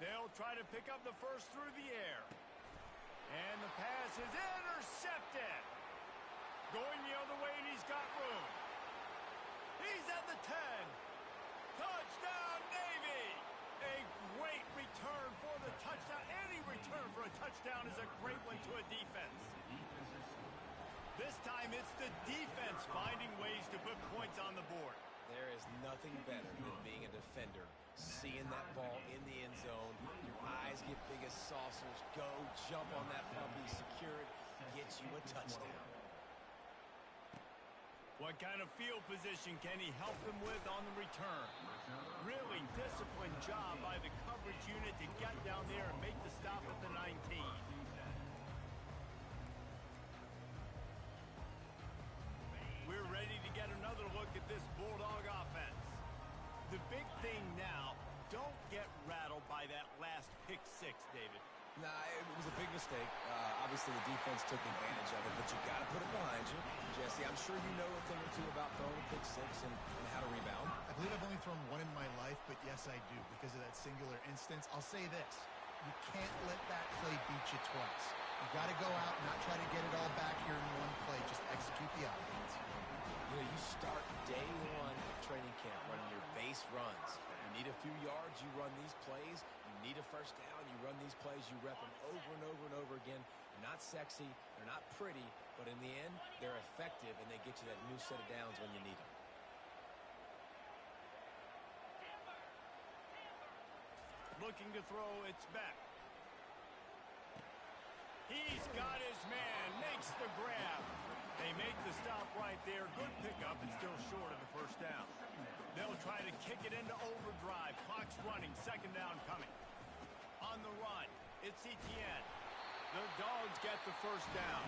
They'll try to pick up the first through the air. And the pass is intercepted. Going the other way, and he's got room. He's at the 10. Touchdown, Navy! A great return for the touchdown. Any return for a touchdown is a great one to a defense. This time, it's the defense finding ways to put points on the board. There is nothing better than being a defender, seeing that ball in the end zone, your eyes get big as saucers, go, jump on that puppy, secure it, gets you a touchdown. What kind of field position can he help them with on the return? Really disciplined job by the coverage unit to get down there and make the stop at the 19. We're ready to get another look at this Bulldog offense. The big thing now, don't get rattled by that last pick six, David. Nah, it was a big mistake. Obviously, the defense took advantage of it, but you got to put it behind you. Jesse, I'm sure you know a thing or two about throwing a pick six and how to rebound. I believe I've only thrown one in my life, but yes, I do, because of that singular instance. I'll say this. You can't let that play beat you twice. You got to go out and not try to get it all back here in one play. Just execute the offense. You know, you start day one of training camp running your base runs. You need a few yards, you run these plays. You need a first down, you run these plays. You rep them over and over and over again. They're not sexy, they're not pretty, but in the end, they're effective, and they get you that new set of downs when you need them. Looking to throw, it's back. He's got his man, makes the grab. They make the stop right there. Good pickup and still short of the first down. They'll try to kick it into overdrive. Clock's running, second down coming. On the run, it's Etienne. The Dogs get the first down.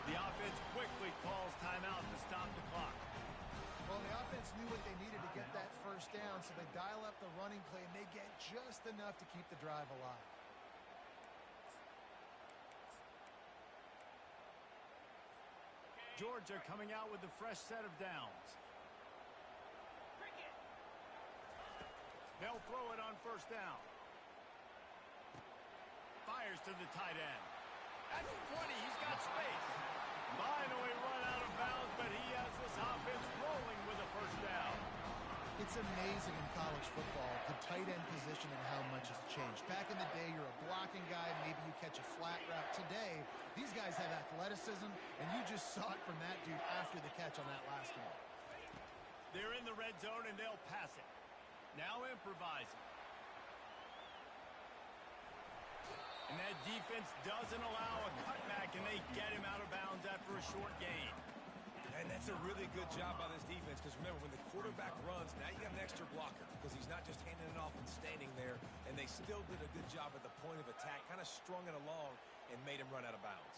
The offense quickly calls timeout to stop the clock. Well, the offense knew what they needed to get that first down, so they dial up the running play, and they get just enough to keep the drive alive. Georgia coming out with a fresh set of downs. They'll throw it on first down. Fires to the tight end. At the 20, he's got space. Finally run out of bounds, but he has this offense rolling with a first down. It's amazing in college football, the tight end position and how much has changed. Back in the day, you're a blocking guy, maybe you catch a flat route. Today, these guys have athleticism, and you just saw it from that dude after the catch on that last one. They're in the red zone, and they'll pass it. Now improvising. And that defense doesn't allow a cutback, and they get him out of bounds after a short gain. And that's a really good job by this defense, because remember, when the quarterback runs, now you got an extra blocker, because he's not just handing it off and standing there, and they still did a good job at the point of attack, kind of strung it along and made him run out of bounds.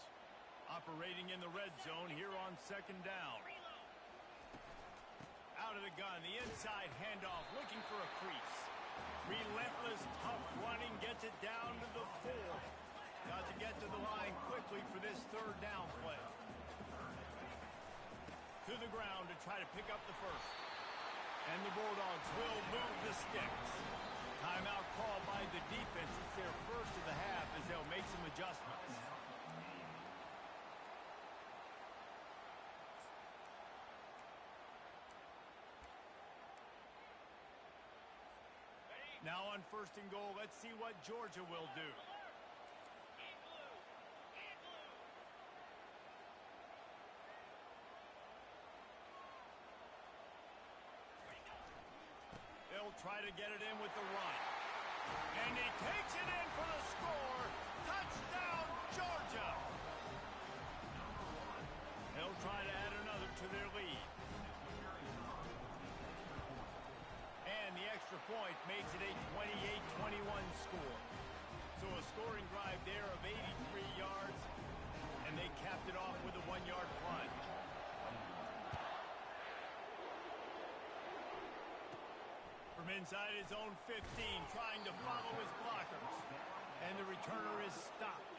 Operating in the red zone here on second down. Out of the gun, the inside handoff, looking for a crease. Relentless, tough running, gets it down to the 4. Got to get to the line quickly for this third down play. To the ground to try to pick up the first. And the Bulldogs will move the sticks. Timeout called by the defense. It's their first of the half as they'll make some adjustments. Now on first and goal, let's see what Georgia will do. They'll try to get it in with the run. And he takes it in for the score. Touchdown, Georgia. They'll try to add another to their lead. And the extra point makes it a 28-21 score. So a scoring drive there of 83 yards. And they capped it off with a 1-yard plunge. From inside his own 15, trying to follow his blockers. And the returner is stopped.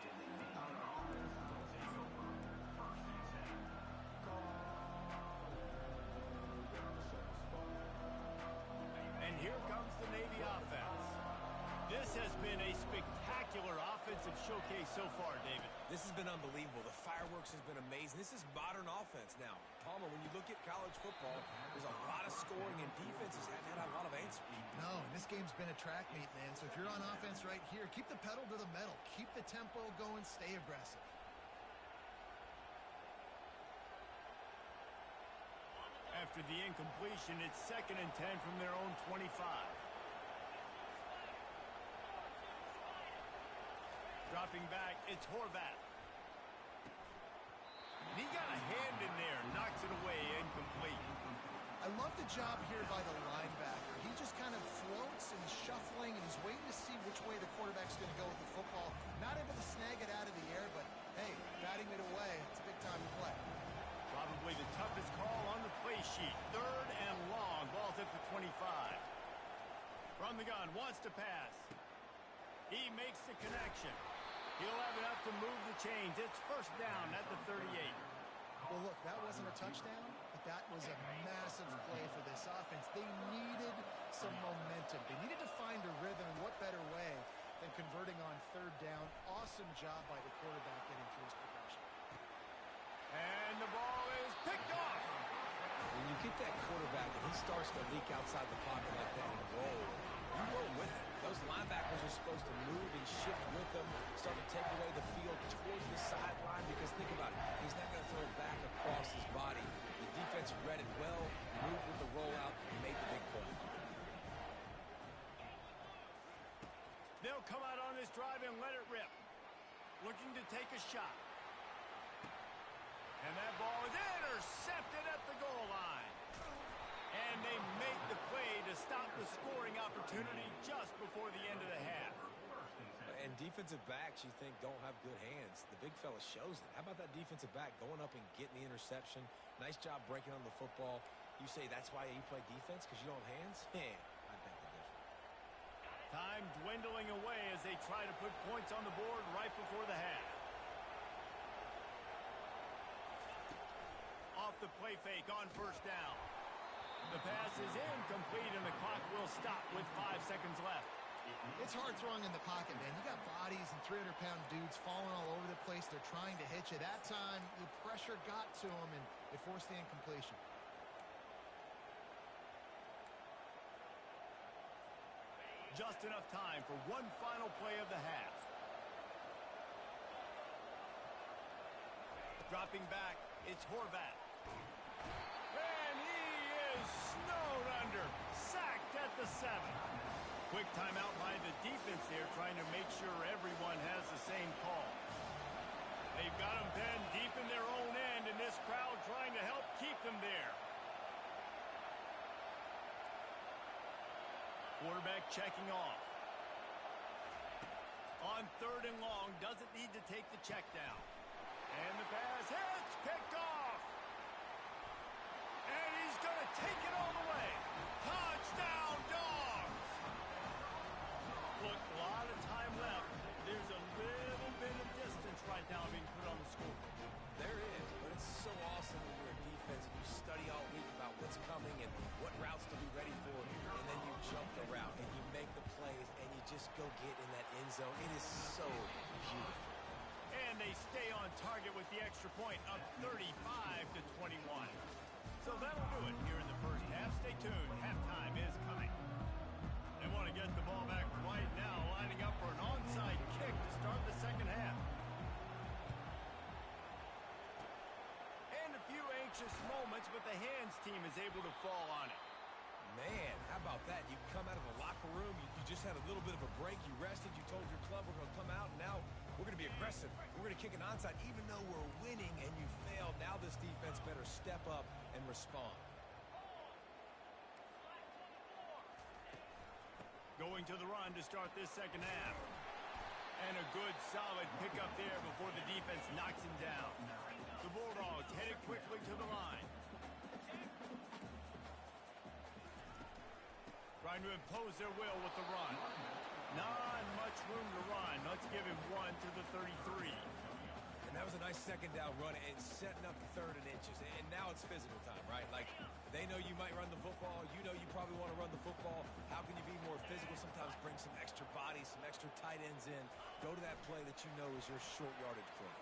This has been a spectacular offensive showcase so far, David. This has been unbelievable. The fireworks has been amazing. This is modern offense now. Palmer, when you look at college football, there's a lot of scoring, and defenses haven't had a lot of answers. No, and this game's been a track meet, man. So if you're on offense right here, keep the pedal to the metal. Keep the tempo going. Stay aggressive. After the incompletion, it's 2nd and 10 from their own 25. Dropping back, it's Horvath. And he got a hand in there, knocks it away, incomplete. I love the job here by the linebacker. He just kind of floats and shuffling, and he's waiting to see which way the quarterback's going to go with the football. Not able to snag it out of the air, but, hey, batting it away, it's a big time to play. Probably the toughest call on the play sheet. 3rd and long, ball's at the 25. From the gun, wants to pass. He makes the connection. He'll have enough to move the chains. It's 1st down at the 38. Well, look, that wasn't a touchdown, but that was a massive play for this offense. They needed some momentum. They needed to find a rhythm, and what better way than converting on 3rd down. Awesome job by the quarterback getting through his progression. And the ball is picked off. When you get that quarterback and he starts to leak outside the pocket like that and roll, you roll with him. Those linebackers are supposed to move and shift with them, start to take away the field towards the sideline, because think about it, he's not going to throw it back across his body. The defense read it well, moved with the rollout, and made the big play. They'll come out on this drive and let it rip. Looking to take a shot. And that ball is intercepted at the goal line. And they make the play to stop the scoring opportunity just before the end of the half. And defensive backs, you think, don't have good hands. The big fella shows it. How about that defensive back going up and getting the interception? Nice job breaking on the football. You say that's why you play defense, because you don't have hands? Yeah, I think the difference. Time dwindling away as they try to put points on the board right before the half. Off the play fake on 1st down. The pass is incomplete, and the clock will stop with 5 seconds left. It's hard throwing in the pocket, man. You got bodies and 300-pound dudes falling all over the place. They're trying to hit you. That time, the pressure got to them, and it forced the incompletion. Just enough time for one final play of the half. Dropping back, it's Horvath. And he is snowed under, sacked at the 7. Quick timeout by the defense there, trying to make sure everyone has the same call. They've got them pinned deep in their own end, and this crowd trying to help keep them there. Quarterback checking off. On 3rd and long, doesn't need to take the check down. And the pass hits, picked off. And he's going to take it all the way. Touchdown, Dogs! Look, a lot of time left. There's a little bit of distance right now being put on the score. There is, but it's so awesome when you're a defense and you study all week about what's coming and what routes to be ready for, and then you jump the route and you make the plays and you just go get in that end zone. It is so beautiful. And they stay on target with the extra point, up 35-21. So that'll do it here in the first half. Stay tuned. Halftime is coming. They want to get the ball back right now, lining up for an onside kick to start the 2nd half. And a few anxious moments, but the hands team is able to fall on it. Man, how about that? You come out of the locker room, you just had a little bit of a break, you rested, you told your club we're going to come out, and now we're going to be aggressive. We're going to kick an onside, even though we're winning and you failed. Now this defense better step up and respond. Going to the run to start this 2nd half. And a good, solid pickup there before the defense knocks him down. The Bulldogs headed quickly to the line. Trying to impose their will with the run. Not much room to run. Let's give him one to the 33. And that was a nice nice second down run and setting up third and inches. And now it's physical time, right? Like, they know you might run the football. You know you probably want to run the football. How can you be more physical? Sometimes bring some extra bodies, some extra tight ends in. Go to that play that you know is your short yardage play.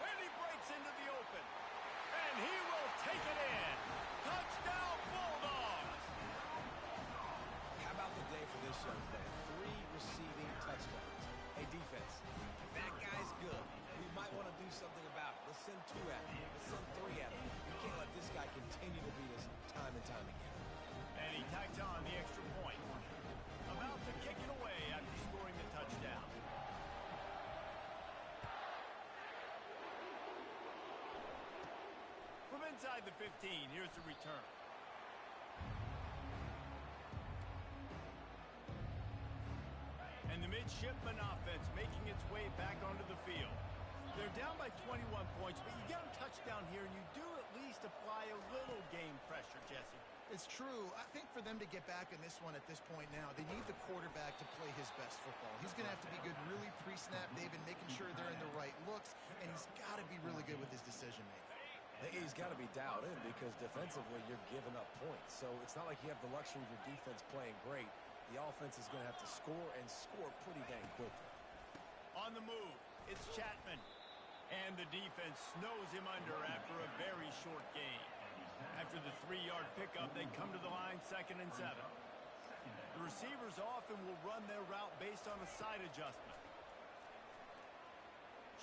And he breaks into the open. And he will take it in. Touchdown, Bulldogs! How about the day for this young man? 3 receiving touchdowns. Hey, defense, if that guy's good, we might want to do something about it. Let's send 2 at him. Let's send 3 at him. We can't let this guy continue to beat us time and time again. And he tacks on the extra point. About to kick it away after scoring the touchdown. From inside the 15, here's the return. And the midshipman offense making its way back onto the field. They're down by 21 points, but you get a touchdown here, and you do at least apply a little game pressure, Jesse. It's true. I think for them to get back in this one at this point now, they need the quarterback to play his best football. He's going to have to be good really pre-snap, David, making sure they're in the right looks, and he's got to be really good with his decision-making. He's got to be dialed in because defensively you're giving up points. So it's not like you have the luxury of your defense playing great. The offense is going to have to score and score pretty dang quickly. On the move, it's Chapman. And the defense snows him under after a very short game. After the 3-yard pickup, they come to the line 2nd and 7. The receivers often will run their route based on a side adjustment.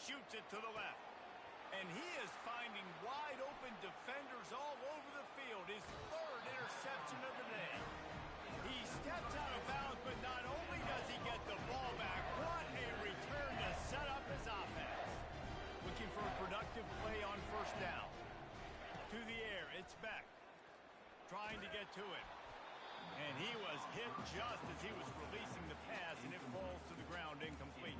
Shoots it to the left. And he is finding wide open defenders all over the field. His 3rd interception of the day. He steps out of bounds, but not only does he get the ball back, what a return to set up his offense. Looking for a productive play on 1st down. To the air, it's Beck. Trying to get to it. And he was hit just as he was releasing the pass, and it falls to the ground incomplete.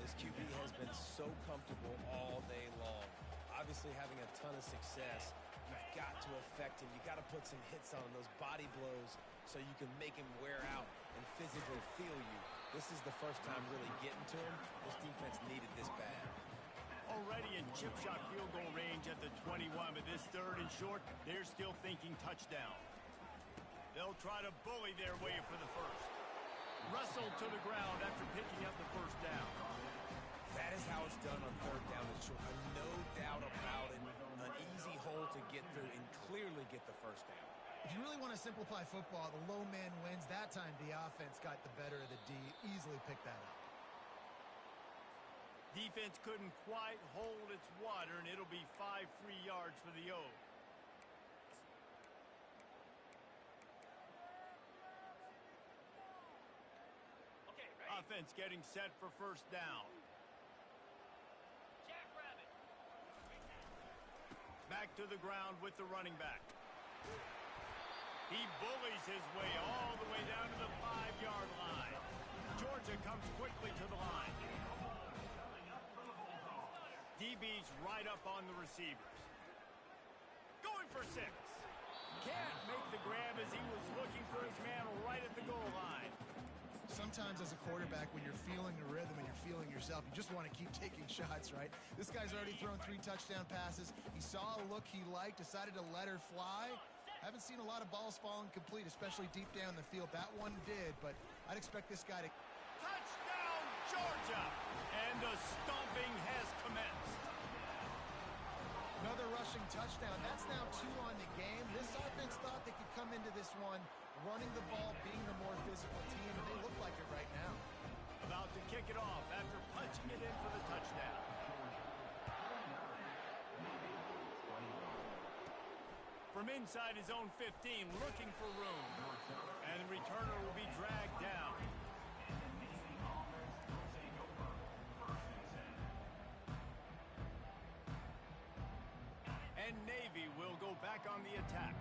This QB has been so comfortable all day long. Obviously having a ton of success. You've got to affect him. You've got to put some hits on him, those body blows, so you can make him wear out and physically feel you. This is the first time really getting to him. This defense needed this bad. Already in chip shot field goal range at the 21, but this 3rd and short, they're still thinking touchdown. They'll try to bully their way for the 1st. Wrestled to the ground after picking up the 1st down. That is how it's done on 3rd down and short. No doubt about it. An easy hole to get through and clearly get the 1st down. If you really want to simplify football, the low man wins. That time the offense got the better of the D. Easily picked that up. Defense couldn't quite hold its water, and it'll be 5 free yards for the O. Okay, ready? Offense getting set for 1st down. Jackrabbit. Back to the ground with the running back. He bullies his way all the way down to the 5-yard line. Georgia comes quickly to the line. DB's right up on the receivers. Going for 6. Can't make the grab as he was looking for his man right at the goal line. Sometimes as a quarterback, when you're feeling the rhythm and you're feeling yourself, you just want to keep taking shots, right? This guy's already thrown 3 touchdown passes. He saw a look he liked, decided to let her fly. Haven't seen a lot of balls falling complete, especially deep down the field. That one did, but I'd expect this guy to... Touchdown, Georgia! And the stomping has commenced. Another rushing touchdown. That's now 2 on the game. This offense thought they could come into this one running the ball, being the more physical team, and they look like it right now. About to kick it off after punching it in for the touchdown. From inside his own 15, looking for room. And the returner will be dragged down. And Navy will go back on the attack.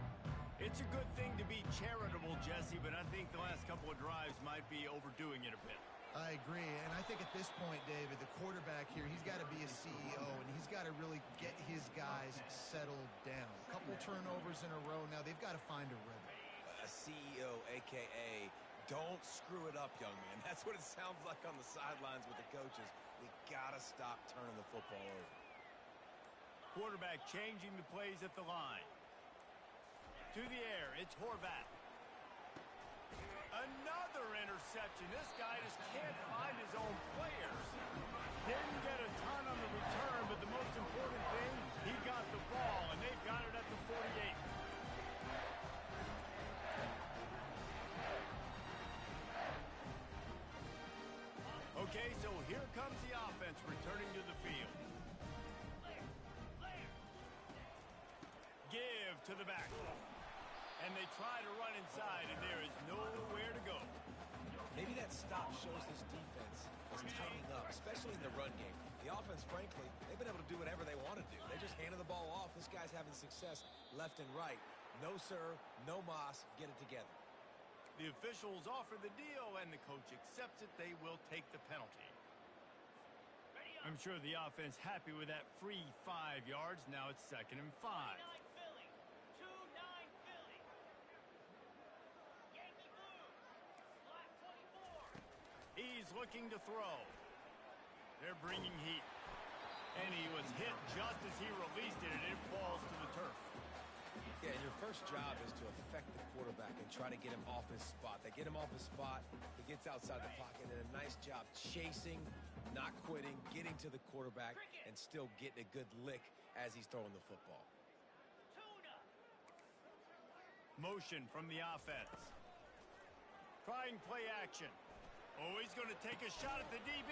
It's a good thing to be charitable, Jesse, but I think the last couple of drives might be overdoing it a bit. I agree, and I think at this point, David, the quarterback here, he's got to be a CEO, and he's got to really get his guys settled down. A couple turnovers in a row now. They've got to find a rhythm. A CEO, a.k.a. Don't screw it up, young man. That's what it sounds like on the sidelines with the coaches. We gotta stop turning the football over. Quarterback changing the plays at the line. To the air, it's Horvath. Another interception. This guy just can't find his own players. Didn't get a ton on the return, but the most important thing, he got the ball, and they've got it at the 48. Okay, so here comes the offense returning to the field. Give to the back. And they try to run inside, and there is nowhere to go. Maybe that stop shows this defense is tightening up, especially in the run game. The offense, frankly, they've been able to do whatever they want to do. They just handed the ball off. This guy's having success left and right. No, sir, no mas. Get it together. The officials offer the deal, and the coach accepts it. They will take the penalty. I'm sure the offense happy with that free 5 yards. Now it's 2nd and 5. 2-9 Philly. Yankee blue. Black 24. He's looking to throw. They're bringing heat. And he was hit just as he released it, and it falls to the turf. Yeah, and your first job is to affect the quarterback and try to get him off his spot. They get him off his spot, he gets outside the pocket, and a nice job chasing, not quitting, getting to the quarterback, and still getting a good lick as he's throwing the football. Tuna. Motion from the offense. Trying play action. Oh, he's going to take a shot at the DB.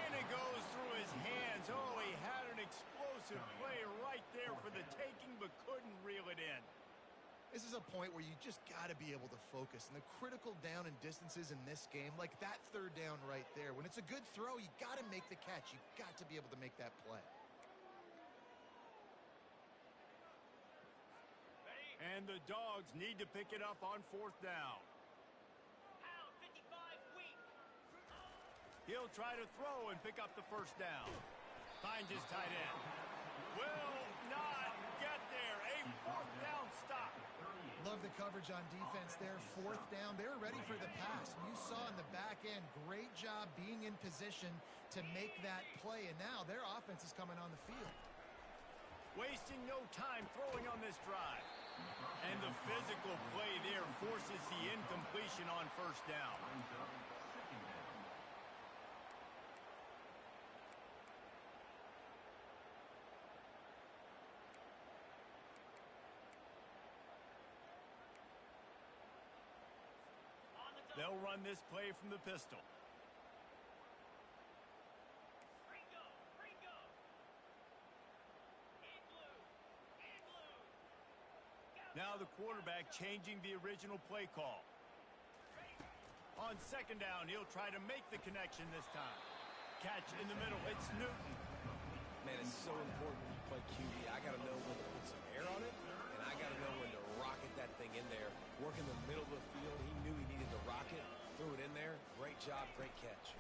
And it goes through his hands. Oh, he had an explosive play right there for the taking, but couldn't reel it in. This is a point where you just got to be able to focus. And the critical down and distances in this game, like that 3rd down right there, when it's a good throw, you got to make the catch. You've got to be able to make that play. And the Dogs need to pick it up on 4th down. Pound 55 weak. He'll try to throw and pick up the 1st down. Finds his tight end. Will not get there. A 4th down stop. Love the coverage on defense there. 4th down. They were ready for the pass. You saw in the back end, great job being in position to make that play. And now their offense is coming on the field. Wasting no time throwing on this drive. And the physical play there forces the incompletion on 1st down. They'll run this play from the pistol. Now the quarterback changing the original play call. On 2nd down, he'll try to make the connection this time. Catch in the middle. It's Newton. Man, it's so important when you play QB. I got to know when to put some air on it, and I got to know when to rocket that thing in there. Work in the middle of the field. He knew he needed to rock it. Threw it in there. Great job, great catch.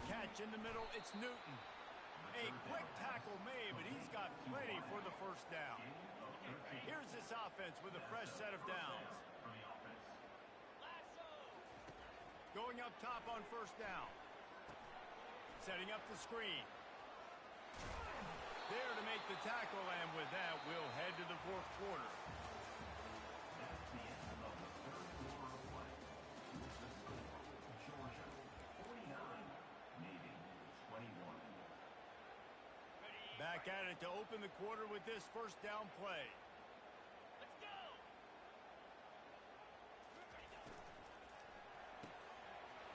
Catch in the middle. It's Newton. A quick tackle made, but he's got plenty for the 1st down. Here's this offense with a fresh set of downs. Going up top on 1st down. Setting up the screen. There to make the tackle, and with that, we'll head to the 4th quarter. That's the end of the 3rd quarter of play. With the score, Georgia 49, Navy 21. Back at it to open the quarter with this 1st down play. Let's go.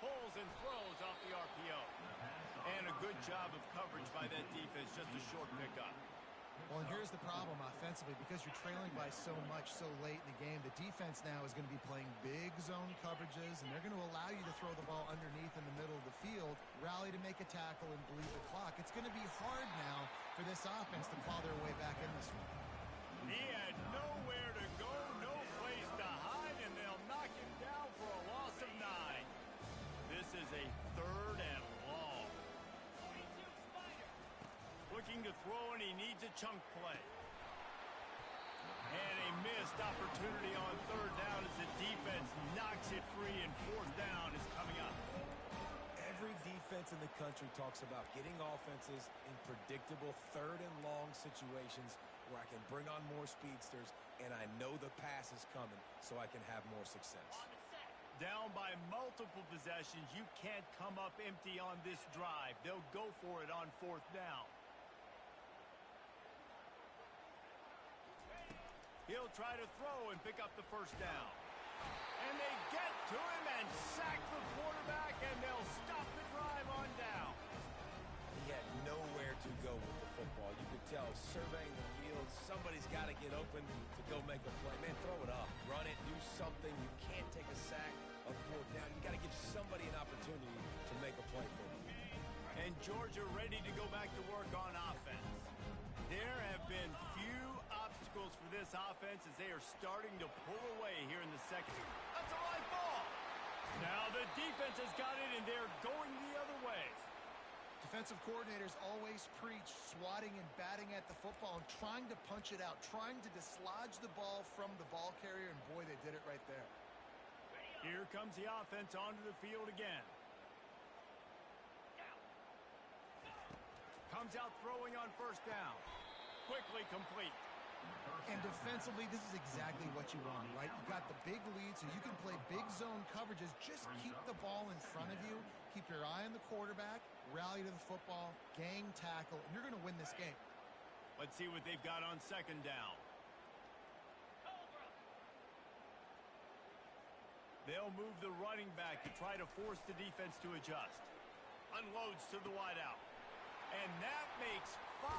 Pulls and throws off the RPO. And a good job of coverage by that defense, just a short pickup. Well, and here's the problem offensively. Because you're trailing by so much so late in the game, the defense now is going to be playing big zone coverages, and they're going to allow you to throw the ball underneath in the middle of the field, rally to make a tackle, and bleed the clock. It's going to be hard now for this offense to claw their way back in this one. He had nowhere to go, no place to hide, and they'll knock him down for a loss of 9. This is a 3rd and long. Looking to throw, and he needs a chunk play. And a missed opportunity on third down as the defense knocks it free, and fourth down is coming up. Every defense in the country talks about getting offenses in predictable third and long situations where I can bring on more speedsters and I know the pass is coming so I can have more success. On the set. Down by multiple possessions, you can't come up empty on this drive. They'll go for it on fourth down. He'll try to throw and pick up the first down. And they get to him and sack the quarterback, and they'll stop the drive on down. He had nowhere to go with the football. You could tell surveying the field, somebody's got to get open to go make a play. Man, throw it up, run it, do something. You can't take a sack on fourth down. You got to give somebody an opportunity to make a play for them. And Georgia ready to go back to work on offense. There have been few obstacles for this offense as they are starting to pull away here in the second. That's a live ball. Now the defense has got it, and they're going the other way. Defensive coordinators always preach swatting and batting at the football and trying to punch it out, trying to dislodge the ball from the ball carrier, and boy, they did it right there. Here comes the offense onto the field again. Comes out throwing on first down. Quickly complete. And defensively, this is exactly what you want, right? You've got the big lead, so you can play big zone coverages. Just keep the ball in front of you. Keep your eye on the quarterback, rally to the football, gang tackle, and you're going to win this game. Let's see what they've got on second down. They'll move the running back to try to force the defense to adjust. Unloads to the wideout. And that makes 5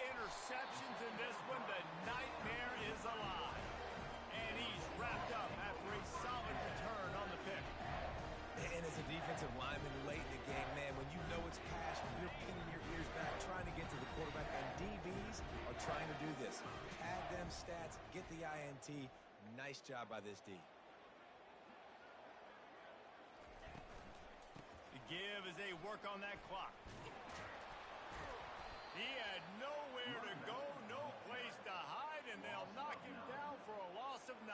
interceptions in this one. The nightmare is alive. And he's wrapped up after a solid return on the pick. And as a defensive lineman late in the game, man, when you know it's pass, you're pinning your ears back, trying to get to the quarterback, and DBs are trying to do this. Pad them stats, get the INT. Nice job by this D. The give as they work on that clock. He had nowhere to go, no place to hide, and they'll knock him down for a loss of 9.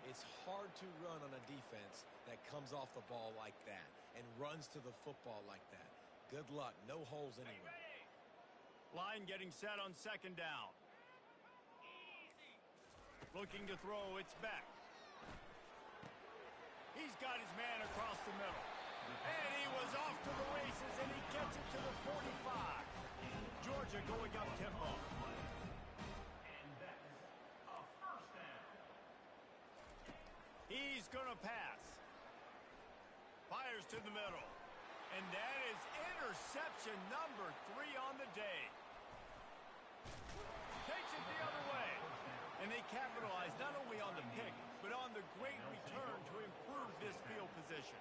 It's hard to run on a defense that comes off the ball like that and runs to the football like that. Good luck. No holes anywhere. Line getting set on second down. Looking to throw, it's back. He's got his man across the middle. And he was off to the races, and he gets it to the 45. Georgia going up tempo. And that's a first down. He's going to pass. Fires to the middle. And that is interception number 3 on the day. Takes it the other way. And they capitalize not only on the pick, but on the great return to improve this field position.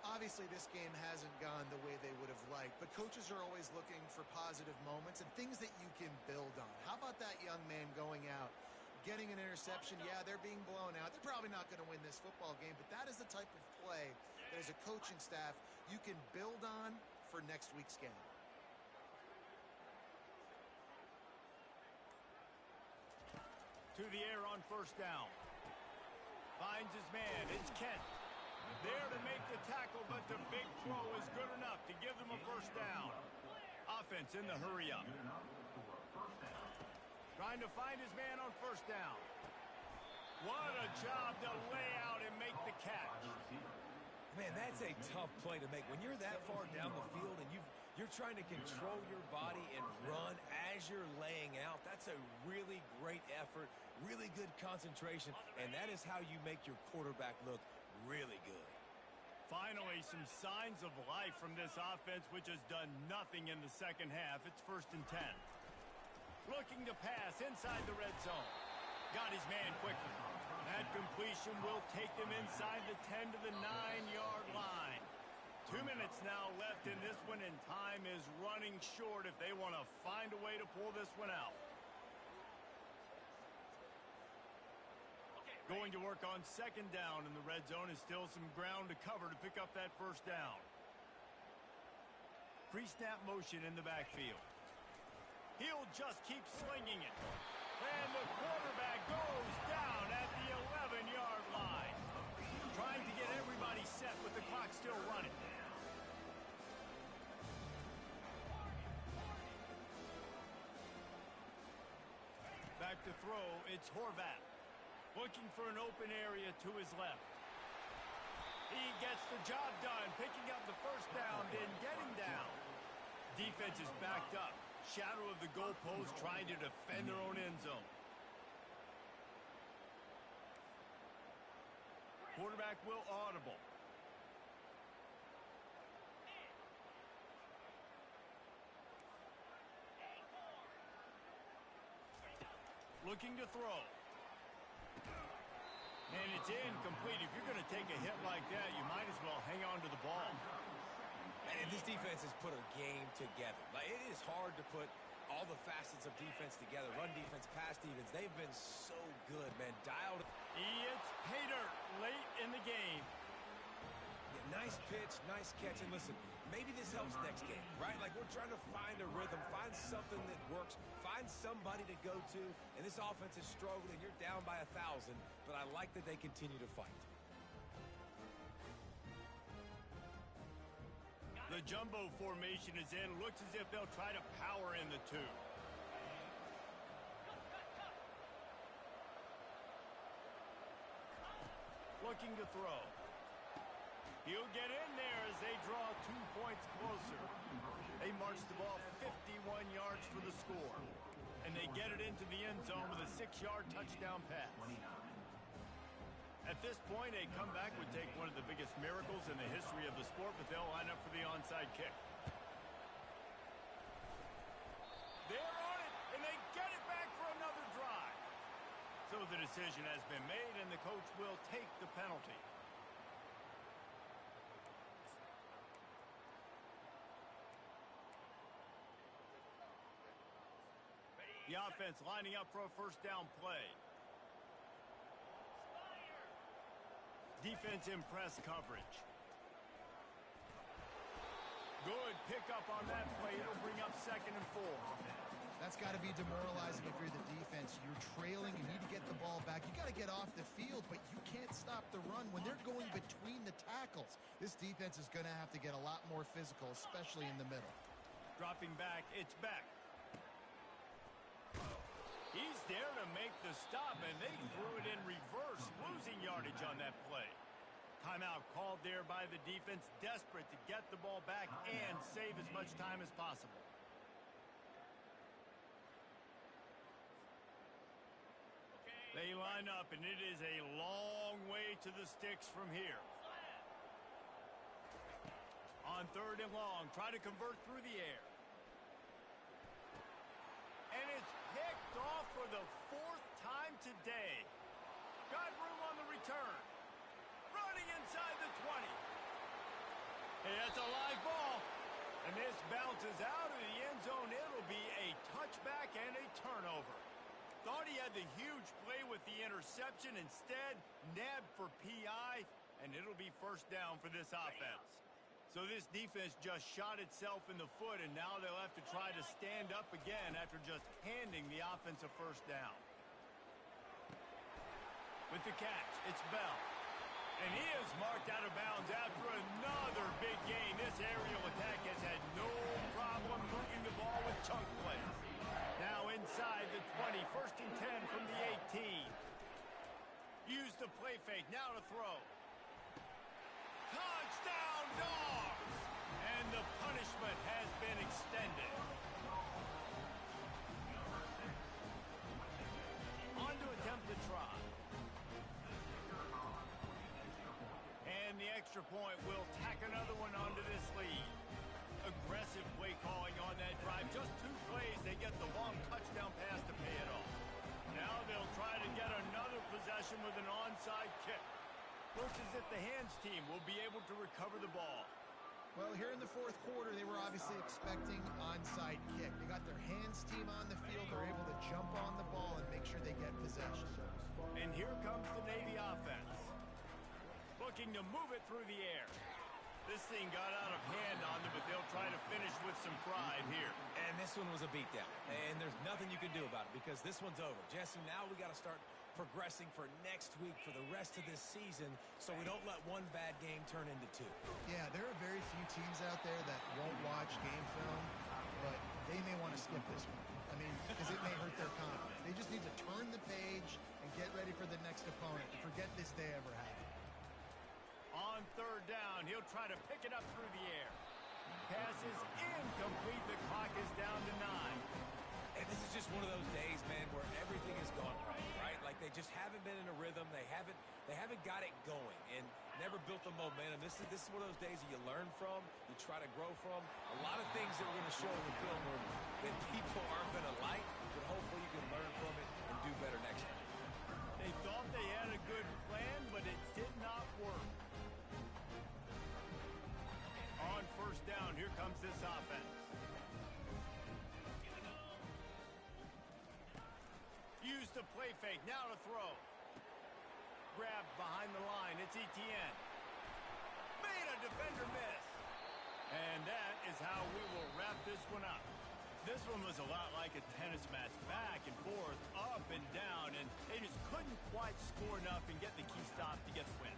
Obviously, this game hasn't gone the way they would have liked, but coaches are always looking for positive moments and things that you can build on. How about that young man going out, getting an interception? Yeah, they're being blown out. They're probably not going to win this football game, but that is the type of play that as a coaching staff you can build on for next week's game. To the air on first down. Finds his man. It's Kent. There to make the tackle, but the big throw is good enough to give them a first down. Offense in the hurry up. Trying to find his man on first down. What a job to lay out and make the catch. Man, that's a tough play to make. When you're that far down the field and you're trying to control your body and run as you're laying out, that's a really great effort, really good concentration, and that is how you make your quarterback look really good. Finally, some signs of life from this offense, which has done nothing in the second half. It's 1st and 10. Looking to pass inside the red zone. Got his man quickly. That completion will take them inside the 10 to the 9-yard line. 2 minutes now left in this one, and time is running short if they want to find a way to pull this one out. Going to work on second down, and the red zone is still some ground to cover to pick up that first down. Pre-snap motion in the backfield. He'll just keep slinging it. And the quarterback goes down at the 11-yard line. Trying to get everybody set with the clock still running. Back to throw, it's Horvat. Looking for an open area to his left. He gets the job done, picking up the first down, then getting down. Defense is backed up. Shadow of the goalpost, trying to defend their own end zone. Quarterback will audible. Looking to throw. And it's incomplete. If you're going to take a hit like that, you might as well hang on to the ball. And this defense has put a game together. Like, it is hard to put all the facets of defense together. Run defense, pass defense. They've been so good, man. Dialed. It's Pater late in the game. Yeah, nice pitch, nice catch. And listen, maybe this helps next game, right? Like, we're trying to find a rhythm, find something that works, find somebody to go to. And this offense is struggling. You're down by 1,000, but I like that they continue to fight. The jumbo formation is in. Looks as if they'll try to power in the two. Looking to throw. He'll get in there as they draw 2 points closer. They march the ball 51 yards for the score. And they get it into the end zone with a 6-yard touchdown pass. At this point, a comeback would take one of the biggest miracles in the history of the sport, but they'll line up for the onside kick. They're on it, and they get it back for another drive. So the decision has been made, and the coach will take the penalty. The offense lining up for a first down play. Defense in press coverage. Good pickup on that play. It'll bring up 2nd and 4. That's got to be demoralizing if you're the defense. You're trailing. You need to get the ball back. You got to get off the field, but you can't stop the run when they're going between the tackles. This defense is going to have to get a lot more physical, especially in the middle. Dropping back, it's Beck. He's there to make the stop, and they threw it in reverse, losing yardage on that play. Timeout called there by the defense, desperate to get the ball back and save as much time as possible. They line up, and it is a long way to the sticks from here. On 3rd and long, try to convert through the air. And it's picked off for the 4th time today. Got room on the return. Running inside the 20. Hey, that's a live ball. And this bounces out of the end zone. It'll be a touchback and a turnover. Thought he had the huge play with the interception. Instead, nabbed for PI, and it'll be first down for this offense. So this defense just shot itself in the foot, and now they'll have to try to stand up again after just handing the offense a first down. With the catch, it's Bell. And he is marked out of bounds after another big gain. This aerial attack has had no problem moving the ball with chunk plays. Now inside the 20, 1st and 10 from the 18. Use the play fake, now to throw. Touchdown, Dogs! And the punishment has been extended. On to attempt the try. And the extra point will tack another one onto this lead. Aggressive play calling on that drive. Just 2 plays, they get the long touchdown pass to pay it off. Now they'll try to get another possession with an onside kick. Looks as if the hands team will be able to recover the ball. Well, here in the 4th quarter, they were obviously expecting onside kick. They got their hands team on the field. They're able to jump on the ball and make sure they get possession. And here comes the Navy offense. Looking to move it through the air. This thing got out of hand on them, but they'll try to finish with some pride here. And And this one was a beatdown. And there's nothing you can do about it because this one's over. Jesse, now we got to start progressing for next week for the rest of this season so we don't let one bad game turn into two. Yeah, there are very few teams out there that won't watch game film, but they may want to skip this one. I mean, because it may hurt their confidence. They just need to turn the page and get ready for the next opponent and forget this day ever happened. On third down, he'll try to pick it up through the air. Pass is incomplete. The clock is down to 9. And this is just one of those days, man, where everything has gone right? Like they just haven't been in a rhythm. They haven't got it going and never built the momentum. This is one of those days that you learn from, you try to grow from. A lot of things that we're going to show in the film that people aren't going to like, but hopefully you can learn from it and do better next time. They thought they had a good plan, but it did not work. On first down, here comes this offense. Use the play fake, now to throw. Grabbed behind the line, it's Etienne. Made a defender miss. And that is how we will wrap this one up. This one was a lot like a tennis match, back and forth, up and down, and they just couldn't quite score enough and get the key stop to get the win.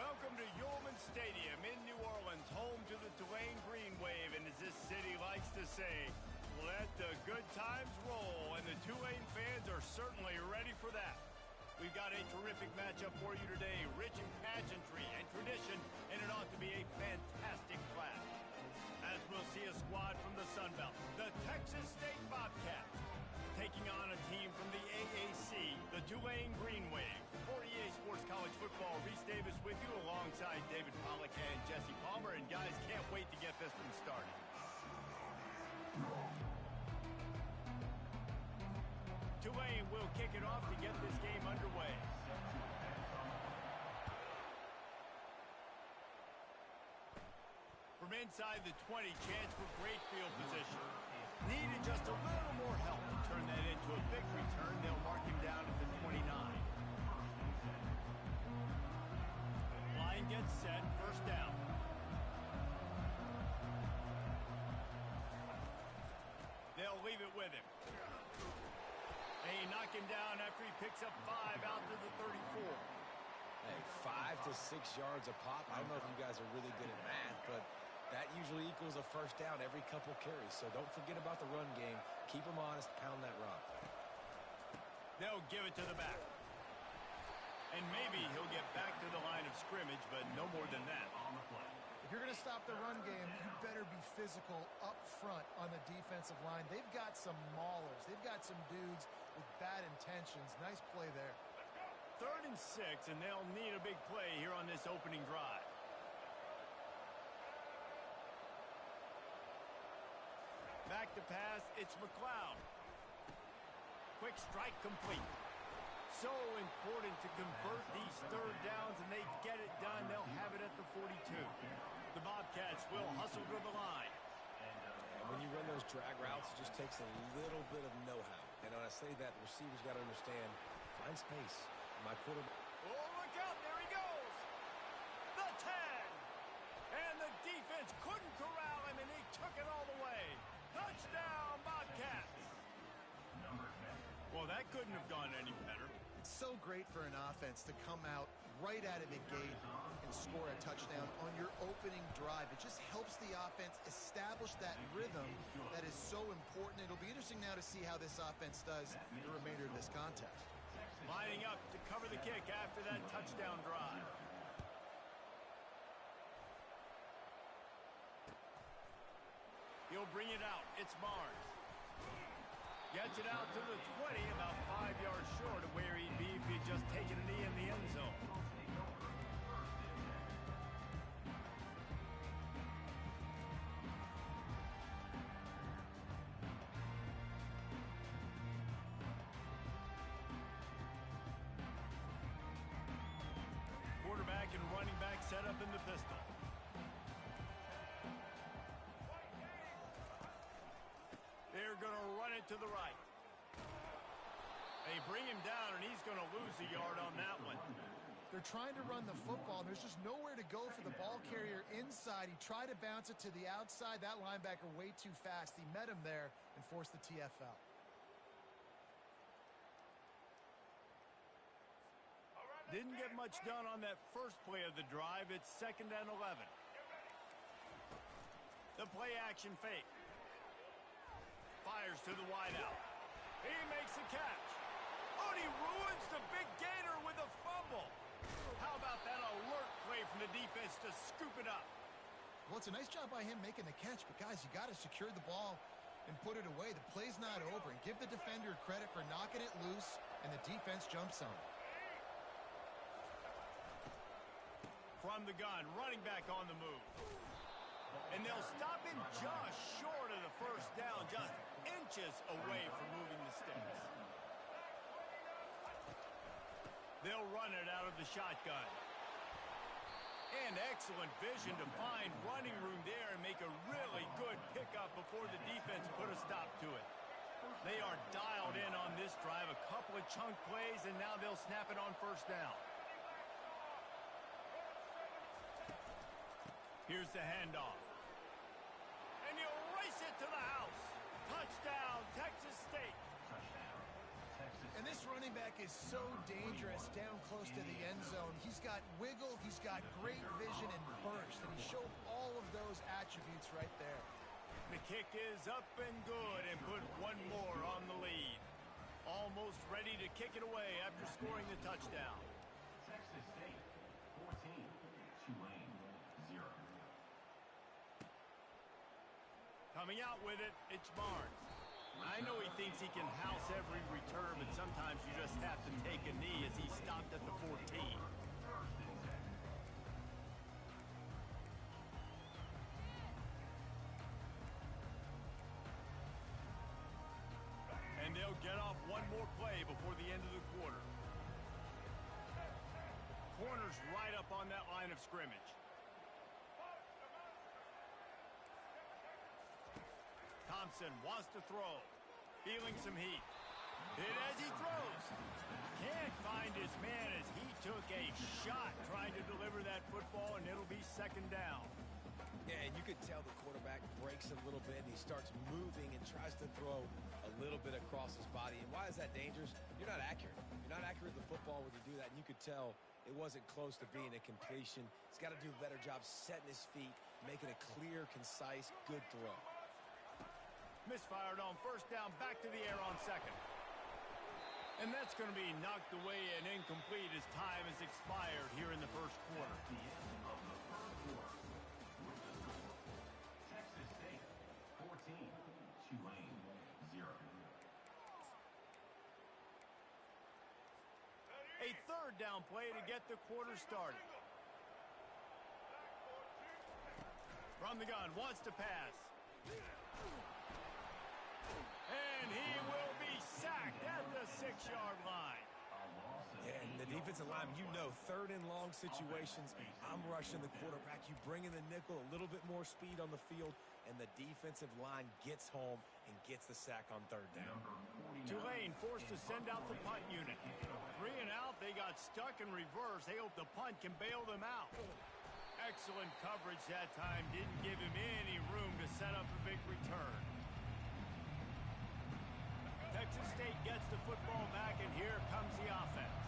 Welcome to Yulman Stadium in New Orleans, home to the Tulane Green Wave, and as this city likes to say, let the good times roll, and the Tulane fans are certainly ready for that. We've got a terrific matchup for you today, rich in pageantry and tradition, and it ought to be a fantastic clash. As we'll see a squad from the Sun Belt, the Texas State Bobcats, taking on a team from the AAC, the Tulane Green Wave. For EA Sports College Football, Reese Davis with you alongside David Pollack and Jesse Palmer. And guys, can't wait to get this one started. Tulane will kick it off to get this game underway. Inside the 20, chance for great field position. Needed just a little more help to turn that into a big return. They'll mark him down at the 29. Line gets set, first down. They'll leave it with him. They knock him down after he picks up 5 out to the 34. Hey, 5 to 6 yards a pop. I don't know if you guys are really good at math, but that usually equals a first down every couple carries. So don't forget about the run game. Keep them honest, pound that rock. They'll give it to the back. And maybe he'll get back to the line of scrimmage, but no more than that. If you're going to stop the run game, you better be physical up front on the defensive line. They've got some maulers. They've got some dudes with bad intentions. Nice play there. 3rd and 6, and they'll need a big play here on this opening drive. Back to pass, it's McLeod. Quick strike complete. So important to convert these 3rd downs, and they get it done. They'll have it at the 42. The Bobcats will hustle to the line. And when you run those drag routes, it just takes a little bit of know-how. And when I say that, the receivers got to understand, find space. My quarterback. Oh, look out, there he goes. The 10. And the defense couldn't corral him, and he took it all the way. Touchdown, Bobcats. Well, that couldn't have gone any better. It's so great for an offense to come out right out of the gate and score a touchdown on your opening drive. It just helps the offense establish that rhythm that is so important. It'll be interesting now to see how this offense does the remainder of this contest. Lining up to cover the kick after that touchdown drive. He'll bring it out. It's Barnes. Gets it out to the 20, about 5 yards short of where he'd be if he'd just taken a knee in the end zone. Quarterback and running back set up in the pistol. They're going to run it to the right. They bring him down, and he's going to lose a yard on that one. They're trying to run the football. There's just nowhere to go for the ball carrier inside. He tried to bounce it to the outside. That linebacker way too fast. He met him there and forced the TFL. Didn't get much done on that first play of the drive. It's 2nd and 11. The play action fake. Fires to the wideout. He makes the catch. Oh, and he ruins the big gainer with a fumble. How about that alert play from the defense to scoop it up? Well, it's a nice job by him making the catch, but guys, you got to secure the ball and put it away. The play's not over, and give the defender credit for knocking it loose, and the defense jumps on it. From the gun, running back on the move. And they'll stop him just short of the first down, just inches away from moving the sticks. They'll run it out of the shotgun. And excellent vision to find running room there and make a really good pickup before the defense put a stop to it. They are dialed in on this drive, a couple of chunk plays, and now they'll snap it on first down. Here's the handoff. And he'll race it to the house. Touchdown, Texas State. And this running back is so dangerous down close to the end zone. He's got wiggle, he's got great vision and burst, and he showed all of those attributes right there. The kick is up and good and put one more on the lead. Almost ready to kick it away after scoring the touchdown. Texas State, 14, Tulane, 0. Coming out with it, it's Barnes. I know he thinks he can house every return, but sometimes you just have to take a knee as he stopped at the 14. And they'll get off one more play before the end of the quarter. Corner's right up on that line of scrimmage. Thompson wants to throw. Feeling some heat. Hit as he throws. Can't find his man as he took a shot trying to deliver that football, and it'll be second down. Yeah, and you could tell the quarterback breaks a little bit, and he starts moving and tries to throw a little bit across his body. And why is that dangerous? You're not accurate. You're not accurate with the football when you do that, and you could tell it wasn't close to being a completion. He's got to do a better job setting his feet, making a clear, concise, good throw. Misfired on first down, back to the air on second. And that's going to be knocked away and incomplete as time has expired here in the first quarter. The end of the first quarter. With the score, Texas State 14, Tulane 0. A third down play to get the quarter started. From the gun, wants to pass. And he will be sacked at the 6-yard line. Yeah, and the defensive line, you know, third and long situations, I'm rushing the quarterback. You bring in the nickel, a little bit more speed on the field, and the defensive line gets home and gets the sack on third down. Tulane forced to send out the punt unit. 3 and out, they got stuck in reverse. They hope the punt can bail them out. Excellent coverage that time. Didn't give him any room to set up a big return. Texas State gets the football back, and here comes the offense.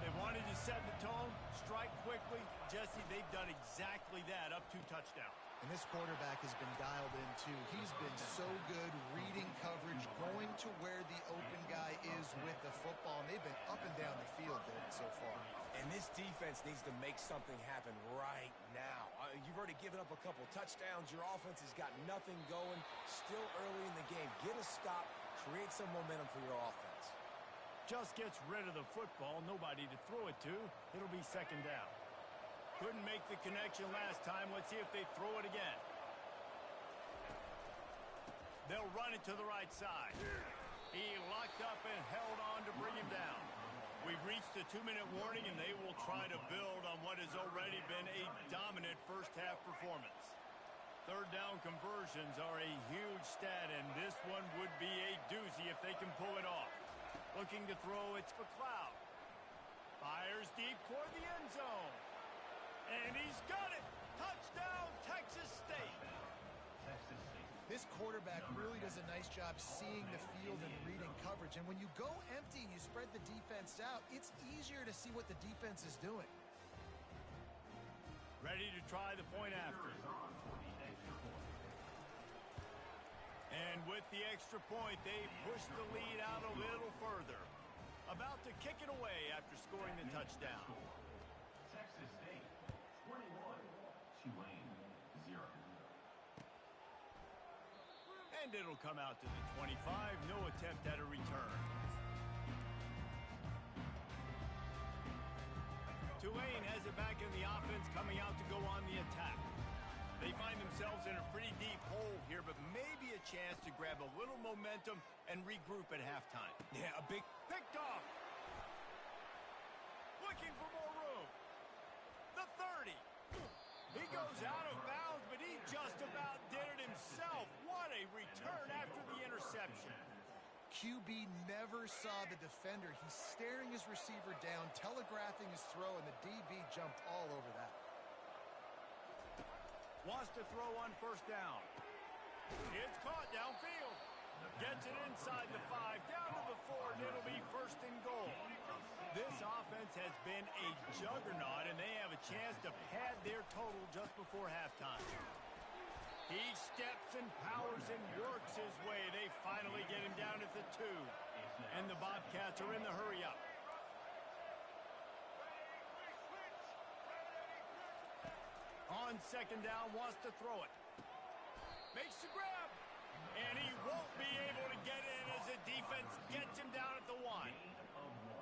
They wanted to set the tone, strike quickly. Jesse, they've done exactly that, up 2 touchdowns. And this quarterback has been dialed in, too. He's been so good reading coverage, going to where the open guy is with the football, and they've been up and down the field so far. And this defense needs to make something happen right now. You've already given up a couple touchdowns. Your offense has got nothing going. Still early in the game. Get a stop. Create some momentum for your offense. Just gets rid of the football. Nobody to throw it to. It'll be second down. Couldn't make the connection last time. Let's see if they throw it again. They'll run it to the right side. He locked up and held on to bring him down. We've reached the 2-minute warning, and they will try to build on what has already been a dominant first-half performance. Third down conversions are a huge stat, and this one would be a doozy if they can pull it off. Looking to throw, it's McLeod. Fires deep toward the end zone. And he's got it! Touchdown, Texas State! Texas State. This quarterback really does a nice job seeing the field and reading coverage. And when you go empty and you spread the defense out, it's easier to see what the defense is doing. Ready to try the point after. And with the extra point, they push the lead out a little further. About to kick it away after scoring the touchdown. Texas State 21, Tulane 0. And it'll come out to the 25. No attempt at a return. Tulane has it back in the offense, coming out to go on the attack. They find themselves in a pretty deep hole here, but maybe a chance to grab a little momentum and regroup at halftime. Yeah, a big... Picked off. Looking for more room. The 30. He goes out of bounds, but he just about did it himself. What a return after the interception. QB never saw the defender. He's staring his receiver down, telegraphing his throw, and the DB jumped all over that. Wants to throw on first down. It's caught downfield. Gets it inside the 5, down to the 4, and it'll be first and goal. This offense has been a juggernaut, and they have a chance to pad their total just before halftime. He steps and powers and works his way. They finally get him down at the 2. And the Bobcats are in the hurry-up. On second down, wants to throw it. Makes the grab. And he won't be able to get in as the defense gets him down at the 1.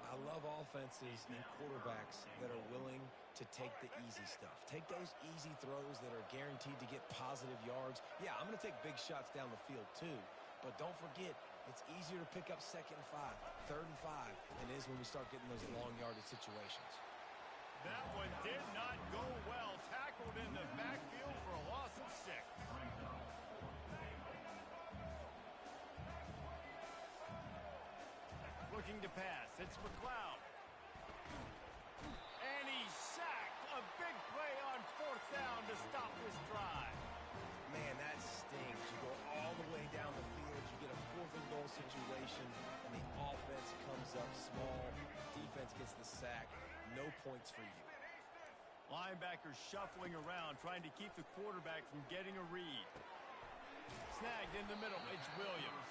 I love offenses and quarterbacks that are willing to take the easy stuff. Take those easy throws that are guaranteed to get positive yards. Yeah, I'm going to take big shots down the field too. But don't forget, it's easier to pick up 2nd and 5, 3rd and 5 than it is when we start getting those long yardage situations. That one did not go well. Tackled in the backfield for a loss of 6. Looking to pass. It's McLeod. And he's sacked. A big play on 4th down to stop this drive. Man, that stings. You go all the way down the field, you get a 4th and goal situation, and the offense comes up small. Defense gets the sack. No points for you. Linebackers shuffling around, trying to keep the quarterback from getting a read. Snagged in the middle. It's Williams.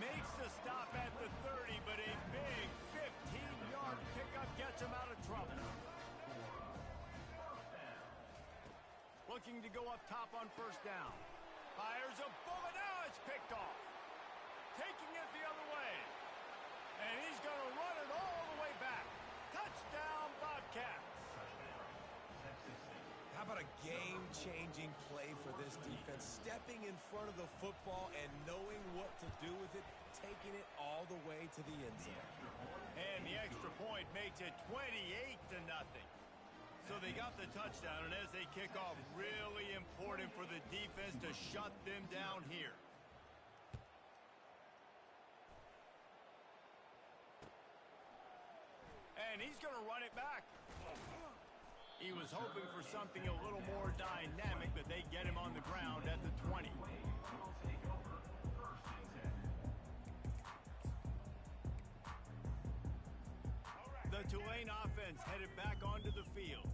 Makes the stop at the 30, but a big 15-yard pickup gets him out of trouble. Looking to go up top on 1st down. Fires a bullet. Now it's picked off. Taking it the other way. And he's going to run it all the way back. Touchdown, Bobcats. How about a game-changing play for this defense? Stepping in front of the football and knowing what to do with it, taking it all the way to the end zone. And the extra point makes it 28-0. So they got the touchdown, and as they kick off, really important for the defense to shut them down here. And he's going to run it back. He was hoping for something a little more dynamic, but they get him on the ground at the 20. The Tulane offense headed back onto the field.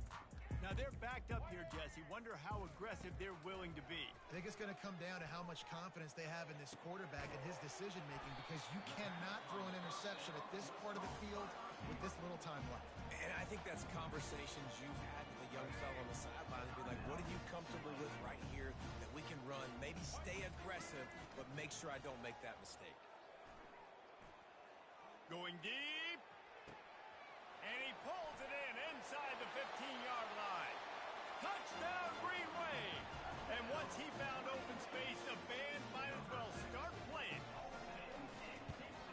Now they're backed up here, Jesse. Wonder how aggressive they're willing to be. I think it's going to come down to how much confidence they have in this quarterback and his decision-making, because you cannot throw an interception at this part of the field with this little time left. And I think that's conversations you've had with a young fellow on the sideline and be like, what are you comfortable with right here that we can run? Maybe stay aggressive, but make sure I don't make that mistake. Going deep. And he pulls it in inside the 15-yard line. Touchdown, Green Wave. And once he found open space, the band might as well start playing.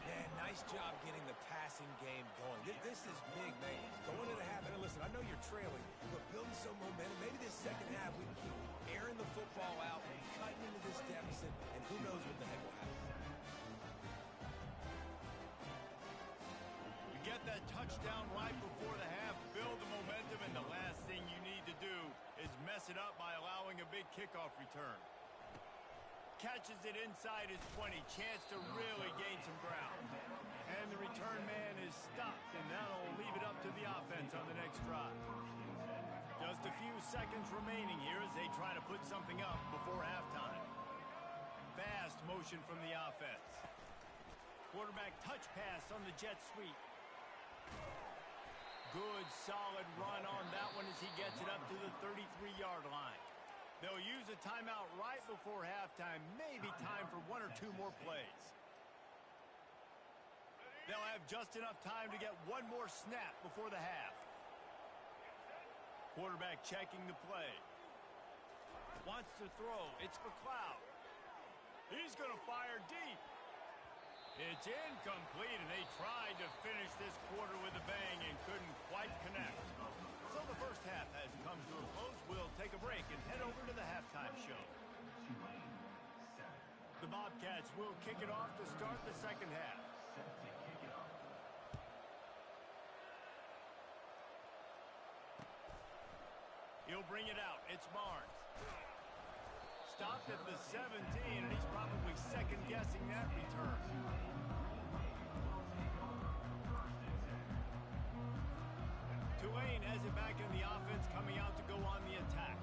Man, nice job getting the passing game going. This is big, man. Going into the half, and listen, I know you're trailing, but building some momentum. Maybe this second half we can keep airing the football out, cutting into this deficit, and who knows what the heck will happen. Get that touchdown right before the half, build the momentum, and the last thing you need to do is mess it up by allowing a big kickoff return. Catches it inside his 20, chance to really gain some ground. And the return man is stopped, and that'll leave it up to the offense on the next drive. Just a few seconds remaining here as they try to put something up before halftime. Fast motion from the offense. Quarterback touch pass on the jet sweep. Good, solid run on that one as he gets it up to the 33-yard line. They'll use a timeout right before halftime, maybe time for 1 or 2 more plays. They'll have just enough time to get one more snap before the half. Quarterback checking the play. Wants to throw. It's McLeod. He's going to fire deep. It's incomplete, and they tried to finish this quarter with a bang and couldn't quite connect. So the first half has come to a close. We'll take a break and head over to the halftime show. The Bobcats will kick it off to start the second half. He'll bring it out. It's Barnes. Stopped at the 17, and he's probably second-guessing that return. Tulane has it back in the offense, coming out to go on the attack.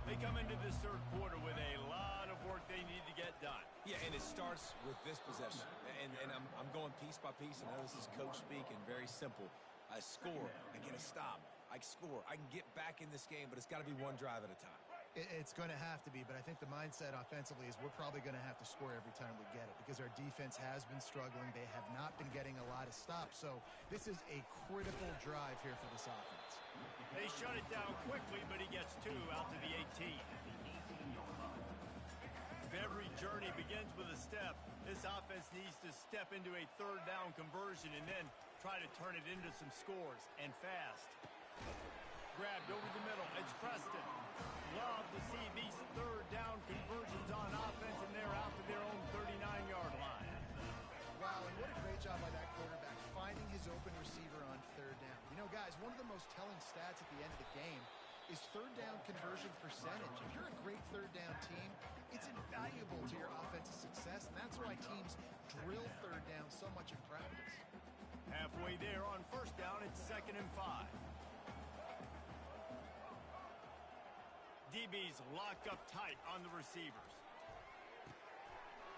They come into this third quarter with a lot of work they need to get done. Yeah, and it starts with this possession. And I'm going piece by piece. I know this is coach speak and very simple. I score, I get a stop, I score. I can get back in this game, but it's got to be one drive at a time. It's going to have to be, but I think the mindset offensively is we're probably going to have to score every time we get it because our defense has been struggling. They have not been getting a lot of stops, so this is a critical drive here for this offense. They shut it down quickly, but he gets 2 out to the 18. If every journey begins with a step, this offense needs to step into a third down conversion and then try to turn it into some scores, and fast. Grabbed over the middle. It's Preston. Love to see these third down conversions on offense, and they're out to their own 39-yard line. Wow, and what a great job by that quarterback stats at the end of the game is third down conversion percentage. If you're a great third down team, it's invaluable to your offensive success, and that's why teams drill third down so much in practice. Halfway there on first down, it's 2nd and 5. DB's locked up tight on the receivers.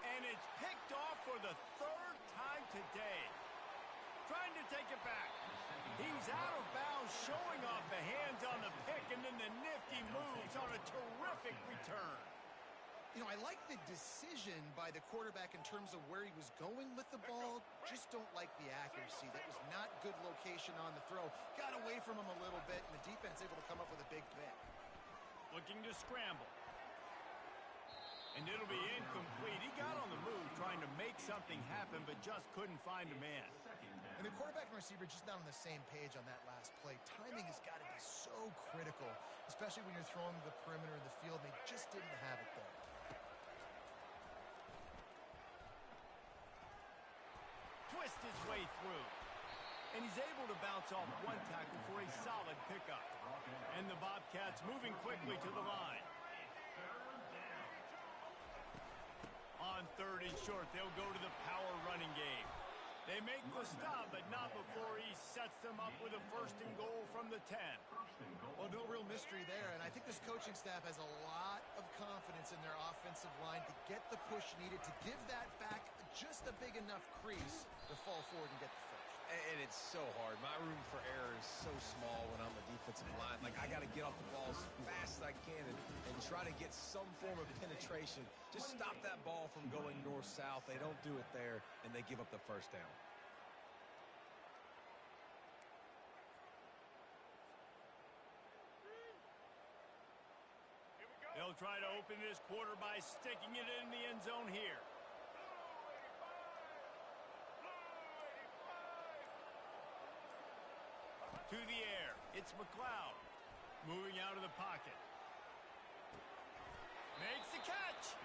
And it's picked off for the 3rd time today. Trying to take it back. He's out of bounds, showing off the hands on the pick, and then the nifty moves on a terrific return. You know, I like the decision by the quarterback in terms of where he was going with the ball. Just don't like the accuracy. That was not good location on the throw. Got away from him a little bit, and the defense able to come up with a big pick. Looking to scramble. And it'll be incomplete. He got on the move trying to make something happen, but just couldn't find a man. And the quarterback and receiver just not on the same page on that last play. Timing has got to be so critical, especially when you're throwing to the perimeter of the field. They just didn't have it there. Twist his way through. And he's able to bounce off one tackle for a solid pickup. And the Bobcats moving quickly to the line. On 3rd and short, they'll go to the power running game. They make the stop, but not before he sets them up with a 1st and goal from the 10. Well, no real mystery there, and I think this coaching staff has a lot of confidence in their offensive line to get the push needed, to give that back just a big enough crease to fall forward and get the first. And it's so hard. My room for error is so small when I'm a defensive line. Like, I got to get off the ball as fast as I can and try to get some form of penetration. Just stop that ball from going north-south. They don't do it there, and they give up the 1st down. They'll try to open this quarter by sticking it in the end zone here. To the air, it's McLeod. Moving out of the pocket. Makes the catch.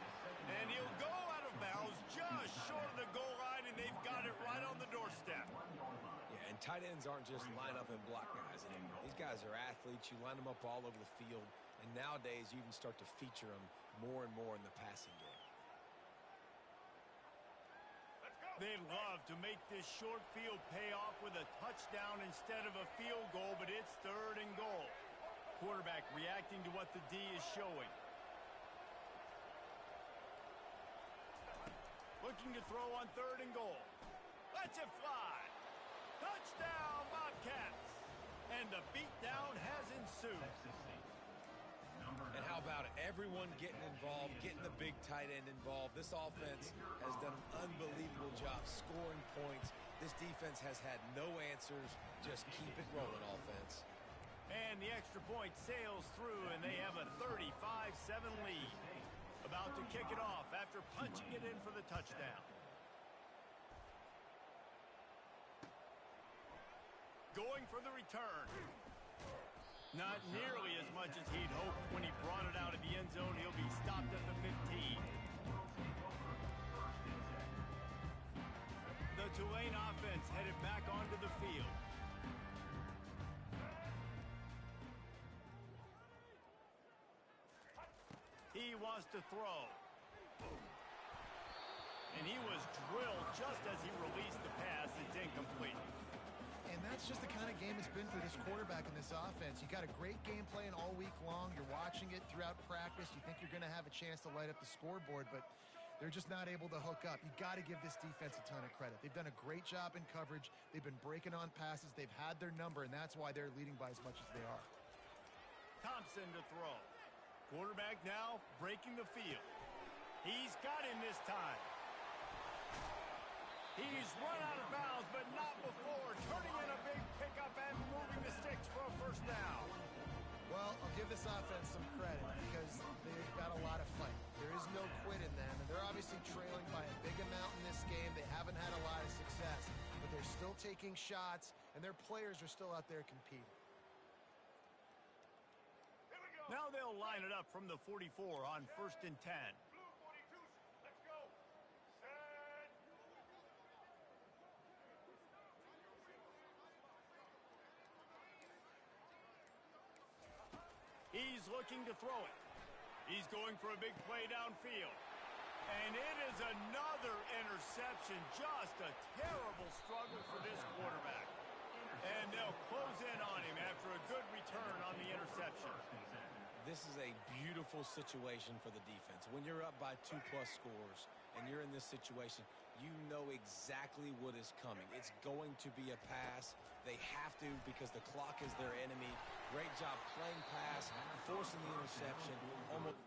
And he'll go out of bounds just short of the goal line, and they've got it right on the doorstep. Yeah, and tight ends aren't just line up and block guys anymore. These guys are athletes. You line them up all over the field. And nowadays, you even start to feature them more and more in the passing game. They'd love to make this short field pay off with a touchdown instead of a field goal, but it's 3rd and goal. Quarterback reacting to what the D is showing. Looking to throw on 3rd and goal. Lets it fly. Touchdown, Bobcats. And the beatdown has ensued. And how about it? Everyone getting involved, getting the big tight end involved. This offense has done an unbelievable job scoring points. This defense has had no answers. Just keep it rolling, offense. And the extra point sails through, and they have a 35-7 lead. About to kick it off after punching it in for the touchdown. Going for the return. Not nearly as much as he'd hoped when he brought it out of the end zone. He'll be stopped at the 15. The Tulane offense headed back onto the field. He wants to throw. And he was drilled just as he released the pass. It's incomplete. And that's just the kind of game it's been for this quarterback in this offense. You got a great game plan all week long. You're watching it throughout practice. You think you're going to have a chance to light up the scoreboard, but they're just not able to hook up. You got to give this defense a ton of credit. They've done a great job in coverage. They've been breaking on passes. They've had their number, and that's why they're leading by as much as they are. Thompson to throw. Quarterback now breaking the field. He's got him this time. He's run out of bounds, but not before turning in a big pickup and moving the sticks for a 1st down. Well, I'll give this offense some credit because they've got a lot of fight. There is no quit in them, and they're obviously trailing by a big amount in this game. They haven't had a lot of success, but they're still taking shots, and their players are still out there competing. Now they'll line it up from the 44 on 1st and 10. is looking to throw it. He's going for a big play downfield. And it is another interception. Just a terrible struggle for this quarterback. And they'll close in on him after a good return on the interception. This is a beautiful situation for the defense. When you're up by 2+ scores and you're in this situation, you know exactly what is coming. It's going to be a pass. They have to because the clock is their enemy. Great job playing pass, forcing the interception, almost.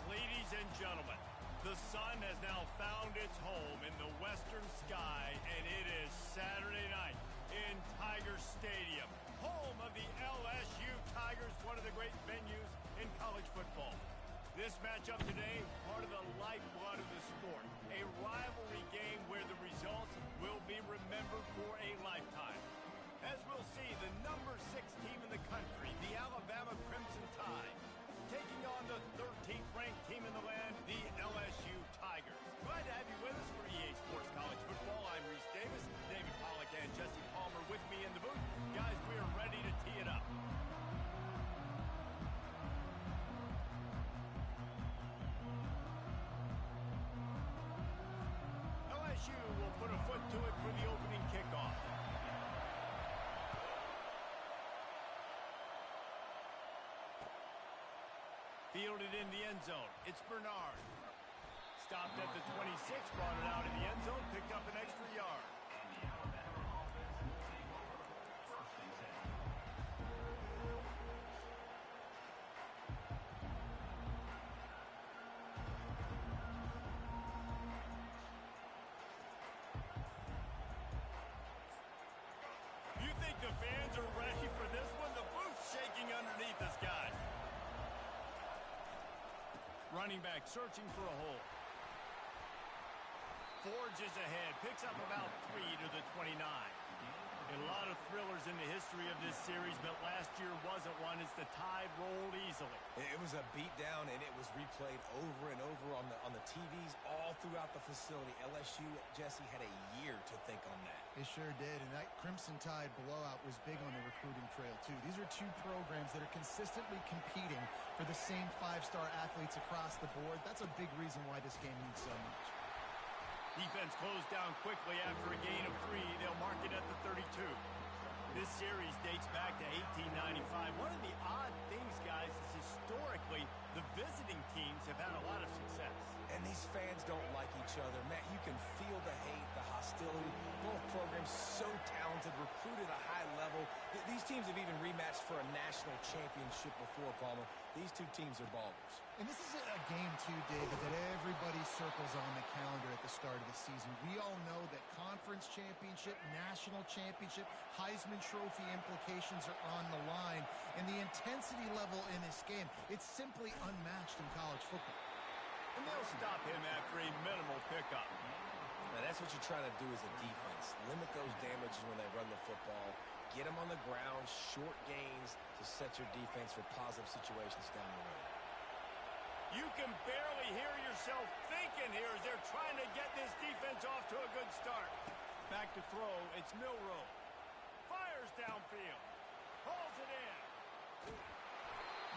Ladies and gentlemen, the sun has now found its home in the western sky, and it is Saturday night in Tiger Stadium, home of the LSU Tigers, one of the great venues in college football. This matchup today, part of the lifeblood of the sport, a rivalry game where the results will be remembered for a lifetime. As we'll see, the number 6 team in the country, the Alabama Crimson Tide, taking on the 13th ranked team in the land, the LSU Tigers. Glad to have you with us for EA Sports College Football. I'm Reese Davis, David Pollack and Jesse Palmer with me in the booth. Guys, we are ready to tee it up. LSU will put a foot to it for the opening kickoff. Fielded in the end zone. It's Bernard. Stopped at the 26, brought it out in the end zone, picked up an extra yard. You think the fans are ready for this one? The booth's shaking underneath us, guys. Running back searching for a hole. Forges ahead, picks up about 3 to the 29. A lot of thrillers in the history of this series, but last year wasn't one as the Tide rolled easily. It was was a beatdown, and it was replayed over and over on the TVs all throughout the facility. LSU, Jesse, had a year to think on that. They sure did, and that Crimson Tide blowout was big on the recruiting trail, too. These are two programs that are consistently competing for the same five-star athletes across the board. That's a big reason why this game means so much. Defense closed down quickly after a gain of 3. They'll mark it at the 32. This series dates back to 1895. One of the odd things, guys, is historically the visiting teams have had a lot of success. And these fans don't like each other. Matt, you can feel the hate, the hostility. Both programs so talented, recruited at a high level. These teams have even rematched for a national championship before, Palmer. These two teams are ballers. And this is a game, too, David, that everybody circles on the calendar at the start of the season. We all know that conference championship, national championship, Heisman Trophy implications are on the line. And the intensity level in this game, it's simply unmatched in college football. And they'll stop him after a minimal pickup. Now, that's what you're trying to do as a defense. Limit those damages when they run the football. Get them on the ground, short gains to set your defense for positive situations down the road. You can barely hear yourself thinking here as they're trying to get this defense off to a good start. Back to throw, it's Milroe. Fires downfield. Hauls it in.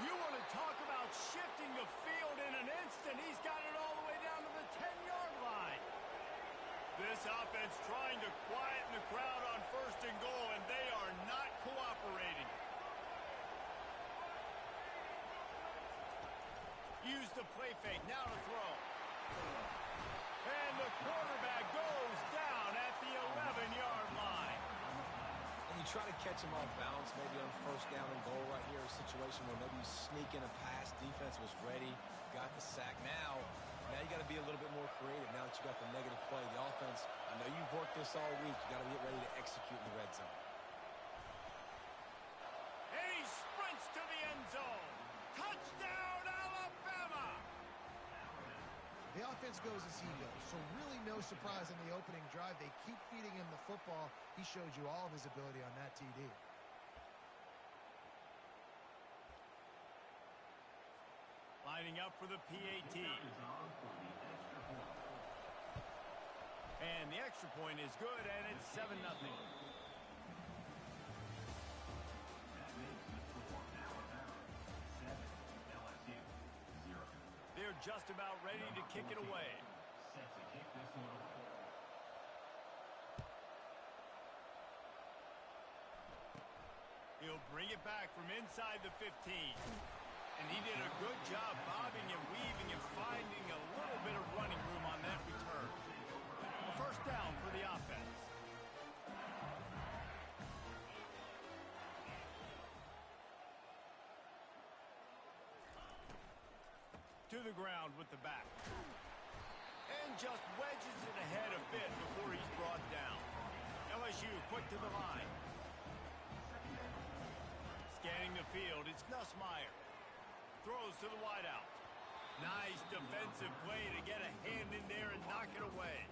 You want to talk about shifting the field in an instant. He's got it all the way down to the 10-yard line. This offense trying to quieten the crowd on 1st and goal, and they are not cooperating. Use the play fake, now to throw. And the quarterback goes down at the 11-yard line. And you try to catch him off balance, maybe on 1st down and goal right here, a situation where maybe you sneak in a pass, defense was ready, got the sack. Now you got to be a little bit more creative now that you got the negative play. The offense, I know you've worked this all week. You got to get ready to execute in the red zone. And he sprints to the end zone. Touchdown, Alabama! The offense goes as he goes, so really no surprise on the opening drive. They keep feeding him the football. He showed you all of his ability on that TD. Lining up for the PAT. And the extra point is good, and it's 7-0. That makes the score Alabama 7, LSU 0. They're just about ready to kick it away. Set to kick this one away. He'll bring it back from inside the 15. And he did a good job bobbing and weaving and finding a little bit of running room on that return. A 1st down for the offense. To the ground with the back. And just wedges it ahead a bit before he's brought down. LSU quick to the line. Scanning the field, it's Nussmeier. Throws to the wideout. Nice defensive play to get a hand in there and knock it away.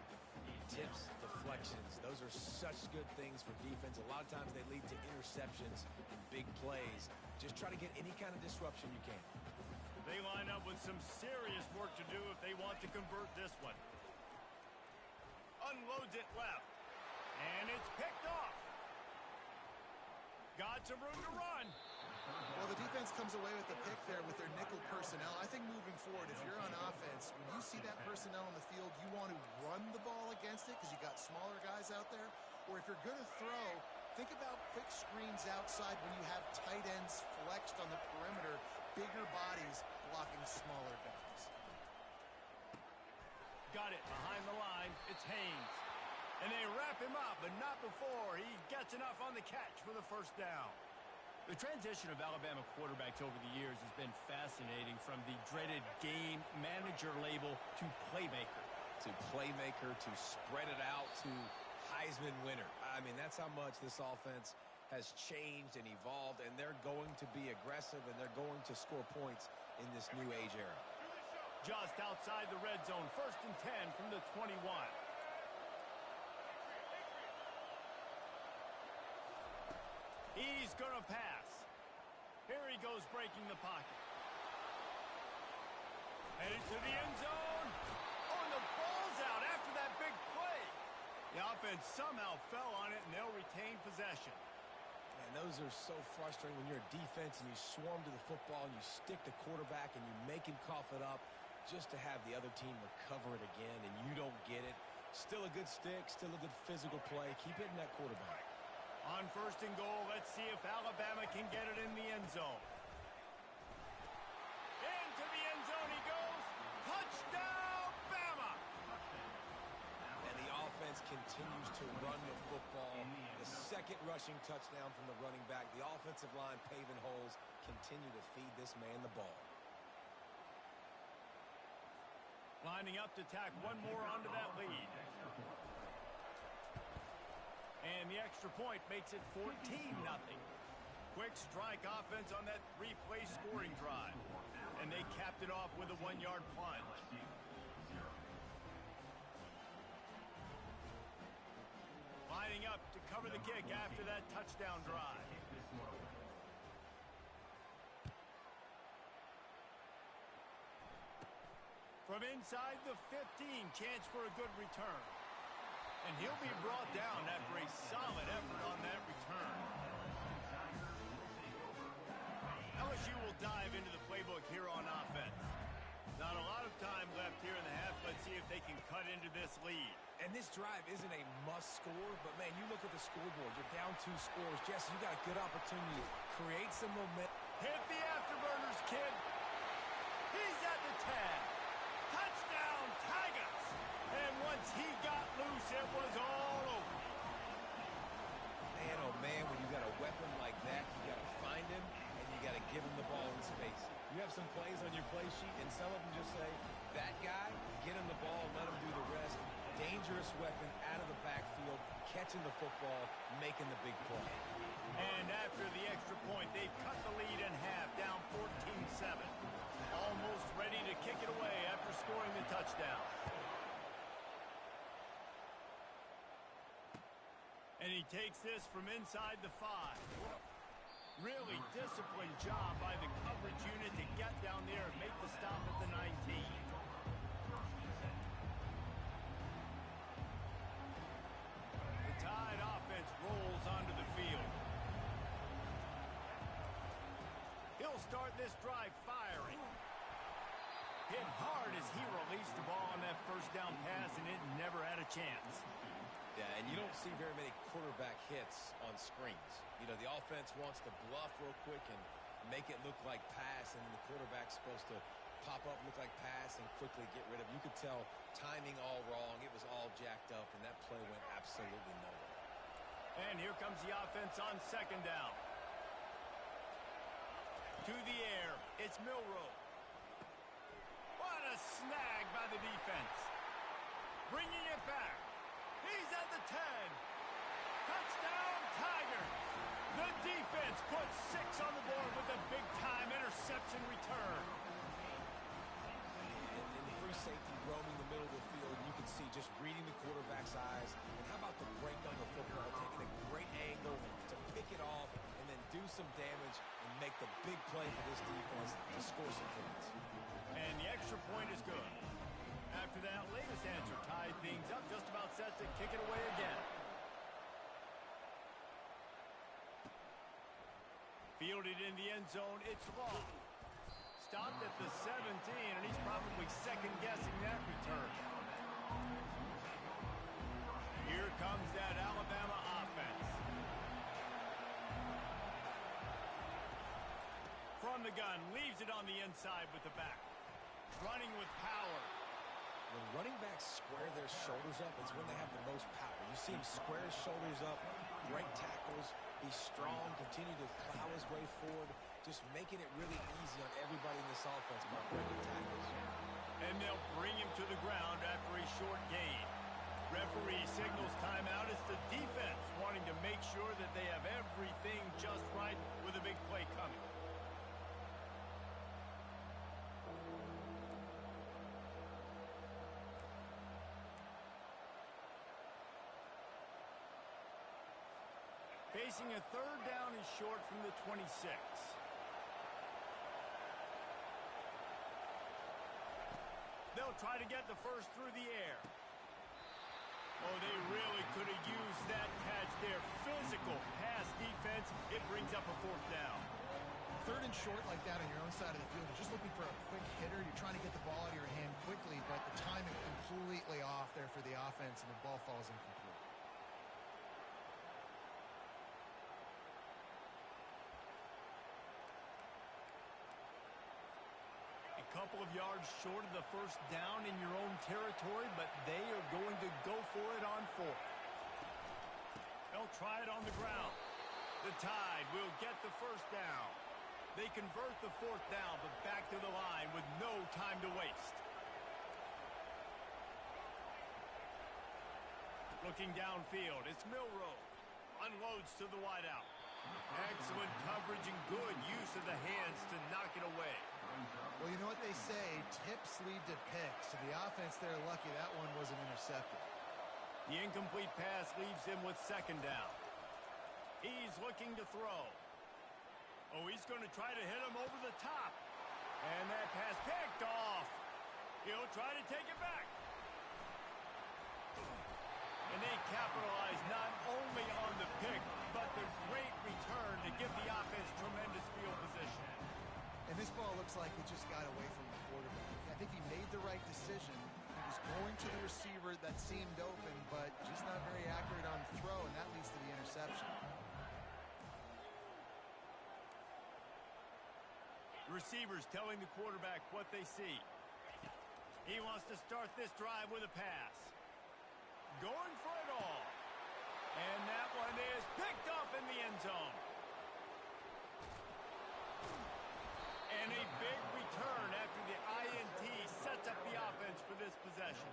Tips, deflections, those are such good things for defense. A lot of times they lead to interceptions and big plays. Just try to get any kind of disruption you can. They line up with some serious work to do if they want to convert this one. Unloads it left. And it's picked off. Got some room to run. Well, the defense comes away with the pick there with their nickel personnel. I think moving forward, if you're on offense, when you see that personnel on the field, you want to run the ball against it because you got smaller guys out there. Or if you're going to throw, think about quick screens outside when you have tight ends flexed on the perimeter, bigger bodies blocking smaller guys. Got it behind the line. It's Haynes. And they wrap him up, but not before he gets enough on the catch for the 1st down. The transition of Alabama quarterbacks over the years has been fascinating, from the dreaded game manager label to playmaker. To playmaker, to spread it out, to Heisman winner. I mean, that's how much this offense has changed and evolved, and they're going to be aggressive, and they're going to score points in this new age era. Just outside the red zone, 1st and 10 from the 21. He's going to pass. Here he goes breaking the pocket. into the end zone. Oh, and the ball's out after that big play. The offense somehow fell on it, and they'll retain possession. Man, those are so frustrating when you're a defense and you swarm to the football and you stick the quarterback and you make him cough it up just to have the other team recover it again and you don't get it. Still a good stick, still a good physical play. Keep hitting that quarterback. On 1st and goal, let's see if Alabama can get it in the end zone. Into the end zone he goes. Touchdown, Bama! And the offense continues to run the football. The second rushing touchdown from the running back. The offensive line paving holes. Continue to feed this man the ball. Lining up to tack one more onto that lead. And the extra point makes it 14-0. Quick strike offense on that 3-play scoring drive. And they capped it off with a 1-yard plunge. Lining up to cover the kick after that touchdown drive. From inside the 15, chance for a good return. And he'll be brought down after a solid effort on that return. LSU will dive into the playbook here on offense. Not a lot of time left here in the half. Let's see if they can cut into this lead. And this drive isn't a must score, but man, you look at the scoreboard. You're down 2 scores. Jesse, you got a good opportunity to create some momentum. Hit the afterburners, kid. He's at the 10. Touchdown, Tigers! And once he got loose, it was all over. Man, oh man, when you got a weapon like that, you got to find him, and you got to give him the ball in space. You have some plays on your play sheet, and some of them just say, that guy, get him the ball, let him do the rest. Dangerous weapon out of the backfield, catching the football, making the big play. And after the extra point, they've cut the lead in half, down 14-7. Almost ready to kick it away after scoring the touchdown. And he takes this from inside the 5. Really disciplined job by the coverage unit to get down there and make the stop at the 19. The Tide offense rolls onto the field. He'll start this drive firing. Hit hard as he released the ball on that first down pass, and it never had a chance. Yeah, and you don't see very many quarterback hits on screens. You know, the offense wants to bluff real quick and make it look like pass, and then the quarterback's supposed to pop up, look like pass, and quickly get rid of it. You could tell timing all wrong. It was all jacked up, and that play went absolutely nowhere. And here comes the offense on 2nd down. To the air, it's Milroe. What a snag by the defense. Bringing it back. He's at the 10. Touchdown, Tigers. The defense puts 6 on the board with a big-time interception return. And the free safety roaming the middle of the field, you can see just reading the quarterback's eyes. And how about the break on the football, taking a great angle to pick it off and then do some damage and make the big play for this defense to score some points. And the extra point is good. After that latest answer tied things up, just about set to kick it away again. Fielded in the end zone, it's long. Stopped at the 17, and he's probably second-guessing that return. Here comes that Alabama offense. From the gun, leaves it on the inside with the back. Running with power. When running backs square their shoulders up, it's when they have the most power. You see him square his shoulders up, break tackles, be strong, continue to plow his way forward, just making it really easy on everybody in this offense by breaking tackles. And they'll bring him to the ground after a short gain. Referee signals timeout. It's the defense wanting to make sure that they have everything just right with a big play coming. Facing a 3rd down and short from the 26. They'll try to get the first through the air. Oh, they really could have used that catch there. Physical pass defense. It brings up a fourth down. Third and short like that on your own side of the field. You're just looking for a quick hitter. You're trying to get the ball out of your hand quickly, but the timing completely off there for the offense, and the ball falls incomplete. A couple of yards short of the first down in your own territory, but they are going to go for it on fourth. They'll try it on the ground. The Tide will get the first down. They convert the fourth down, but back to the line with no time to waste. Looking downfield, it's Milroe. Unloads to the wideout. Excellent coverage and good use of the hands to knock it away. Well, you know what they say, tips lead to picks. So the offense there, lucky that one wasn't intercepted. The incomplete pass leaves him with second down. He's looking to throw. Oh, he's going to try to hit him over the top. And that pass picked off. He'll try to take it back. And they capitalize not only on the pick, but the great return to give the offense tremendous field position. And this ball looks like it just got away from the quarterback. I think he made the right decision. He was going to the receiver that seemed open, but just not very accurate on the throw, and that leads to the interception. Receivers telling the quarterback what they see. He wants to start this drive with a pass. Going for it all. And that one is picked off in the end zone. And a big return after the INT sets up the offense for this possession.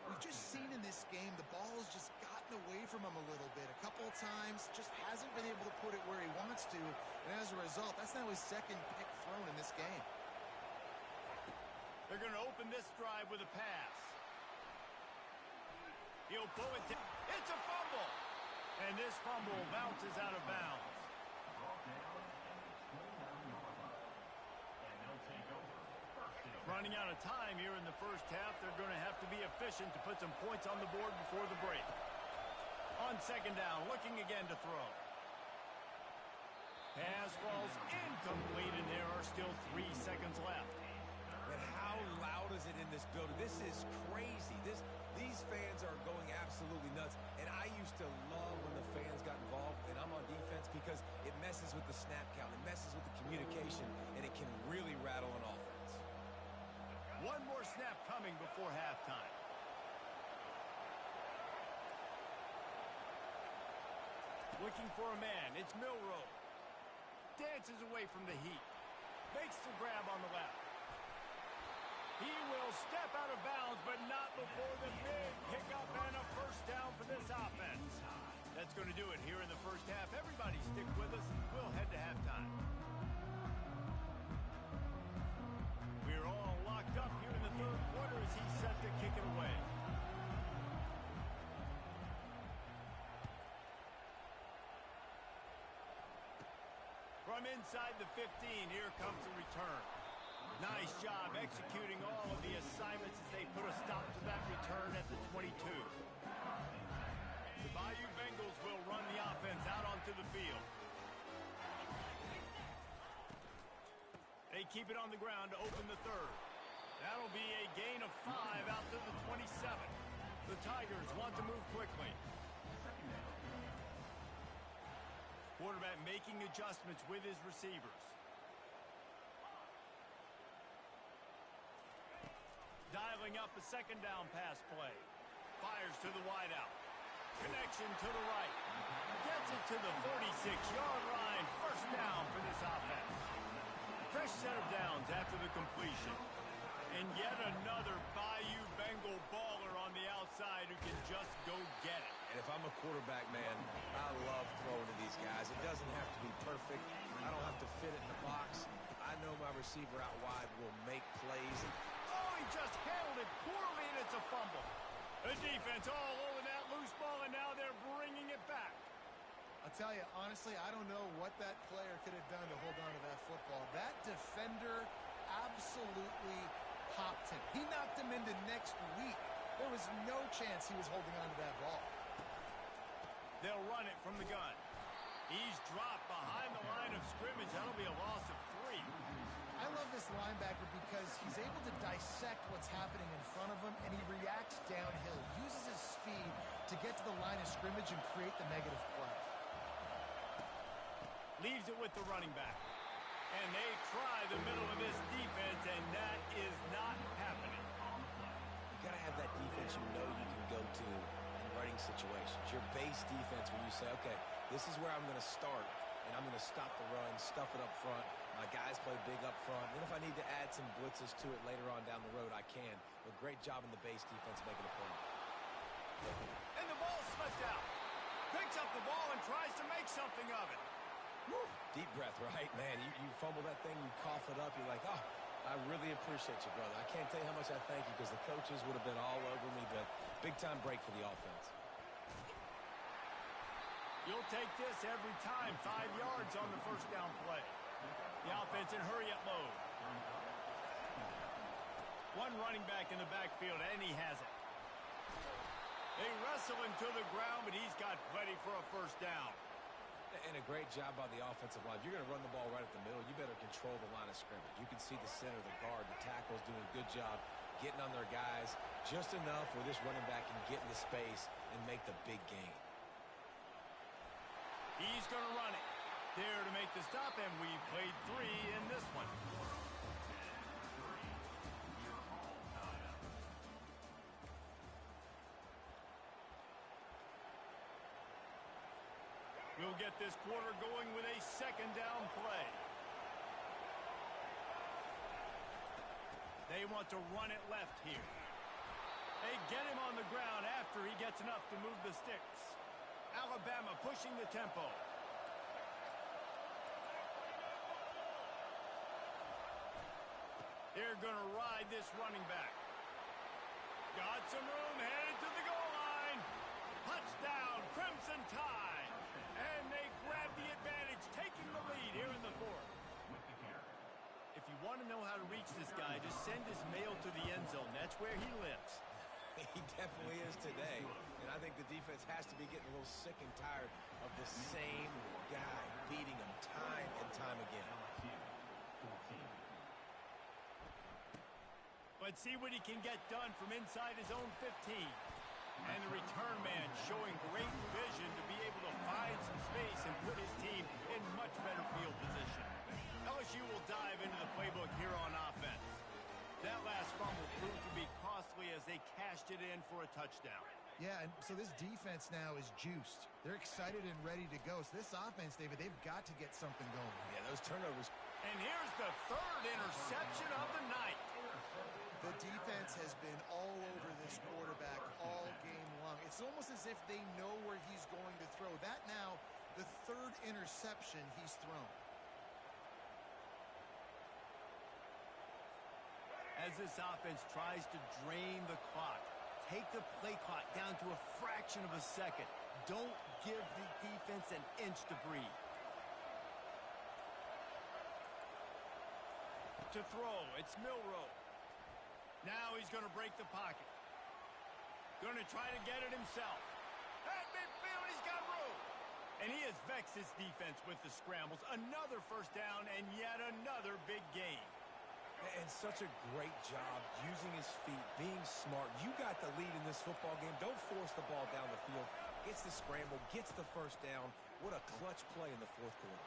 We've just seen in this game the ball's just gotten away from him a little bit. A couple of times, just hasn't been able to put it where he wants to. And as a result, that's now his second pick thrown in this game. They're going to open this drive with a pass. He'll pull it down. It's a fumble. And this fumble bounces out of bounds. Running out of time here in the first half. They're going to have to be efficient to put some points on the board before the break. On second down, looking again to throw. Pass falls incomplete, and there are still 3 seconds left. And how loud is it in this building? This is crazy. These fans are going absolutely nuts. And I used to love when the fans got involved, and I'm on defense, because it messes with the snap count. It messes with the communication, and it can really rattle an offense. One more snap coming before halftime. Looking for a man. It's Milroe. Dances away from the heat. Makes the grab on the left. He will step out of bounds, but not before the big pickup and a first down for this offense. That's going to do it here in the first half. Everybody stick with us. We'll head to halftime. We're all locked up here in the third quarter as he's set to kick it away. From inside the 15, here comes the return. Nice job executing all of the assignments as they put a stop to that return at the 22. The Bayou Bengals will run the offense out onto the field. They keep it on the ground to open the third. That'll be a gain of 5 out to the 27. The Tigers want to move quickly. Quarterback making adjustments with his receivers. Dialing up a second down pass play. Fires to the wideout. Connection to the right. Gets it to the 46-yard line. First down for this offense. Fresh set of downs after the completion. And yet another Bayou Bengal baller on the outside who can just go get it. And if I'm a quarterback, man, I love throwing to these guys. It doesn't have to be perfect. I don't have to fit it in the box. I know my receiver out wide will make plays. Oh, he just handled it poorly, and it's a fumble. The defense all over that loose ball, and now they're bringing it back. I'll tell you, honestly, I don't know what that player could have done to hold on to that football. That defender absolutely popped him. He knocked him next week. There was no chance he was holding on to that ball. They'll run it from the gun. He's dropped behind the line of scrimmage. That'll be a loss of 3. I love this linebacker because he's able to dissect what's happening in front of him, and he reacts downhill. He uses his speed to get to the line of scrimmage and create the negative play. Leaves it with the running back. And they try the middle of this defense, and that is not happening. You got to have that defense you know you can go to in running situations. Your base defense where you say, okay, this is where I'm going to start, and I'm going to stop the run, stuff it up front. My guys play big up front. Then if I need to add some blitzes to it later on down the road, I can. But great job in the base defense making a play. And the ball slipped out. Picks up the ball and tries to make something of it. Woo. Deep breath, right? Man, you fumble that thing, you cough it up, you're like, oh, I really appreciate you, brother. I can't tell you how much I thank you because the coaches would have been all over me, but big-time break for the offense. You'll take this every time. 5 yards on the first down play. The offense in hurry-up mode. One running back in the backfield, and he has it. They wrestle him to the ground, but he's got plenty for a first down. And a great job by the offensive line. If you're going to run the ball right at the middle, you better control the line of scrimmage. You can see the center, the guard, the tackles doing a good job getting on their guys just enough where this running back can get into space and make the big gain. He's going to run it. There to make the stop, and we've played 3 in this one. We'll get this quarter going with a second down play. They want to run it left here. They get him on the ground after he gets enough to move the sticks. Alabama pushing the tempo. They're going to ride this running back. Got some room, headed to the goal line. Touchdown, Crimson Tide. And they grab the advantage, taking the lead here in the 4th. If you want to know how to reach this guy, just send his mail to the end zone. That's where he lives. He definitely is today. And I think the defense has to be getting a little sick and tired of the same guy beating him time and time again. But see what he can get done from inside his own 15. And the return man showing great vision to be able to find some space and put his team in much better field position. LSU will dive into the playbook here on offense. That last fumble proved to be costly as they cashed it in for a touchdown. Yeah, and so this defense now is juiced. They're excited and ready to go. So this offense, David, they've got to get something going. Yeah, those turnovers. And here's the 3rd interception of the night. The defense has been all over this quarterback all game long. It's almost as if they know where he's going to throw. That now, the 3rd interception he's thrown. As this offense tries to drain the clock, take the play clock down to a fraction of a second. Don't give the defense an inch to breathe. To throw, it's Milroe. Now he's going to break the pocket. Going to try to get it himself. At midfield, he's got room. And he has vexed his defense with the scrambles. Another first down and yet another big gain. And such a great job using his feet, being smart. You got the lead in this football game. Don't force the ball down the field. Gets the scramble, gets the first down. What a clutch play in the 4th quarter.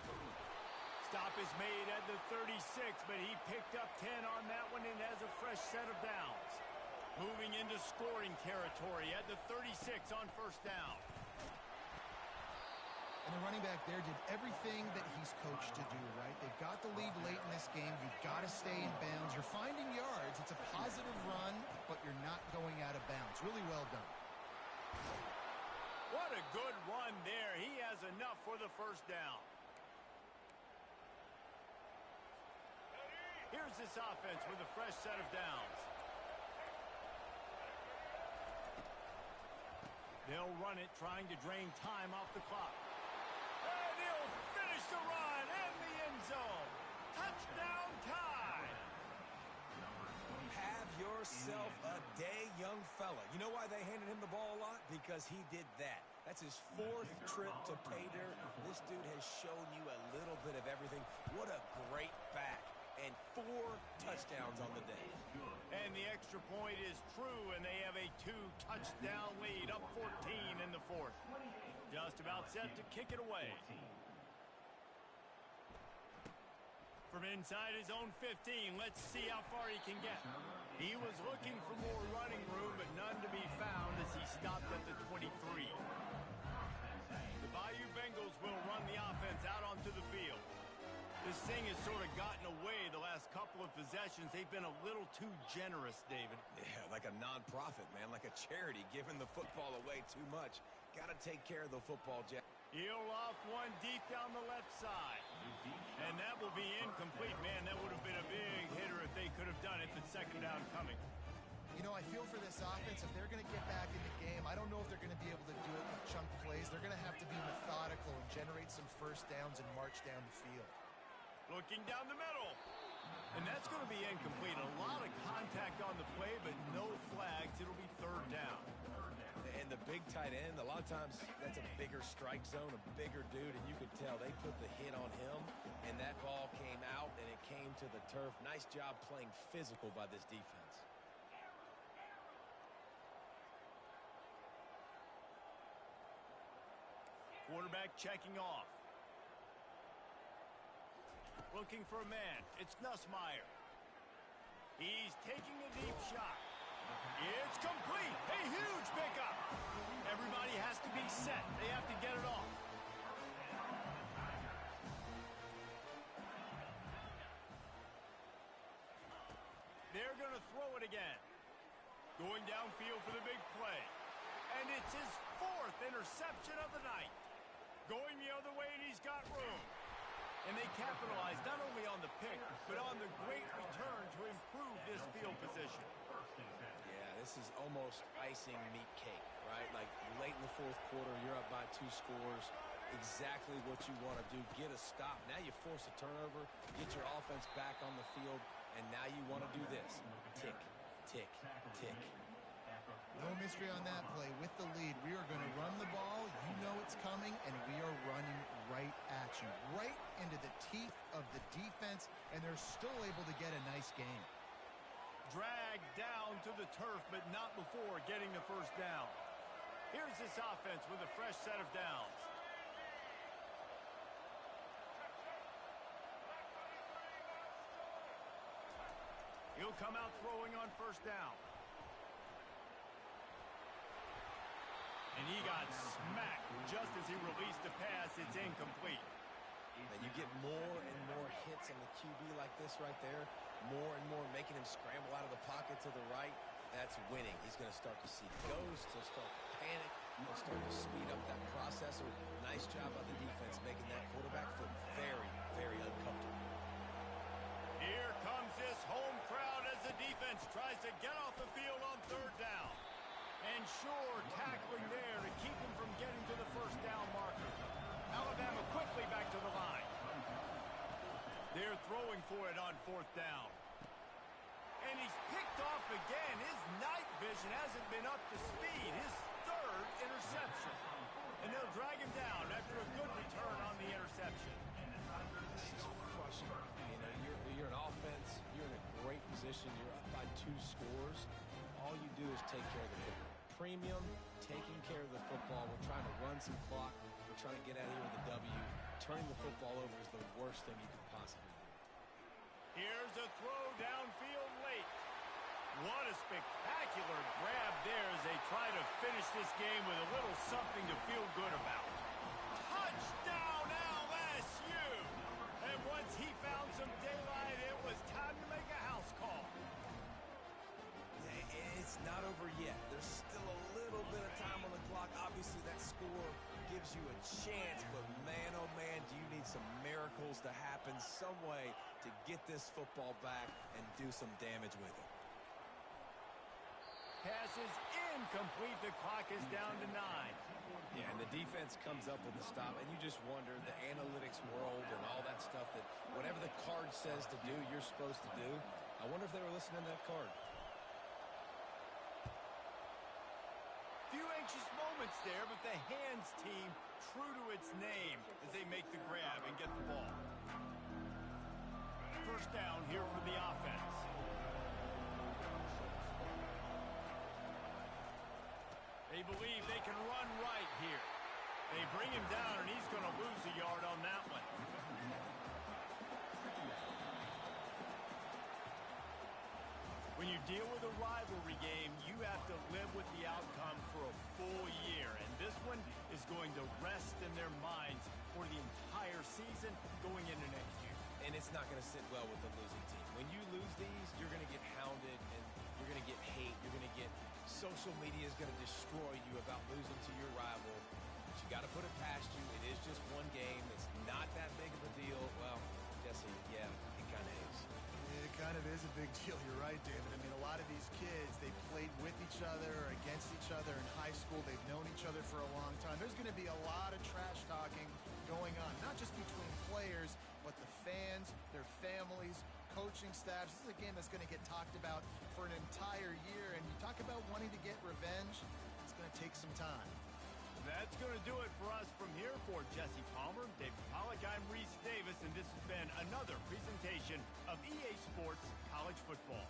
Stop is made at the 36, but he picked up 10 on that one and has a fresh set of downs. Moving into scoring territory at the 36 on first down. And the running back there did everything that he's coached to do, right? They've got the lead late in this game. You've got to stay in bounds. You're finding yards. It's a positive run, but you're not going out of bounds. Really well done. What a good run there. He has enough for the first down. Here's this offense with a fresh set of downs. They'll run it, trying to drain time off the clock. And he'll finish the run in the end zone. Touchdown Tide. Have your yourself a day, young fella. You know why they handed him the ball a lot? Because he did that. That's his 4th trip to pay dirt. This dude has shown you a little bit of everything. What a great back. And 4 touchdowns on the day. And the extra point is true, and they have a 2-touchdown lead, up 14 in the 4th. Just about set to kick it away. From inside his own 15, let's see how far he can get. He was looking for more running room, but none to be found as he stopped at the 23. The Bayou Bengals will run the offense out onto the field. This thing has sort of gotten away the last couple of possessions. They've been a little too generous, David. Yeah, like a non-profit, man, like a charity, giving the football away too much. Got to take care of the football, Jack. He'll loft one deep down the left side. And that will be incomplete. Man, that would have been a big hitter if they could have done it, but second down coming. You know, I feel for this offense, if they're going to get back in the game, I don't know if they're going to be able to do it with chunk plays. They're going to have to be methodical and generate some first downs and march down the field. Looking down the middle. And that's going to be incomplete. A lot of contact on the play, but no flags. It'll be third down. And the big tight end, a lot of times that's a bigger strike zone, a bigger dude, and you could tell they put the hit on him, and that ball came out, and it came to the turf. Nice job playing physical by this defense. Quarterback checking off. Looking for a man. It's Nussmeier. He's taking a deep shot. It's complete. A huge pickup. Everybody has to be set. They have to get it off. They're going to throw it again. Going downfield for the big play. And it's his 4th interception of the night. Going the other way, and he's got room. And they capitalize not only on the pick, but on the great return to improve this field position. Yeah, this is almost icing meat cake, right? Like late in the 4th quarter, you're up by 2 scores. Exactly what you want to do. Get a stop. Now you force a turnover, get your offense back on the field, and now you want to do this. Tick, tick, tick. No mystery on that play. With the lead, we are going to run the ball. You know it's coming, and we are running right at you, right into the teeth of the defense, and they're still able to get a nice game. Dragged down to the turf, but not before getting the first down. Here's this offense with a fresh set of downs. He'll come out throwing on first down. And he got smacked just as he released the pass. It's incomplete. And you get more and more hits on the QB like this right there. More and more making him scramble out of the pocket to the right. That's winning. He's going to start to see ghosts. He'll start to panic. He'll start to speed up that processor. Nice job by the defense making that quarterback feel very, very uncomfortable. Here comes this home crowd as the defense tries to get off the field on third down. And sure, tackling there to keep him from getting to the first down marker. Alabama quickly back to the line. They're throwing for it on 4th down. And he's picked off again. His night vision hasn't been up to speed. His 3rd interception. And they'll drag him down after a good return on the interception. This is frustrating. You know, you're an offense. You're in a great position. You're up by 2 scores. All you do is take care of the football. Premium, taking care of the football. We're trying to run some clock. We're trying to get out of here with a W. Turning the football over is the worst thing you could possibly do. Here's a throw downfield late. What a spectacular grab there as they try to finish this game with a little something to feel good about. Touchdown LSU! And once he found some daylight, it was time to make a house call. It's not over yet. There's still a little bit of time on the clock. Obviously, that score gives you a chance, but man, oh man, do you need some miracles to happen some way to get this football back and do some damage with it. Pass is incomplete. The clock is down to 9. Yeah, and the defense comes up with the stop, and you just wonder, the analytics world and all that stuff, that whatever the card says to do, you're supposed to do. I wonder if they were listening to that card. Few anxious moments there, but the hands team true to its name as they make the grab and get the ball. First down here for the offense. They believe they can run right here. They bring him down, and he's going to lose a yard on that one. When you deal with a rivalry game, you have to live with the outcome for a full year. And this one is going to rest in their minds for the entire season going into next year. And it's not going to sit well with the losing team. When you lose these, you're going to get hounded and you're going to get hate. You're going to get social media is going to destroy you about losing to your rival. But you got to put it past you. It is just one game. It's not that big of a deal. Well, Jesse, yeah, it kind of is. It kind of is a big deal. You're right, David. I mean, a lot of these kids, they played with each other or against each other in high school. They've known each other for a long time. There's going to be a lot of trash talking going on, not just between players, but the fans, their families, coaching staffs. This is a game that's going to get talked about for an entire year. And you talk about wanting to get revenge, it's going to take some time. That's going to do it for us from here. For Jesse Palmer, David Pollack, I'm Reese Davis, and this has been another presentation of EA Sports College Football.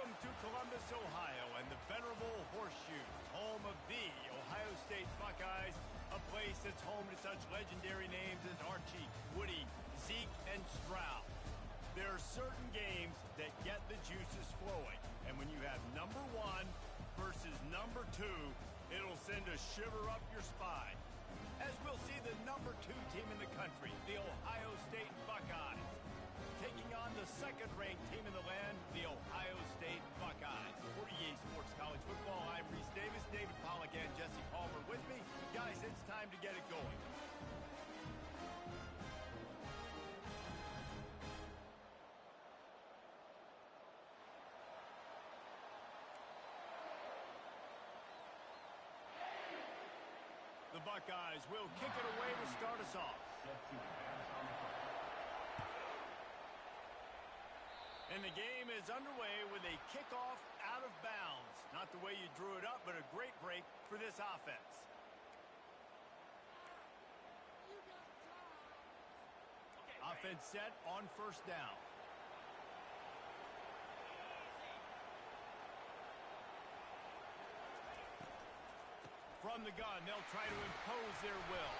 Welcome to Columbus, Ohio, and the venerable Horseshoe, home of the Ohio State Buckeyes, a place that's home to such legendary names as Archie, Woody, Zeke, and Stroud. There are certain games that get the juices flowing, and when you have number 1 versus number 2, it'll send a shiver up your spine. As we'll see the number 2 team in the country, the Ohio State Buckeyes, taking on the second-ranked team in the land, the Ohio State Buckeyes. For EA Sports College Football, I'm Reese Davis, David Pollack, and Jesse Palmer with me. Guys, it's time to get it going. The Buckeyes will kick it away to start us off. And the game is underway with a kickoff out of bounds. Not the way you drew it up, but a great break for this offense. Offense set on first down. From the gun, they'll try to impose their will.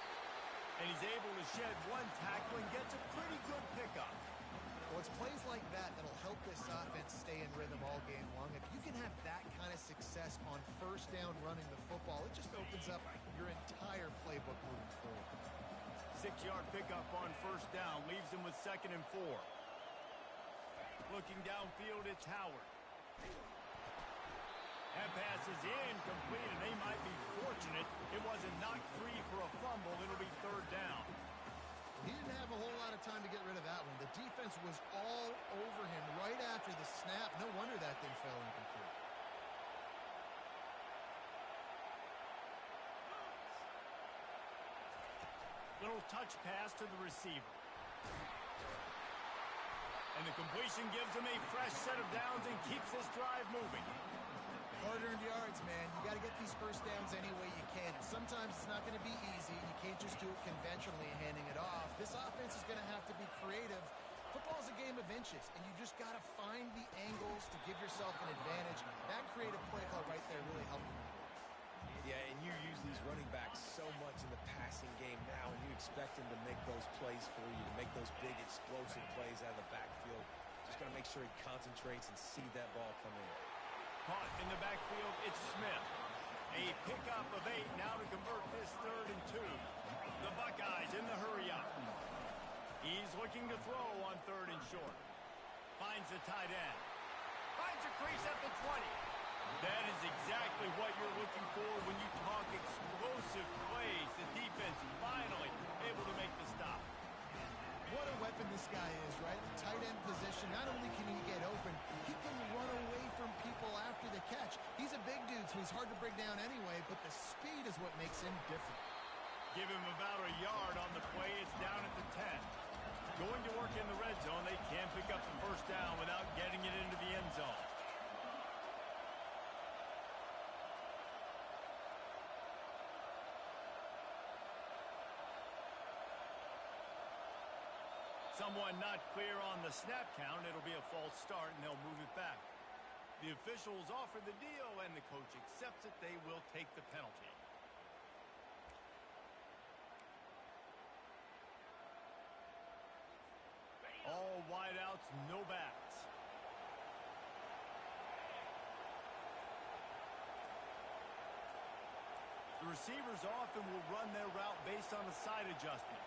And he's able to shed one tackle and gets a pretty good pickup. Well, it's plays like that that'll help this offense stay in rhythm all game long. If you can have that kind of success on first down running the football, it just opens up your entire playbook moving forward. 6-yard pickup on first down leaves them with 2nd and 4. Looking downfield, it's Howard. That pass is incomplete, and they might be fortunate it wasn't knocked free for a fumble. It'll be 3rd down. He didn't have a whole lot of time to get rid of that one. The defense was all over him right after the snap. No wonder that thing fell incomplete. Little touch pass to the receiver. And the completion gives him a fresh set of downs and keeps this drive moving. Hard-earned yards, man. You got to get these first downs any way you can. And sometimes it's not going to be easy. You can't just do it conventionally handing it off. This offense is going to have to be creative. Football's a game of inches, and you just got to find the angles to give yourself an advantage. That creative play call right there really helped you. Yeah, and you use these running backs so much in the passing game now, and you expect them to make those plays for you, to make those big explosive plays out of the backfield. Just got to make sure he concentrates and see that ball come in. Caught in the backfield, it's Smith. A pickup of 8 now to convert this 3rd and 2. The Buckeyes in the hurry-up. He's looking to throw on 3rd and short. Finds the tight end. Finds a crease at the 20. That is exactly what you're looking for when you talk explosive plays. The defense finally able to make the stop. What a weapon this guy is, right? The tight end position, not only can he get open, he can run away from people after the catch. He's a big dude, so he's hard to bring down anyway, but the speed is what makes him different. Give him about a yard on the play. It's down at the 10. Going to work in the red zone. They can't pick up the first down without getting it into the end zone. Someone not clear on the snap count. It'll be a false start, and they'll move it back. The officials offer the deal, and the coach accepts it. They will take the penalty. All wideouts, no backs. The receivers often will run their route based on a side adjustment.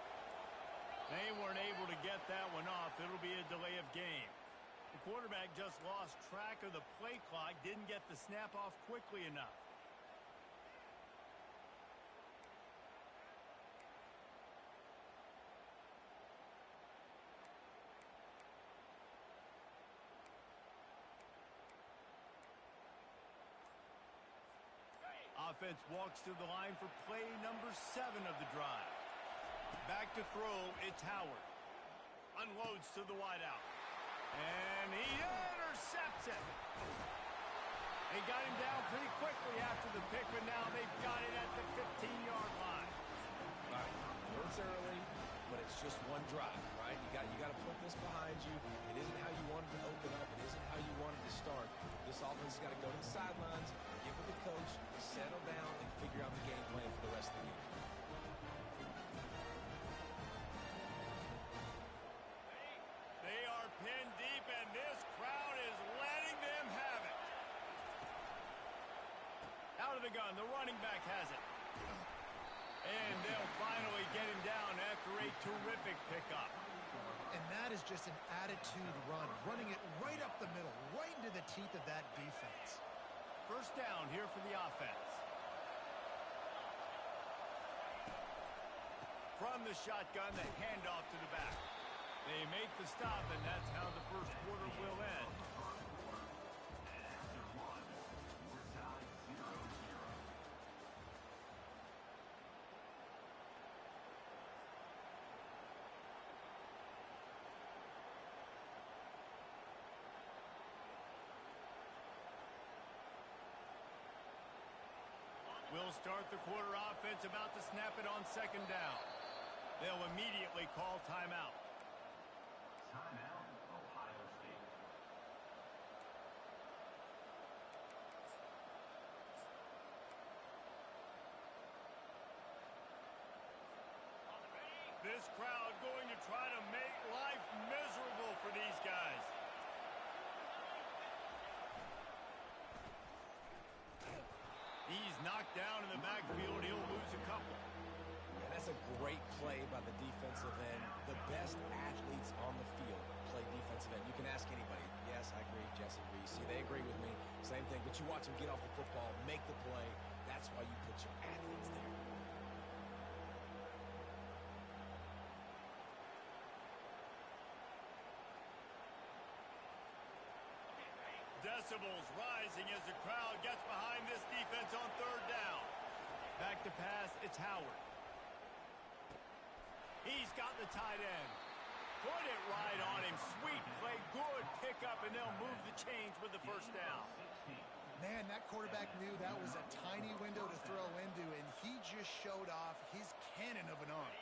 They weren't able to get that one off. It'll be a delay of game. The quarterback just lost track of the play clock, didn't get the snap off quickly enough. Offense walks to the line for play number 7 of the drive. Back to throw, it's Howard. Unloads to the wideout. And he intercepts it. They got him down pretty quickly after the pick, but now they've got it at the 15-yard line. All right, it's early, but it's just one drive, right? You got to put this behind you. It isn't how you wanted to open up. It isn't how you wanted to start. This offense has got to go to the sidelines, get with the coach, settle down, and figure out the game plan for the rest of the game. They are pinned deep, and this crowd is letting them have it. Out of the gun, the running back has it. And they'll finally get him down after a terrific pickup. And that is just an attitude run, running it right up the middle, right into the teeth of that defense. First down here for the offense. From the shotgun, the handoff to the back. They make the stop, and that's how the first quarter will end. We'll start the quarter offense about to snap it on second down. They'll immediately call timeout. Timeout, Ohio State. This crowd going to try to make life miserable for these guys. He's knocked down in the backfield. He'll lose a couple. And that's a great play by the defensive end. The best athletes on the field play defensive end. You can ask anybody. Yes, I agree, Jesse Reese. See, they agree with me. Same thing. But you watch them get off the football, make the play. That's why you put your athletes there. Decibels rising as the crowd gets behind this defense on third down. Back to pass, it's Howard. He's got the tight end. Put it right on him. Sweet play, good pickup, and they'll move the chains with the first down. Man, that quarterback knew that was a tiny window to throw into, and he just showed off his cannon of an arm.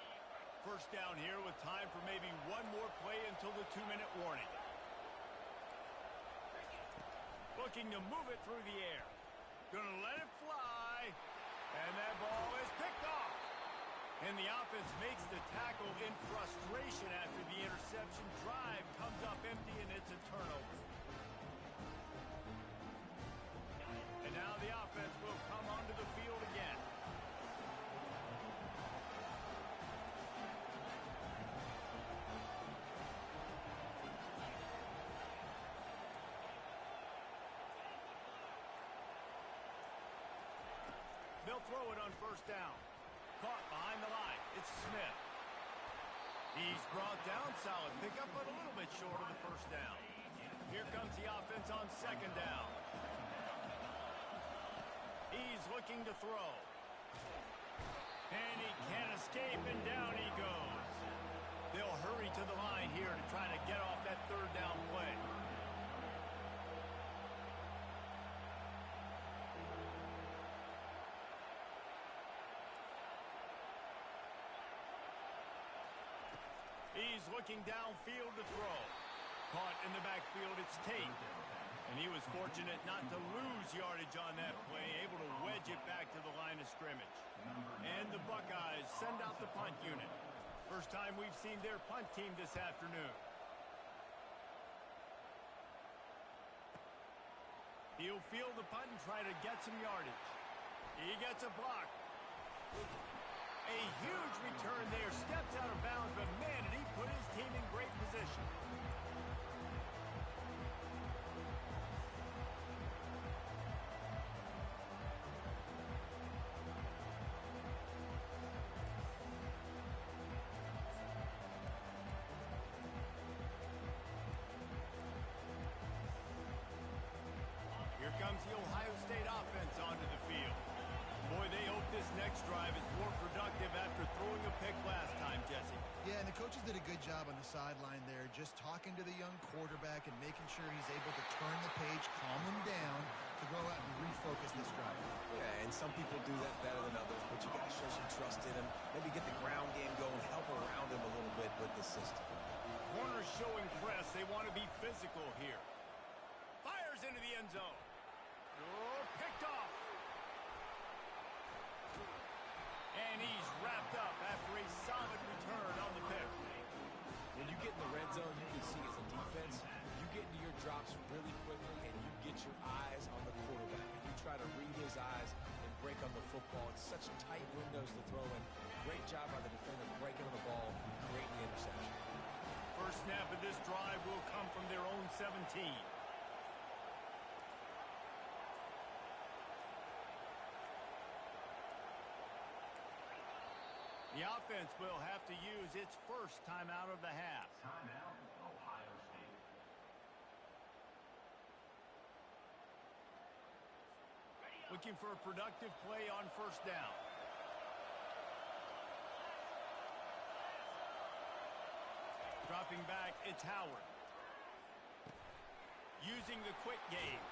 First down here with time for maybe one more play until the 2-minute warning. Looking to move it through the air. Gonna let it fly. And that ball is picked off. And the offense makes the tackle in frustration after the interception. Drive comes up empty, and it's a turnover. And now the offense will come onto the field again. They'll throw it on first down. Caught behind the line. It's Smith. He's brought down. Solid pickup, but a little bit short of the first down. Here comes the offense on second down. He's looking to throw. And he can't escape, and down he goes. They'll hurry to the line here to try to get off that third down play. He's looking downfield to throw. Caught in the backfield, it's Tate. And he was fortunate not to lose yardage on that play, able to wedge it back to the line of scrimmage. And the Buckeyes send out the punt unit. First time we've seen their punt team this afternoon. He'll field the punt and try to get some yardage. He gets a block. A huge return there, steps out of bounds, but man, did he put his team in great position. Here comes the Ohio State offense onto the field. Boy, they hope this next drive is more productive after throwing a pick last time, Jesse. Yeah, and the coaches did a good job on the sideline there, just talking to the young quarterback and making sure he's able to turn the page, calm him down, to go out and refocus this drive. Yeah, and some people do that better than others, but you got to show some trust in him. Maybe get the ground game going, help around him a little bit with the system. Corners showing press. They want to be physical here. Fires into the end zone. Oh, picked off. And he's wrapped up after a solid return on the pick. When you get in the red zone, you can see as a defense, you get into your drops really quickly and you get your eyes on the quarterback. And you try to read his eyes and break on the football. It's such tight windows to throw in. Great job by the defender breaking on the ball, creating the interception. First snap of this drive will come from their own 17. The offense will have to use its first timeout of the half. Timeout, Ohio State. Looking for a productive play on first down. Dropping back, it's Howard. Using the quick game.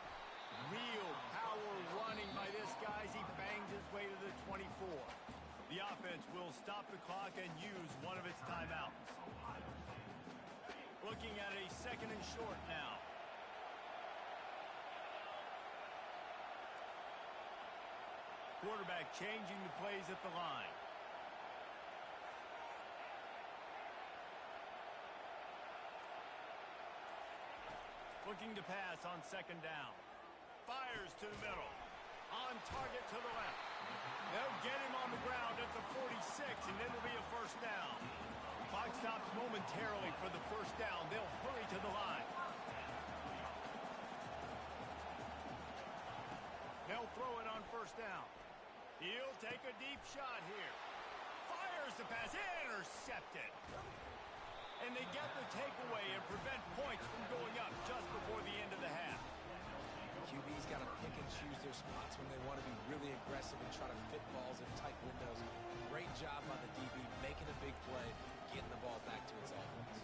Real power running by this guy as he bangs his way to the 24. The offense will stop the clock and use one of its timeouts. Looking at a second and short now. Quarterback changing the plays at the line. Looking to pass on second down. Fires to the middle. On target to the left. They'll get him on the ground at the 46, and it'll be a first down. Clock stops momentarily for the first down. They'll hurry to the line. They'll throw it on first down. He'll take a deep shot here. Fires the pass. Intercepted. And they get the takeaway and prevent points from going up just before the end of the half. QB's got to pick and choose their spots when they want to be really aggressive and try to fit balls in tight windows. Great job by the DB making a big play, getting the ball back to its offense.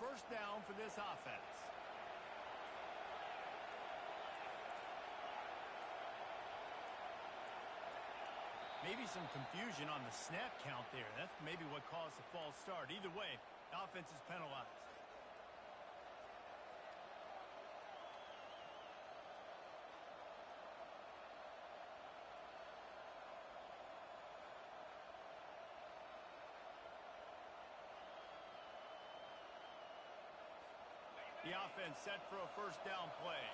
First down for this offense. Maybe some confusion on the snap count there. That's maybe what caused the false start. Either way, offense is penalized. The offense set for a first down play.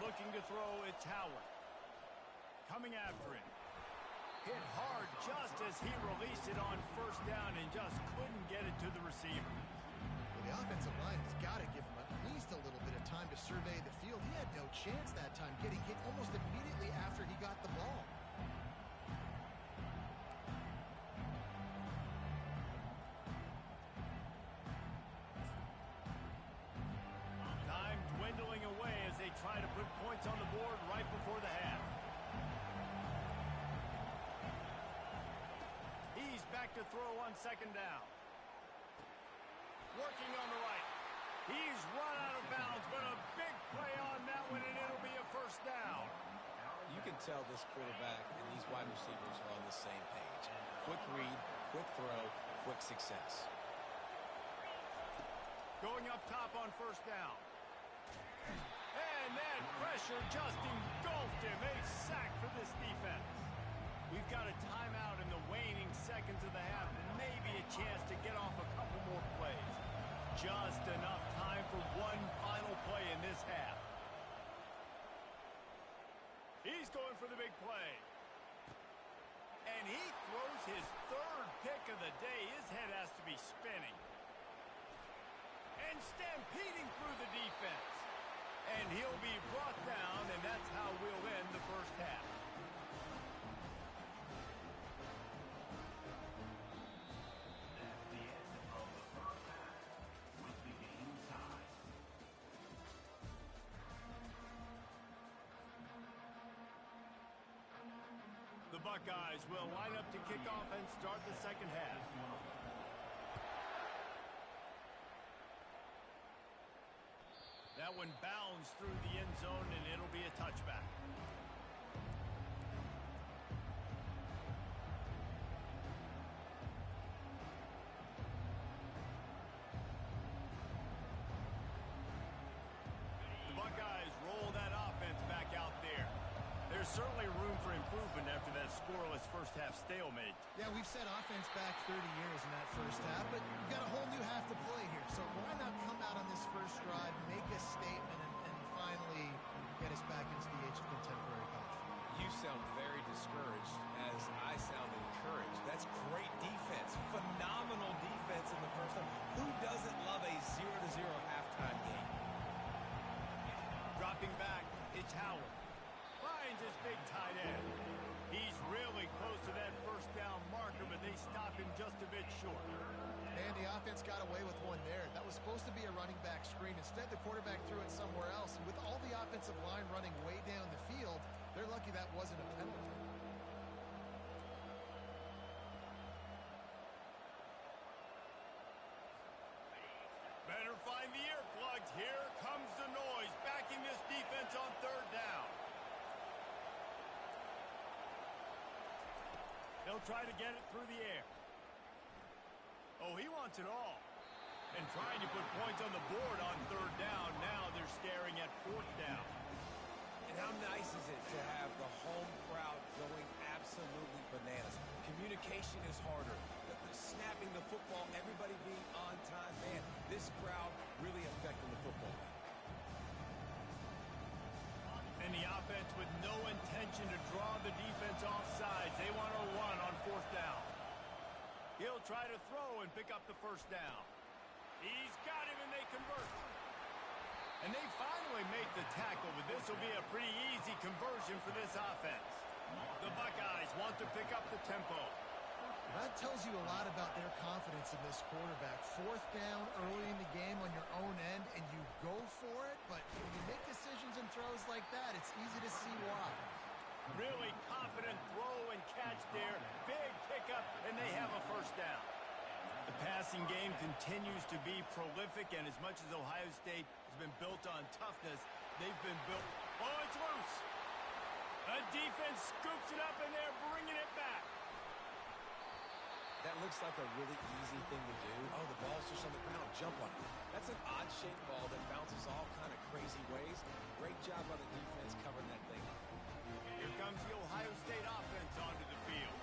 Looking to throw, it's Howard. Coming after him. Hit hard just as he released it on first down and just couldn't get it to the receiver. Well, the offensive line has got to give him at least a little bit of time to survey the field. He had no chance that time, getting hit almost immediately after he got the ball. Time dwindling away as they try to put points on the board right before the half. He's back to throw on second down. Working on the right. He's run out of bounds, but a big play on that one, and it'll be a first down. You can tell this quarterback and these wide receivers are on the same page. Quick read, quick throw, quick success. Going up top on first down. And that pressure just engulfed him. A sack for this defense. We've got a timeout in the waning seconds of the half. Maybe a chance to get off a couple more plays. Just enough time for one final play in this half. He's going for the big play. And he throws his third pick of the day. His head has to be spinning. And stampeding through the defense. And he'll be brought down, and that's how we'll end the first half. That's the end of the first half, with the game tied. The Buckeyes will line up to kick off and start the second half. That one bounds through the end zone, and it'll be a touchback. The Buckeyes roll that offense back out there. There's certainly room for improvement after that scoreless first half stalemate. Yeah, we've set offense back 30 years in that first half, but you've got a whole new half to play here. So why not come out on this first drive, make a statement, and finally get us back into the age of contemporary college football? You sound very discouraged as I sound encouraged. That's great defense. Phenomenal defense in the first half. Who doesn't love a 0-0 halftime game? Dropping back, it's Howard. Finds his big tight end. He's really close to that first down marker, but they stop him just a bit short. And the offense got away with one there. That was supposed to be a running back screen. Instead, the quarterback threw it somewhere else. And with all the offensive line running way down the field, they're lucky that wasn't a penalty. Better find the earplugs. Here comes the noise, backing this defense on third down. They'll try to get it through the air. Oh, he wants it all. And trying to put points on the board on third down. Now they're staring at fourth down. And how nice is it to have the home crowd going absolutely bananas? Communication is harder. The snapping the football, everybody being on time. Man, this crowd really affecting the football game. And the offense with no intention to draw the defense off sides. They want to run on fourth down. He'll try to throw and pick up the first down. He's got him, and they convert. And they finally make the tackle, but this will be a pretty easy conversion for this offense. The Buckeyes want to pick up the tempo. That tells you a lot about their confidence in this quarterback. Fourth down early in the game on your own end, and you go for it, but when you make decisions and throws like that, it's easy to see why. Really confident throw and catch there. Big pickup, and they have a first down. The passing game continues to be prolific, and as much as Ohio State has been built on toughness, they've been built... Oh, it's loose! The defense scoops it up, and they're bringing it back. That looks like a really easy thing to do. Oh, the ball's just on the ground. Jump on it. That's an odd-shaped ball that bounces all kind of crazy ways. Great job by the defense covering that thing. Here comes the Ohio State offense onto the field.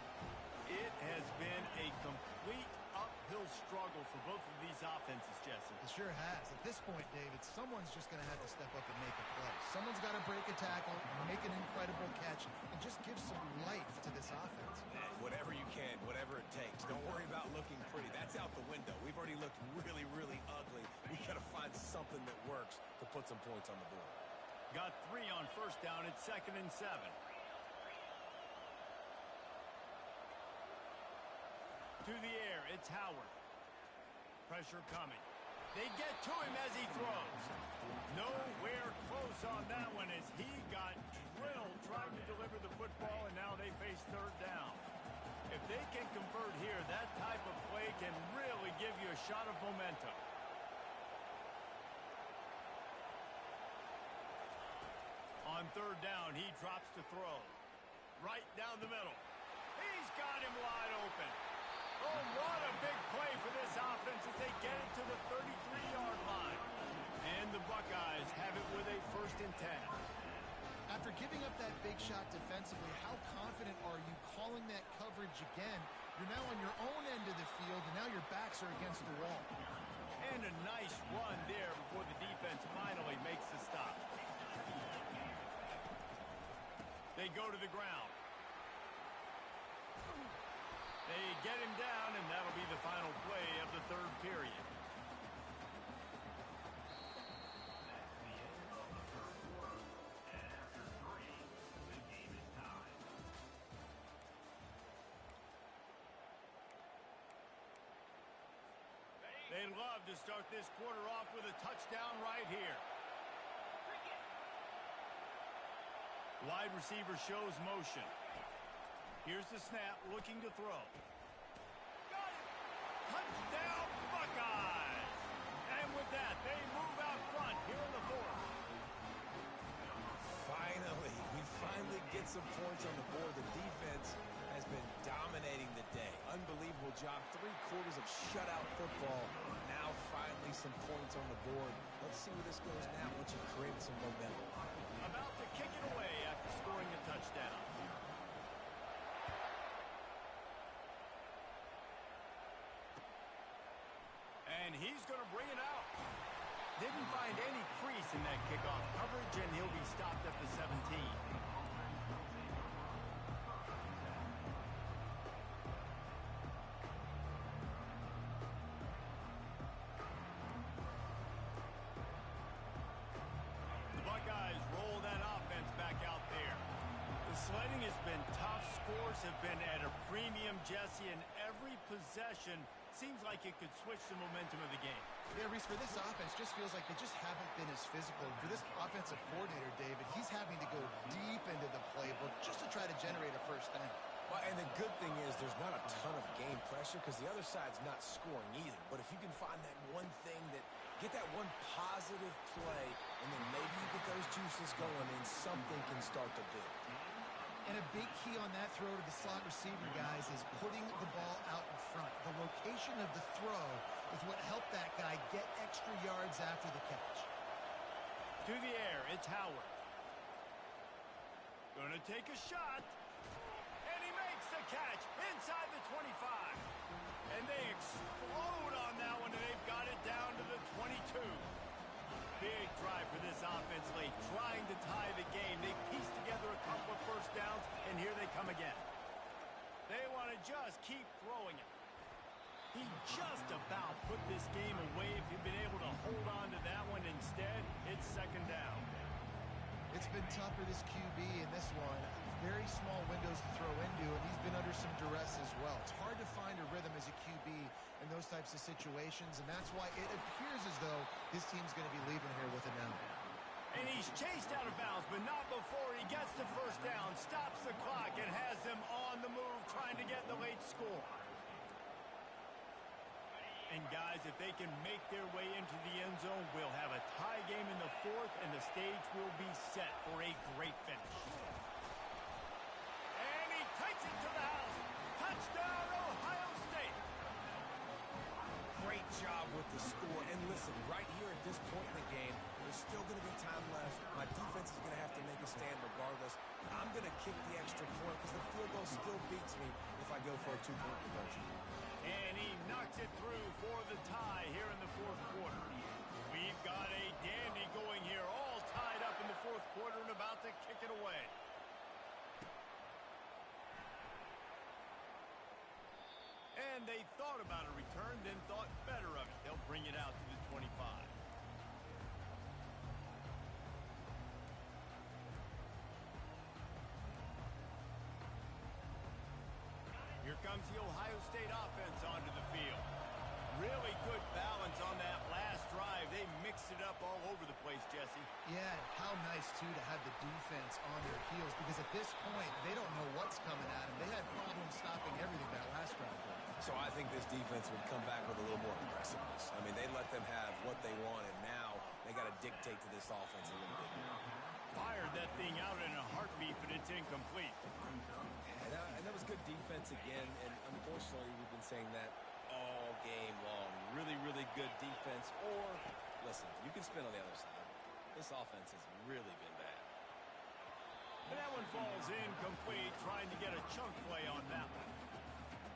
It has been a complete uphill struggle for both of these offenses, Jesse. It sure has. At this point, David, someone's just going to have to step up and make a play. Someone's got to break a tackle, make an incredible catch, and just give some life to this offense. Whatever you can, whatever it takes. Don't worry about looking pretty. That's out the window. We've already looked really, really ugly. We got to find something that works to put some points on the board. Got 3 on first down at 2nd and 7. To the air, it's Howard. Pressure coming. They get to him as he throws. Nowhere close on that one as he got drilled trying to deliver the football, and now they face third down. If they can convert here, that type of play can really give you a shot of momentum. On third down, he drops to throw. Right down the middle. He's got him wide open. Oh, what a big play for this offense as they get it to the 33-yard line. And the Buckeyes have it with a 1st and 10. After giving up that big shot defensively, how confident are you calling that coverage again? You're now on your own end of the field, and now your backs are against the wall. And a nice run there before the defense finally makes the stop. They go to the ground. They get him down, and that'll be the final play of the 3rd period. That's the end of the first quarter. And after 3, the game is tied. They love to start this quarter off with a touchdown right here. Wide receiver shows motion. Here's the snap, looking to throw. Got it! Touchdown, Buckeyes! And with that, they move out front here in the fourth. Finally, we finally get some points on the board. The defense has been dominating the day. Unbelievable job. 3/4 of shutout football. Now finally some points on the board. Let's see where this goes now once you've created some momentum. About to kick it away after scoring a touchdown. And he's going to bring it out. Didn't find any crease in that kickoff coverage, and he'll be stopped at the 17. Buckeyes roll that offense back out there. The sledding has been tough. Scores have been at a premium, Jesse, and every possession seems like it could switch the momentum of the game. Yeah, Reese, for this offense, just feels like they just haven't been as physical. For this offensive coordinator, David, he's having to go deep into the playbook just to try to generate a first down. Well, and the good thing is there's not a ton of game pressure because the other side's not scoring either. But if you can find that one thing get that one positive play, and then maybe you get those juices going, and something can start to build. And a big key on that throw to the slot receiver, guys, is putting the ball out in front. The location of the throw is what helped that guy get extra yards after the catch. To the air, it's Howard. Gonna take a shot. And he makes the catch inside the 25. And they explode on that one, and they've got it down to the 22. Big drive for this offense late, trying to tie the game. They pieced together a couple of first downs, and here they come again. They want to just keep throwing it. He just about put this game away if he'd been able to hold on to that one. Instead, it's second down. It's been tough for this QB in this one. Very small windows to throw into, and he's been under some duress as well. It's hard to find a rhythm as a QB in those types of situations, and that's why it appears as though his team's going to be leaving here with an L. And he's chased out of bounds, but not before he gets the first down, stops the clock, and has them on the move trying to get the late score. And guys, if they can make their way into the end zone, we'll have a tie game in the fourth, and the stage will be set for a great finish. And he takes it to the house. Touchdown, Ohio State. Great job with the score. And listen, right here at this point in the game, there's still going to be time left. My defense is going to have to make a stand regardless. I'm going to kick the extra point because the field goal still beats me if I go for a two-point conversion. And he knocks it through for the tie here in the fourth quarter. We've got a dandy going here, all tied up in the fourth quarter and about to kick it away. And they thought about a return, then thought better of it. They'll bring it out to the 25. Here comes the Ohio State offense onto the field. Really good balance on that last drive. They mixed it up all over the place, Jesse. Yeah, how nice, too, to have the defense on their heels, because at this point, they don't know what's coming at them. They had problems stopping everything that last drive. So I think this defense would come back with a little more aggressiveness. I mean, they let them have what they want, and now they got to dictate to this offense a little bit more. Fired that thing out in a heartbeat, but it's incomplete. And that was good defense again, and unfortunately, we've been saying that all game long. Really, really good defense. Or, listen, you can spin on the other side. This offense has really been bad. And that one falls incomplete, trying to get a chunk play on that one.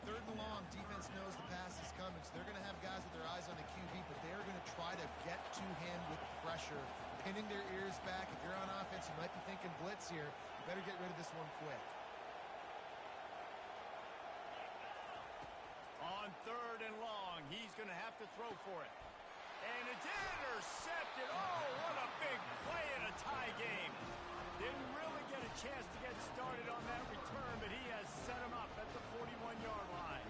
Third and long, defense knows the pass is coming, so they're going to have guys with their eyes on the QB, but they're going to try to get to him with pressure, pinning their ears back. If you're on offense, you might be thinking blitz here. You better get rid of this one quick. On third and long, he's going to have to throw for it. And it's intercepted. Oh, what a big play in a tie game. Didn't really get a chance to get started on that return, but he has set him up at the 41-yard line.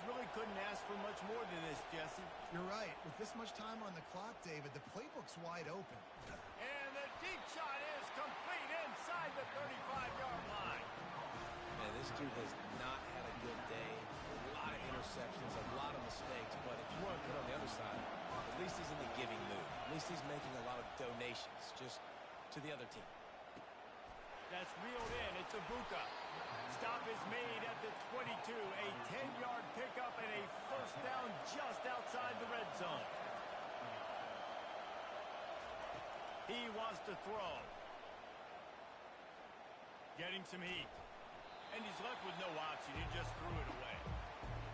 really couldn't ask for much more than this, Jesse. You're right. With this much time on the clock, David, the playbook's wide open. And the deep shot is complete inside the 35-yard line. Man, this dude has not had a good day. A lot of interceptions, a lot of mistakes. But if you want to put on the other side, at least he's in the giving mood. At least he's making a lot of donations just to the other team. That's reeled in. It's Ibuka. Stop is made at the 22. A 10-yard pickup and a first down just outside the red zone. He wants to throw. Getting some heat. And he's left with no option. He just threw it away.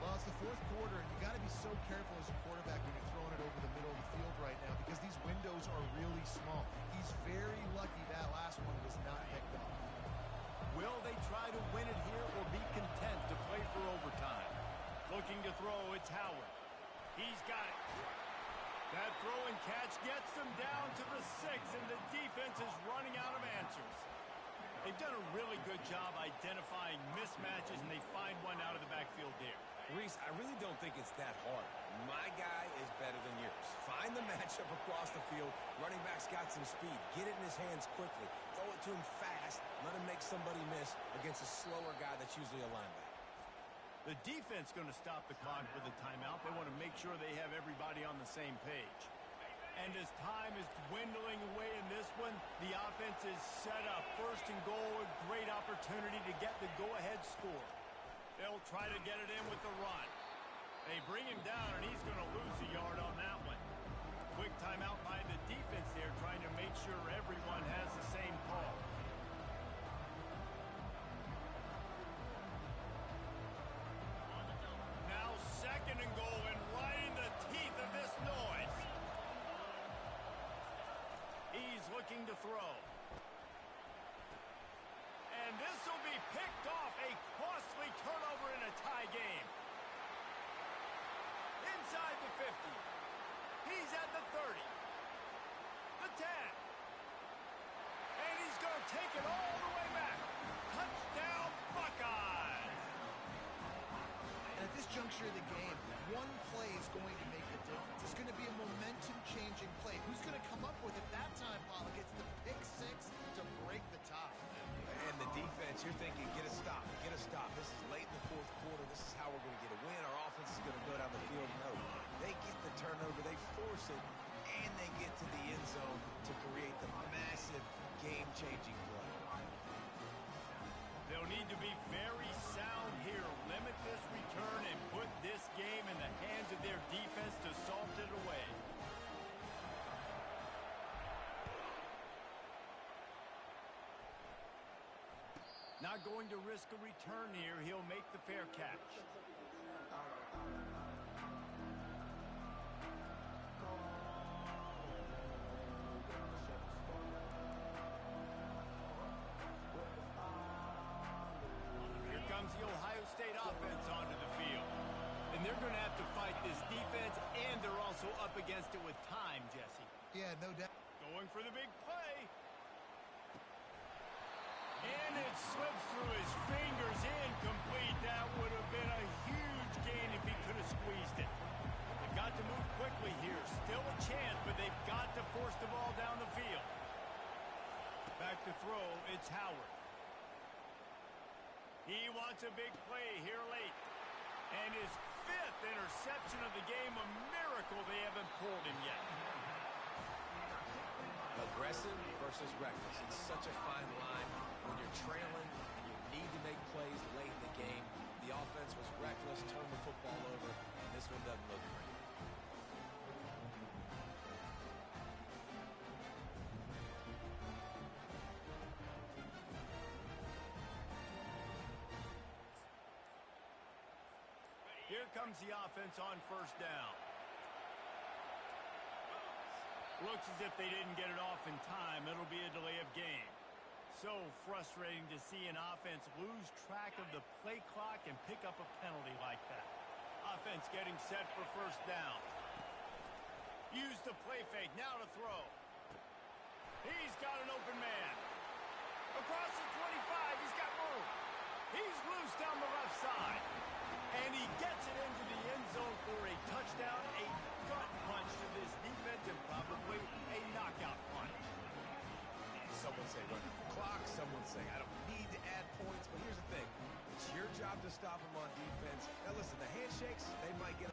Well, it's the fourth quarter, and you got to be so careful as a quarterback when you're throwing it over the middle of the field right now because these windows are really small. He's very lucky that last one was not picked off. Will they try to win it here or be content to play for overtime? Looking to throw, it's Howard. He's got it. That throw and catch gets them down to the 6, and the defense is running out of answers. They've done a really good job identifying mismatches, and they find one out of the backfield here. Reese, I really don't think it's that hard. My guy is better than yours. Find the matchup across the field. Running back's got some speed. Get it in his hands quickly. Throw it to him fast. Let him make somebody miss against a slower guy that's usually a linebacker. The defense going to stop the clock with a timeout. They want to make sure they have everybody on the same page. And as time is dwindling away in this one, the offense is set up. First and goal, a great opportunity to get the go-ahead score. They'll try to get it in with the run. They bring him down, and he's going to lose a yard on that one. Quick timeout by the defense there, trying to make sure everyone has the same call. Now second and goal, and right in the teeth of this noise. He's looking to throw. And this will be picked off. A costly turnover in a tie game. Inside the 50. He's at the 30. The 10. And he's going to take it all the way back. Touchdown, Buckeyes. And at this juncture of the game, one play is going to make the difference. It's going to be a momentum-changing play. Who's going to come up with it that time, Pollock? It's the pick 6 to break the tie. And the defense, you're thinking, get a stop, get a stop. This is late in the fourth quarter. This is how we're going to get a win. Our offense is going to go down the field. No, they get the turnover, they force it, and they get to the end zone to create the massive game-changing play. They'll need to be very sound here. Limit this return and put this game in the hands of their defense to salt it away. Not going to risk a return here. He'll make the fair catch. Here comes the Ohio State offense onto the field. And they're going to have to fight this defense, and they're also up against it with time, Jesse. Yeah, no doubt. Going for the big play. And it slips through his fingers, incomplete. That would have been a huge gain if he could have squeezed it. They've got to move quickly here. Still a chance, but they've got to force the ball down the field. Back to throw, it's Howard. He wants a big play here late. And his 5th interception of the game, a miracle they haven't pulled him yet. Aggressive versus reckless. It's such a fine line. When you're trailing, you need to make plays late in the game. The offense was reckless, turned the football over, and this one doesn't look great. Here comes the offense on first down. Looks as if they didn't get it off in time. It'll be a delay of game. So frustrating to see an offense lose track of the play clock and pick up a penalty like that. Offense getting set for first down. Use the play fake. Now to throw. He's got an open man. Across the 25, he's got room. He's loose down the left side. And he gets it into the stop them on defense. Now listen, the handshakes, they might get